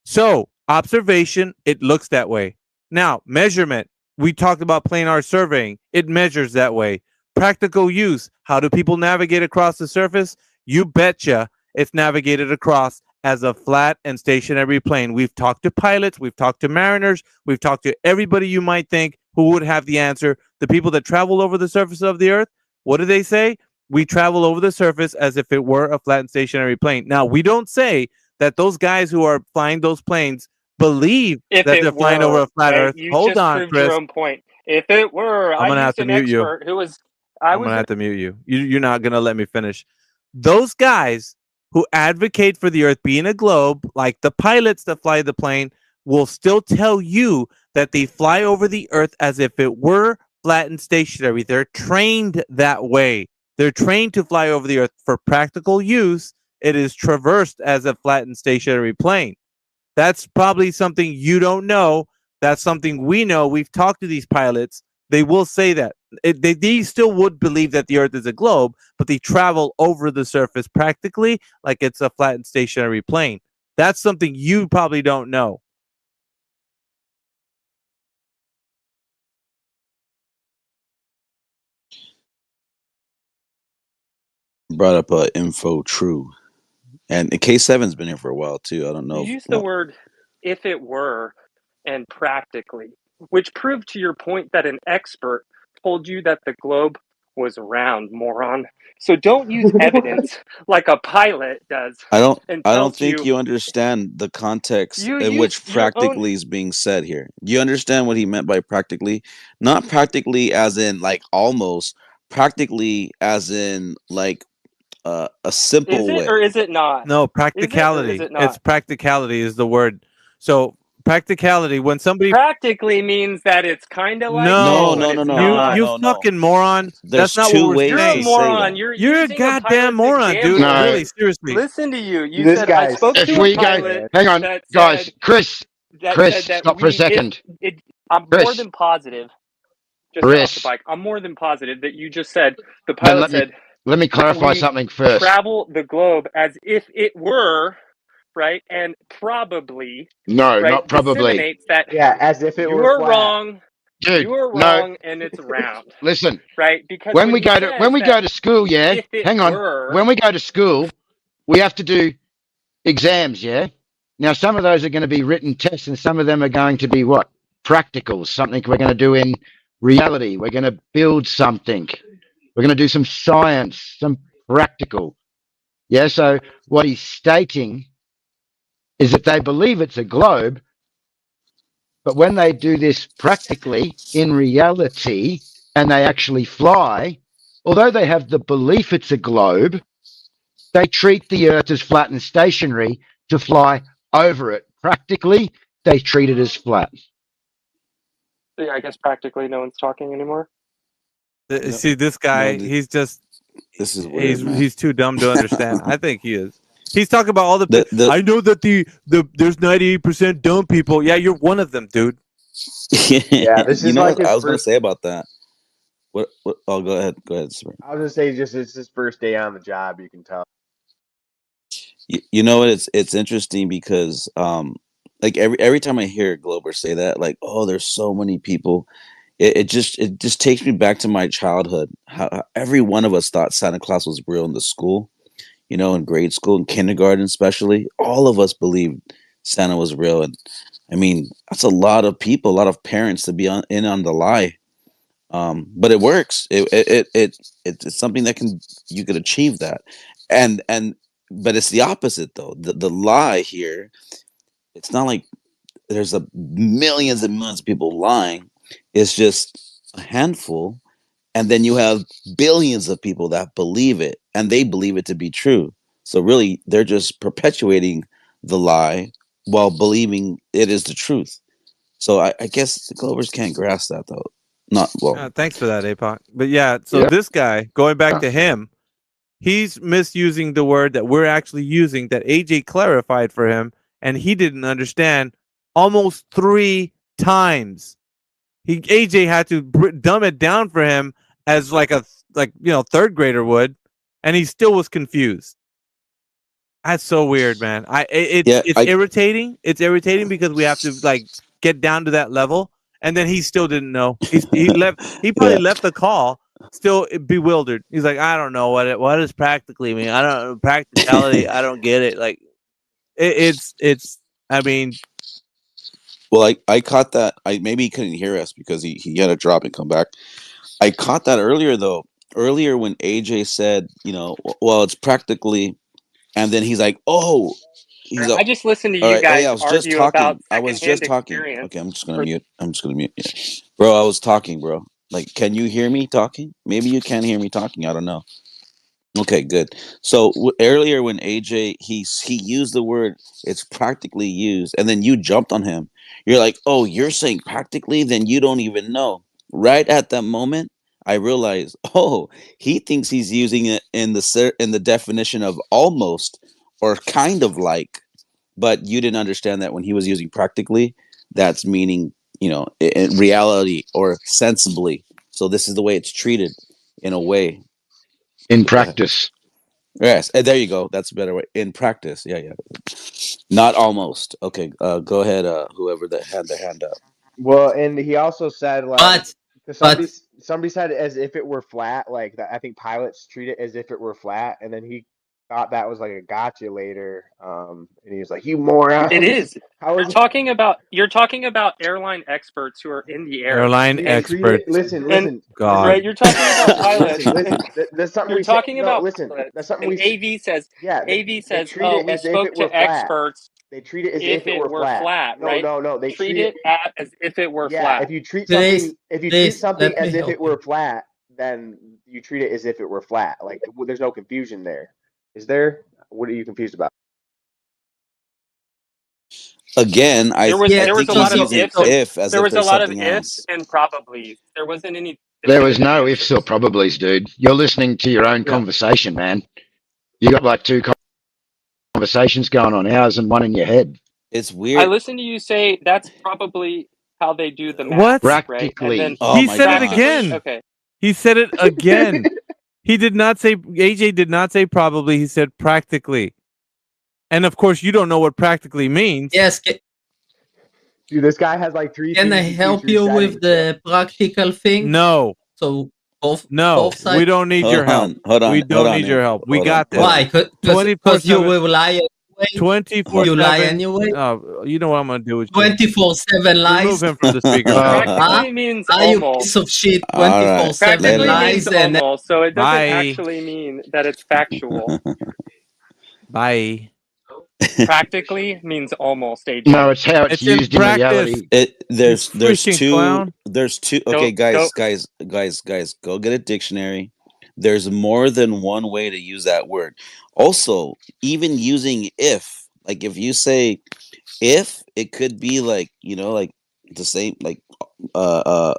A: So, observation, it looks that way. Now, measurement, we talked about planar surveying. It measures that way. Practical use, how do people navigate across the surface? You betcha it's navigated across as a flat and stationary plane. We've talked to pilots, we've talked to mariners, we've talked to everybody you might think who would have the answer. The people that travel over the surface of the earth, what do they say? We travel over the surface as if it were a flat and stationary plane. Now, we don't say that those guys who are flying those planes believe that they're flying over a flat earth.
D: You
A: Hold
D: just
A: on,
D: proved
A: Chris.
D: your own point. If it were,
A: I'm gonna have to mute you.
D: Expert who was.
A: I'm gonna have to mute you. You're not gonna let me finish. Those guys who advocate for the earth being a globe, like the pilots that fly the plane, will still tell you that they fly over the earth as if it were flat and stationary. They're trained that way. They're trained to fly over the earth for practical use. It is traversed as a flat and stationary plane. That's probably something you don't know. That's something we know. We've talked to these pilots. They will say that. They still would believe that the earth is a globe, but they travel over the surface practically like it's a flat and stationary plane. That's something you probably don't know.
F: Brought up info true, and K7's been here for a while too. I don't know.
D: You used the word "if it were" and "practically." which proved to your point that an expert told you that the globe was round, moron. So don't use evidence like a pilot does
G: I don't.
D: and
G: I don't
D: tells
G: think
D: you.
G: you understand the context
D: You
G: in
D: use
G: which
D: your own.
G: practically is being said here. Do you understand what he meant by practically? Not practically as in like almost. Practically as in like a
D: Is
G: simple
D: it
G: way.
D: or is it not?
A: No,
D: Is it or is
A: practicality.
D: it
A: It's
D: not?
A: practicality is the word. So practicality when somebody
D: Practically means that it's kind of like it,
G: No,
A: no,
D: but
G: no, no,
D: it's
G: no,
A: you
G: no,
D: not.
A: you
G: no, no.
A: fucking moron. That's
G: There's
A: not what
G: two
A: we're
G: ways
D: You're a
G: to
A: saying.
G: say
D: moron.
G: that.
D: You're
A: You're a
D: using a
A: goddamn
D: pilot's
A: moron, dude.
D: example.
L: No,
A: Really, seriously.
D: Listen to you. You
V: This
D: said I
V: guy's
D: spoke
L: if
D: to a
L: we go,
V: stupid,
D: pilot
V: man.
L: hang on,
D: that
L: guys,
D: said
L: Chris,
D: that
L: stop for a
D: we if
L: second.
D: it I'm more
L: Chris,
D: than positive. Just got off the
L: Chris,
D: bike. I'm more than positive that you just said the
L: then
D: pilot said
L: let me clarify
D: we
L: something first.
D: travel the globe as if it were right and probably
L: No,
D: right
L: not probably.
D: disseminates that
V: Yeah, as if it were
D: you're
V: flat.
D: wrong.
L: Dude,
D: You're
L: no,
D: wrong and it's round.
L: listen.
D: Right? Because
L: When
D: when
L: we
D: he
L: go to when
D: says
L: we
D: that
L: go to school, yeah.
D: if it
L: Hang on.
D: were,
L: When we go to school, we have to do exams, yeah. Now some of those are going to be written tests and some of them are going to be what? Practicals, something we're going to do in reality. We're going to build something. We're going to do some science, some practical. Yeah, so what he's stating is that they believe it's a globe, but when they do this practically in reality and they actually fly, although they have the belief it's a globe, they treat the Earth as flat and stationary to fly over it. Practically, they treat it as flat.
D: yeah, I guess practically no one's talking anymore.
G: No,
A: See this
G: no,
A: guy, he's just
G: this is weird, man.
A: he's too dumb to understand. I think he is. He's talking about all
G: The
A: I know that there's 98% dumb people. Yeah, you're one of them, dude.
V: Yeah, this
G: you
V: is
G: know
V: like
G: what
V: his
G: I was gonna
V: first.
G: say about that? What? Oh, go ahead. Go ahead, sir.
V: I was gonna say, just it's his first day on the job. You can tell.
G: You know what? It's interesting because like every time I hear Glober say that, like, oh, there's so many people. It just takes me back to my childhood. How every one of us thought Santa Claus was real in the school. You know, in grade school, in kindergarten, especially, all of us believed Santa was real. And I mean, that's a lot of people, a lot of parents to be on the lie. But it works. It's something that you could achieve that, and but it's the opposite though. The lie here, it's not like there's a millions and millions of people lying. It's just a handful, and then you have billions of people that believe it, and they believe it to be true. So really, they're just perpetuating the lie while believing it is the truth. So I guess the Glovers can't grasp that though. Not well.
A: Thanks for that, Apoc. But yeah, so
L: Yeah.
A: this guy, going back to him, he's misusing the word that we're actually using that AJ clarified for him, and he didn't understand almost 3 times. AJ had to dumb it down for him as like third grader would, and he still was confused. That's so weird, man. It's irritating. It's irritating because we have to like get down to that level, and then he still didn't know. He left. He probably left the call still bewildered. He's like, I don't know what does practically mean. I don't know practicality. I don't get it. Like it's. I mean,
G: Well, I caught that. I maybe he couldn't hear us because he had to drop and come back. I caught that earlier though. Earlier when AJ said, well, it's practically, and then he's like, oh, he's
D: I just listened to
G: all
D: you
G: right. Hey,
D: guys
G: I was just
D: argue about
G: talking. I was
D: secondhand
G: just talking.
D: experience.
G: Okay, I'm just gonna mute. I'm just gonna mute. Yeah. Bro, I was talking, bro. Like, can you hear me talking? Maybe you can hear me talking. I don't know. Okay, good. So earlier when AJ he used the word, it's practically used, and then you jumped on him. You're like, oh, you're saying practically, then you don't even know. Right at that moment, I realized, oh, he thinks he's using it in the definition of almost or kind of like, but you didn't understand that when he was using practically, that's meaning in reality or sensibly. So this is the way it's treated in a way.
L: In
G: Go ahead.
L: practice.
G: Yes, there you go. That's a better way. In practice, yeah. Not almost. Okay, go ahead. Whoever that had their hand up.
V: Well, and he also said like,
I: But
V: because
I: but
V: somebody said as if it were flat. Like I think pilots treat it as if it were flat, and then he thought that was like a gotcha later. And he was like, "You morons!"
D: It is.
V: How
D: You're
V: is it?
D: talking about airline experts who are in the air.
A: Airline
V: They treat
A: expert.
V: it. Listen,
D: And
V: listen,
A: God.
V: listen,
D: right, you're talking about pilots.
V: listen. That's something
D: You're
V: we say.
D: talking
V: No,
D: about
V: listen.
D: pilots.
V: That's something
D: And
V: we say. Yeah,
D: AV
V: they
D: says,
V: treat
D: "Oh,
V: it
D: we
V: as if
D: spoke
V: it were
D: to
V: flat.
D: experts
V: They treat it as
D: if
V: if it
D: it
V: were
D: were
V: flat.
D: flat,
V: No,
D: right?
V: no, no. They
D: Treat
V: treat it.
D: it as if it were
V: Yeah,
D: flat."
V: if you treat
H: Please,
V: something, if you treat
H: please
V: something
H: let me
V: as if
H: help
V: it
H: you.
V: were flat, then you treat it as if it were flat. Like there's no confusion there. Is there? What are you confused about?
G: Again,
D: There was
H: Yeah,
D: there was
G: think
D: a
H: so
G: he's
D: lot of
H: so
G: using
D: ifs
H: so
D: and
G: if as
D: there
G: if
D: was a
G: there's
D: lot of
G: something
D: ifs
G: else.
D: and probablys. There wasn't any
E: There was
D: definitive
E: no ifs or
D: answers.
E: probablys, dude. You're listening to your own
A: Yeah.
E: conversation, man. You got like two conversations going on, ours and one in your head.
G: It's
D: I
G: weird.
D: listened to you say that's probably how they do the math,
A: What?
D: right? And then
E: Practically.
G: Oh
A: He
G: my
A: said it
D: practically,
G: gosh.
A: again.
D: okay.
A: He said it again. He did not say, AJ did not say probably. He said practically. And of course, you don't know what practically means.
H: yes,
V: Dude, this guy has like three
H: can I
V: things he keeps
H: help you with
V: resetting.
H: the practical thing?
A: No,
H: So both
A: no, we
H: sides.
A: don't need
G: Hold
A: your help.
G: on, hold
A: We
G: on, hold
A: don't
G: on,
A: need your help. We
G: hold on,
A: got
G: hold
A: this.
H: Why?
G: on.
H: Because you
A: 24/7.
H: will lie anyway.
A: 24
G: Hold
H: You lie
A: 7.
H: anyway.
A: You know what I'm going to do with you.
H: 24/7
A: Remove
H: lies.
A: him from the speaker panel.
D: Practically means
H: Are you piece
D: almost.
H: of shit?
G: All right,
H: 24/7
D: Practically
G: later,
D: means
H: lies
G: guys.
H: and
D: almost, so it doesn't
A: Bye.
D: actually mean that it's factual.
A: Bye.
D: Practically means almost, AJ.
E: No, it's how it's
A: It's in
E: used in
A: practice.
E: reality.
A: You
G: There's
A: freaking clown.
G: two.
D: Go
G: Okay,
D: go.
G: guys, go get a dictionary. There's more than one way to use that word. Also, even using if, like if you say if, it could be like like the same, like uh uh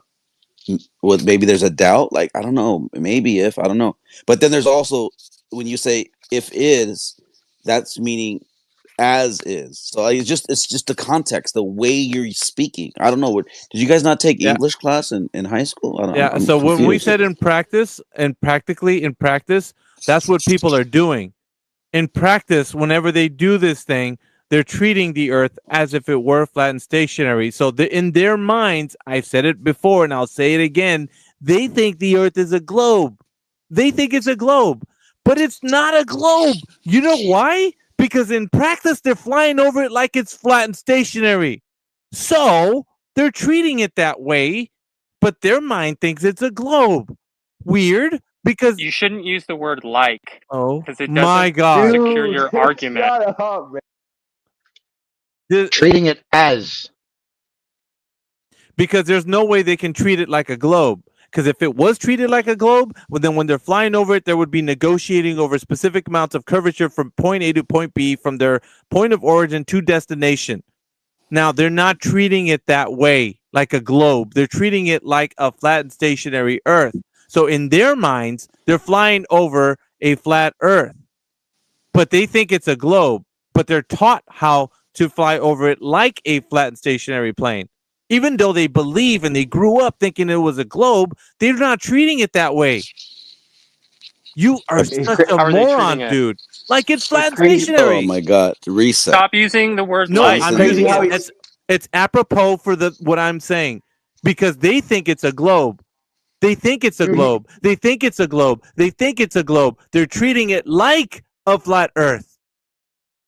G: with maybe there's a doubt, like I don't know, maybe if, I don't know. But then there's also when you say if is, that's meaning as is. So like, it's just the context, the way you're speaking. I don't know. What did you guys not take
A: Yeah.
G: English class in high school?
A: Yeah.
G: I'm
A: So when we
G: confused.
A: said in practice and practically in practice, that's what people are doing. In practice, whenever they do this thing, they're treating the earth as if it were flat and stationary. So in their minds, I've said it before and I'll say it again, they think the earth is a globe. They think it's a globe, but it's not a globe. You know why? Because in practice, they're flying over it like it's flat and stationary. So they're treating it that way, but their mind thinks it's a globe. Weird, because
D: You shouldn't use the word like
A: oh
D: because it
A: my
D: doesn't
A: God.
D: secure
V: Dude,
D: your argument.
V: shut up, man.
E: Treating it as.
A: Because there's no way they can treat it like a globe. Because if it was treated like a globe, well, then when they're flying over it, there would be negotiating over specific amounts of curvature from point A to point B, from their point of origin to destination. Now, they're not treating it that way, like a globe. They're treating it like a flat and stationary Earth. So in their minds, they're flying over a flat Earth, but they think it's a globe, but they're taught how to fly over it like a flat and stationary plane. Even though they believe and they grew up thinking it was a globe, they're not treating it that way. You are such a
D: How are they treating
A: moron,
D: it?
A: dude. Like it's
V: It's
A: flat and
V: crazy.
G: Oh
A: stationary.
G: my God, reset.
D: Stop using the word
A: No,
D: like.
V: It's
A: I'm
V: crazy
A: using
V: how
A: it.
V: he.
A: It's apropos for the what I'm saying because they think it's a globe. They think it's a
V: Dude, he,
A: globe. They think it's a globe. They think it's a globe. They're treating it like a flat Earth.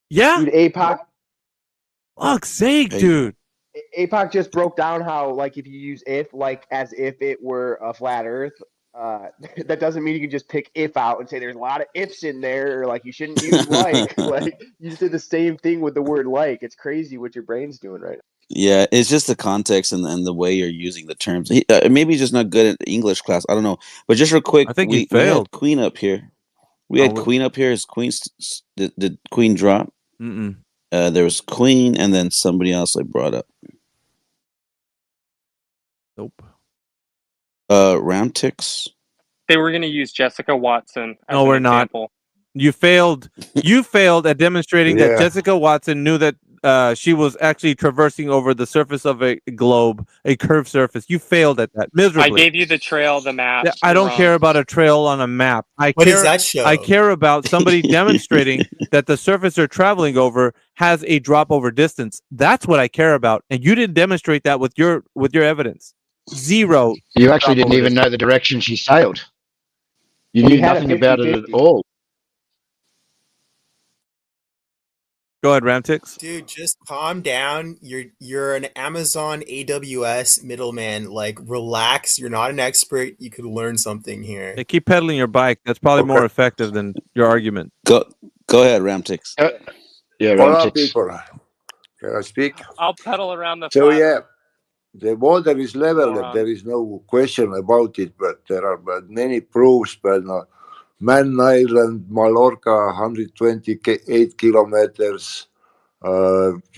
A: Yeah.
V: dude, APOC.
A: Fuck's sake,
G: Hey,
A: dude.
V: APOC just broke down how, like, if you use if, like, as if it were a flat Earth, that doesn't mean you can just pick if out and say there's a lot of ifs in there, or like you shouldn't use like. Like, you just did the same thing with the word like. It's crazy what your brain's doing right
G: yeah, it's just the context and the way you're using the terms. Maybe he's just not good at English class. I don't know. But just real quick,
A: I think he
G: we
A: failed.
G: had Queen up here. We
A: Oh,
G: had Queen up here. Is Queen did Queen drop?
A: mm-mm.
G: There was Queen, and then somebody else I brought up.
A: Nope.
G: Ramtix.
D: They were going to use Jessica Watson as
A: No,
D: an
A: we're not.
D: example.
A: You failed. You failed at demonstrating that
K: Yeah.
A: Jessica Watson knew that she was actually traversing over the surface of a globe, a curved surface. You failed at that
D: I
A: miserably.
D: gave you the trail, the map.
A: Yeah, I
D: You're
A: don't care
D: wrong.
A: about a trail on a map.
T: What does that show?
A: I care about somebody demonstrating that the surface they're traveling over has a drop over distance. That's what I care about. And you didn't demonstrate that with your evidence. Zero
E: You actually
A: drop
E: didn't
A: over
E: even
A: distance.
E: know the direction she sailed. You
V: now. And
E: knew
V: he had a
E: nothing about it at
V: 50-50.
E: all.
A: Go ahead, Ramtix.
T: Dude, just calm down. You're an Amazon AWS middleman. Like, relax. You're not an expert. You could learn something here.
A: Hey, keep pedaling your bike. That's probably more effective than your argument.
G: Go ahead, Ramtix.
E: Yeah,
I: Hola,
E: Ramtix.
I: people. Can I speak?
D: I'll pedal around the
I: So
D: flat
I: yeah,
D: Earth,
I: the water is level.
D: moron.
I: There is no question about it. But there are many proofs. But Man Island, Mallorca, 128 kilometers.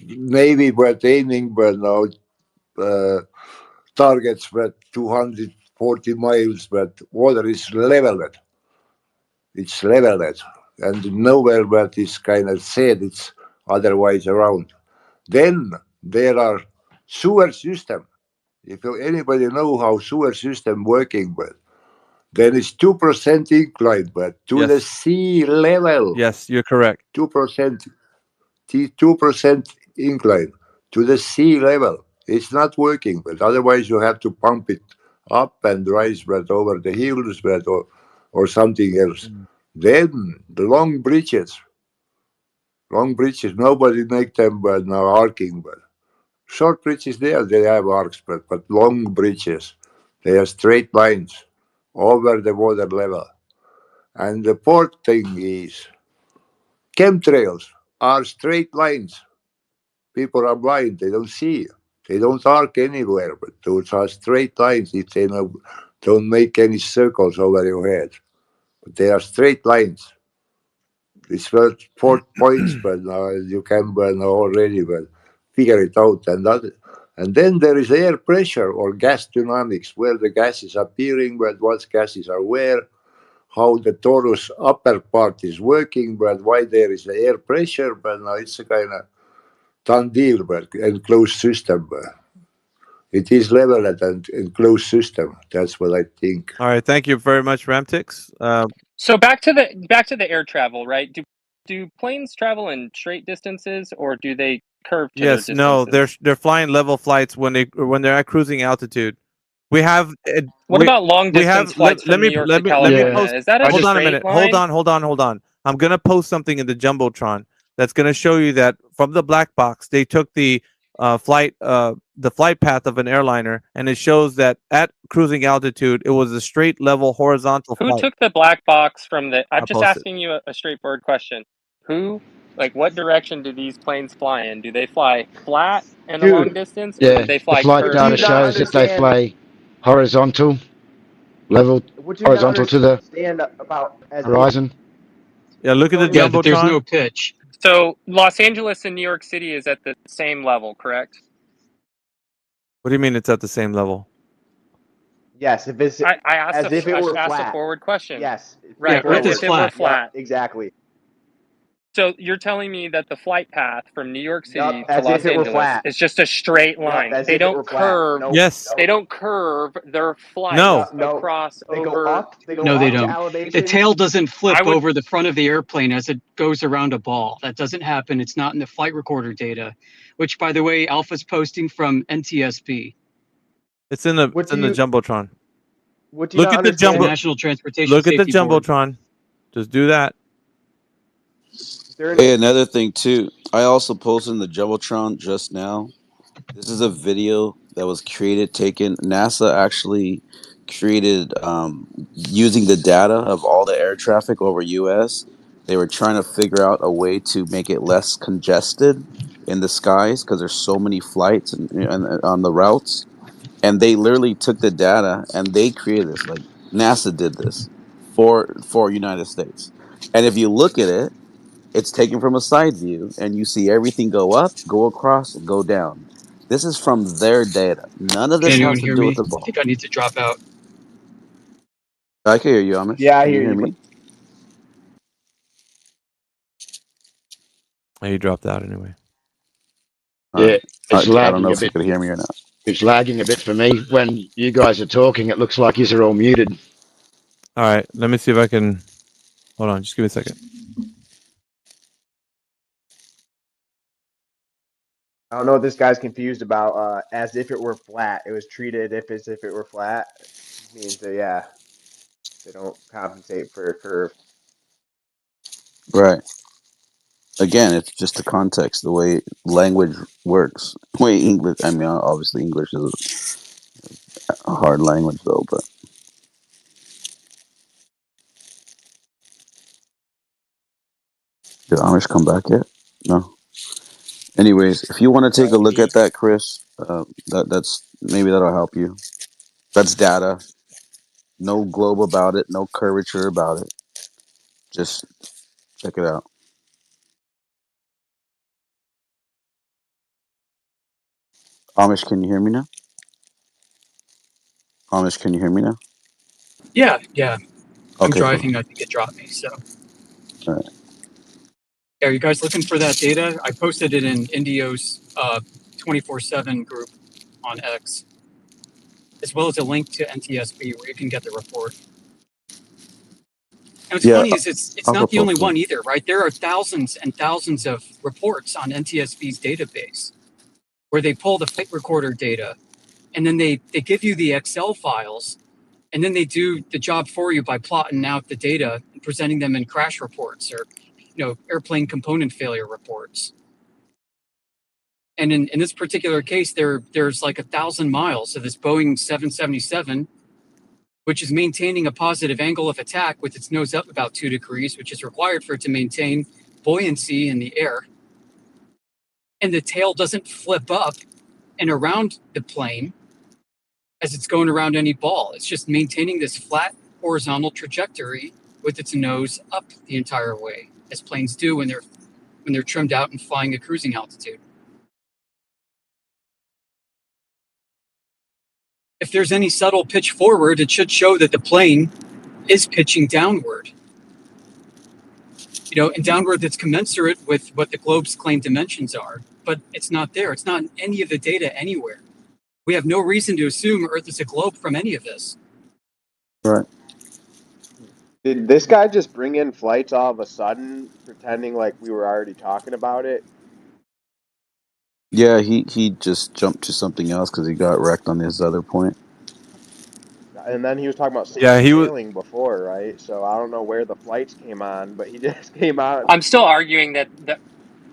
I: Navy were aiming, but now targets were 240 miles. But water is leveled. It's leveled, and nowhere where this kind of said it's otherwise around. Then there are sewer system. If anybody know how sewer system working, but then it's 2% incline, but to the
A: Yes.
I: sea level.
A: Yes, you're correct.
I: 2%, 2% incline to the sea level. It's not working, but otherwise you have to pump it up and rise but over the hills, but or something else. Then the long bridges, nobody make them but now arcing, but short bridges there, they have arcs, but long bridges, they are straight lines over the water level. And the fourth thing is chemtrails are straight lines. People are blind, they don't see. They don't arc anywhere, but those are straight lines if they don't make any circles over your head. But they are straight lines. It's first 4 points, but you can already figure it out. And then there is air pressure or gas dynamics, where the gas is appearing, but what gases are where, how the torus upper part is working, but why there is the air pressure. But now it's a kind of done deal, but enclosed system. It is level at an enclosed system. That's what I think.
A: All right, thank you very much, Ramtix.
D: So back to the air travel, right? Do planes travel in straight distances, or do they curve to their
A: Yes, no,
D: distances?
A: they're flying level flights when they're at cruising altitude. We have
D: What about long
A: we have
D: distance flights from New York to
A: let me
D: California?
A: post.
D: Is that a
A: Hold on a
D: straight
A: minute.
D: line?
A: Hold on. I'm gonna post something in the jumbotron that's gonna show you that from the black box they took the flight path of an airliner, and it shows that at cruising altitude it was a straight level horizontal
D: Who
A: flight.
D: took the black box from the? I'm
A: I'll
D: just
A: post it.
D: asking you a straightforward question. Who, like, what direction do these planes fly in? Do they fly flat in a long
V: Dude,
D: distance, or do
E: Yeah,
D: they
E: the
D: fly
E: flight
V: what do
D: curved
V: you
E: data
D: in a
V: not
D: long
E: shows that they
D: distance?
V: understand?
E: fly horizontal, level
V: What do you not
E: horizontal to the
V: understand about as if
E: horizon.
A: Yeah, look at the
V: so
U: Yeah, that there's
A: jumbotron.
U: no pitch.
D: So Los Angeles and New York City is at the same level, correct?
A: What do you mean it's at the same level?
V: yes, if it's
D: I asked
V: as if it were
D: asked a
V: flat.
D: forward question.
V: Yes,
U: Yeah,
D: Right,
U: Earth
D: as
U: is
D: if
V: straightforward.
D: it were
U: flat.
V: Yep,
D: flat.
V: exactly.
D: So you're telling me that the flight path from New York
V: Yep,
D: City to
V: as if
D: Los
V: it were
D: Angeles
V: flat.
D: is just a straight
V: Yep,
D: line.
V: as
D: They
V: if it
D: don't
V: were flat.
D: curve.
V: Nope,
A: Yes.
D: They
V: nope,
D: don't curve their
A: No.
D: flights
V: no.
D: across
V: They go
D: over.
V: up. They go
U: No, they
V: up to
U: don't. The
V: elevations.
U: tail doesn't flip
D: I would.
U: over the front of the airplane as it goes around a ball. That doesn't happen. It's not in the flight recorder data, which, by the way, Alpha's posting from NTSB.
A: It's in the
V: What do you
A: jumbotron.
V: what do you
A: Look
V: not
A: at the
U: The
V: understand?
U: National Transportation
A: Look at the
U: Safety Board.
A: jumbotron. Just do that.
G: Hey, another thing too. I also posted in the Jumbotron just now. This is a video that was taken. NASA actually created using the data of all the air traffic over U.S. They were trying to figure out a way to make it less congested in the skies because there's so many flights and on the routes. And they literally took the data and they created this. Like NASA did this for United States. And if you look at it, it's taken from a side view, and you see everything go up, go across, go down. This is from their data. None of
U: Can
G: this
U: anyone
G: has to
U: hear
G: do with
U: me?
G: the
U: I
G: ball.
U: think I need to drop out.
G: I can hear you, Amish.
V: Yeah, I
G: Can you
V: hear
G: hear
V: you.
G: me?
A: Oh, you dropped out anyway.
G: All
E: Yeah,
G: right.
E: it's
G: I don't know
E: lagging a
G: if you
E: bit.
G: could hear me or not.
E: It's lagging a bit for me. When you guys are talking, it looks like you're all muted.
A: All right, let me see if I can. Hold on, just give me a second.
V: I don't know what this guy's confused about. As if it were flat. It was treated as if it were flat. Means that yeah, they don't compensate for a curve.
G: Right. again, it's just the context, the way language works. The way English, I mean, obviously English is a hard language though, but. Did Amish come back yet? No. Anyways, if you want to take a look at that, Chris, that's maybe that'll help you. That's data. No globe about it. No curvature about it. Just check it out. Amish, can you hear me now? Amish, can you hear me now?
U: Yeah, yeah. I'm
G: Okay,
U: driving. I think it dropped me. So.
G: All right.
U: Yeah, are you guys looking for that data? I posted it in Indio's 24/7 group on X, as well as a link to NTSB where you can get the report. And what's
G: Yeah,
U: funny is it's
G: I'll
U: not the only
G: post it.
U: one either, right? There are thousands and thousands of reports on NTSB's database where they pull the flight recorder data and then they give you the Excel files and then they do the job for you by plotting out the data and presenting them in crash reports or airplane component failure reports. And in this particular case, there's like 1,000 miles of this Boeing 777, which is maintaining a positive angle of attack with its nose up about 2 degrees, which is required for it to maintain buoyancy in the air. And the tail doesn't flip up and around the plane as it's going around any ball. It's just maintaining this flat horizontal trajectory with its nose up the entire way, as planes do when they're trimmed out and flying at cruising altitude. If there's any subtle pitch forward, it should show that the plane is pitching downward. And downward that's commensurate with what the globe's claimed dimensions are. But it's not there. It's not in any of the data anywhere. We have no reason to assume Earth is a globe from any of this.
G: Right.
V: Did this guy just bring in flights all of a sudden, pretending like we were already talking about it?
G: Yeah, he just jumped to something else because he got wrecked on his other point.
V: And then he was talking about sailing before, right? So I don't know where the flights came on, but he just came out.
D: I'm still arguing that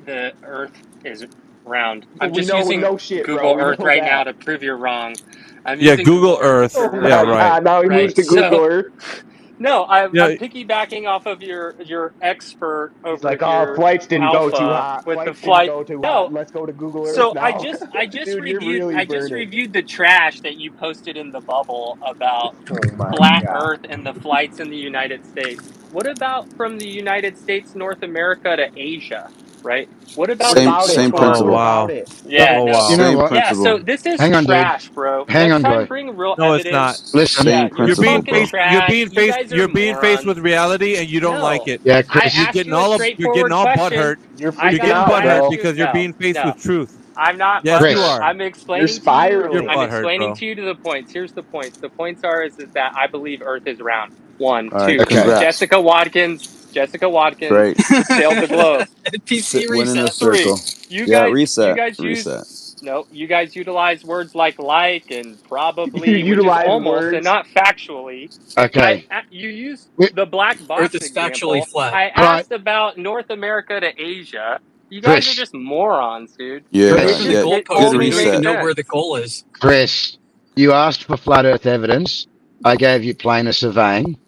D: the Earth is round. I'm
V: We
D: just
V: know
D: using
V: no shit, bro.
D: Google
V: We
D: Earth
V: know
D: right
V: that.
D: now to prove you're wrong. I'm
A: Yeah,
D: using
A: Google Earth.
D: to prove you're
A: Yeah,
D: wrong.
A: right.
V: Now he moves to Google Earth.
D: No, I'm
A: Yeah.
D: piggybacking off of your expert
V: He's
D: over
V: like, oh,
D: here,
V: flights didn't go too
D: Alpha,
V: hot.
D: with the
V: Flights didn't
D: flight.
V: go too hot.
D: No,
V: Let's go to Google Earth
D: so
V: now.
D: I just
V: Dude, you're
D: reviewed
V: really
D: I just
V: burning.
D: reviewed the trash that you posted in the bubble about
V: Oh my
D: flat
V: God.
D: Earth and the flights in the United States. What about from the United States, North America to Asia, right? What about
V: What
D: the
V: about it?
G: Same
V: Tell us
A: Oh
V: what
G: principle.
A: wow.
V: about it.
D: Yeah,
A: Oh
D: no.
A: wow.
V: You know
G: Same
V: what?
D: Yeah, so
G: principle.
D: this is
E: Hang on, dude.
D: trash, bro.
E: Hang
D: Next
E: on,
D: time
E: guy.
D: bring real
A: No, it's not.
D: evidence.
E: Listen.
D: Yeah,
G: Same
D: you're
G: principle,
D: fucking
G: bro.
D: trash. You guys are
A: you're being faced
D: morons.
A: with reality and you don't like
D: No.
A: it.
E: Yeah,
D: I
E: Chris.
A: You're
D: asked
A: getting
D: you a
A: all
D: straightforward question.
A: butthurt.
V: You're
D: I
A: You're
V: freaking
A: getting
D: got
V: out,
D: I
A: butthurt
D: asked
V: bro.
D: you
A: because you're
D: no.
A: being faced
D: No.
A: with truth.
D: I'm not
A: Yes, you
D: butthurt.
E: Chris.
A: are.
D: I'm
V: You're
D: explaining to you.
A: You're
V: spiraling.
D: I'm
A: butthurt,
D: explaining
A: bro.
D: to you to the points. Here's the points. The points is that I believe Earth is round. One,
G: All right,
D: two.
E: Okay.
G: congrats.
D: Jessica Watkins. Jessica Watkins
G: Great.
D: sailed the globe.
U: PC
G: Win in a
U: reset.
D: Three.
G: circle.
D: You
G: Yeah,
D: guys. You
G: reset.
D: guys use.
G: Reset.
D: No, you guys utilize words like and
V: You
D: probably, which is
V: utilize
D: almost and
V: words.
D: not factually.
E: Okay.
D: You use
E: We,
D: the black
U: Earth
D: box
U: is factually
D: example.
U: flat.
D: I
E: all right,
D: asked about North America to Asia. You guys are
E: Chris.
D: just morons, dude.
G: Yeah,
U: Moving the
E: Chris.
G: yeah.
D: It
U: goalposts
G: Good
U: when
D: only
U: you don't even
D: makes
G: reset.
U: know where the
D: sense.
U: goal is.
E: Chris. You asked for flat Earth evidence. I gave you planar surveying.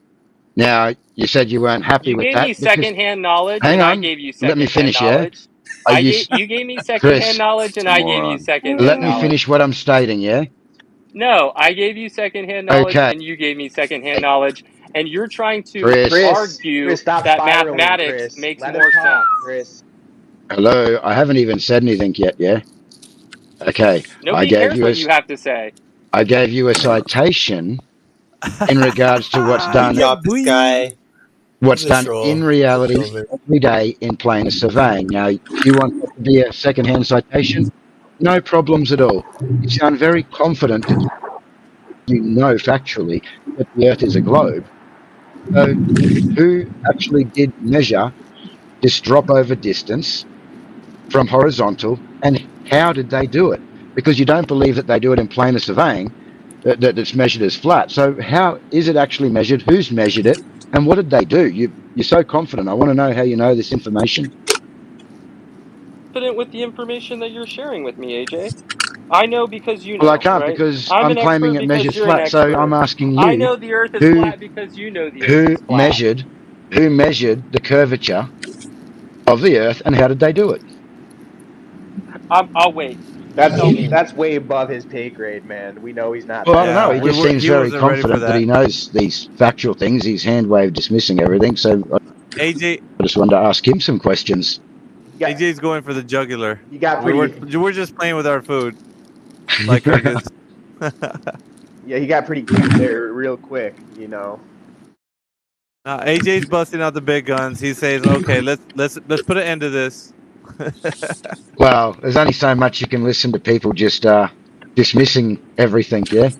E: Now you said you weren't happy
D: You
E: with
D: gave
E: that
D: me
E: because.
D: secondhand knowledge,
E: Hang
D: and I
E: on.
D: gave you
E: Let me
D: secondhand
E: finish. Yeah.
D: knowledge.
E: Are you,
D: You gave me secondhand
E: Chris?
D: knowledge,
G: It's
D: and
G: a
D: I gave you
G: moron.
E: Let
D: secondhand
E: me
D: knowledge.
E: finish what I'm stating. Yeah.
D: No, I gave you secondhand knowledge,
E: Okay.
D: and you gave me secondhand knowledge, and you're trying to
E: Chris.
D: argue
V: Chris, stop
D: that
V: spiraling,
D: mathematics
V: Chris.
D: makes
V: Let him
D: more
V: talk,
D: sense.
V: Chris.
E: Hello. I haven't even said anything yet. Yeah. Okay.
D: Nobody cares what you have to say.
E: I gave you a citation in regards to what's
A: He
E: done
A: dropped this guy.
E: what's
A: He's a
E: done
A: troll.
E: in
A: He's a
E: reality
A: troll.
E: every day in planar surveying. Now, you want that to be a second-hand citation? No problems at all. You sound very confident that you know factually that the Earth is a globe. So, who actually did measure this drop over distance from horizontal, and how did they do it? Because you don't believe that they do it in planar surveying, that it's measured as flat. So how is it actually measured? Who's measured it? And what did they do? You're so confident. I want to know how you know this information.
D: confident with the information that you're sharing with me, AJ. I know because you
E: Well, I
D: know,
E: can't
D: right?
E: because
D: I'm
E: I'm
D: an
E: claiming
D: expert
E: it
D: because
E: measures
D: you're an
E: flat. So I'm
D: expert.
E: asking
D: I
E: you
D: know the Earth is
E: who
D: flat because you know the Earth
E: who
D: is flat.
E: measured the curvature of the Earth and how did they do it?
D: I'll wait. You tell me.
V: That's way above his pay grade, man. We know he's not
E: Well, I don't
V: that
E: know. He
A: Yeah,
V: smart.
E: just seems
A: he
E: very
A: wasn't ready for
E: confident that he
A: that.
E: knows these factual things. He's hand waved dismissing everything. So
A: AJ
E: I just wanted to ask him some questions.
A: AJ's going for the jugular.
V: You got
A: We're just playing with our food like crickets.
V: yeah, he got pretty cute there real quick, you know.
A: AJ's busting out the big guns. He says, "Okay, let's put an end to this."
E: Well, there's only so much you can listen to people just dismissing everything, yeah?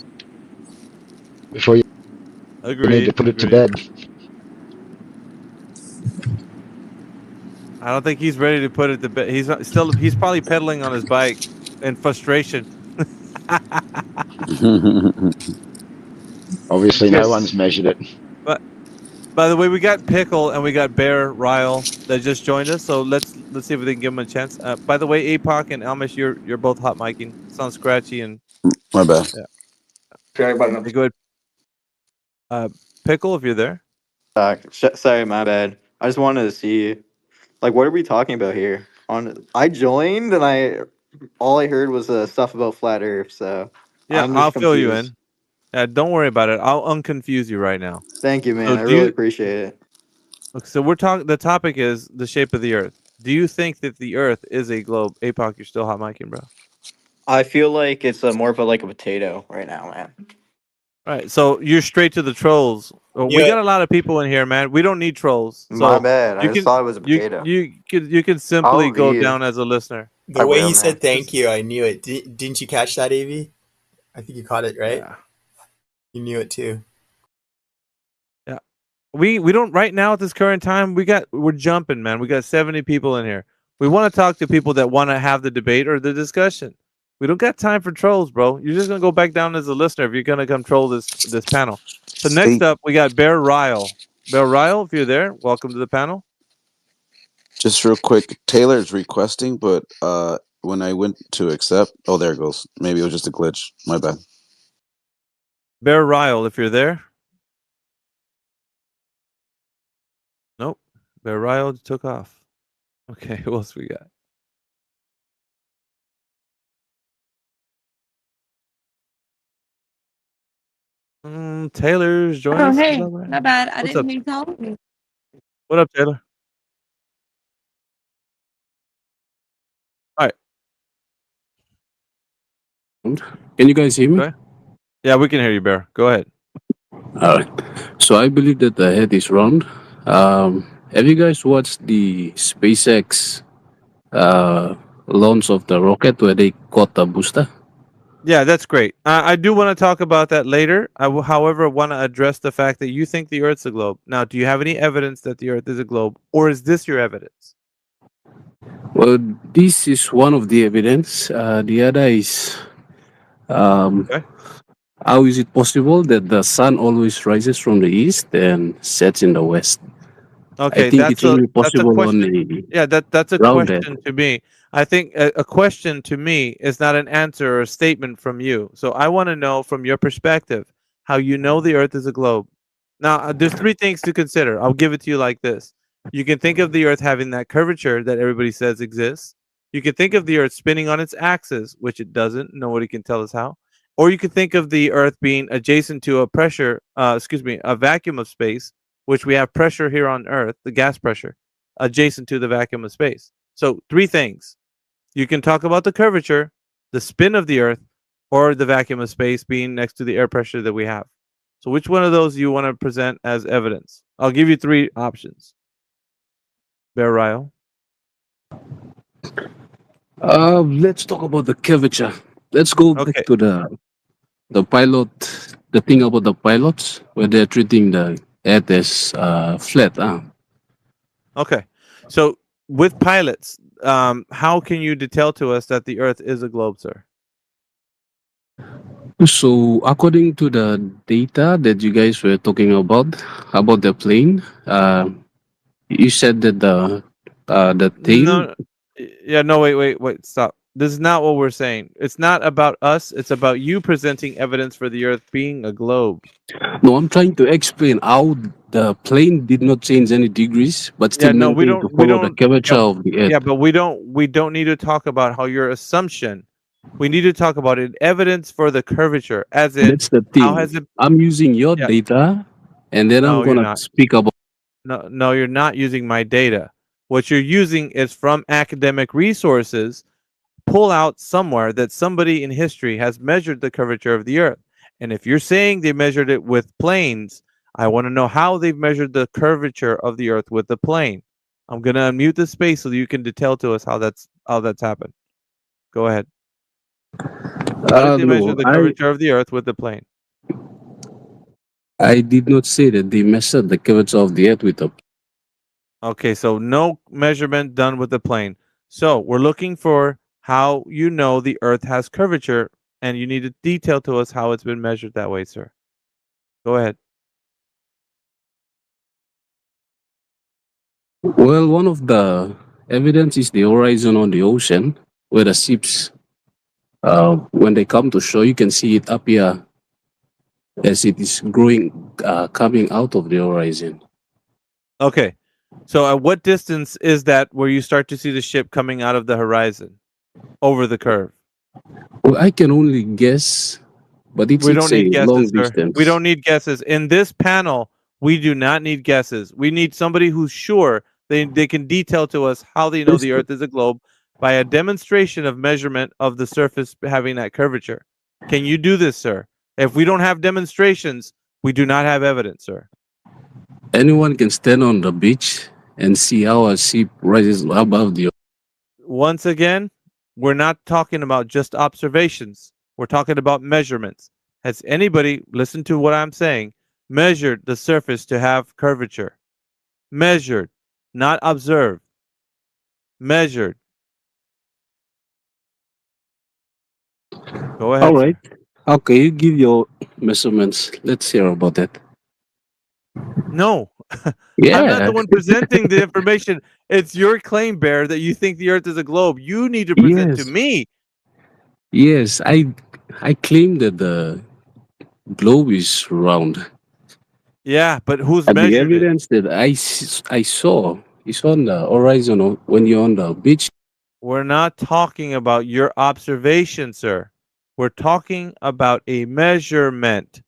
E: Before you need to
A: Agreed.
E: put it to
A: Agreed.
E: bed.
A: I don't think he's ready to put it to bed. He's probably pedaling on his bike in frustration.
E: Obviously, no one's measured it.
A: But by the way, we got Pickle and we got Bear Ryle that just joined us. So let's see if we can give them a chance. By the way, Apoc and Almish, you're both hot micing. Sounds scratchy and
G: My bad.
A: yeah.
J: Sorry about
A: Hey, go ahead. Pickle, if you're there.
J: sorry, my bad. I just wanted to see, like, what are we talking about here? I joined and all I heard was stuff about flat Earth, so
A: Yeah,
J: I'm
A: I'll
J: just
A: fill you
J: confused.
A: in. Don't worry about it. I'll unconfuse you right now.
J: Thank you,
A: So
J: man. I
A: do
J: really
A: you?
J: appreciate it.
A: Okay, so we're talking. The topic is the shape of the Earth. Do you think that the Earth is a globe? Apoc, you're still hot micing, bro.
J: I feel like it's more of like a potato right now, man.
A: All right, so you're straight to the trolls. We got a lot of people in here, man. We don't need trolls.
J: My
A: So
J: bad. I
A: you
J: just
A: can
J: thought it was a potato.
A: you can simply
J: I'll
A: go
J: leave.
A: down as a listener.
T: The way he said thank you, I knew it. Didn't you catch that, AV? I think you caught it, right?
A: Yeah.
T: You knew it too.
A: Yeah. We don't right now at this current time. We're jumping, man. We got 70 people in here. We want to talk to people that want to have the debate or the discussion. We don't got time for trolls, bro. You're just gonna go back down as a listener if you're gonna come troll this panel. So next up, we got Bear Ryle. Bear Ryle, if you're there, welcome to the panel.
G: Just real quick, Taylor's requesting, but when I went to accept, oh, there it goes. Maybe it was just a glitch. My bad.
A: Bear Ryle, if you're there. Nope. Bear Ryle took off. Okay, who else we got? Taylor's joining
O: Oh,
A: us.
O: hey, not bad. I
A: What's
O: didn't
A: up?
O: mean to call you.
A: What up, Taylor? All right.
W: Can you guys hear me?
A: Okay. Yeah, we can hear you, Bear. Go ahead.
W: All right. So I believe that the head is round. Have you guys watched the SpaceX launch of the rocket where they got the booster?
A: Yeah, that's great. I do want to talk about that later. However, want to address the fact that you think the Earth's a globe. Now, do you have any evidence that the Earth is a globe, or is this your evidence?
W: Well, this is one of the evidence. The other is
A: Okay.
W: how is it possible that the sun always rises from the east and sets in the west? I
A: Okay,
W: think it's only
A: that's a
W: possible on
A: question.
W: a
A: Yeah, that's a
W: rounded.
A: question to me. I think a question to me is not an answer or a statement from you. So I want to know from your perspective how you know the Earth is a globe. Now, there's three things to consider. I'll give it to you like this. You can think of the Earth having that curvature that everybody says exists. You can think of the Earth spinning on its axis, which it doesn't. Nobody can tell us how. Or you can think of the Earth being adjacent to a vacuum of space, which we have pressure here on Earth, the gas pressure, adjacent to the vacuum of space. So three things. You can talk about the curvature, the spin of the Earth, or the vacuum of space being next to the air pressure that we have. So which one of those do you want to present as evidence? I'll give you three options. Bear Ryle.
W: Let's talk about the curvature. Let's go back
A: Okay.
W: to the pilot, the thing about the pilots where they're treating the earth as flat.
A: Okay. So with pilots, how can you detail to us that the Earth is a globe, sir?
W: So according to the data that you guys were talking about the plane, you said that the tail.
A: No, Yeah, no, wait, stop. This is not what we're saying. It's not about us. It's about you presenting evidence for the Earth being a globe.
W: No, I'm trying to explain how the plane did not change any degrees, but still
A: Yeah, no, we
W: maintained to
A: don't. We
W: follow the
A: don't.
W: curvature
A: Yeah,
W: of the Earth.
A: yeah, but we don't. We don't need to talk about how your assumption. We need to talk about it. Evidence for the curvature, as in
W: That's the
A: how
W: thing.
A: has it?
W: I'm using your
A: Yeah.
W: data, and then I'm
A: No, you're
W: gonna
A: not.
W: speak about.
A: No, no, you're not using my data. What you're using is from academic resources. Pull out somewhere that somebody in history has measured the curvature of the Earth. And if you're saying they measured it with planes, I want to know how they've measured the curvature of the Earth with the plane. I'm gonna unmute the space so that you can detail to us how that's happened. Go ahead. How did they measure
W: No,
A: the curvature of the Earth with the plane?
W: I did not say that they measured the curvature of the Earth with a.
A: Okay, so no measurement done with the plane. So we're looking for how you know the Earth has curvature, and you need to detail to us how it's been measured that way, sir. Go ahead.
W: Well, one of the evidence is the horizon on the ocean, where the ships, when they come to shore, you can see it appear as it is growing, coming out of the horizon.
A: Okay. So at what distance is that where you start to see the ship coming out of the horizon over the curve?
W: Well, I can only guess, but
A: We don't
W: it's a
A: need
W: long
A: guesses, sir. We
W: distance.
A: don't need guesses. In this panel, we do not need guesses. We need somebody who's sure they can detail to us how they know
W: That's
A: the
W: the,
A: Earth is a globe by a demonstration of measurement of the surface having that curvature. Can you do this, sir? If we don't have demonstrations, we do not have evidence, sir.
W: anyone can stand on the beach and see how a ship rises above the.
A: Once again, we're not talking about just observations. We're talking about measurements. Has anybody, listen to what I'm saying, measured the surface to have curvature? Measured, not observed. Measured. Go
W: All
A: ahead,
W: right.
A: sir.
W: Okay, you give your measurements. Let's hear about that.
A: No, I'm not
W: Yeah.
A: the one presenting the information. It's your claim, Bear, that you think the Earth is a globe. You need to present to
W: Yes.
A: me.
W: Yes. I claim that the globe is round.
A: Yeah, but who's
W: And the
A: measured it?
W: evidence that I saw is on the horizon when you're on the beach.
A: We're not talking about your observation, sir. We're talking about a measurement.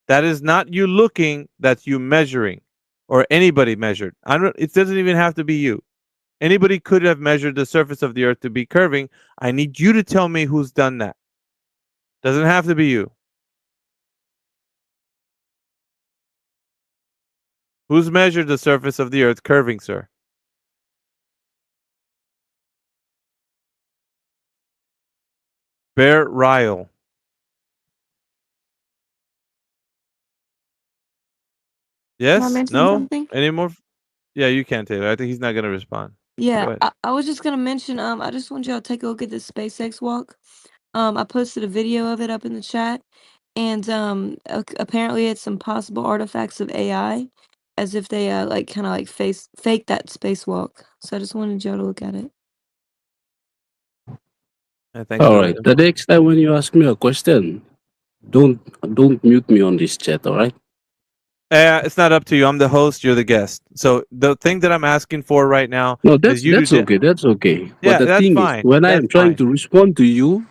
A: That is not you looking, that's you measuring or anybody measured. I don't it doesn't even have to be you. Anybody could have measured the surface of the earth to be curving. I need you to tell me who's done that. Doesn't have to be you. Who's measured the surface of the earth curving, sir? Bear Ryle.
C: Can I
A: Yes?
C: mention
A: No?
C: something?
A: Any more? Yeah, you can, Taylor. I think he's not going to respond.
C: Yeah,
A: Go ahead.
C: I was just gonna mention, I just want y'all to take a look at this SpaceX walk. I posted a video of it up in the chat, and apparently it's some possible artifacts of AI, as if they like kind of like fake that spacewalk. So I just wanted y'all to look at it.
A: Thanks
W: All
A: for
W: right.
A: that.
W: The next time when you ask me a question, don't don't mute me on this chat. All right.
A: It's not up to you. I'm the host. You're the guest. So the thing that I'm asking for right now
W: No,
A: is you
W: that's
A: to.
W: okay. That's okay. But
A: Yeah,
W: the
A: that's
W: thing is,
A: fine.
W: when I
A: That's
W: am trying
A: fine.
W: to respond to you,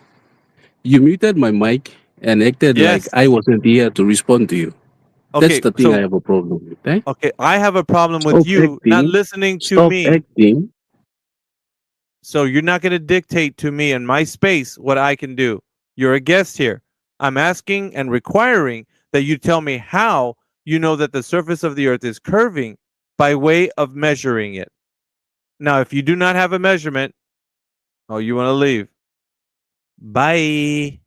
W: you muted my mic and acted like
A: Yes.
W: I wasn't here to respond to you. That's
A: Okay.
W: the thing I
A: So
W: have a problem with. Eh?
A: okay, I have a problem with
W: Stop
A: you not
W: acting.
A: listening to
W: Stop
A: me.
W: acting.
A: So you're not going to dictate to me in my space what I can do. You're a guest here. I'm asking and requiring that you tell me how you know that the surface of the earth is curving by way of measuring it. Now, if you do not have a measurement, oh, you want to leave. Bye.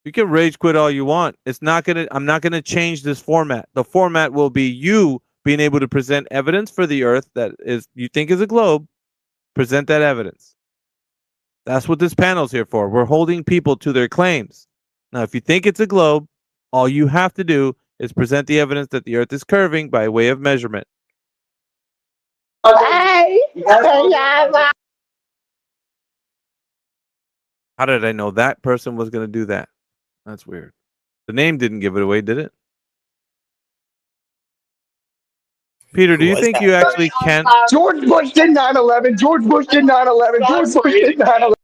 A: You can rage quit all you want. I'm not gonna change this format. The format will be you being able to present evidence for the earth that is you think is a globe. Present that evidence. That's what this panel's here for. We're holding people to their claims. Now, if you think it's a globe, all you have to do is present the evidence that the earth is curving by way of measurement. How did I know that person was going to do that? That's weird. The name didn't give it away, did it? Peter, do you think you actually can?
V: George Bush did 9/11. George Bush did 9/11. George Bush did 9/11.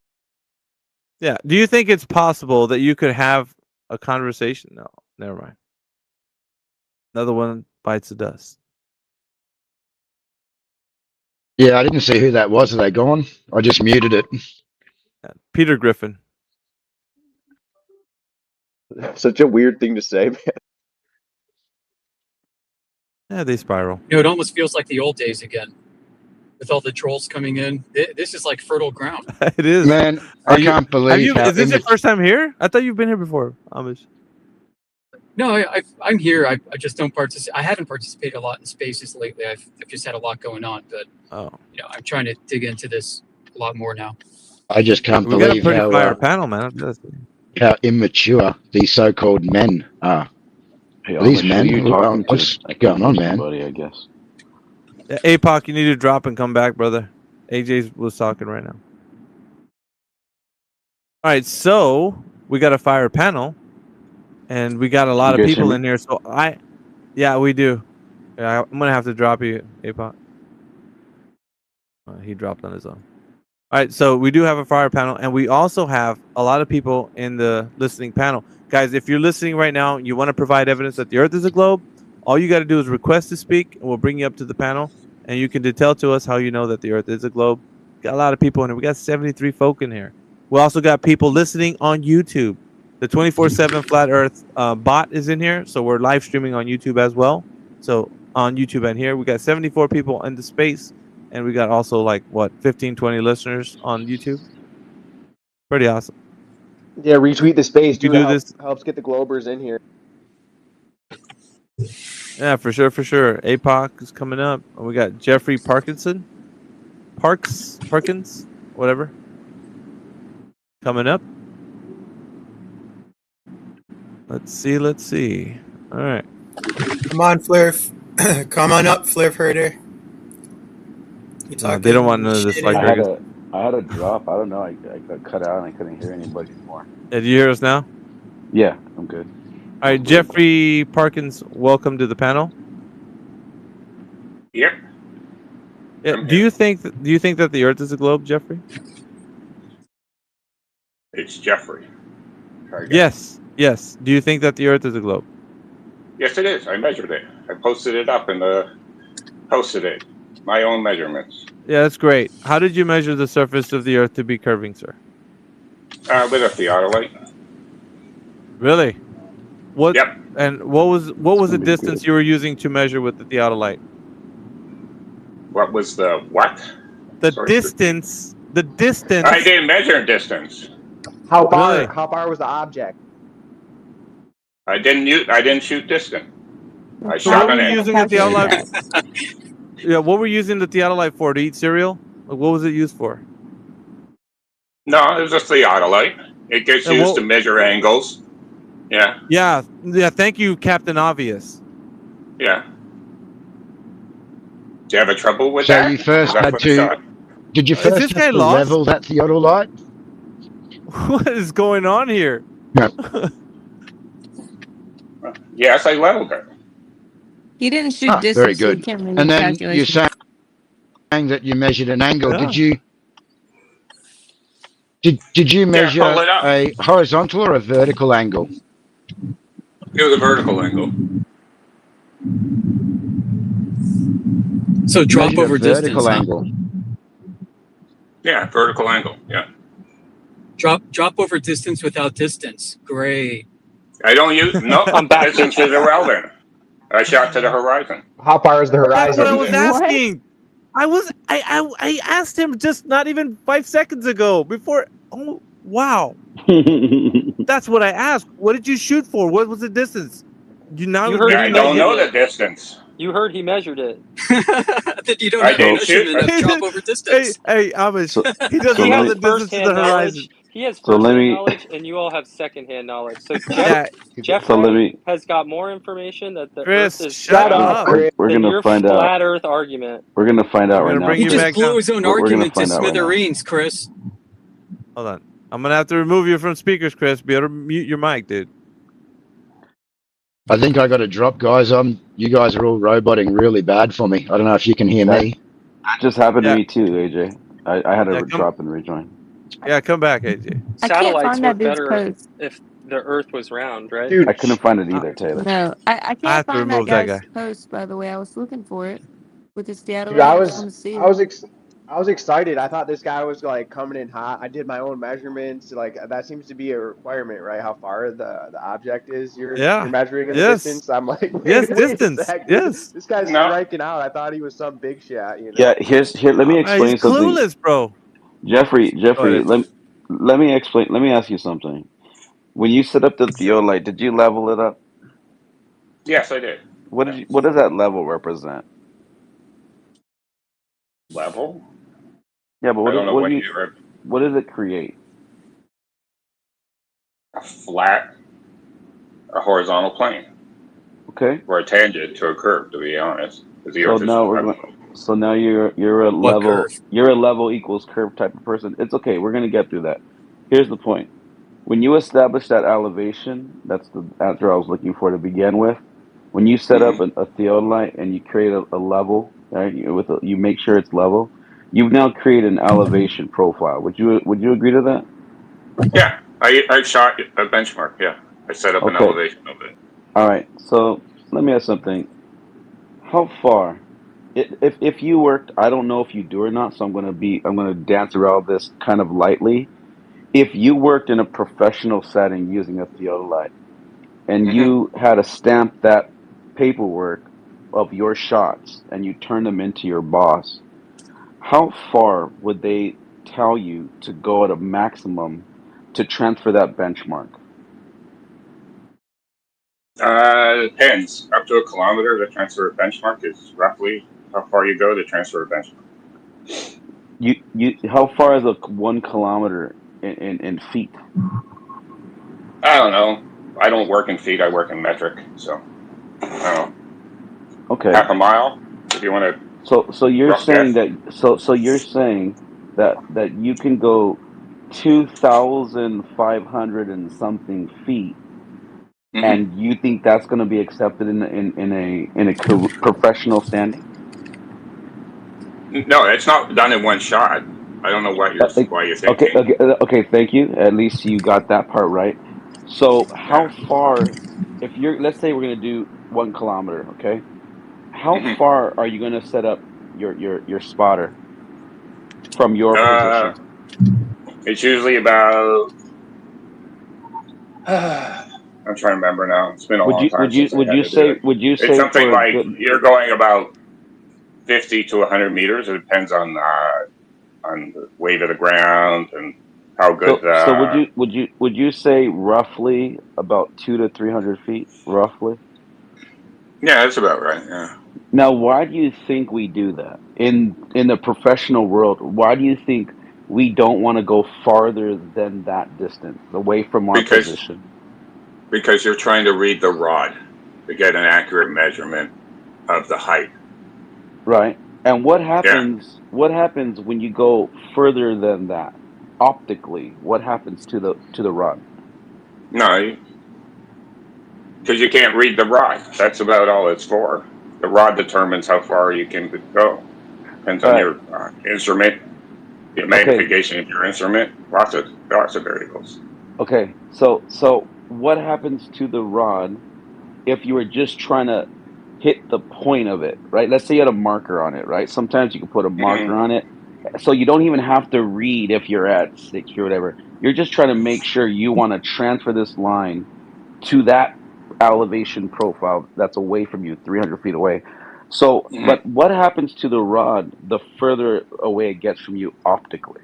A: Yeah. Do you think it's possible that you could have a conversation? No, never mind. Another one bites the dust.
L: Yeah, I didn't see who that was. Are they gone? I just muted it.
A: Yeah. Peter Griffin.
V: Such a weird thing to say, man.
A: Yeah, they spiral.
U: You know, it almost feels like the old days again, with all the trolls coming in. This is like fertile ground.
A: It is,
L: man. I can't believe.
A: Is this your first time here? I thought you've been here before, Amish.
U: No, I'm here. I just don't participate. I haven't participated a lot in spaces lately. I've just had a lot going on, but you know, I'm trying to dig into this a lot more now.
L: I just can't
A: We got a
L: believe
A: pretty
L: how
A: fire panel, man.
L: how immature these so-called men are.
F: Hey,
L: Are these
F: Amish, who
L: men?
F: you talking to?
L: What's
F: I
L: going on,
F: confused
L: man?
F: somebody, I guess.
A: Yeah, APOC, you need to drop and come back, brother. AJ was talking right now. All right, so we got a fire panel, and we got a lot of people in here. So yeah, we do. Yeah, I'm gonna have to drop you, APOC. He dropped on his own. All right, so we do have a fire panel, and we also have a lot of people in the listening panel. Guys, if you're listening right now, you want to provide evidence that the Earth is a globe, all you got to do is request to speak, and we'll bring you up to the panel, and you can detail to us how you know that the Earth is a globe. Got a lot of people in here. We got 73 folk in here. We also got people listening on YouTube. The 24/7 Flat Earth bot is in here, so we're live streaming on YouTube as well. So on YouTube and here, we got 74 people in the space. And we got also like, what, 15, 20 listeners on YouTube? Pretty awesome.
V: Yeah, retweet the space too.
A: Do this.
V: Helps get the Globers in here.
A: Yeah, for sure, for sure. APOC is coming up. And we got Jeffrey Perkins, whatever, coming up. Let's see. All right.
T: Come on, Flurf. Come on up, Flurf Herder.
A: They don't want none of this. Like
F: I had a drop. I don't know. I got cut out and I couldn't hear anybody anymore.
A: Do you hear us now?
F: Yeah, I'm good.
A: All right, Jeffrey Perkins, welcome to the panel.
N: Yep.
A: Yeah, do you think that the Earth is a globe, Jeffrey?
N: It's Jeffrey.
A: Yes. Do you think that the Earth is a globe?
N: Yes, it is. I measured it. I posted it up and posted it. My own measurements.
A: Yeah, that's great. How did you measure the surface of the Earth to be curving, sir?
N: With a theodolite.
A: Really? What?
N: Yep.
A: And what was the distance you were using to measure with the theodolite?
N: What was the what?
A: The distance. The distance.
N: I didn't measure distance.
V: How far?
A: Really?
V: How far was the object?
N: I didn't shoot distant. I
A: So
N: shot
A: what
N: an
A: were you
N: angle.
A: using the theodolite? Yeah, what were you using the theodolite for? To eat cereal? Like, what was it used for?
N: No, it was a theodolite. It gets used to measure angles. Yeah.
A: Yeah. Thank you, Captain Obvious.
N: Yeah. Do you have a trouble with
L: So
N: that?
L: you first had to. Did you first have to level that theodolite?
A: What is going on here?
L: No.
N: Yes, I leveled it.
C: He didn't shoot distance.
L: Very
C: So he
L: good.
C: can't really
L: And
C: do
L: then you're
C: calculations.
L: saying that you measured an angle.
A: Yeah.
L: Did you measure
N: pull it up.
L: a horizontal or a vertical angle?
N: It was a vertical angle.
U: So drop
L: Measured a
U: over distance.
L: vertical angle.
N: Yeah, vertical angle. Yeah.
U: Drop over distance without distance. Great.
N: I don't use distance is irrelevant. I shot to the horizon.
V: How far is the
A: That's
V: horizon?
A: what I was asking. I asked him just not even 5 seconds ago. Before. Oh wow. That's what I asked. What did you shoot for? What was the distance?
N: I don't know the distance.
D: You heard he measured it.
U: Then you don't
N: I
U: have
N: didn't
U: to
N: shoot.
U: measure drop over distance.
A: Hey, Amish. He doesn't know the distance to the horizon.
D: he has
F: So let
D: first-hand
F: me.
D: knowledge, and you all have second-hand knowledge. So
A: Yeah,
F: So let
D: Jeffrey
F: me.
D: has got more information that the Earth
A: Chris,
D: is
A: shut
V: Shut
D: round
V: up,
A: up.
V: Chris.
F: We're
D: than
F: gonna
D: your
F: find out.
D: flat Earth argument.
F: We're gonna find out
A: I'm
F: right
A: gonna
F: now,
A: bring
H: He
A: you
F: Chris.
H: just
A: back
H: blew
A: down.
H: his own
F: We're gonna
H: argument to
F: find out right now.
H: smithereens, Chris.
A: Hold on. I'm gonna have to remove you from speakers, Chris. Be able to mute your mic, dude.
L: I think I got a drop, guys. You guys are all roboting really bad for me. I don't know if you can hear
F: That
L: me.
F: just happened to
A: Yeah,
F: me too, AJ. I had
A: yeah,
F: to drop and rejoin.
A: come back, AJ.
C: I can't
D: Satellites
C: find that
D: work
C: dude's
D: better
C: post.
D: if the Earth was round, right?
F: I
V: Dude,
F: couldn't find it
A: I,
F: either, Taylor.
C: No, I
A: I
C: can't
A: have to
C: find that
A: remove that
C: guy's
A: guy.
C: post, by the way. I was looking for it with his
V: dude,
C: satellite. I just want to see
V: I
C: it.
V: was I was excited. I thought this guy was like coming in hot. I did my own measurements. Like that seems to be a requirement, right? How far the object is you're
A: Yeah.
V: measuring in the
A: Yes.
V: distance. I'm like,
A: Yes.
V: wait a
A: Distance.
V: sec, dude.
A: Yes.
V: This guy's
N: No,
V: striking out. I thought he was some big shot, you
F: Yeah,
V: know.
F: here. Let me
A: He's
F: explain something,
A: clueless, bro.
F: Jeffrey.
A: Go
F: Jeffrey,
A: ahead.
F: let me explain. Let me ask you something. When you set up the theodolite, did you level it up?
N: yes, I did. Yeah.
F: What does that level represent?
N: Level.
F: Yeah, but
N: I don't know what you
F: what does it create?
N: a flat, a horizontal plane,
F: Okay.
N: or a tangent to a curve. To be honest, because the
F: So
N: Earth is
F: now so now
H: What curve?
F: you're a level equals curve type of person. It's okay. We're gonna get through that. Here's the point. When you establish that elevation, that's the answer I was looking for to begin with. When you set up
N: Mhm.
F: a theodolite and you create a level, right? You make sure it's level. You've now created an elevation profile. Would you agree to that?
N: Yeah, I shot a benchmark. Yeah, I set up an
F: Okay.
N: elevation of it.
F: All right. So let me ask something. How far? If you worked, I don't know if you do or not. So I'm gonna dance around this kind of lightly. If you worked in a professional setting using a theodolite, and
N: Hmm.
F: you had to stamp that paperwork of your shots and you turn them into your boss, how far would they tell you to go at a maximum to transfer that benchmark?
N: Depends. Up to a kilometer to transfer a benchmark is roughly how far you go to transfer a benchmark.
F: You how far is a 1 kilometer in feet?
N: I don't know. I don't work in feet. I work in metric. So I don't know.
F: Okay.
N: Half a mile, if you want to
F: So you're
N: rough
F: saying
N: guess.
F: that you're saying that you can go 2,500 and something feet,
N: Hmm.
F: and you think that's going to be accepted in a professional standing?
N: No, it's not done in one shot. I don't know what why you're
F: Okay,
N: thinking.
F: okay, thank you. At least you got that part right. So how
N: Yeah.
F: far, if you're, let's say we're going to do 1 kilometer, okay? How
N: Hmm.
F: far are you going to set up your spotter from your
N: Uh,
F: position?
N: it's usually about. I'm trying to remember now. It's been a long time since I had to do it. It's something
F: For a
N: like
F: good,
N: you're going about 50 to 100 meters. It depends on the weight of the ground and how good.
F: so would you say roughly about 200 to 300 feet, roughly?
N: Yeah, that's about right. Yeah,
F: Now, why do you think we do that in the professional world? Why do you think we don't want to go farther than that distance away from our
N: because
F: position?
N: you're trying to read the rod to get an accurate measurement of the height.
F: Right. And
N: Yeah.
F: what happens when you go further than that? Optically, what happens to the rod?
N: No, because you can't read the rod. That's about all it's for. The rod determines how far you can go. Depends
F: All
N: on
F: right.
N: your instrument, the
F: Okay.
N: magnification of your instrument. Lots of variables.
F: Okay. So what happens to the rod if you were just trying to hit the point of it, right? Let's say you had a marker on it, right? Sometimes you can put a
N: Hmm.
F: marker on it. So you don't even have to read if you're at 60 or whatever. You're just trying to make sure you want to transfer this line to that elevation profile that's away from you, 300 feet away. So,
N: Hmm.
F: but what happens to the rod the further away it gets from you optically?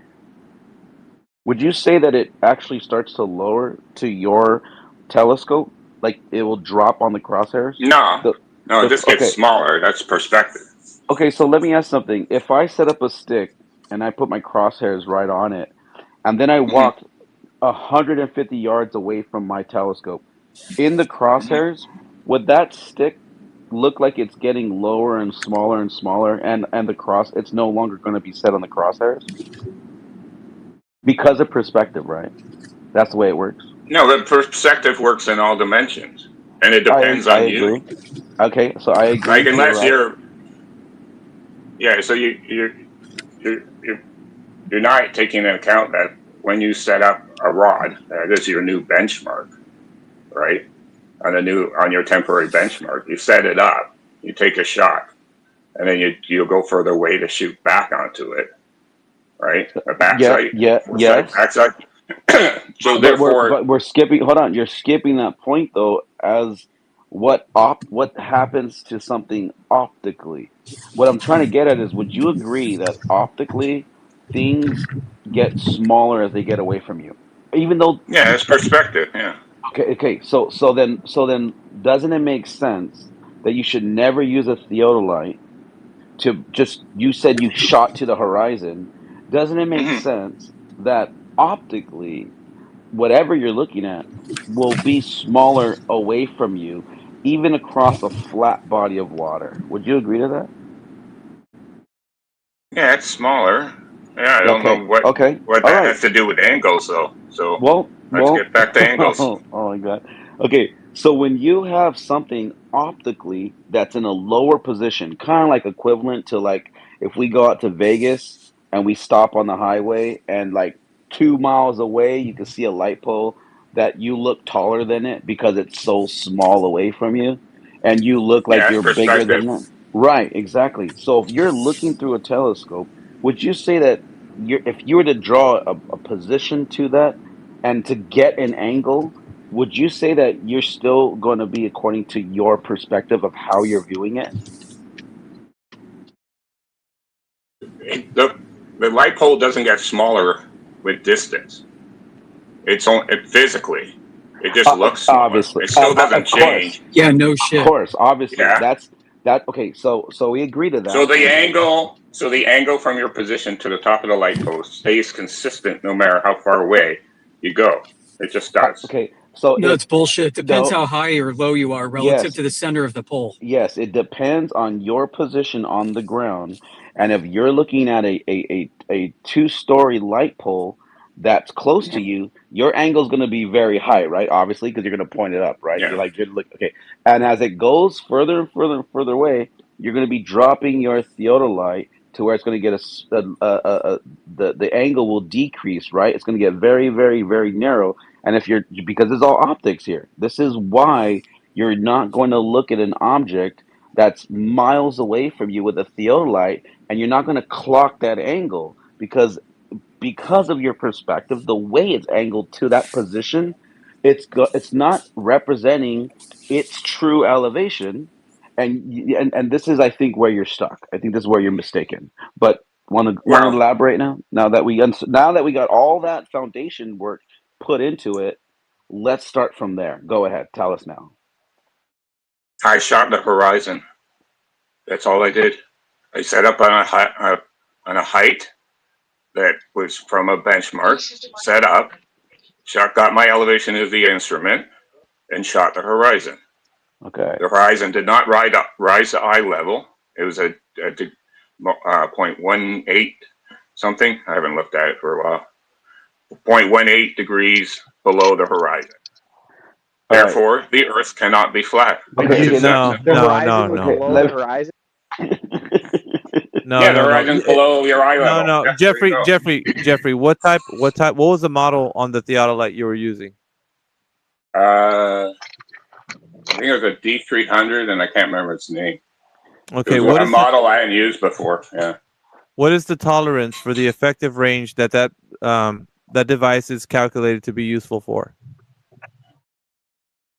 F: Would you say that it actually starts to lower to your telescope? Like it will drop on the crosshairs?
N: No,
F: The
N: no, it just gets
F: okay.
N: smaller. That's perspective.
F: Okay, so let me ask something. If I set up a stick and I put my crosshairs right on it, and then I
N: Hmm.
F: walk 150 yards away from my telescope. In the
N: Mhm.
F: crosshairs, would that stick look like it's getting lower and smaller, and the cross it's no longer going to be set on the crosshairs because of perspective, right? That's the way it works.
N: No, the perspective works in all dimensions, and it
F: I
N: depends
F: I
N: on you.
F: agree. Okay, so I
N: Like
F: agree. You're
N: unless
F: right.
N: you're, yeah. So you're you're you're not taking into account that when you set up a rod, that is your new benchmark, right? On your temporary benchmark, you set it up, you take a shot, and then you go further away to shoot back onto it, right? A
F: Yeah,
N: backside,
F: yeah,
N: foresight,
F: yes.
N: backside. So
F: But
N: therefore,
F: we're skipping. Hold on, you're skipping that point though. As what happens to something optically? What I'm trying to get at is, would you agree that optically things get smaller as they get away from you? Even though,
N: yeah, it's perspective. Yeah,
F: okay. So then, doesn't it make sense that you should never use a theodolite to just? You said you shot to the horizon. Doesn't it make
N: hmm
F: sense that optically, whatever you're looking at will be smaller away from you, even across a flat body of water? Would you agree to that?
N: yeah, it's smaller. Yeah, I don't
F: Okay,
N: know what
F: okay,
N: what
F: all
N: that
F: right.
N: has to do with angles though. So let's
F: Well,
N: get back to angles.
F: oh my God. Okay, so when you have something optically that's in a lower position, kind of like equivalent to, like, if we go out to Vegas and we stop on the highway and like 2 miles away you can see a light pole, that you look taller than it because it's so small away from you, and you look like
N: Yeah, it's
F: you're bigger
N: perspective.
F: than that. Right, exactly. So if you're looking through a telescope, would you say that if you were to draw a position to that and to get an angle, would you say that you're still going to be according to your perspective of how you're viewing it?
N: The light pole doesn't get smaller with distance. It physically, it just looks smaller.
F: Obviously,
N: It still doesn't
F: of course,
N: change.
U: Yeah, no
F: of
U: shit.
F: course, obviously,
N: Yeah.
F: that's that. Okay, so we agree to
N: So
F: that,
N: the
F: and
N: angle, so the angle from your position to the top of the light post stays consistent no matter how far away you go. It just does.
F: okay, so
U: No,
F: if
U: it's bullshit. It depends
F: no,
U: how high or low you are relative
F: yes,
U: to the center of the pole.
F: yes, it depends on your position on the ground. And if you're looking at a two-story light pole that's close to you, your angle is going to be very high, right? Obviously, because you're going to point it up, right?
N: Yeah.
F: You're look, okay. And as it goes further and further and further away, you're going to be dropping your theodolite to where it's going to get the angle will decrease, right? It's going to get very, very, very narrow. And if you're, because it's all optics here, this is why you're not going to look at an object that's miles away from you with a theodolite, and you're not going to clock that angle because of your perspective, the way it's angled to that position, it's not representing its true elevation, and this is, I think, where you're stuck. I think this is where you're mistaken. But want to
N: Well,
F: elaborate now? Now that we got all that foundation work put into it, let's start from there. Go ahead, tell us now.
N: I shot the horizon. That's all I did. I set up on a height that was from a benchmark. Set up. Shot. Got my elevation of the instrument and shot the horizon.
F: Okay.
N: The horizon did not rise to eye level. It was a 0.18 something. I haven't looked at it for a while. 0.18 degrees below the horizon.
F: All right.
N: Therefore, the Earth cannot be flat.
V: Wait,
F: Okay.
N: It's
V: you,
F: Okay.
N: just that
A: No,
V: the
N: simple.
A: no, no,
V: horizon was
A: no,
F: Okay.
V: below the
F: Let.
V: horizon?
A: no,
N: Yeah, the
A: no, no.
N: horizon's below your eye
A: No,
N: level.
A: no,
N: Yeah, there you
A: Jeffrey,
N: go.
A: Jeffrey. What was the model on the theodolite you were using?
N: I think it was a D300, and I can't remember its name. It
A: Okay,
N: was a model I hadn't used before. Yeah.
A: what is the tolerance for the effective range that device is calculated to be useful for?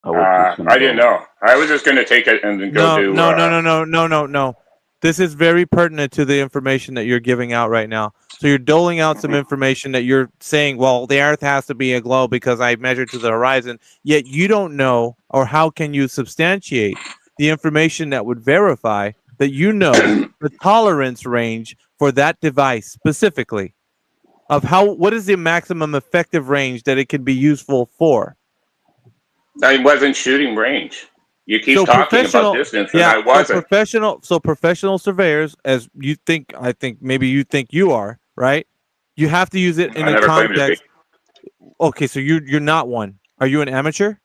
F: Oh, we're just gonna
N: I didn't
F: go.
N: know. I was just going to take it and then go
A: No,
N: do.
A: no, no, no, no, no, no, no. This is very pertinent to the information that you're giving out right now. So you're doling out some information that you're saying, well, the Earth has to be a globe because I measured to the horizon. Yet you don't know, or how can you substantiate the information that would verify that you know the tolerance range for that device specifically? of what is the maximum effective range that it can be useful for?
N: I wasn't shooting range. You keep
A: So
N: talking about distance, and I wasn't.
A: So professional surveyors, as you think, I think maybe you think you are, right? You have to use it in
N: I
A: a
N: never claimed to be.
A: context. Okay, so you're not one. Are you an amateur?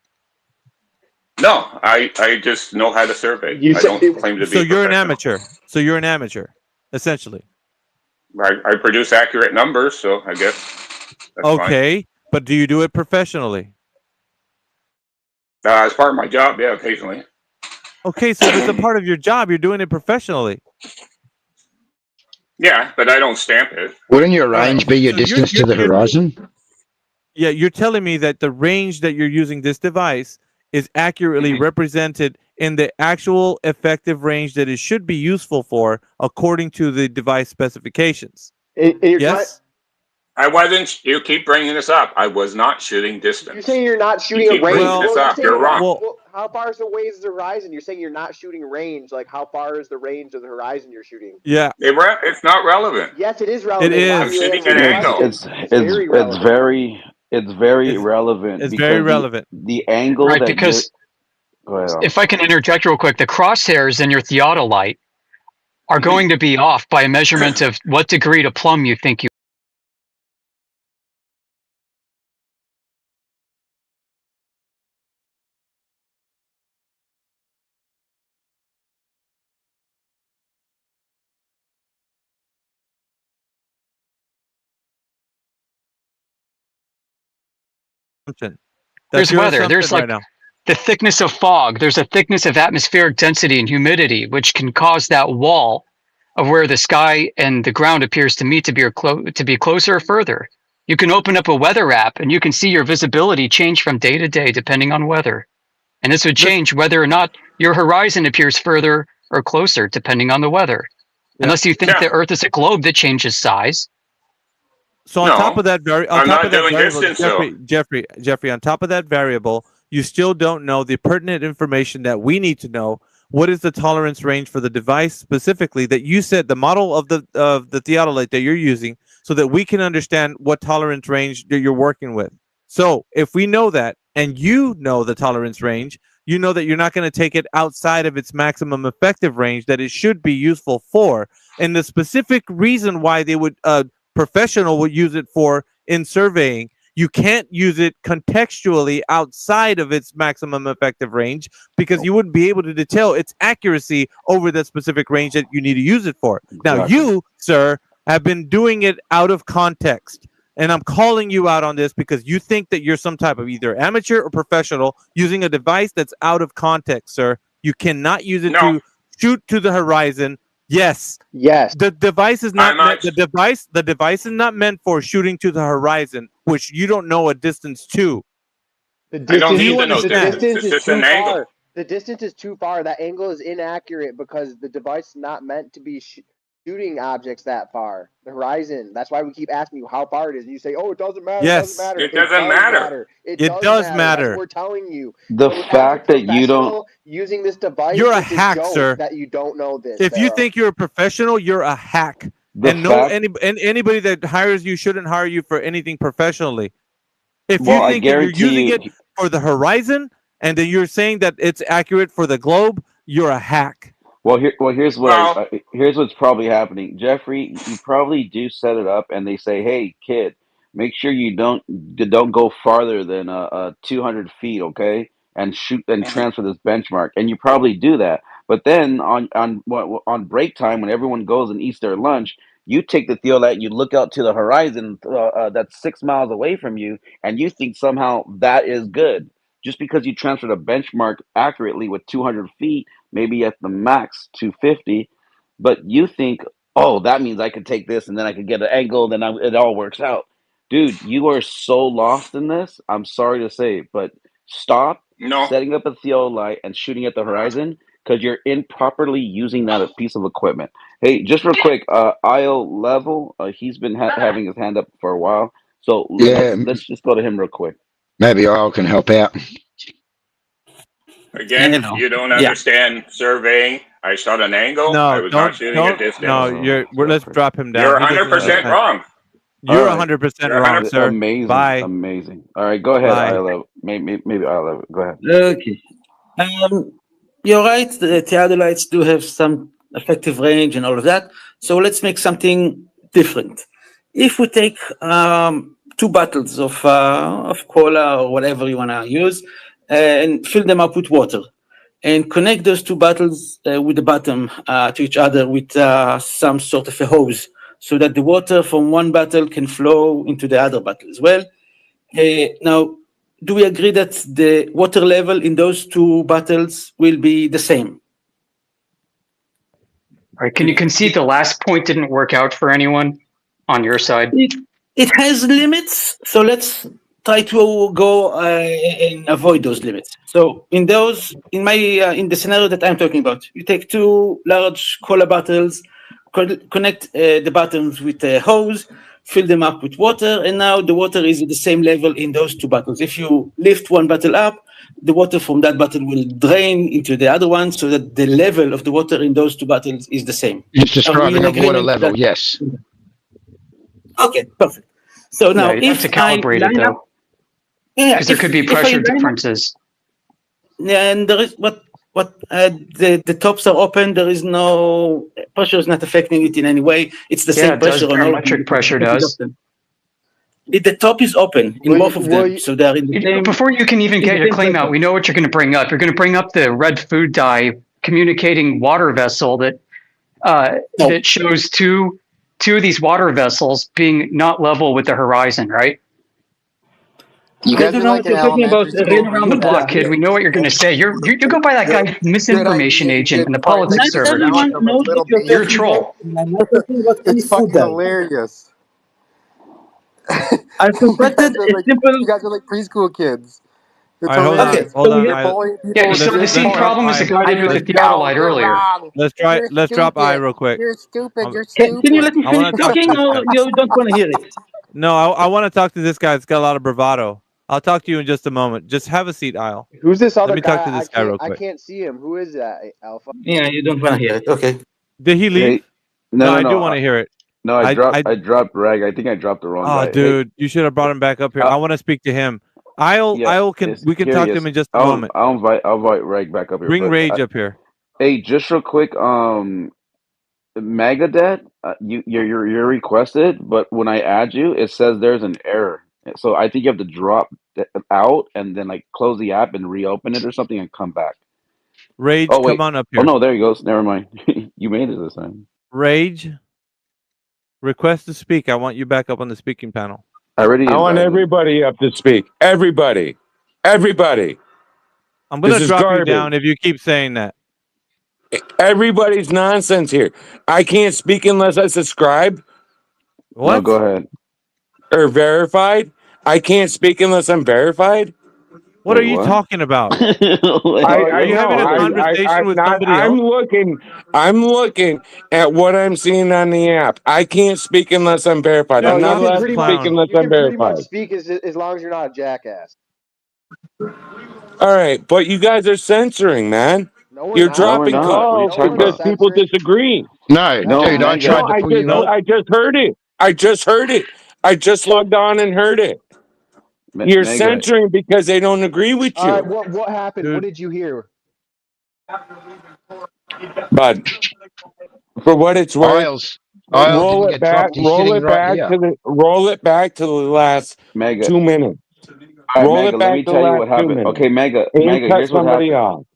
N: No, I just know how to survey.
V: You
N: I
V: said
N: don't claim to
A: So
N: be
A: you're an
N: professional.
A: amateur. So you're an amateur, essentially.
N: I produce accurate numbers, so I guess that's fine.
A: Okay, but do you do it professionally?
N: As part of my job, yeah, occasionally.
A: Okay, so if it's a part of your job, you're doing it professionally.
N: Yeah, but I don't stamp it.
E: Wouldn't your
A: All right.
E: range be your
A: So
E: distance to the horizon?
A: Yeah, you're telling me that the range that you're using this device is accurately represented in the actual effective range that it should be useful for according to the device specifications. Yes?
N: I wasn't. You keep bringing this up. I was not shooting distance.
V: You're saying you're not shooting
N: You
V: a
N: keep
V: range.
N: bringing this up. You're wrong.
V: Well, how far is the ways of the horizon? You're saying you're not shooting range. Like, how far is the range of the horizon you're shooting?
A: Yeah.
N: It's not relevant.
V: Yes, it is relevant.
A: It
V: Why
A: is.
V: don't you
N: shooting
V: answer
N: an
V: the
N: angle.
V: question? It's very relevant.
G: It's very relevant.
A: It's
G: because
A: very relevant.
G: The angle
U: Right,
G: that
U: because
G: go ahead,
U: if I can interject real quick, the crosshairs in your theodolite are going to be off by a measurement of what degree to plumb you think you. There's
A: your
U: weather. There's
A: assumption
U: like
A: right now.
U: the thickness of fog. There's a thickness of atmospheric density and humidity, which can cause that wall of where the sky and the ground appears to meet to be closer or further. You can open up a weather app and you can see your visibility change from day to day depending on weather. And this would change whether or not your horizon appears further or closer depending on the weather.
A: Yeah.
U: Unless you think the Earth is a globe that changes size.
A: So on top of that variable,
N: though.
A: Jeffrey, on top of that variable, you still don't know the pertinent information that we need to know. What is the tolerance range for the device specifically that you said the model of the theodolite that you're using, so that we can understand what tolerance range that you're working with. So if we know that, and you know the tolerance range, you know that you're not going to take it outside of its maximum effective range that it should be useful for. And the specific reason why they would professional would use it for in surveying, you can't use it contextually outside of its maximum effective range because you wouldn't be able to detail its accuracy over that specific range that you need to use it for. Now, you, sir, have been doing it out of context. And I'm calling you out on this because you think that you're some type of either amateur or professional using a device that's out of context, sir. You cannot use it to shoot to the horizon. Yes. The device is not meant, the device is not meant for shooting to the horizon, which you don't know a distance to.
V: The
N: I don't
V: distance,
N: need to know
V: the
N: distance.
V: distance
N: It's
V: is
N: just
V: too
N: an angle.
V: far. The distance is too far. That angle is inaccurate because the device is not meant to be shooting objects that far. The horizon. That's why we keep asking you how far it is, and you say, "Oh, it doesn't matter.
A: Yes.
V: It doesn't matter.
N: It doesn't matter.
V: It
A: It does
V: matter.
A: matter.
V: That's what we're telling you.
G: The
V: so
G: fact that you don't,
V: professional using this device,
A: You're a
V: it's
A: hack,
V: joke
A: sir.
V: that you don't know this.
A: If you
V: Pharaoh.
A: think you're a professional, you're a hack. Anybody that hires you shouldn't hire you for anything professionally. If you think that you're using it for the horizon and then you're saying that it's accurate for the globe, you're a hack.
G: Here's what's probably happening, Jeffrey. You probably do set it up, and they say, "Hey, kid, make sure you don't go farther than 200 feet, okay? And shoot and transfer this benchmark." And you probably do that. But then on break time, when everyone goes and eats their lunch, you take the theodolite, you look out to the horizon that's 6 miles away from you, and you think somehow that is good just because you transferred a benchmark accurately with 200 feet, maybe at the max 250, but you think, oh, that means I could take this and then I could get an angle, then it all works out. Dude, you are so lost in this. I'm sorry to say, but stop setting up a theodolite and shooting at the horizon because you're improperly using that piece of equipment. Hey, just real quick, IO Level, he's been having his hand up for a while, so let's just go to him real quick.
E: Maybe I can help out.
N: Again, you don't understand surveying. I shot an angle.
A: No,
N: I was not shooting a distance.
A: No, let's drop him down.
N: You're
A: He doesn't
N: 100%
A: understand.
N: wrong.
A: You're
F: right.
A: 100% wrong, sir.
F: Amazing.
A: Bye.
F: Amazing. All right, go ahead,
A: Bye.
F: Isla. Maybe Isla. Go ahead.
O: Okay. You're right. The theodolites do have some effective range and all of that. So let's make something different. If we take two bottles of cola or whatever you want to use and fill them up with water and connect those two bottles with the bottom to each other with some sort of a hose so that the water from one bottle can flow into the other bottle as well. Now, do we agree that the water level in those two bottles will be the same?
U: All right, can you concede the last point didn't work out for anyone on your side?
O: It has limits, so let's try to go and avoid those limits. So in the scenario that I'm talking about, you take two large cola bottles, connect the bottoms with a hose, fill them up with water, and now the water is at the same level in those two bottles. If you lift one bottle up, the water from that bottle will drain into the other one so that the level of the water in those two bottles is the same.
L: It's describing a water level, yes.
O: Okay, perfect. So now
U: you have to calibrate it though. Because there could be pressure differences.
O: And there is the tops are open. There is no pressure is not affecting it in any way. It's the same pressure on all.
U: Barometric pressure does.
O: The top is open in both of them, so they're in the same.
U: Before you can even get your claim out, we know what you're going to bring up. You're going to bring up the red food dye communicating water vessel that that shows two of these water vessels being not level with the horizon, right?
P: You guys are like in elementary school.
U: Around the block, kid. We know what you're going to say. You go by that guy, misinformation agent, and the politics server. You're a troll.
P: It's fucking hilarious.
O: I constructed a simple.
P: You guys are like preschool kids. It's
A: All right,
P: hilarious.
A: hold on.
U: Yeah, so the same problem as the guy did with the theodolite earlier.
A: Let's drop I real quick.
P: You're stupid. You're stupid.
O: Can you let me finish talking, or you don't want to hear it?
A: No, I want to talk to this guy. It's got a lot of bravado. I'll talk to you in just a moment. Just have a seat, Isle.
V: Who's this other
A: Let me
V: guy?
A: talk to this guy real quick.
V: I can't see him. Who is that, Alpha?
O: Yeah, you don't want to hear it. Okay.
A: Did he leave?
F: Hey, no,
A: I do want to hear it.
F: No, I dropped Rag. I think I dropped the wrong guy.
A: Oh, dude, you should have brought him back up here. I want to speak to him. We can talk to him in just a moment.
F: I'll invite Rag back up here.
A: Bring Rage up here.
F: Hey, just real quick, Megadeth, you're requested, but when I add you, it says there's an error. So I think you have to drop out and then like close the app and reopen it or something and come back.
A: Rage, come on up here.
F: Oh no, there he goes. Never mind. You made it this time.
A: Rage, request to speak. I want you back up on the speaking panel.
R: I want everybody up to speak. Everybody. I'm
A: going to drop you down if you keep saying that.
R: Everybody's nonsense here. I can't speak unless I subscribe.
A: What?
F: No, go ahead.
R: Or verified. I can't speak unless I'm verified.
A: What are you talking about? Are you having a conversation with somebody else?
R: I'm looking at what I'm seeing on the app. I can't speak unless I'm verified. I'm not allowed to speak unless I'm verified.
V: Pretty much speak as long as you're not a jackass.
R: All right, but you guys are censoring, man. You're dropping calls because people disagree.
L: No, dude, I tried to pull you up.
R: I just heard it. I just logged on and heard it. You're censoring because they don't agree with you.
V: All right, what happened? Dude. What did you hear?
R: But for what it's worth, roll it back to the last 2 minutes.
F: Roll it back. Let me tell you what happened. Okay, Mega, here's what happened.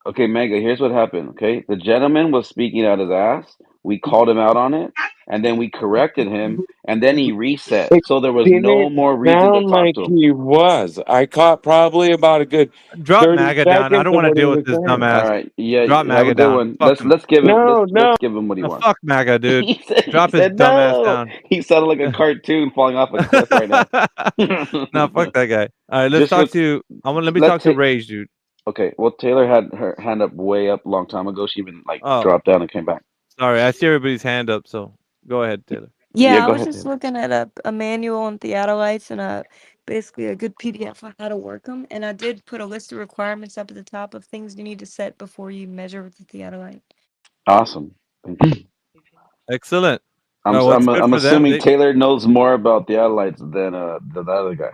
F: Okay, Mega, here's what happened. Okay, the gentleman was speaking out his ass. We called him out on it, and then we corrected him, and then he reset. So there was no more reason to talk to him.
R: He was. I caught probably about a good.
A: Drop Maga down. I don't want to deal with this dumbass.
F: All right, yeah,
A: drop Maga down.
F: Let's give him. Let's give him what he wants.
A: Fuck Maga, dude. Drop his dumbass down.
F: He sounded like a cartoon falling off a cliff right now.
A: No, fuck that guy. All right, let's talk to. Let me talk to Rage, dude.
F: Okay, well, Taylor had her hand up way up a long time ago. She even dropped down and came back.
A: Sorry, I see everybody's hand up, so go ahead, Taylor.
C: Yeah, I was just looking at a manual on theodolites and basically a good PDF on how to work them. And I did put a list of requirements up at the top of things you need to set before you measure with the theodolite.
F: Awesome. Thank you.
A: Excellent.
G: I'm assuming Taylor knows more about the Allies than the other guy.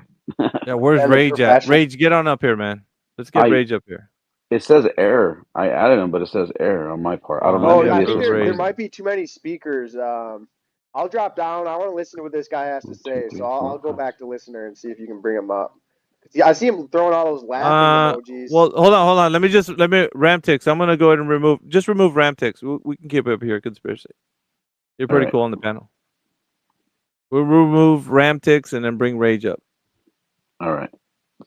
A: Yeah, where's Rage at? Rage, get on up here, man. Let's get Rage up here.
F: It says error. I added him, but it says error on my part. I don't know.
V: I think there might be too many speakers. I'll drop down. I want to listen to what this guy has to say, so I'll go back to listener and see if you can bring him up. Yeah, I see him throwing all those laughing emojis.
A: Well, hold on. Let me Ramtix. I'm gonna go ahead and remove Ramtix. We can keep it up here. Conspiracy. You're pretty cool on the panel. We'll remove Ramtix and then bring Rage up.
F: All right,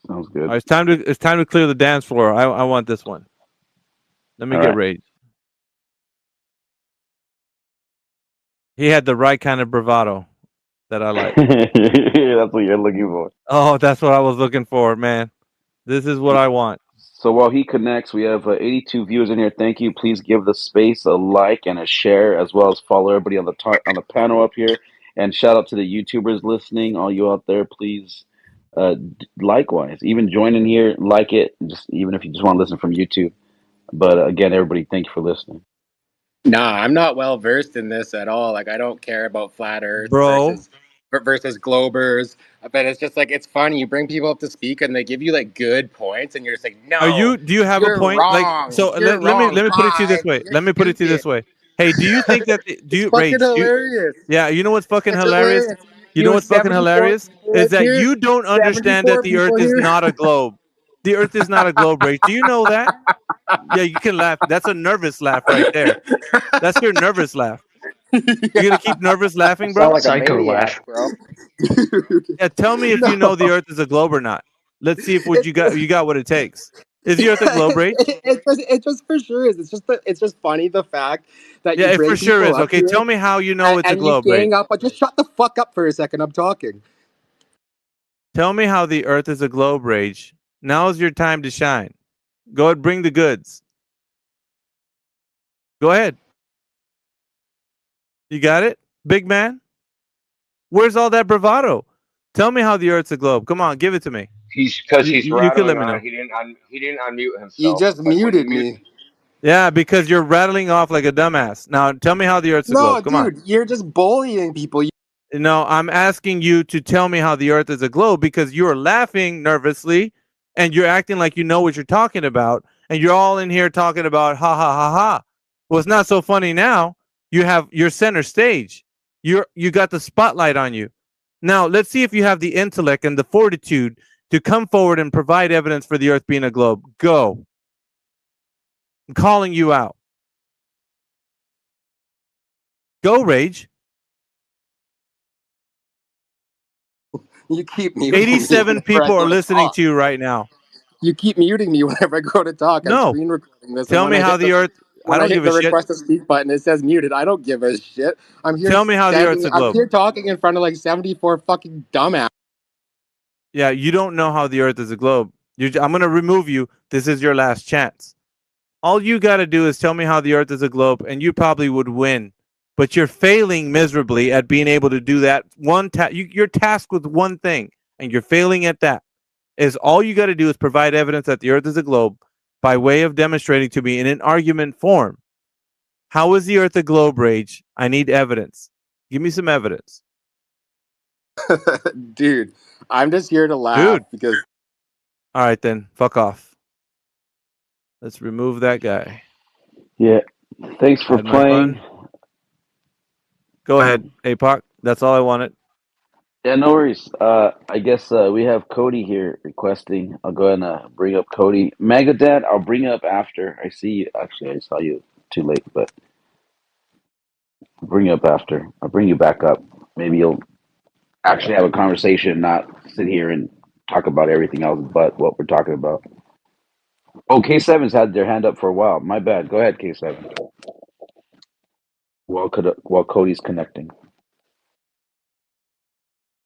F: sounds good.
A: All right, it's time to clear the dance floor. I want this one. Let me get Rage. He had the right kind of bravado that I like.
F: That's what you're looking for.
A: Oh, that's what I was looking for, man. This is what I want.
F: So while he connects, we have 82 viewers in here. Thank you. Please give the space a like and a share, as well as follow everybody on the panel up here. And shout out to the YouTubers listening, all you out there. Please, likewise, even join in here, like it, just even if you just want to listen from YouTube. But again, everybody, thank you for listening.
B: Nah, I'm not well versed in this at all. Like, I don't care about flat Earth versus globers. But it's just like, it's funny. You bring people up to speak and they give you like good points, and you're just like, no.
A: Do you have a point?
B: Wrong.
A: Like, so let me put it to you this way. Let me put it to you this way. Hey, do you think that Rage?
B: Hilarious.
A: Yeah, you know what's fucking hilarious?
B: Hilarious.
A: You know what's fucking hilarious is that
B: here,
A: you don't understand that the Earth is not a globe. The Earth is not a globe, Rage. Do you know that? Yeah, you can laugh. That's a nervous laugh right there. That's your nervous laugh. You gonna keep nervous laughing, bro?
V: Like psycho laugh, bro.
A: Yeah, tell me if you know the Earth is a globe or not. Let's see if what you got what it takes. Is the Earth a globe, Rage?
B: It just for sure is. It's just funny the fact that
A: yeah,
B: you
A: it
B: bring
A: for sure
B: people
A: is.
B: up
A: Okay,
B: here
A: tell me how you know it's a
B: and
A: globe,
B: you gang
A: Rage.
B: up. But just shut the fuck up for a second. I'm talking.
A: Tell me how the Earth is a globe, Rage. Now is your time to shine. Go ahead, bring the goods. Go ahead. You got it, big man? Where's all that bravado? Tell me how the Earth's a globe. Come on, give it to me.
M: He's
A: You can let me know.
M: He didn't unmute himself.
B: You just muted me.
A: Yeah, because you're rattling off like a dumbass. Now, tell me how the Earth's a globe. Come on.
B: You're just bullying people.
A: No, I'm asking you to tell me how the Earth is a globe because you're laughing nervously and you're acting like you know what you're talking about. And you're all in here talking about ha ha ha ha. Well, it's not so funny now. You have your center stage. You got the spotlight on you. Now, let's see if you have the intellect and the fortitude to come forward and provide evidence for the Earth being a globe. Go. I'm calling you out. Go, Rage.
B: You keep muting
A: 87
B: me
A: people are listening to you right now.
B: You keep muting me whenever I go to talk.
A: No.
B: I'm screen recording this.
A: Tell me how the Earth.
B: When
A: I don't
B: hit
A: give
B: the
A: a shit.
B: request to speak button, it says muted. I don't give a shit. I'm here.
A: Tell me how the Earth's a globe.
B: I'm here talking in front of like 74 fucking dumbass.
A: Yeah, you don't know how the Earth is a globe. I'm going to remove you. This is your last chance. All you got to do is tell me how the Earth is a globe, and you probably would win. But you're failing miserably at being able to do that. You're tasked with one thing, and you're failing at that. Is all you got to do is provide evidence that the Earth is a globe by way of demonstrating to me in an argument form. How is the Earth a globe, Rage? I need evidence. Give me some evidence.
B: Dude, I'm just here to laugh because.
A: All right, then. Fuck off. Let's remove that guy.
F: Yeah. Thanks for playing.
A: Go ahead, APOC. That's all I wanted.
F: Yeah, no worries. I guess we have Cody here requesting. I'll go ahead and bring up Cody. Megadad, I'll bring up after. I see you. Actually, I saw you too late, but I'll bring you up after. I'll bring you back up. Maybe you'll actually have a conversation, not sit here and talk about everything else but what we're talking about. Oh, K7's had their hand up for a while. My bad. Go ahead, K7. While Cody's connecting.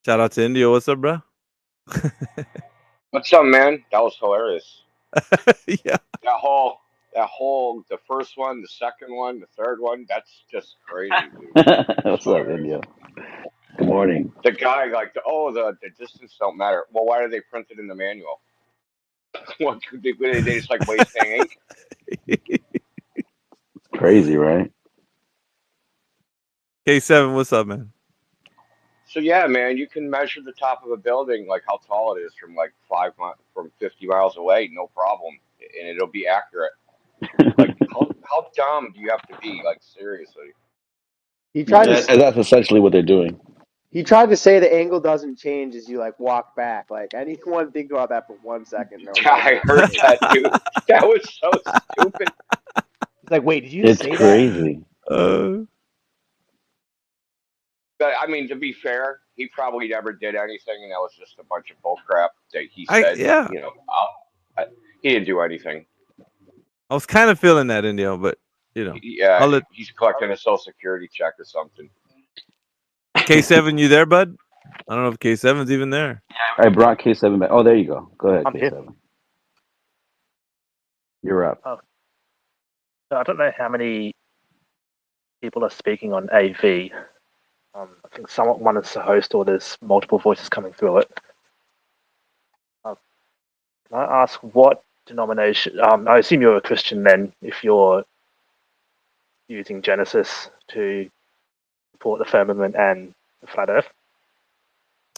A: Shout out to India. What's up, bro?
M: What's up, man? That was hilarious.
A: Yeah.
M: That whole, the first one, the second one, the third one, that's just crazy, dude.
F: What's up, India? Good morning.
M: The guy, like, the distance don't matter. Well, why do they print it in the manual? What could they just like wasting ink?
F: Crazy, right?
A: K7, what's up, man?
M: So yeah, man, you can measure the top of a building, like how tall it is, from like from 50 miles away, no problem, and it'll be accurate. Like how dumb do you have to be? Like seriously.
V: He tried to
G: And that's essentially what they're doing.
V: he tried to say the angle doesn't change as you like walk back. Like anyone think about that for 1 second, no,
M: Yeah,
V: that
M: I
V: doesn't
M: heard
V: change.
M: that, dude. That was so stupid.
V: It's like, wait, did you
G: It's
V: say that?
G: crazy.
M: But I mean, to be fair, he probably never did anything, and that was just a bunch of bullcrap that he said.
A: Yeah.
M: You know, he didn't do anything.
A: I was kind of feeling that, Indio, but you know,
M: Yeah,
A: I'll let
M: he's collecting a social security check or something.
A: K7. You there, bud? I don't know if K7's even there.
G: I brought K7 back. Oh, there you go. Go ahead,
K: I'm here.
G: K7. You're up.
K: Oh, I don't know how many people are speaking on AV. I think one is the host, or there's multiple voices coming through it. Can I ask what denomination? I assume you're a Christian then, if you're using Genesis to support the firmament and the flat Earth.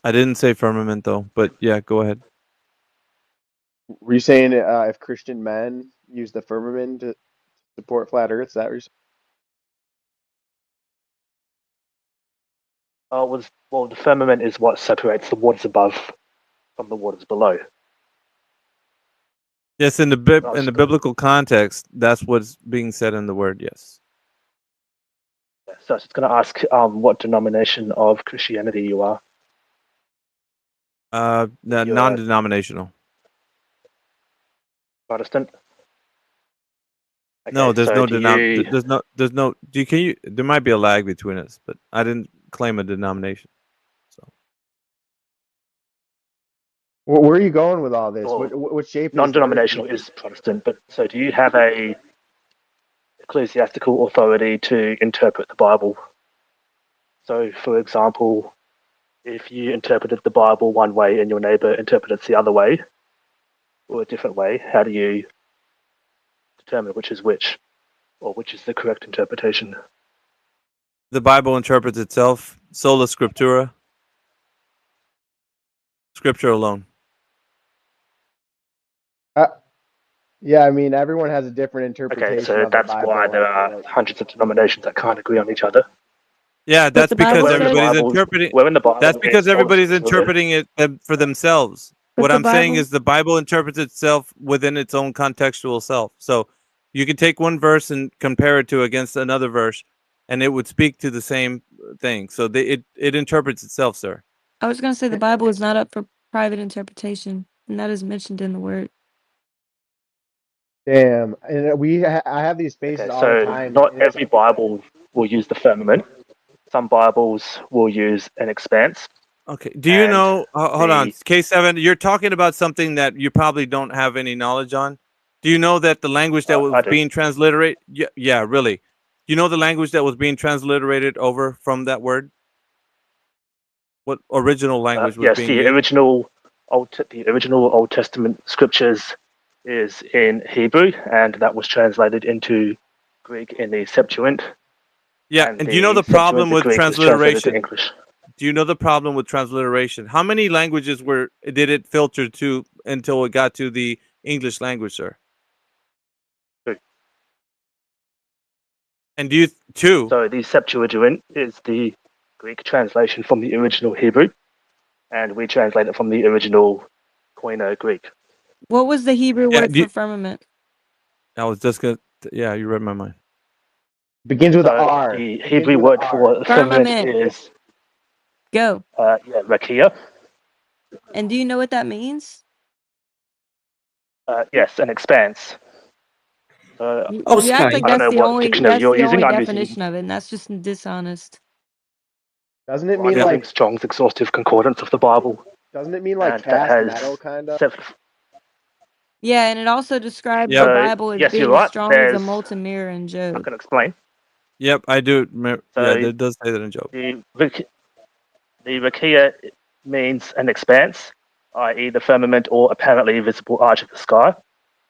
A: I didn't say firmament though, but yeah, go ahead.
V: Were you saying if Christian men use the firmament to support flat Earth? Is that what you're saying?
K: Well, the firmament is what separates the waters above from the waters below.
A: Yes, in the biblical context, that's what's being said in the word. Yes.
K: So I was just going to ask what denomination of Christianity you are.
A: Non-denominational.
K: Protestant. Okay,
A: No, there's
K: so
A: no there's no. There might be a lag between us, but I didn't claim a denomination. So.
V: Where are you going with all this?
K: Well,
V: what shape?
K: Non-denominational is Protestant, but so do you have a ecclesiastical authority to interpret the Bible? So, for example, if you interpreted the Bible one way and your neighbor interpreted it the other way, or a different way, how do you determine which is which, or which is the correct interpretation?
A: The Bible interprets itself, sola scriptura, scripture alone.
V: Yeah, I mean, everyone has a different interpretation
K: Okay, so
V: of the
K: that's
V: Bible.
K: why there are hundreds of denominations that can't agree on each other.
A: Yeah, that's because everybody's
K: Bible,
A: interpreting.
K: where in the Bible
A: That's because
K: is
A: everybody's
K: Moses really?
A: interpreting it for themselves.
C: But
A: What
C: the
A: I'm saying
C: Bible,
A: is the Bible interprets itself within its own contextual self. So you can take one verse and compare it to against another verse, and it would speak to the same thing. So it interprets itself, sir.
C: I was going to say the Bible is not up for private interpretation, and that is mentioned in the word.
V: Damn, and I have these spaces
K: Okay,
V: all the
K: so
V: time.
K: not every Bible will use the firmament. Some Bibles will use an expanse.
A: Okay. Do you know? Hold on, K7. You're talking about something that you probably don't have any knowledge on. Do you know that the language that was being transliterated? Yeah, really. You know the language that was being transliterated over from that word? What original language was
K: Yes,
A: being
K: the
A: used?
K: original Old Testament scriptures is in Hebrew, and that was translated into Greek in the Septuagint.
A: Yeah, and do you know the problem with
K: Greek was translated to
A: transliteration?
K: English.
A: Do you know the problem with transliteration? How many languages did it filter to until it got to the English language, sir? And two?
K: So the Septuagint is the Greek translation from the original Hebrew, and we translate it from the original Koine Greek.
C: What was the Hebrew word for firmament?
A: I was just gonna. Yeah, you read my mind.
V: Begins with
K: so
V: R.
K: The Hebrew word for firmament is
C: go.
K: Rakia.
C: And do you know what that means?
K: Yes, an expanse.
C: You act like
K: I don't know what dictionary you're using. I'm using
C: definition of it, and that's just dishonest.
V: Doesn't it
K: I'm
V: mean
K: using
V: like
K: Strong's exhaustive concordance of the Bible?
V: Doesn't it mean like
K: And that
V: cast
K: has
V: metal kind of?
C: Yeah, and it also describes
A: Yep.
C: the Bible as
K: yes, you're
C: being as
K: right.
C: strong as a
K: There's,
C: molten mirror in Job.
K: I can explain.
A: Yep, I do.
K: So
A: Yeah, it does say that in Job.
K: The Rakia means an expanse, i.e., the firmament or apparently visible arch of the sky,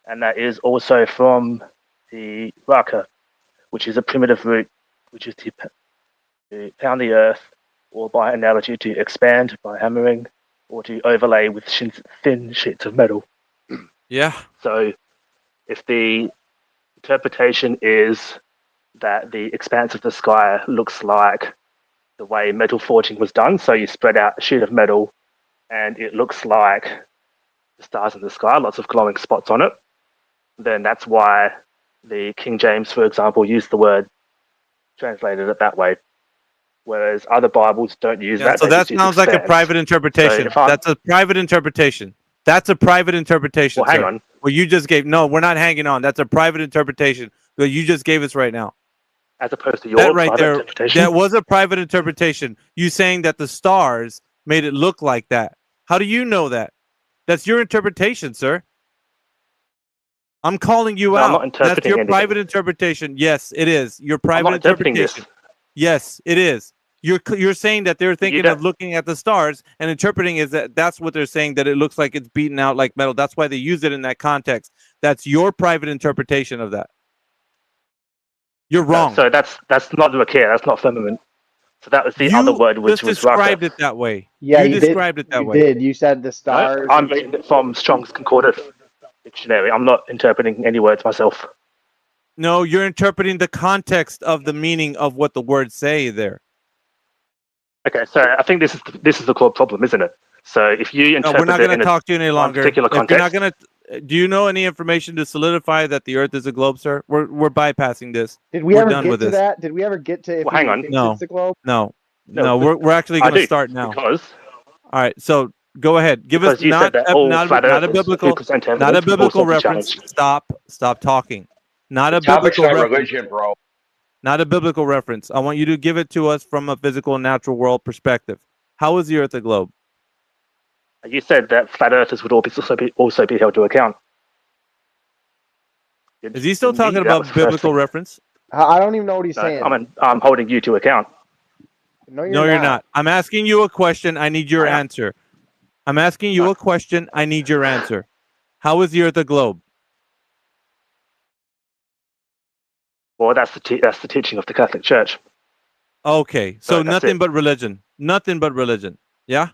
K: and that is also from the Raka, which is a primitive root, which is to pound the earth, or by analogy to expand by hammering, or to overlay with thin sheets of metal.
A: Yeah.
K: So if the interpretation is that the expanse of the sky looks like the way metal forging was done, so you spread out a sheet of metal and it looks like the stars in the sky, lots of glowing spots on it, then that's why the King James, for example, used the word, translated it that way. Whereas other Bibles don't use
A: Yeah,
K: that;
A: so
K: they
A: that
K: just use
A: sounds like a
K: expanse.
A: private
K: So
A: interpretation.
K: if I,
A: That's a private interpretation. That's a private interpretation,
K: well, hang
A: sir.
K: on.
A: Well, you just gave. No, we're not hanging on. That's a private interpretation that you just gave us right now.
K: As opposed to
A: That
K: your
A: right
K: private
A: there,
K: interpretation.
A: that was a private interpretation. You saying that the stars made it look like that. How do you know that? That's your interpretation, sir. I'm calling you
K: No, I'm not
A: out. That's
K: interpreting
A: your
K: anything.
A: private interpretation. Yes, it is. Your
K: I'm
A: private
K: not interpreting this.
A: interpretation. Yes, it is. You're saying that they're
K: But you
A: thinking
K: don't.
A: of looking at the stars and interpreting is that that's what they're saying, that it looks like it's beaten out like metal. That's why they use it in that context. That's your private interpretation of that. You're
K: No,
A: wrong.
K: so that's not Rakir. That's not firmament. So that was the other
A: You
K: word, which
A: just
K: was Raka.
A: described it that way.
V: Yeah,
A: You
V: you did.
A: described it that
V: You
A: way.
V: did. You said the
K: No,
V: stars.
K: I'm reading it from Strong's Concordant Dictionary. I'm not interpreting any words myself.
A: No, you're interpreting the context of the meaning of what the words say there.
K: Okay, so I think this is the core problem, isn't it? So if you
A: No,
K: interpret
A: we're not
K: it
A: going
K: in
A: to talk to you any
K: one
A: longer.
K: particular
A: If you're not
K: context,
A: going to, do you know any information to solidify that the Earth is a globe, sir? We're bypassing this.
V: Did we
A: We're
V: ever
A: done
V: get
A: with
V: to
A: this.
V: that? Did we ever get to if
K: well,
V: he
K: hang on.
V: thinks
A: No,
V: it's the globe?
A: no,
K: No,
A: We're actually
K: I
A: going to
K: do
A: start now.
K: because
A: All right, so go ahead. Give us
K: you said that all flat
A: not a
K: earthers who
A: biblical
K: present
A: not a
K: evidence would
A: biblical
K: also be
A: reference.
K: challenged.
A: Stop talking. Not
M: The
A: a
M: topic's
A: biblical
M: not
A: reference.
M: religion, bro.
A: Not a biblical reference. I want you to give it to us from a physical and natural world perspective. How is the Earth a globe?
K: You said that flat earthers would also be held to account.
A: Is he still
K: Didn't you?
A: talking
K: That was
A: about
K: the first
A: biblical
K: thing.
A: reference?
V: I don't even know what he's
K: No,
V: saying.
K: I'm holding you to account.
V: No,
A: No, you're not. I'm asking you a question. I need your
K: I am.
A: answer. I'm asking you
K: No.
A: a question. I need your answer. How is the Earth a globe?
K: Well, that's the teaching of the Catholic Church.
A: Okay, so
K: that's
A: nothing
K: it.
A: but religion. Nothing but religion. Yeah?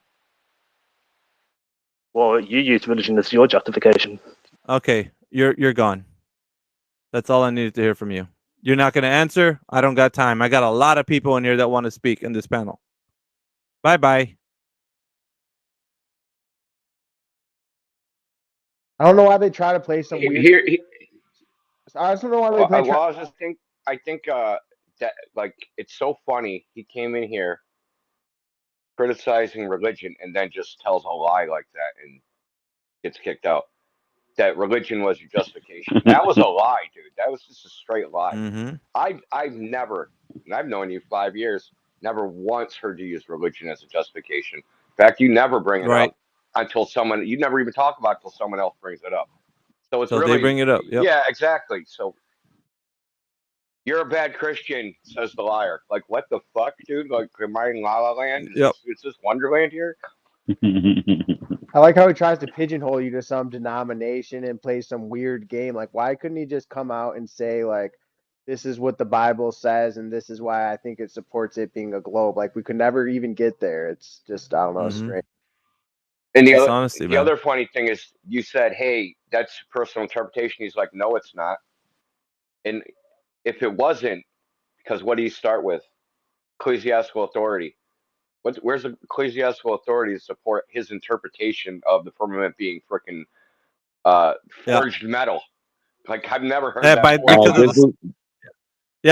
K: Well, you use religion as your justification.
A: Okay, you're gone. That's all I needed to hear from you. You're not going to answer? I don't got time. I got a lot of people in here that want to speak in this panel. Bye-bye.
V: I don't know why they try to play some weird.
M: Here,
V: I just don't know why they play.
M: well, I think that like it's so funny. He came in here criticizing religion and then just tells a lie like that and gets kicked out. That religion was your justification. That was a lie, dude. That was just a straight lie.
A: Mm-hmm.
M: I've never, and I've known you 5 years, never once heard you use religion as a justification. In fact, you never bring it
A: Right.
M: up until someone. You never even talk about it until someone else brings it up. So it's
A: So they
M: really,
A: bring it up. Yep.
M: yeah, exactly. So you're a bad Christian, says the liar. Like, what the fuck, dude? Like, am I in La La Land?
A: Yep.
M: Is this Wonderland here?
V: I like how he tries to pigeonhole you to some denomination and play some weird game. Like, why couldn't he just come out and say, like, this is what the Bible says, and this is why I think it supports it being a globe? Like, we could never even get there. It's just, I don't know,
A: Mm-hmm.
V: strange.
M: And
A: Dishonesty,
M: the
A: man.
M: other funny thing is, you said, "Hey, that's personal interpretation." He's like, "No, it's not." And if it wasn't, because what do you start with? Ecclesiastical authority. Where's the ecclesiastical authority to support his interpretation of the firmament being freaking forged metal? Like, I've never heard
A: Yeah,
M: that
A: by
M: before in my
A: because of
M: life.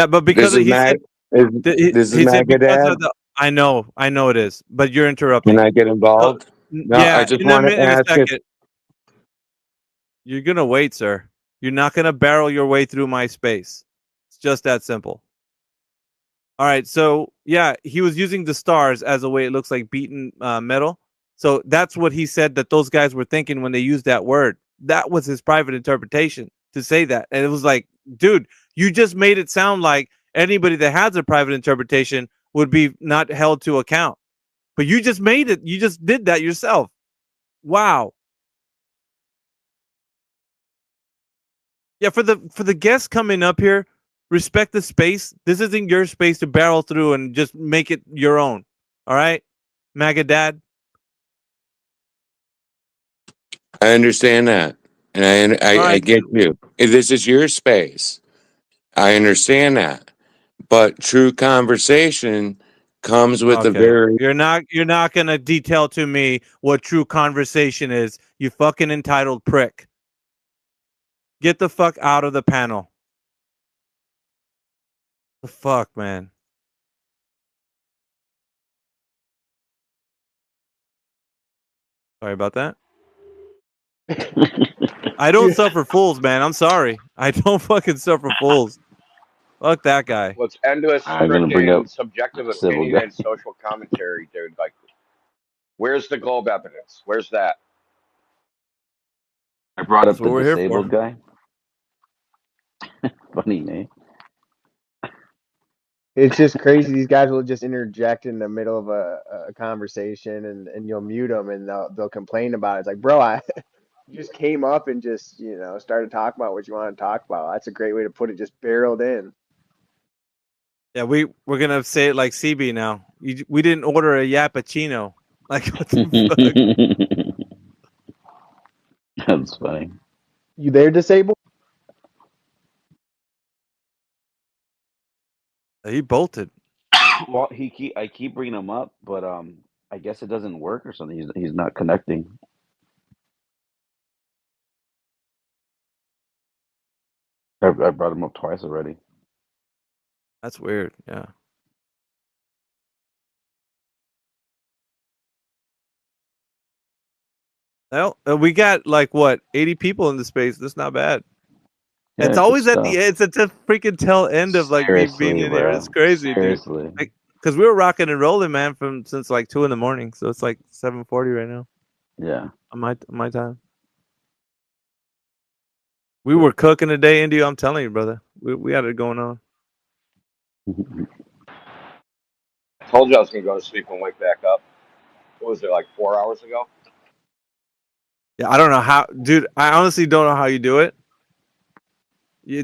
A: but because
R: This is
A: he said
R: this is
A: he said because
R: Magadad.
A: of the I know it is, but you're
R: Can
A: interrupting.
R: I get involved? No, I
A: Yeah,
R: just
A: in a
R: want to
A: in a
R: ask if
A: second. You're gonna wait, sir. You're not gonna barrel your way through my space. It's just that simple. All right, so yeah, he was using the stars as a way it looks like beaten metal. So that's what he said that those guys were thinking when they used that word. That was his private interpretation to say that, and it was like, dude, you just made it sound like anybody that has a private interpretation would be not held to account. But you just made it. You just did that yourself. Wow. Yeah, for the guests coming up here, Respect the space. This isn't your space to barrel through and just make it your own. All right, MAGA dad.
R: I understand that, and I get you. If this is your space, I understand that. But true conversation comes with a very.
A: You're not gonna detail to me what true conversation is. You fucking entitled prick. Get the fuck out of the panel. The fuck, man. Sorry about that. I don't suffer fools, man. I'm sorry. I don't fucking suffer fools. Fuck that guy.
M: Let's end with
F: I'm gonna bring up
M: freaking subjective
F: civil
M: opinion
F: guy.
M: and social commentary, dude. Like, where's the globe evidence? Where's that?
F: I brought
A: That's
F: up the
A: what we're here for.
F: disabled guy. Funny name.
V: It's just crazy. These guys will just interject in the middle of a conversation, and you'll mute them, and they'll complain about it. It's like, bro, I just came up and just started talking about what you want to talk about. That's a great way to put it. Just barreled in.
A: Yeah, we're gonna say it like CB now. We didn't order a yappuccino. Like what the fuck?
F: That's funny.
V: You there, disabled?
A: He bolted.
F: Well, I keep bringing him up, but I guess it doesn't work or something. He's not connecting. I brought him up twice already.
A: That's weird. Yeah. Well, we got like what 80 people in the space. That's not bad.
F: Yeah,
A: It's
F: good
A: always at
F: stuff.
A: the it's at the freaking tail end of like me being in here. It's crazy,
F: Seriously.
A: dude. Like, because we were rocking and rolling, man, since like 2 a.m. So it's like 7:40 right now.
F: Yeah.
A: On my time. We were cooking today, India. I'm telling you, brother. We had it going on.
M: I told you I was gonna go to sleep and wake back up. What was it, like 4 hours ago?
A: Yeah, I don't know how, dude. I honestly don't know how you do it. You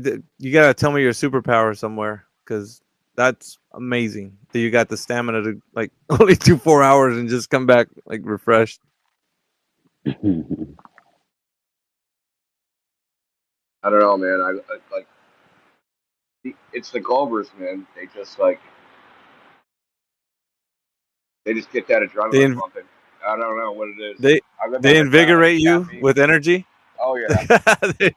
A: gotta tell me your superpower somewhere, because that's amazing that you got the stamina to like only do 4 hours and just come back like refreshed.
M: I don't know, man. I like it's the Glovers, man. They just get that adrenaline pumping. I don't know what it is.
A: They invigorate you with energy.
M: Oh yeah.
A: they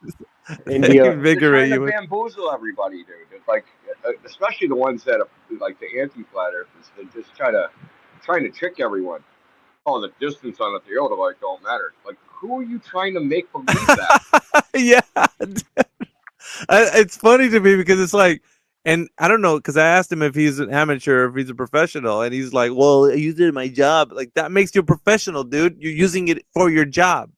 V: India.
M: They're trying
A: invigorate
M: to
A: you with.
M: bamboozle everybody, dude. It's like, especially the ones that are like the anti-flat earthers. They're just trying to trick everyone. Oh, the distance on the theodolite don't matter. Like, who are you trying to make believe that?
A: Yeah, it's funny to me because it's like, and I don't know, because I asked him if he's an amateur, if he's a professional, and he's like, "Well, I used it in my job." Like that makes you a professional, dude. You're using it for your job.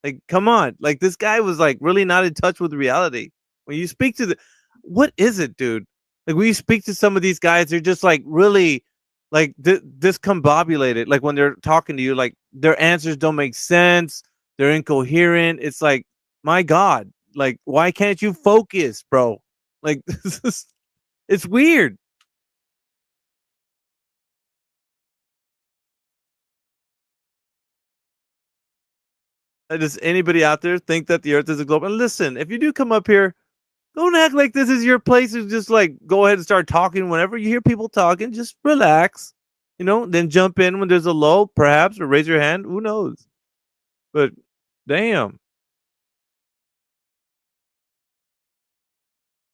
A: Like, come on. Like this guy was like really not in touch with reality. When you speak to what is it, dude? Like when you speak to some of these guys, they're just like really like discombobulated. Like when they're talking to you, like their answers don't make sense. They're incoherent. It's like, my God, like why can't you focus, bro? Like this is, it's weird. Does anybody out there think that the Earth is a globe? And listen, if you do come up here, don't act like this is your place to just like go ahead and start talking whenever you hear people talking. Just relax, then jump in when there's a lull, perhaps, or raise your hand. Who knows? But damn.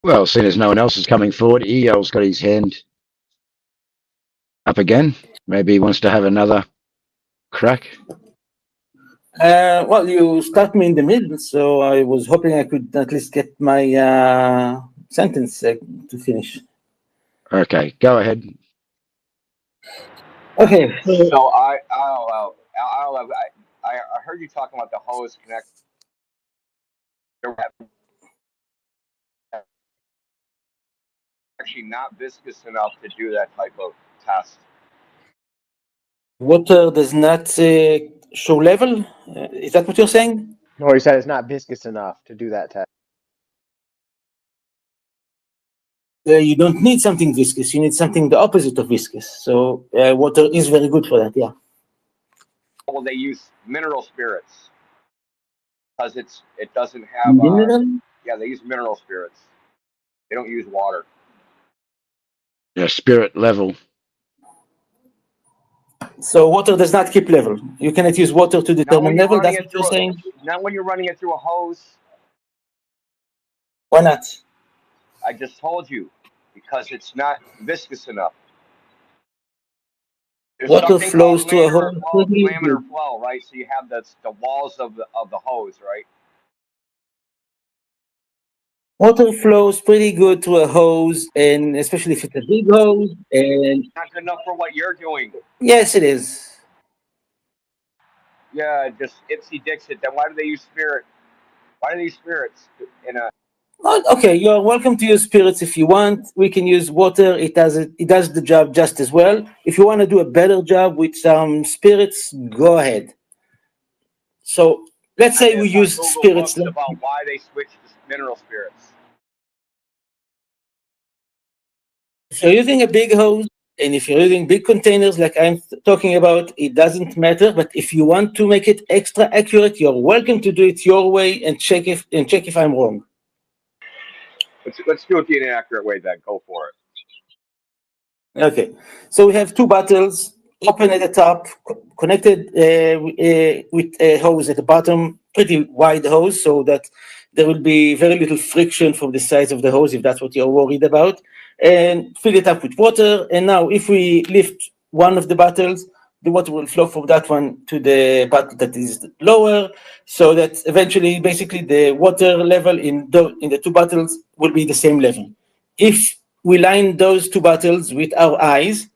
L: Well, seeing as no one else is coming forward, EL's got his hand up again. Maybe he wants to have another crack.
O: Well, you start me in the middle, so I was hoping I could at least get my sentence to finish.
L: Okay, go ahead.
O: Okay.
M: So I heard you talking about the hose connect. Actually, not viscous enough to do that type of test.
O: Water does not show level. Is that what you're saying?
V: No, he said it's not viscous enough to do that test.
O: you don't need something viscous. You need something the opposite of viscous. So water is very good for that. Yeah.
M: Well, they use mineral spirits because it doesn't have.
O: Mineral?
M: Yeah, they use mineral spirits. They don't use water.
L: Yeah, spirit level.
O: So water does not keep level. You cannot use water to determine level. That's what you're saying.
M: Not when you're running it through a hose.
O: Why not?
M: I just told you because it's not viscous enough. There's
O: Water
M: something
O: flows
M: called
O: to a hole.
M: laminar flow, right? So you have the walls of the hose, right?
O: Water flows pretty good through a hose, and especially if it's a big hose. And
M: not good enough for what you're doing.
O: Yes, it is.
M: Yeah, just Ipsy Dixit. Then why do they use spirit? Why do they use spirits in a?
O: Okay, you're welcome to use spirits if you want. We can use water. It does the job just as well. If you want to do a better job with some spirits, go ahead. So let's say we use
M: Google
O: spirits.
M: books about why they switch to mineral spirits.
O: If you're using a big hose and if you're using big containers like I'm talking about, it doesn't matter. But if you want to make it extra accurate, you're welcome to do it your way and check if I'm wrong.
M: Let's do it the inaccurate way then. Go for it.
O: Okay, so we have two bottles open at the top, connected with a hose at the bottom, pretty wide hose, so that there will be very little friction from the sides of the hose if that's what you're worried about, and fill it up with water. And now if we lift one of the bottles, the water will flow from that one to the bottle that is lower, so that eventually, basically, the water level in the two bottles will be the same level. If we line those two bottles with our eyes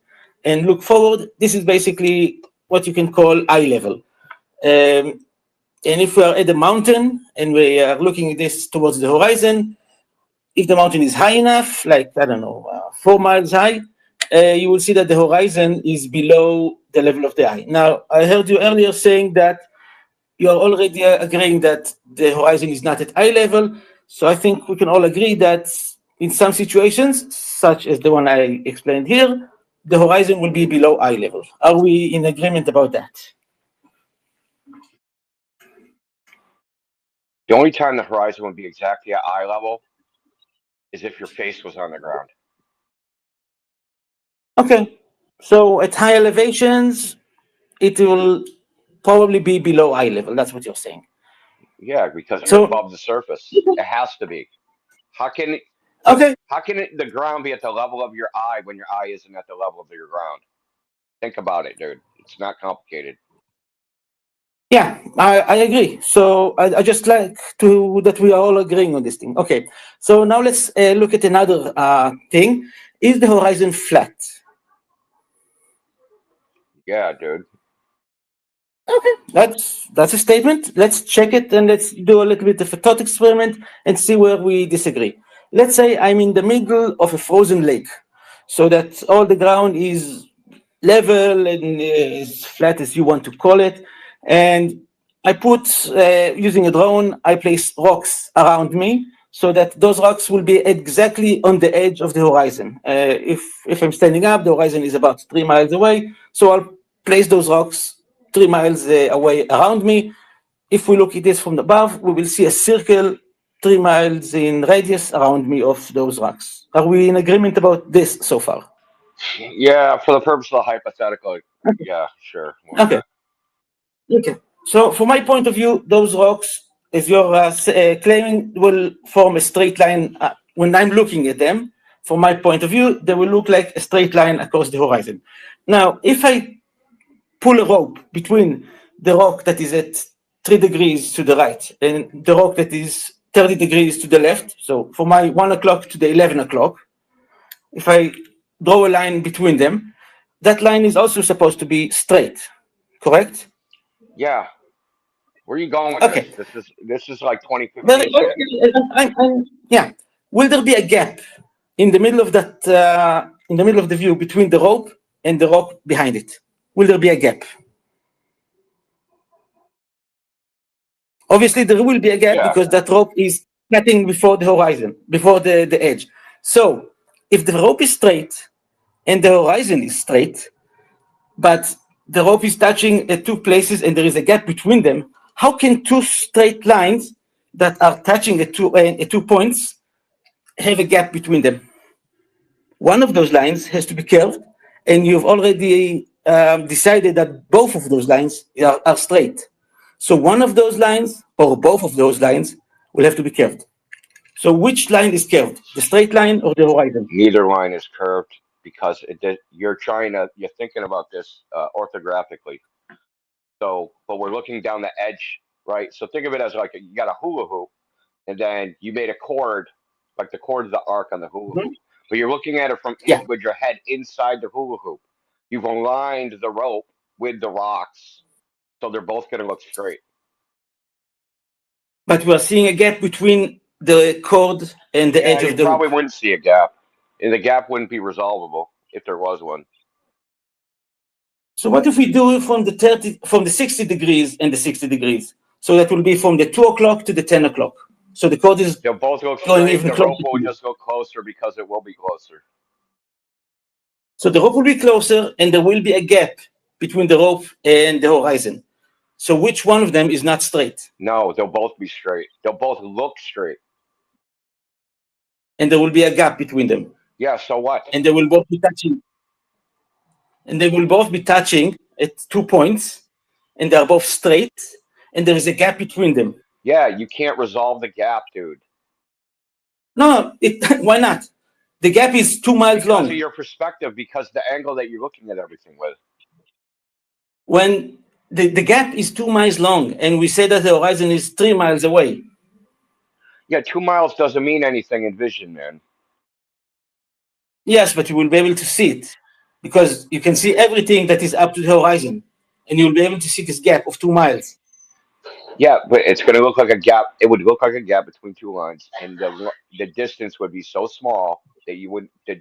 O: and look forward, this is basically what you can call eye level. And if we are at the mountain and we are looking at this towards the horizon, if the mountain is high enough, like, I don't know, 4 miles high, you will see that the horizon is below the level of the eye. Now, I heard you earlier saying that you are already agreeing that the horizon is not at eye level. So I think we can all agree that in some situations, such as the one I explained here, the horizon will be below eye level. Are we in agreement about that?
M: The only time the horizon would be exactly at eye level is if your face was on the ground.
O: Okay. So at high elevations, it will probably be below eye level. That's what you're saying.
M: Yeah, because you're above the surface. It has to be. How can the ground be at the level of your eye when your eye isn't at the level of your ground? Think about it, dude. It's not complicated.
O: Yeah, I agree. So I just like to that we are all agreeing on this thing. Okay, so now let's look at another thing. Is the horizon flat?
M: Yeah, dude.
O: Okay, that's a statement. Let's check it and let's do a little bit of a thought experiment and see where we disagree. Let's say I'm in the middle of a frozen lake, so that all the ground is level and as flat as you want to call it, and I put, using a drone, I place rocks around me so that those rocks will be exactly on the edge of the horizon. If I'm standing up, the horizon is about 3 miles away, so I'll place those rocks 3 miles away around me. If we look at this from above, we will see a circle 3 miles in radius around me of those rocks. Are we in agreement about this so far?
M: Yeah, for the purpose of the hypothetical, yeah, sure. Why
O: Okay.
M: not?
O: Okay. So from my point of view, those rocks, as you're claiming, will form a straight line. When I'm looking at them, from my point of view, they will look like a straight line across the horizon. Now, if I pull a rope between the rock that is at 3 degrees to the right and the rock that is 30 degrees to the left, so from my 1 o'clock to the 11 o'clock, if I draw a line between them, that line is also supposed to be straight, correct?
M: Yeah. Where are you going with
O: Okay.
M: this is like 2015 shit.
O: Yeah. Will there be a gap in the middle of that, in the middle of the view between the rope and the rock behind it? Will there be a gap? Obviously, there will be a gap because that rope is cutting before the horizon, before the edge. So if the rope is straight and the horizon is straight, but the rope is touching at two places and there is a gap between them, how can two straight lines that are touching at two points have a gap between them? One of those lines has to be curved, and you've already decided that both of those lines are straight. So one of those lines or both of those lines will have to be curved. So which line is curved, the straight line or the horizon?
M: Neither line is curved because you're thinking about this orthographically. So, but we're looking down the edge, right? So think of it as like you got a hula hoop, and then you made a cord, like the cord of the arc on the hula hoop. But you're looking at it with your head inside the hula hoop. You've aligned the rope with the rocks, so they're both going to look straight.
O: But we're seeing a gap between the cord and the edge of the
M: you probably
O: hoop.
M: wouldn't see a gap, and the gap wouldn't be resolvable if there was one.
O: So what if we do it from the 60 degrees and the 60 degrees? So that will be from the 2 o'clock to the 10 o'clock. So the cord is
M: They'll both look
O: going
M: straight.
O: even
M: The
O: closer.
M: rope will just go closer because it will be closer.
O: So the rope will be closer and there will be a gap between the rope and the horizon. So which one of them is not straight?
M: No, they'll both be straight. They'll both look straight.
O: And there will be a gap between them.
M: Yeah, so what?
O: And they will both be touching. And they will both be touching at 2 points, and they are both straight, and there is a gap between them.
M: Yeah, you can't resolve the gap, dude.
O: No, why not? The gap is 2 miles long.
M: Because of your perspective, because the angle that you're looking at everything with.
O: When the gap is 2 miles long, and we say that the horizon is 3 miles away.
M: Yeah, 2 miles doesn't mean anything in vision, man.
O: Yes, but you will be able to see it because you can see everything that is up to the horizon, and you'll be able to see this gap of 2 miles.
M: Yeah, but it's going to look like a gap. It would look like a gap between two lines, and the distance would be so small that you wouldn't. The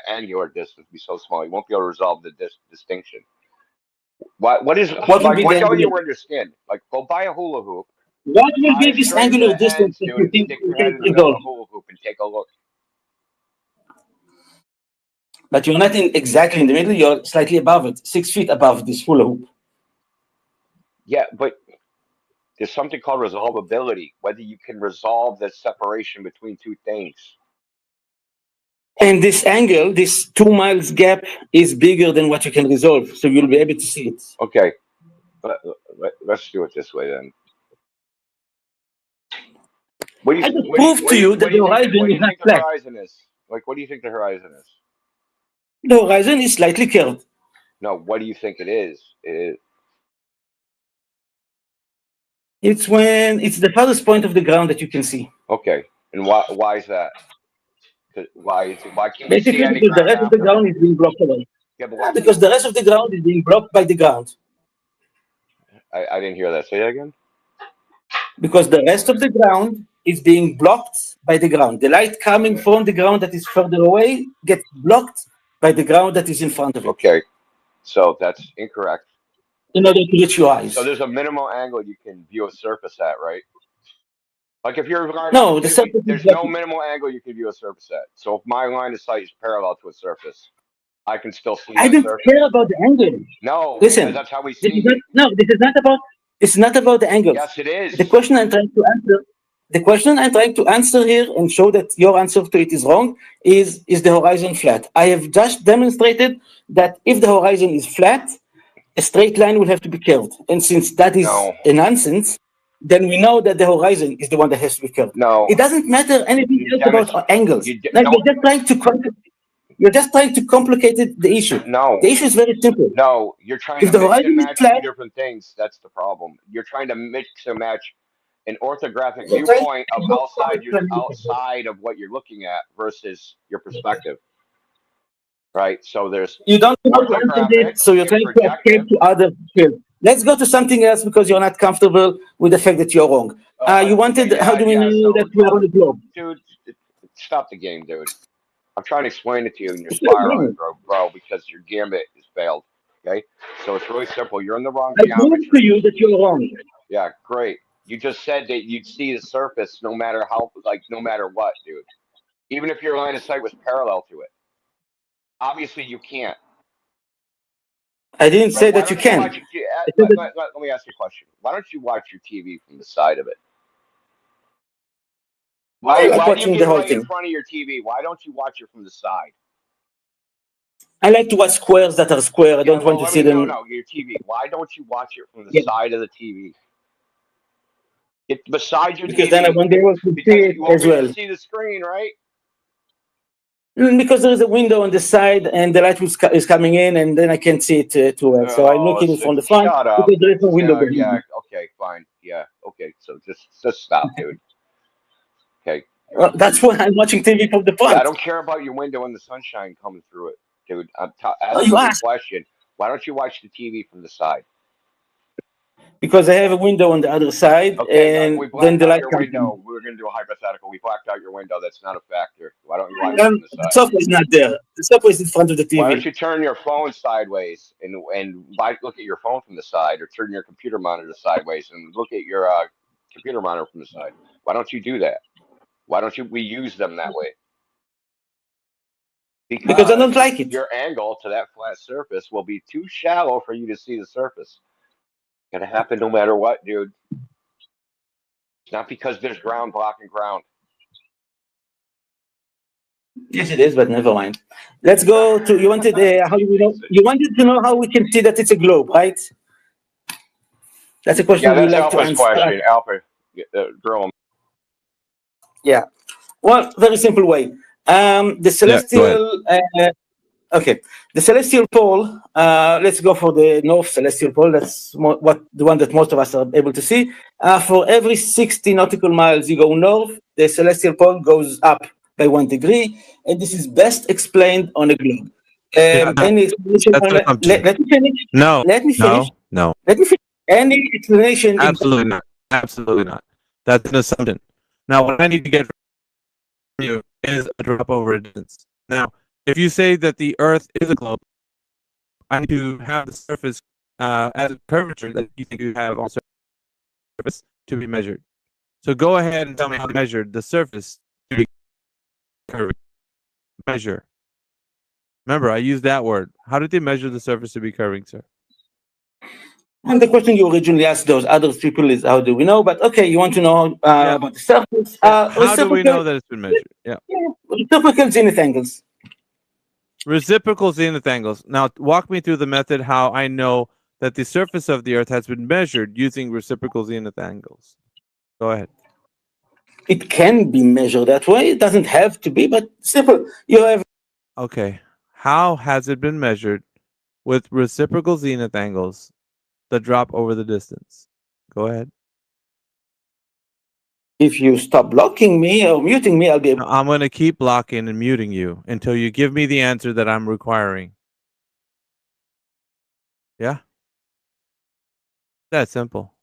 M: angular distance would be so small you won't be able to resolve the distinction. What would like? What don't you understand? Like, go buy a hula hoop.
O: What will be this
M: String to
O: angular
M: the
O: distance
M: ends,
O: that
M: dude,
O: you
M: and
O: think
M: stick
O: you
M: your head
O: can
M: in the middle of
O: resolve?
M: the hula hoop and take a look.
O: But you're not exactly in the middle. You're slightly above it, 6 feet above this hula hoop.
M: Yeah, but there's something called resolvability. Whether you can resolve the separation between two things.
O: And this angle, this 2 miles gap, is bigger than what you can resolve, so you'll be able to see it.
M: Okay, let's do it this way then. What do you
O: prove to you that the horizon is not
M: the
O: flat.
M: horizon is? Like, what do you think the horizon is?
O: The horizon is slightly curved.
M: No, what do you think it is?
O: It's when it's the farthest point of the ground that you can see.
M: Okay, and why is that? Why can't you see
O: Basically,
M: any
O: because the
M: ground
O: rest of the
M: after?
O: ground is being blocked away.
M: Yeah, but
O: Because the rest of the ground is being blocked by the ground.
M: I didn't hear that. Say that again.
O: Because the rest of the ground is being blocked by the ground. The light coming from the ground that is further away gets blocked by the ground that is in front of it.
M: Okay, so that's incorrect.
O: In order to reach your eyes.
M: So there's a minimal angle you can view a surface at, right? Like if you're
O: no, the surface
M: there's no minimal angle you can view a surface at. So if my line of sight is parallel to a surface, I can still see
O: I
M: that
O: don't
M: surface.
O: care about the angle.
M: No,
O: listen,
M: because that's how we
O: this
M: see.
O: this is not about the angles.
M: Yes, it is.
O: The question I'm trying to answer here and show that your answer to it is wrong is the horizon flat? I have just demonstrated that if the horizon is flat, a straight line will have to be curved. And since that is a nonsense, then we know that the horizon is the one that has to be curved.
M: No.
O: It doesn't matter anything else about angles. You're just trying to complicate the issue.
M: No.
O: The issue is very simple.
M: No, you're trying to mix and match two different things. That's the problem. You're trying to mix and match an orthographic viewpoint of outside of what you're looking at versus your perspective. Right? So there's
O: you don't know how to answer it, so you're trying to escape to other fields. Let's go to something else because you're not comfortable with the fact that you're wrong. You wanted, how do we know that we're on the globe?
M: Dude, stop the game, dude. I'm trying to explain it to you and you're spiraling, bro, because your gambit has failed. Okay? So it's really simple. You're in the wrong geometry.
O: I prove to you that you're wrong.
M: Yeah, great. You just said that you'd see the surface no matter what, dude. even if your line of sight was parallel to it. Obviously, you can't.
O: I didn't say
M: Right? Why
O: that you
M: don't you
O: can.
M: watch it? Let me ask you a question. Why don't you watch your TV from the side of it?
O: I like
M: Why do you
O: watching the
M: get
O: whole
M: right in
O: thing.
M: front of your TV? Why don't you watch it from the side?
O: I like to watch squares that are square. I
M: Yeah,
O: don't want
M: well,
O: to see them.
M: your TV. Why don't you watch it from the
O: Yeah,
M: side of the TV? Get beside your
O: because then I
M: TV
O: won't be able to see
M: because
O: it
M: you won't
O: as
M: be able to
O: well.
M: see the screen, right?
O: Because there is a window on the side and the light is coming in, and then I can't see it too well. So I look in from the front
M: Shut up.
O: because there is no window behind
M: Yeah,
O: me.
M: okay, fine. Yeah, okay. So just stop, dude. Okay.
O: Well, that's why I'm watching TV from the
M: Yeah, I
O: front.
M: don't care about your window and the sunshine coming through it, dude. I'm
O: Oh, you
M: asking you a
O: asked
M: question. Why don't you watch the TV from the side?
O: because I have a window on the other side,
M: Okay, we
O: and then
M: blacked
O: the
M: out
O: light
M: your
O: comes in.
M: window. We were going to do a hypothetical. We blacked out your window. That's not a factor. Why don't you watch it from the
O: The
M: side?
O: sofa is not there. The sofa is in front of the
M: Why don't
O: TV
M: you turn your phone sideways and look at your phone from the side, or turn your computer monitor sideways and look at your computer monitor from the side? Why don't you do that? Why don't we use them that way?
O: because I don't
M: Because
O: like it.
M: your angle to that flat surface will be too shallow for you to see the surface. It's gonna happen no matter what, dude. It's not because there's ground blocking ground.
O: Yes, it is, but never mind. Let's go to you wanted how do we know?
M: Jinx it.
O: You wanted to know how we can see that it's a globe, right? That's a question
M: Yeah,
O: you would
M: that's
O: like to
M: Alpha's
O: answer.
M: question. Alpha, girl.
O: Yeah. Well, very simple way. The
A: Yeah, go ahead.
O: celestial. Okay, the celestial pole. Let's go for the north celestial pole. That's what the one that most of us are able to see. For every 60 nautical miles you go north, the celestial pole goes up by 1 degree, and this is best explained on a globe.
A: Yeah,
O: Any explanation
A: that's
O: on
A: an
O: it?
A: assumption.
O: Let me finish.
A: No,
O: Let me finish.
A: no.
O: Let me finish. Any explanation in
A: Absolutely not. Absolutely not. That's an assumption. Now, what I need to get from you is a drop over a distance. Now, if you say that the Earth is a globe, I need to have the surface as a curvature that you think you have on surface to be measured. So go ahead and tell me how they measured the surface to be curved. Measure. Remember, I used that word. How did they measure the surface to be curving, sir?
O: And the question you originally asked those other people is how do we know? But okay, you want to know
A: Yeah.
O: about the surface.
A: How do we know that it's been measured? Yeah.
O: Reciprocal zenith angles.
A: Reciprocal zenith angles. Now, walk me through the method how I know that the surface of the Earth has been measured using reciprocal zenith angles. Go ahead.
O: It can be measured that way. It doesn't have to be, but simple. You have.
A: Okay. How has it been measured with reciprocal zenith angles, the drop over the distance? Go ahead.
O: If you stop blocking me or muting me, I'll be able.
A: No, I'm going to keep blocking and muting you until you give me the answer that I'm requiring. Yeah? That's simple.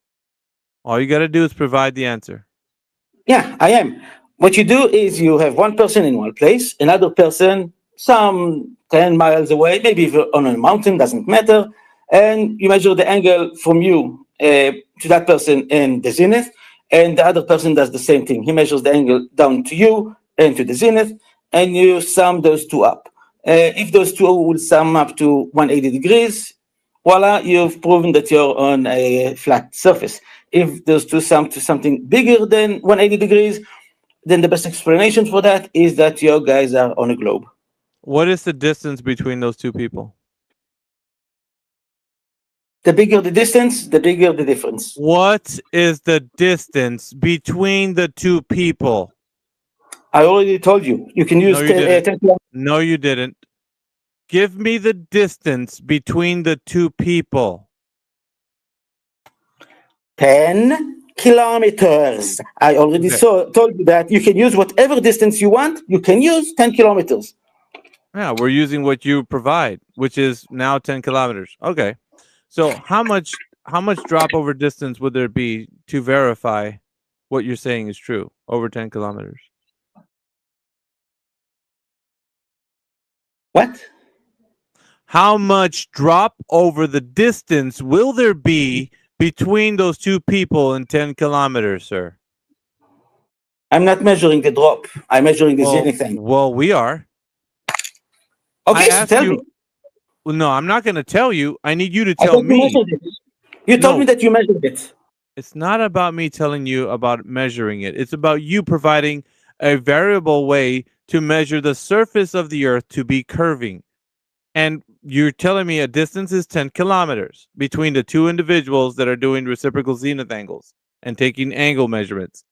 A: All you got to do is provide the answer.
O: Yeah, I am. What you do is you have one person in one place, another person some 10 miles away, maybe on a mountain, doesn't matter, and you measure the angle from you to that person in the zenith, and the other person does the same thing. He measures the angle down to you and to the zenith, and you sum those two up. If those two will sum up to 180 degrees, voila, you've proven that you're on a flat surface. If those two sum to something bigger than 180 degrees, then the best explanation for that is that your guys are on a globe.
A: What is the distance between those two people?
O: The bigger the distance, the bigger the difference.
A: What is the distance between the two people?
O: I already told you. You can use
A: No, you didn't.
O: 10 kilometers.
A: No, you didn't. Give me the distance between the two people.
O: 10 kilometers. I already
A: Okay.
O: told you that you can use whatever distance you want. You can use 10 kilometers.
A: Yeah, we're using what you provide, which is now 10 kilometers. Okay. So how much drop over distance would there be to verify what you're saying is true over 10 kilometers?
O: What?
A: How much drop over the distance will there be between those two people in 10 kilometers, sir?
O: I'm not measuring the drop. I'm measuring the zenith angle.
A: Well, we are.
O: Okay,
A: I
O: so
A: asked
O: tell
A: you.
O: me.
A: Well, no, I'm not going to tell you. I need you to
O: I
A: tell
O: thought you
A: me.
O: measured it. You told me
A: No,
O: that you measured it.
A: it's not about me telling you about measuring it. It's about you providing a variable way to measure the surface of the Earth to be curving. And you're telling me a distance is 10 kilometers between the two individuals that are doing reciprocal zenith angles and taking angle measurements.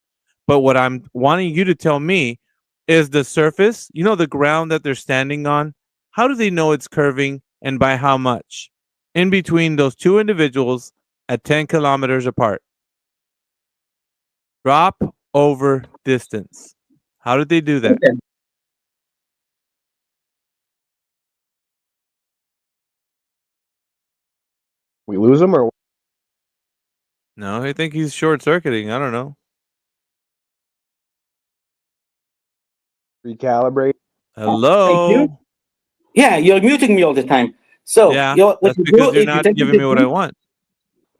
A: But what I'm wanting you to tell me is the surface, the ground that they're standing on, how do they know it's curving and by how much? In between those two individuals at 10 kilometers apart. Drop over distance. How did they do that?
O: Okay.
V: We lose him or
A: No, I think he's short circuiting. I don't know.
V: recalibrate?
O: Thank you.
A: Hello.
O: Yeah, you're muting me all the time. So
A: Yeah,
O: what
A: that's
O: you
A: because
O: do
A: you're
O: is you
A: not
O: take the
A: giving me what I
O: distance.
A: want.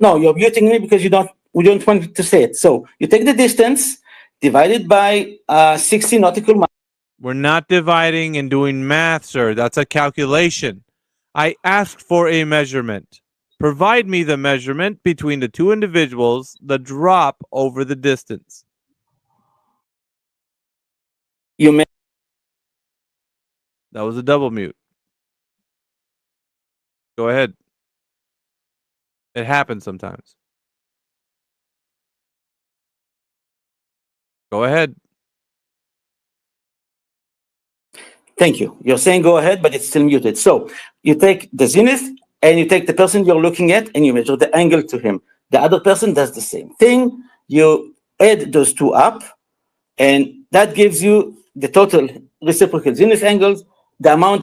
O: No, you're muting me because we don't want to say it. So you take the distance divided by 60 nautical miles.
A: We're not dividing and doing math, sir. That's a calculation. I asked for a measurement. Provide me the measurement between the two individuals, the drop over the distance.
O: You
A: That was a double mute. Go ahead. It happens sometimes. Go ahead.
O: Thank you. You're saying go ahead, but it's still muted. So you take the zenith and you take the person you're looking at and you measure the angle to him. The other person does the same thing. You add those two up, and that gives you the total reciprocal zenith angles, the amount.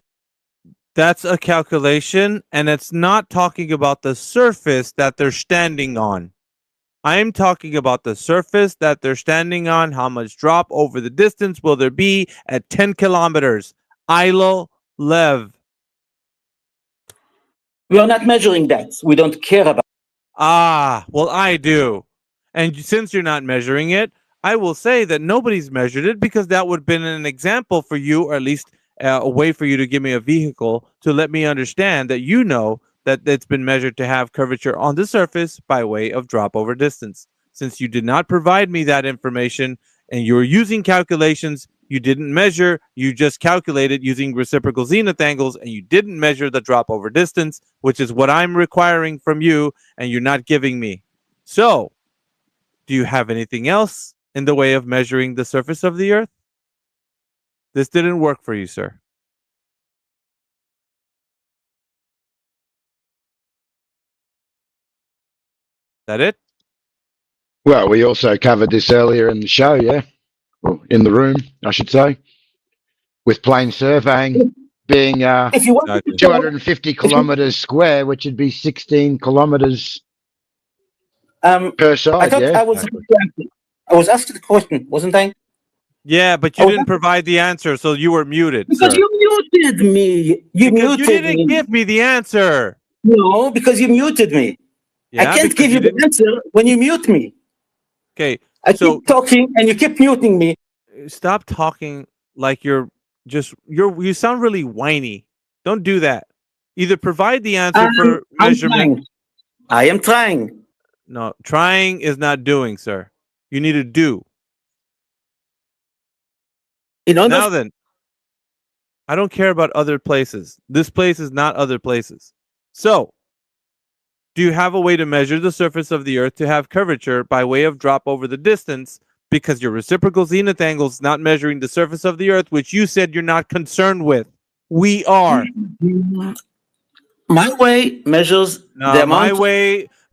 A: That's a calculation, and it's not talking about the surface that they're standing on. I'm talking about the surface that they're standing on. How much drop over the distance will there be at 10 kilometers? Ilo Lev.
O: We are not measuring that. We don't care about.
A: Ah, well, I do. And since you're not measuring it, I will say that nobody's measured it because that would have been an example for you, or at least a way for you to give me a vehicle to let me understand that you know that it's been measured to have curvature on the surface by way of drop over distance. Since you did not provide me that information and you were using calculations, you didn't measure, you just calculated using reciprocal zenith angles, and you didn't measure the drop over distance, which is what I'm requiring from you, and you're not giving me. So, do you have anything else in the way of measuring the surface of the Earth? This didn't work for you, sir. That it?
L: Well, we also covered this earlier in the show, yeah? Well, in the room, I should say, with plane surveying being
O: If you want to
L: 250 kilometers square, which would be 16 kilometers per
O: I
L: side,
O: thought
L: yeah?
O: I was asked the question, wasn't I?
A: Yeah, but you didn't provide the answer, so you were muted,
O: Because
A: sir.
O: you muted me.
A: Because you didn't give me the answer.
O: No, because you muted me.
A: Yeah,
O: I can't
A: because
O: give
A: you
O: you the
A: didn't.
O: answer when you mute me.
A: Okay,
O: I
A: so
O: keep talking and you keep muting me.
A: stop talking like you sound really whiny. Don't do that. Either provide the answer for
O: I'm
A: measurement.
O: trying. I am trying.
A: No, trying is not doing, sir. You need to do. Now then, I don't care about other places. This place is not other places. So, do you have a way to measure the surface of the Earth to have curvature by way of drop over the distance? Because your reciprocal zenith angle is not measuring the surface of the Earth, which you said you're not concerned with. We are.
O: My way measures the
A: No,
O: amount.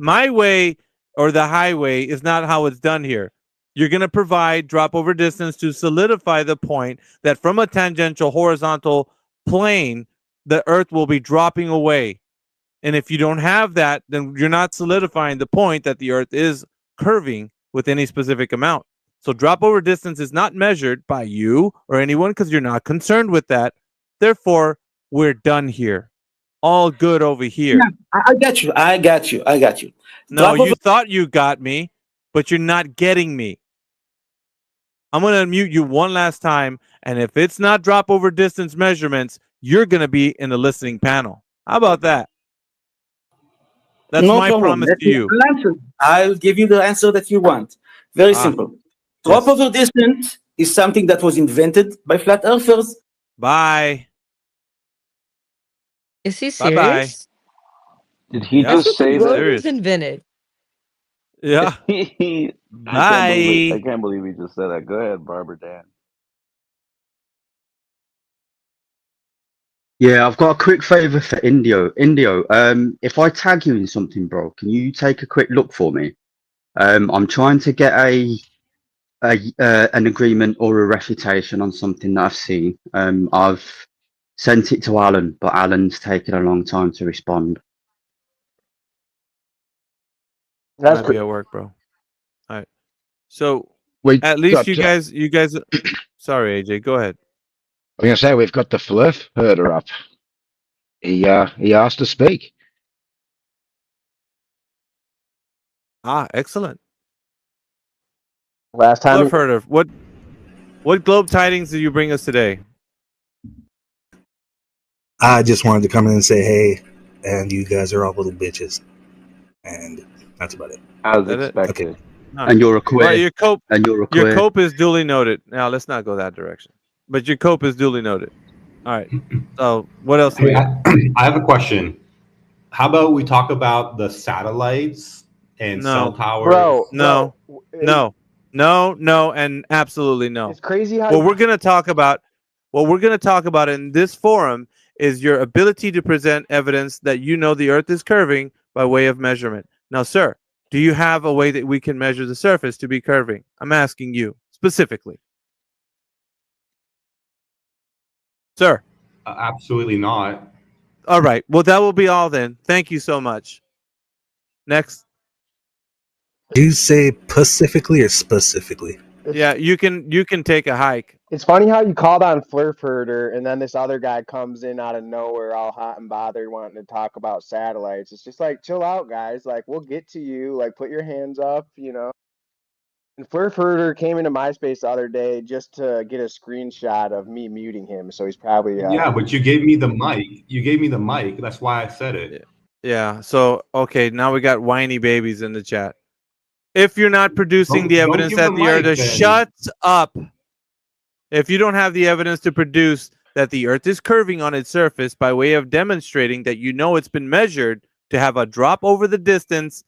A: my way, or the highway is not how it's done here. You're going to provide drop over distance to solidify the point that from a tangential horizontal plane, the Earth will be dropping away. And if you don't have that, then you're not solidifying the point that the Earth is curving with any specific amount. So drop over distance is not measured by you or anyone because you're not concerned with that. Therefore, we're done here. All good over here.
O: Yeah, I got you. I got you. I got you.
A: No, you thought you got me, but you're not getting me. I'm going to unmute you one last time, and if it's not drop over distance measurements, you're going to be in the listening panel. How about that? That's
O: No
A: my
O: problem.
A: promise
O: Let
A: to
O: me
A: you.
O: answer. I'll give you the answer that you want. Very simple. Drop
A: Yes.
O: over distance is something that was invented by flat earthers.
A: Bye.
C: Is he
A: Bye-bye.
C: serious?
F: Did he
C: That's
F: just
C: what the
F: say that?
C: Globers invented.
A: Yeah.
F: I
A: Bye.
F: can't believe he just said that. Go ahead, Barber Dan.
I: Yeah, I've got a quick favor for Indio. Indio, if I tag you in something, bro, can you take a quick look for me? I'm trying to get an agreement or a refutation on something that I've seen. I've sent it to Alan, but Alan's taken a long time to respond.
A: Might be at work, bro. All right. So
L: We
A: at least
L: got.
A: you guys. Sorry, AJ. Go ahead.
L: I'm gonna say we've got the fluff herder up. He asked to speak.
A: Excellent.
V: Last time
A: Fluff Herder, what globe tidings did you bring us today?
Q: I just wanted to come in and say hey, and you guys are all little bitches, and that's about it.
F: As expected.
A: Okay.
I: And you're a queer.
A: Well, your
I: queer.
A: cope is duly noted. Now let's not go that direction. But your cope is duly noted. All right. So what else do we got?
S: I have a question. How about we talk about the satellites and cell towers?
A: No, and absolutely no.
V: It's crazy how
A: what we're going to talk about in this forum is your ability to present evidence that you know the Earth is curving by way of measurement. Now, sir, do you have a way that we can measure the surface to be curving? I'm asking you specifically. Sir.
S: Absolutely not.
A: All right. Well, that will be all then. Thank you so much. Next.
Q: Do you say pacifically or specifically?
A: Yeah, you can take a hike.
V: It's funny how you called on Flurf Herder, and then this other guy comes in out of nowhere, all hot and bothered, wanting to talk about satellites. It's just like, chill out, guys. Like, we'll get to you. Like, put your hands up, you know. And Flurf Herder came into MySpace the other day just to get a screenshot of me muting him. So he's probably
S: Yeah, but you gave me the mic. You gave me the mic. That's why I said it.
A: Yeah. So okay, now we got whiny babies in the chat. If you're not producing the evidence that the Earth is, shut up. If you don't have the evidence to produce that the Earth is curving on its surface by way of demonstrating that you know it's been measured to have a drop over the distance,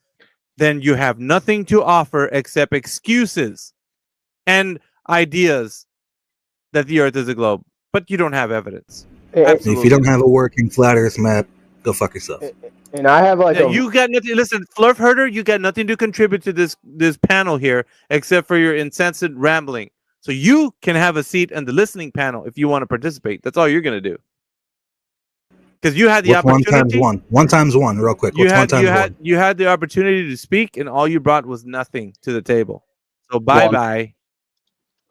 A: then you have nothing to offer except excuses and ideas that the Earth is a globe, but you don't have evidence. Absolutely.
Q: If you don't have a working flat Earth map, go fuck yourself.
V: And I have like
A: you got nothing. Listen, Flurf Herder, you got nothing to contribute to this panel here except for your incessant rambling. So you can have a seat in the listening panel if you want to participate. That's all you're going to do. Because you had the opportunity.
Q: 1 times 1? 1 times 1, real quick. What's 1 times 1?
A: You had the opportunity to speak, and all you brought was nothing to the table. So bye.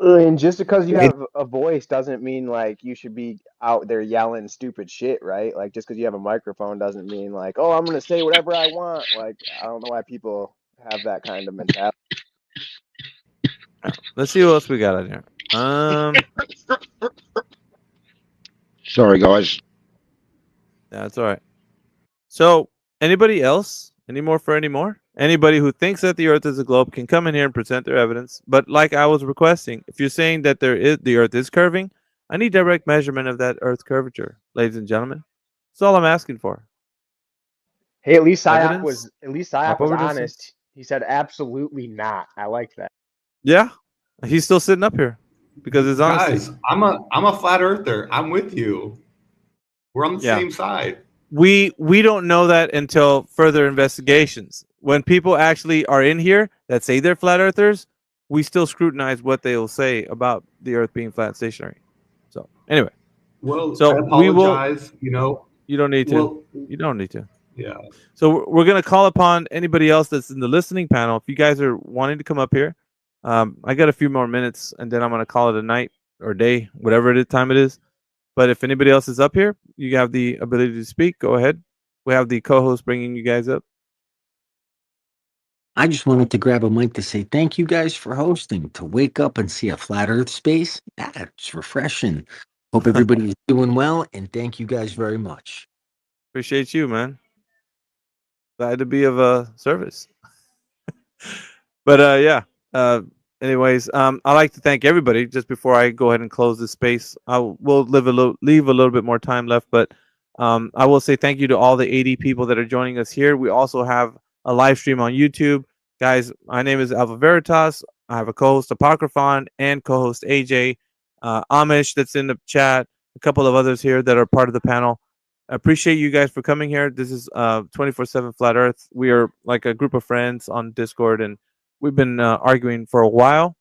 V: And just because you have a voice doesn't mean like you should be out there yelling stupid shit, right? Like just because you have a microphone doesn't mean like, oh, I'm gonna say whatever I want. Like I don't know why people have that kind of mentality.
A: Let's see what else we got on here.
L: Sorry, guys.
A: That's all right. So, anybody else? Any more? Anybody who thinks that the Earth is a globe can come in here and present their evidence. But like I was requesting, if you're saying that the Earth is curving, I need direct measurement of that Earth curvature, ladies and gentlemen. That's all I'm asking for.
V: Hey, at least Psyop was honest.
A: Distance?
V: He said absolutely not. I like that.
A: Yeah, he's still sitting up here because his honesty.
S: Guys, I'm a flat earther. I'm with you. We're on the same side.
A: We don't know that until further investigations. When people actually are in here that say they're flat earthers, we still scrutinize what they will say about the Earth being flat and stationary. So anyway,
S: I apologize. You know,
A: you don't need to.
S: Well,
A: you don't need to.
S: Yeah.
A: So we're gonna call upon anybody else that's in the listening panel. If you guys are wanting to come up here, I got a few more minutes, and then I'm gonna call it a night or day, whatever time it is. But if anybody else is up here, you have the ability to speak. Go ahead. We have the co-host bringing you guys up.
J: I just wanted to grab a mic to say thank you guys for hosting. To wake up and see a flat Earth space, that's refreshing. Hope everybody is doing well, and thank you guys very much.
A: Appreciate you, man. Glad to be of service. But yeah. Anyways, I like to thank everybody. Just before I go ahead and close this space, we'll leave a little bit more time left. But I will say thank you to all the 80 people that are joining us here. We also have a live stream on YouTube, guys. My name is Alpha Veritas. I have a co-host Apocryphon and co-host AJ, Amish that's in the chat, a couple of others here that are part of the panel. I appreciate you guys for coming here. This is 24/7 Flat Earth. We are like a group of friends on Discord, and we've been arguing for a while.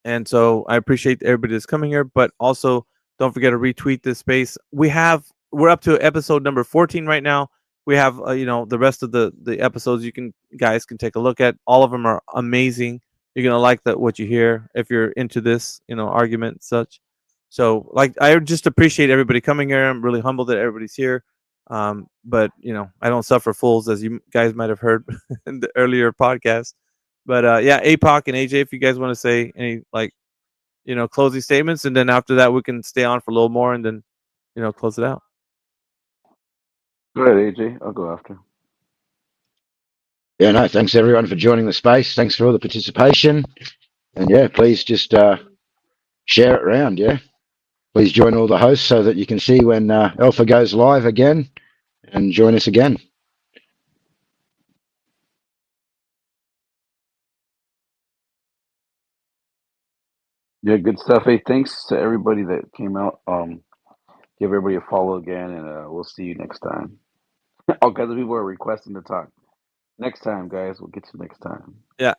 A: And so I appreciate everybody that's coming here, but also don't forget to retweet this space. We're up to episode number 14 right now. We have the rest of the episodes guys can take a look at. All of them are amazing. You're gonna like what you hear if you're into this argument and such. So like I just appreciate everybody coming here. I'm really humbled that everybody's here. But I don't suffer fools, as you guys might have heard in the earlier podcast. But yeah, APOC and AJ, if you guys want to say any closing statements, and then after that we can stay on for a little more and then close it out.
F: Go ahead, AJ. I'll go after.
L: Yeah, no, thanks everyone for joining the space. Thanks for all the participation. And yeah, please just share it around, yeah. Please join all the hosts so that you can see when Alpha goes live again and join us again.
F: Yeah, good stuff. Hey, thanks to everybody that came out. Give everybody a follow again, and we'll see you next time. All kinds of people are requesting to talk. Next time, guys. We'll get you next time.
A: Yeah,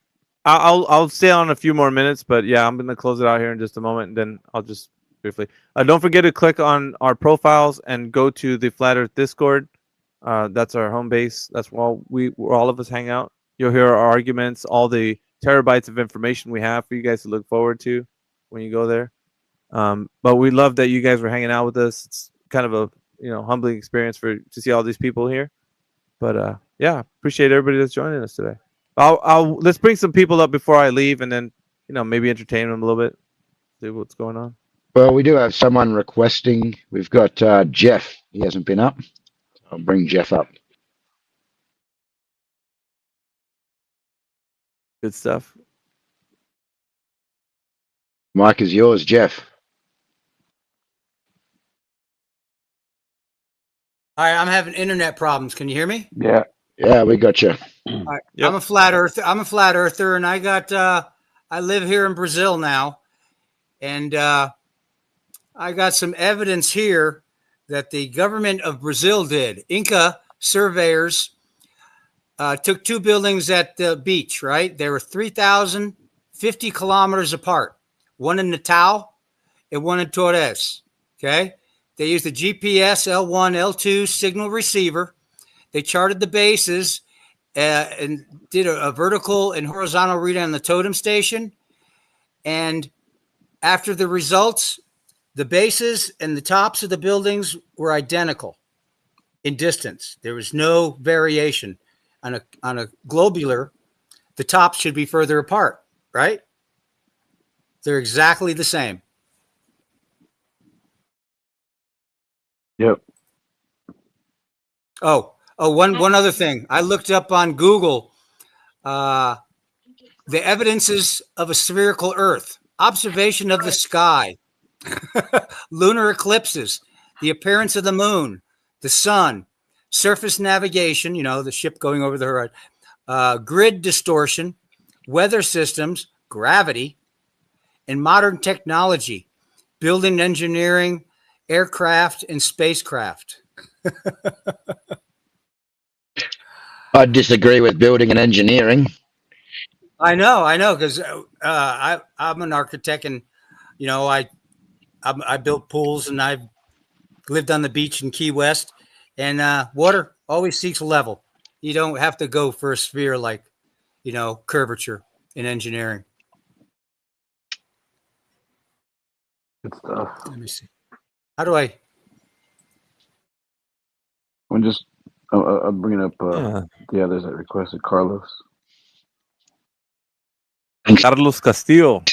A: I'll stay on a few more minutes, but yeah, I'm gonna close it out here in just a moment, and then I'll just briefly. Don't forget to click on our profiles and go to the Flat Earth Discord. That's our home base. That's where all of us hang out. You'll hear our arguments, all the terabytes of information we have for you guys to look forward to when you go there. But we love that you guys were hanging out with us. It's kind of a humbling experience to see all these people here. But yeah, appreciate everybody that's joining us today. Let's bring some people up before I leave, and then maybe entertain them a little bit, see what's going on.
L: Well, we do have someone requesting. We've got Jeff. He hasn't been up. I'll bring Jeff up.
A: Good stuff.
L: Mike is yours, Jeff.
T: Hi, I'm having internet problems. Can you hear me?
L: Yeah. Yeah, we got you.
T: Right. Yep. I'm a flat earther, and I live here in Brazil now, and I got some evidence here that the government of Brazil did. Inca surveyors took two buildings at the beach, right? They were 3,050 kilometers apart, one in Natal and one in Torres, okay? They used a GPS L1, L2 signal receiver. They charted the bases and did a vertical and horizontal read on the totem station. And after the results, the bases and the tops of the buildings were identical in distance. There was no variation. On a globular, the tops should be further apart, right? They're exactly the same.
F: Yep.
T: One other thing. I looked up on Google the evidences of a spherical Earth, observation of the sky, lunar eclipses, the appearance of the moon, the sun, surface navigation, the ship going over the horizon, grid distortion, weather systems, gravity, and modern technology, building engineering, aircraft, and spacecraft.
L: I disagree with building and engineering.
T: I know, because I'm an architect, and I built pools, and I've lived on the beach in Key West, and water always seeks level. You don't have to go for a sphere like curvature in engineering.
F: Good stuff.
T: Let me see. How do I?
F: I'm bringing up the others that requested, Carlos.
A: Carlos Castillo.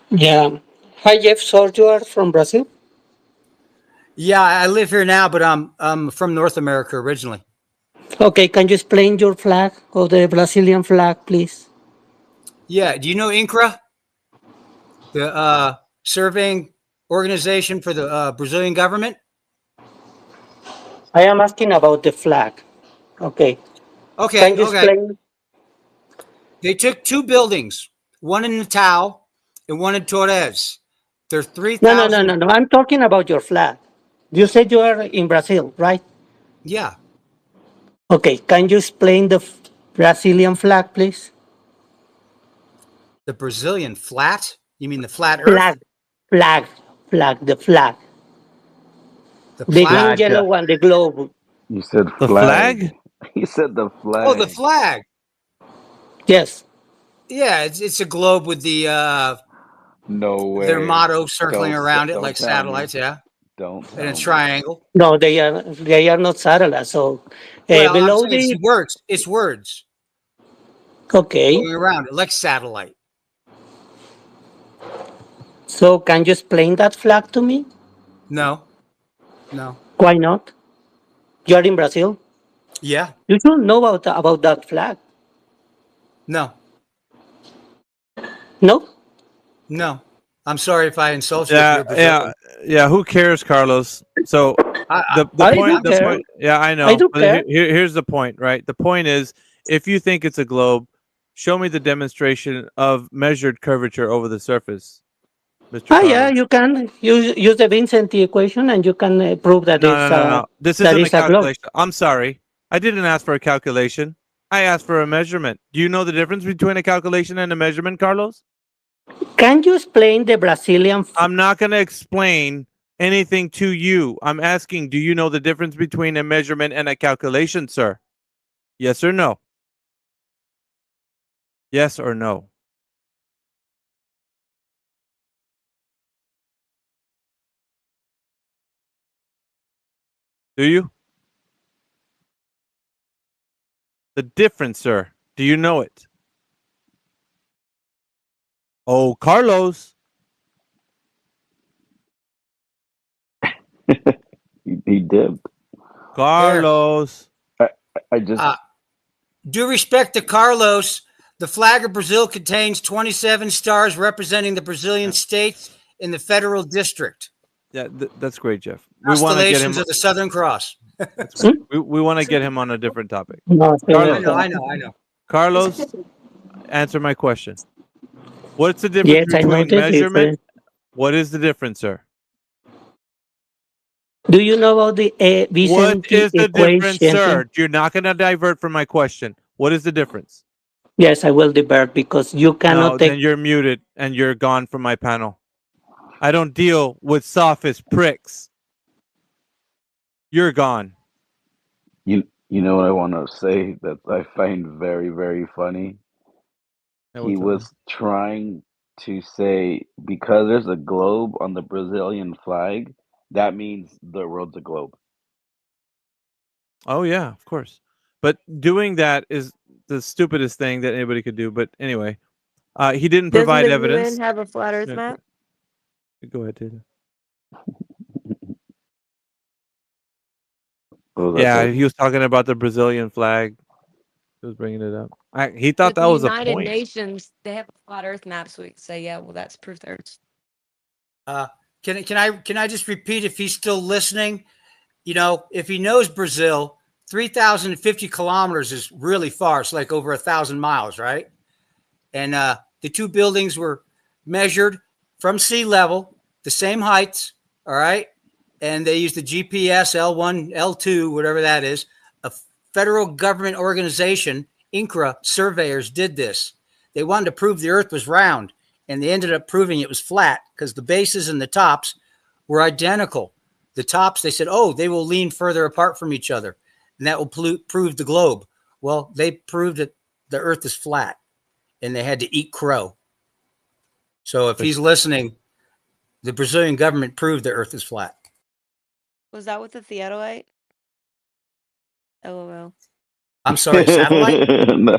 D: Yeah. Hi, Jeff. So you are from Brazil?
T: Yeah, I live here now, but I'm from North America originally.
D: Okay, can you explain your flag or the Brazilian flag, please?
T: Yeah, do you know INCRA, the surveying organization for the Brazilian government?
D: I am asking about the flag. Okay.
T: Okay,
D: Can you
T: okay.
D: explain?
T: They took two buildings, one in Natal and one in Torres. They're
D: No,
T: 3,000.
D: I'm talking about your flag. You said you are in Brazil, right?
T: Yeah,
D: Okay, can you explain the Brazilian flag, please?
T: the Brazilian flat. You mean the flat Earth?
D: Flag, the flag.
T: The
D: The
T: planet?
D: green,
I: Flag.
D: yellow one, the globe.
F: You said
A: The
F: flag.
A: flag?
F: He said the
T: Oh, the
F: flag.
T: flag.
D: Yes.
T: Yeah, it's a globe with
F: No
T: their
F: way.
T: motto circling around it
F: Don't
T: like
F: tell me.
T: satellites. Yeah,
F: Don't
T: and a
F: tell me.
T: triangle.
D: No, they are not satellites. So
T: Well, I'm
D: below
T: saying it's
D: the
T: words. It's words
D: okay.
T: going around it like satellite.
D: So can you explain that flag to me?
T: No, no.
D: Why not? You are in Brazil.
T: Yeah,
D: You should know about that flag.
T: no,
D: No.
T: no. I'm sorry if I insult you if
A: Yeah,
T: you're
A: yeah,
T: Brazilian.
A: yeah. Who cares, Carlos? So
T: I,
A: the
D: I
A: point,
D: do
A: the
D: care.
A: point. Yeah, I
D: I
A: know.
D: do
A: But
D: care.
A: here's the point, right? The point is, if you think it's a globe, show me the demonstration of measured curvature over the surface, Mr.
D: Yeah,
A: Carlos.
D: you can use the Vincenti equation, and you can prove that
A: No, no,
D: it's
A: no, no. This
D: that
A: isn't a
D: is a globe.
A: calculation. I'm sorry. I didn't ask for a calculation. I asked for a measurement. Do you know the difference between a calculation and a measurement, Carlos?
D: Can you explain the Brazilian?
A: I'm not going to explain anything to you. I'm asking, do you know the difference between a measurement and a calculation, sir? Yes or no? Yes or no? Do you? The difference, sir. Do you know it? Oh, Carlos.
F: He did.
T: here.
A: Carlos.
F: I just.
T: Due respect to Carlos, the flag of Brazil contains 27 stars representing the Brazilian states in the federal district.
A: Yeah, that's great, Jeff. We want to get
T: Constellations
A: him.
T: of the Southern Cross.
A: That's great. We want to get him on a different topic.
D: No,
A: Carlos.
T: I know.
A: Carlos, answer my question. What's the difference
D: yes, I know
A: between
D: the
A: measurement?
D: difference.
A: What is the difference, sir?
D: Do you know about the
A: What
D: Vicenti
A: is the difference,
D: equation?
A: sir? You're not going to divert from my question. What is the difference?
D: Yes, I will divert because you
A: No,
D: cannot
A: then
D: take.
A: you're muted and you're gone from my panel. I don't deal with sophist pricks. You're gone.
F: You know what I want to say that I find very, very funny?
A: Yeah,
F: He
A: what's up, man?
F: was trying to say because there's a globe on the Brazilian flag, that means the world's a globe.
A: Oh, yeah, of course. But doing that is the stupidest thing that anybody could do. But anyway, he didn't
C: Doesn't
A: provide
C: the
A: evidence.
C: UN have a flat Earth
A: Yeah,
C: map?
A: go ahead, Taylor.
F: What was that,
A: Yeah,
F: Dave?
A: he was talking about the Brazilian flag. He was bringing it up. He thought
C: But
A: that
C: the
A: was a
C: United
A: point.
C: Nations, they have a flat Earth map, so we can say, yeah, well, that's proof the Earth's.
T: Can I just repeat if he's still listening? You know, if he knows Brazil, 3,050 kilometers is really far. It's like over 1,000 miles, right? And the two buildings were measured from sea level, the same heights, all right? And they used the GPS L1, L2, whatever that is. A federal government organization, INCRA surveyors did this. They wanted to prove the Earth was round, and they ended up proving it was flat because the bases and the tops were identical. The tops, they said, oh, they will lean further apart from each other, and that will prove the globe. Well, they proved that the Earth is flat, and they had to eat crow. So if he's listening, the Brazilian government proved the Earth is flat.
C: Was that with the theodolite? LOL.
T: I'm sorry, satellite?
F: no,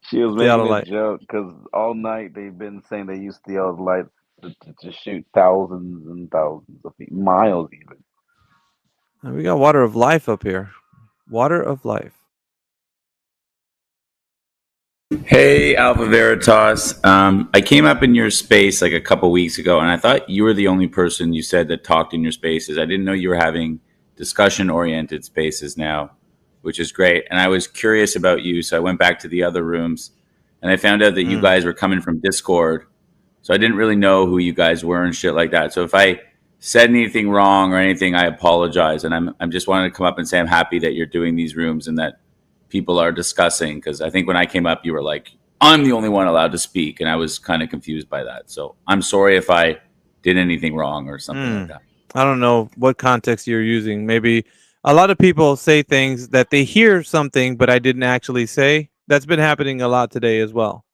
F: she was making a joke because all night they've been saying they use theodolites to shoot thousands and thousands of feet, miles even.
A: And we got water of life up here. Water of life.
E: Hey, Alpha Veritas. I came up in your space like a couple weeks ago, and I thought you were the only person you said that talked in your spaces. I didn't know you were having discussion-oriented spaces now, which is great. And I was curious about you, so I went back to the other rooms, and I found out that you guys were coming from Discord. So I didn't really know who you guys were and shit like that. So if I said anything wrong or anything, I apologize. And I'm just wanting to come up and say I'm happy that you're doing these rooms and that people are discussing, because I think when I came up, you were like, I'm the only one allowed to speak, and I was kind of confused by that. So I'm sorry if I did anything wrong or something like that.
A: I don't know what context you're using. Maybe a lot of people say things that they hear something, but I didn't actually say. That's been happening a lot today as well.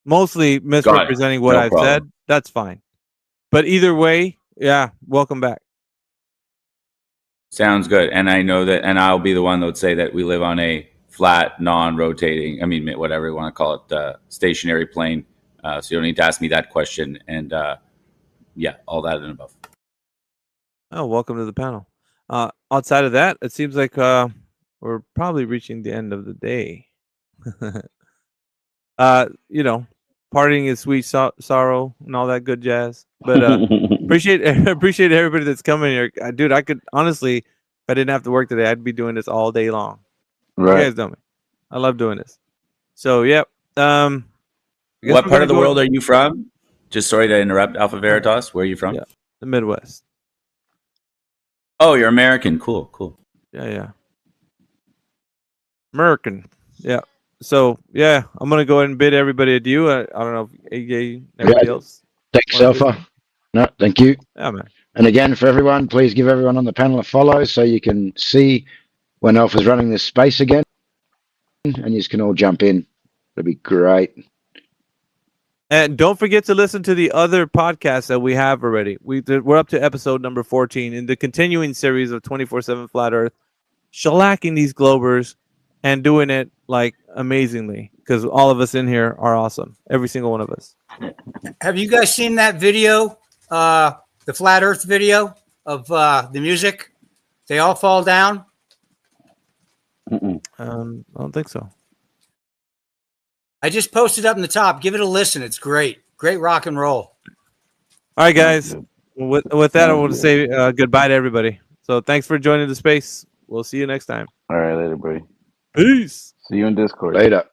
A: Mostly misrepresenting what I've said. That's fine. But either way, yeah, welcome back.
E: Sounds good. And I know that, and I'll be the one that would say that we live on a flat, non-rotating, I mean, whatever you want to call it, stationary plane. So you don't need to ask me that question. And yeah, all that and above.
A: Oh, welcome to the panel. Outside of that, it seems like we're probably reaching the end of the day. You know, partying is sweet sorrow and all that good jazz. But appreciate everybody that's coming here, dude. I could honestly, if I didn't have to work today, I'd be doing this all day long.
F: Right.
A: You guys know me. I love doing this. So yep.
E: What part of the world are you from? Just sorry to interrupt, Alpha Veritas. Where are you from?
A: Yeah, the Midwest.
E: Oh, you're American. Cool.
A: Yeah. American. Yeah. So yeah, I'm gonna go ahead and bid everybody adieu. I don't know if AJ, everybody else.
L: Thanks, Alpha. No, thank you.
A: Yeah, man.
L: And again, for everyone, please give everyone on the panel a follow so you can see when Alpha's running this space again, and you can all jump in. That'd be great.
A: And don't forget to listen to the other podcasts that we have already. We're up to episode number 14 in the continuing series of 24/7 Flat Earth, shellacking these globers and doing it like amazingly, because all of us in here are awesome. Every single one of us.
T: Have you guys seen that video, the Flat Earth video of the music? They all fall down?
A: I don't think so.
T: I just posted up in the top. Give it a listen. It's great. Great rock and roll.
A: All right, guys. With that, I want to say goodbye to everybody. So thanks for joining the space. We'll see you next time.
F: All right, later, buddy.
A: Peace.
F: See you in Discord.
L: Later.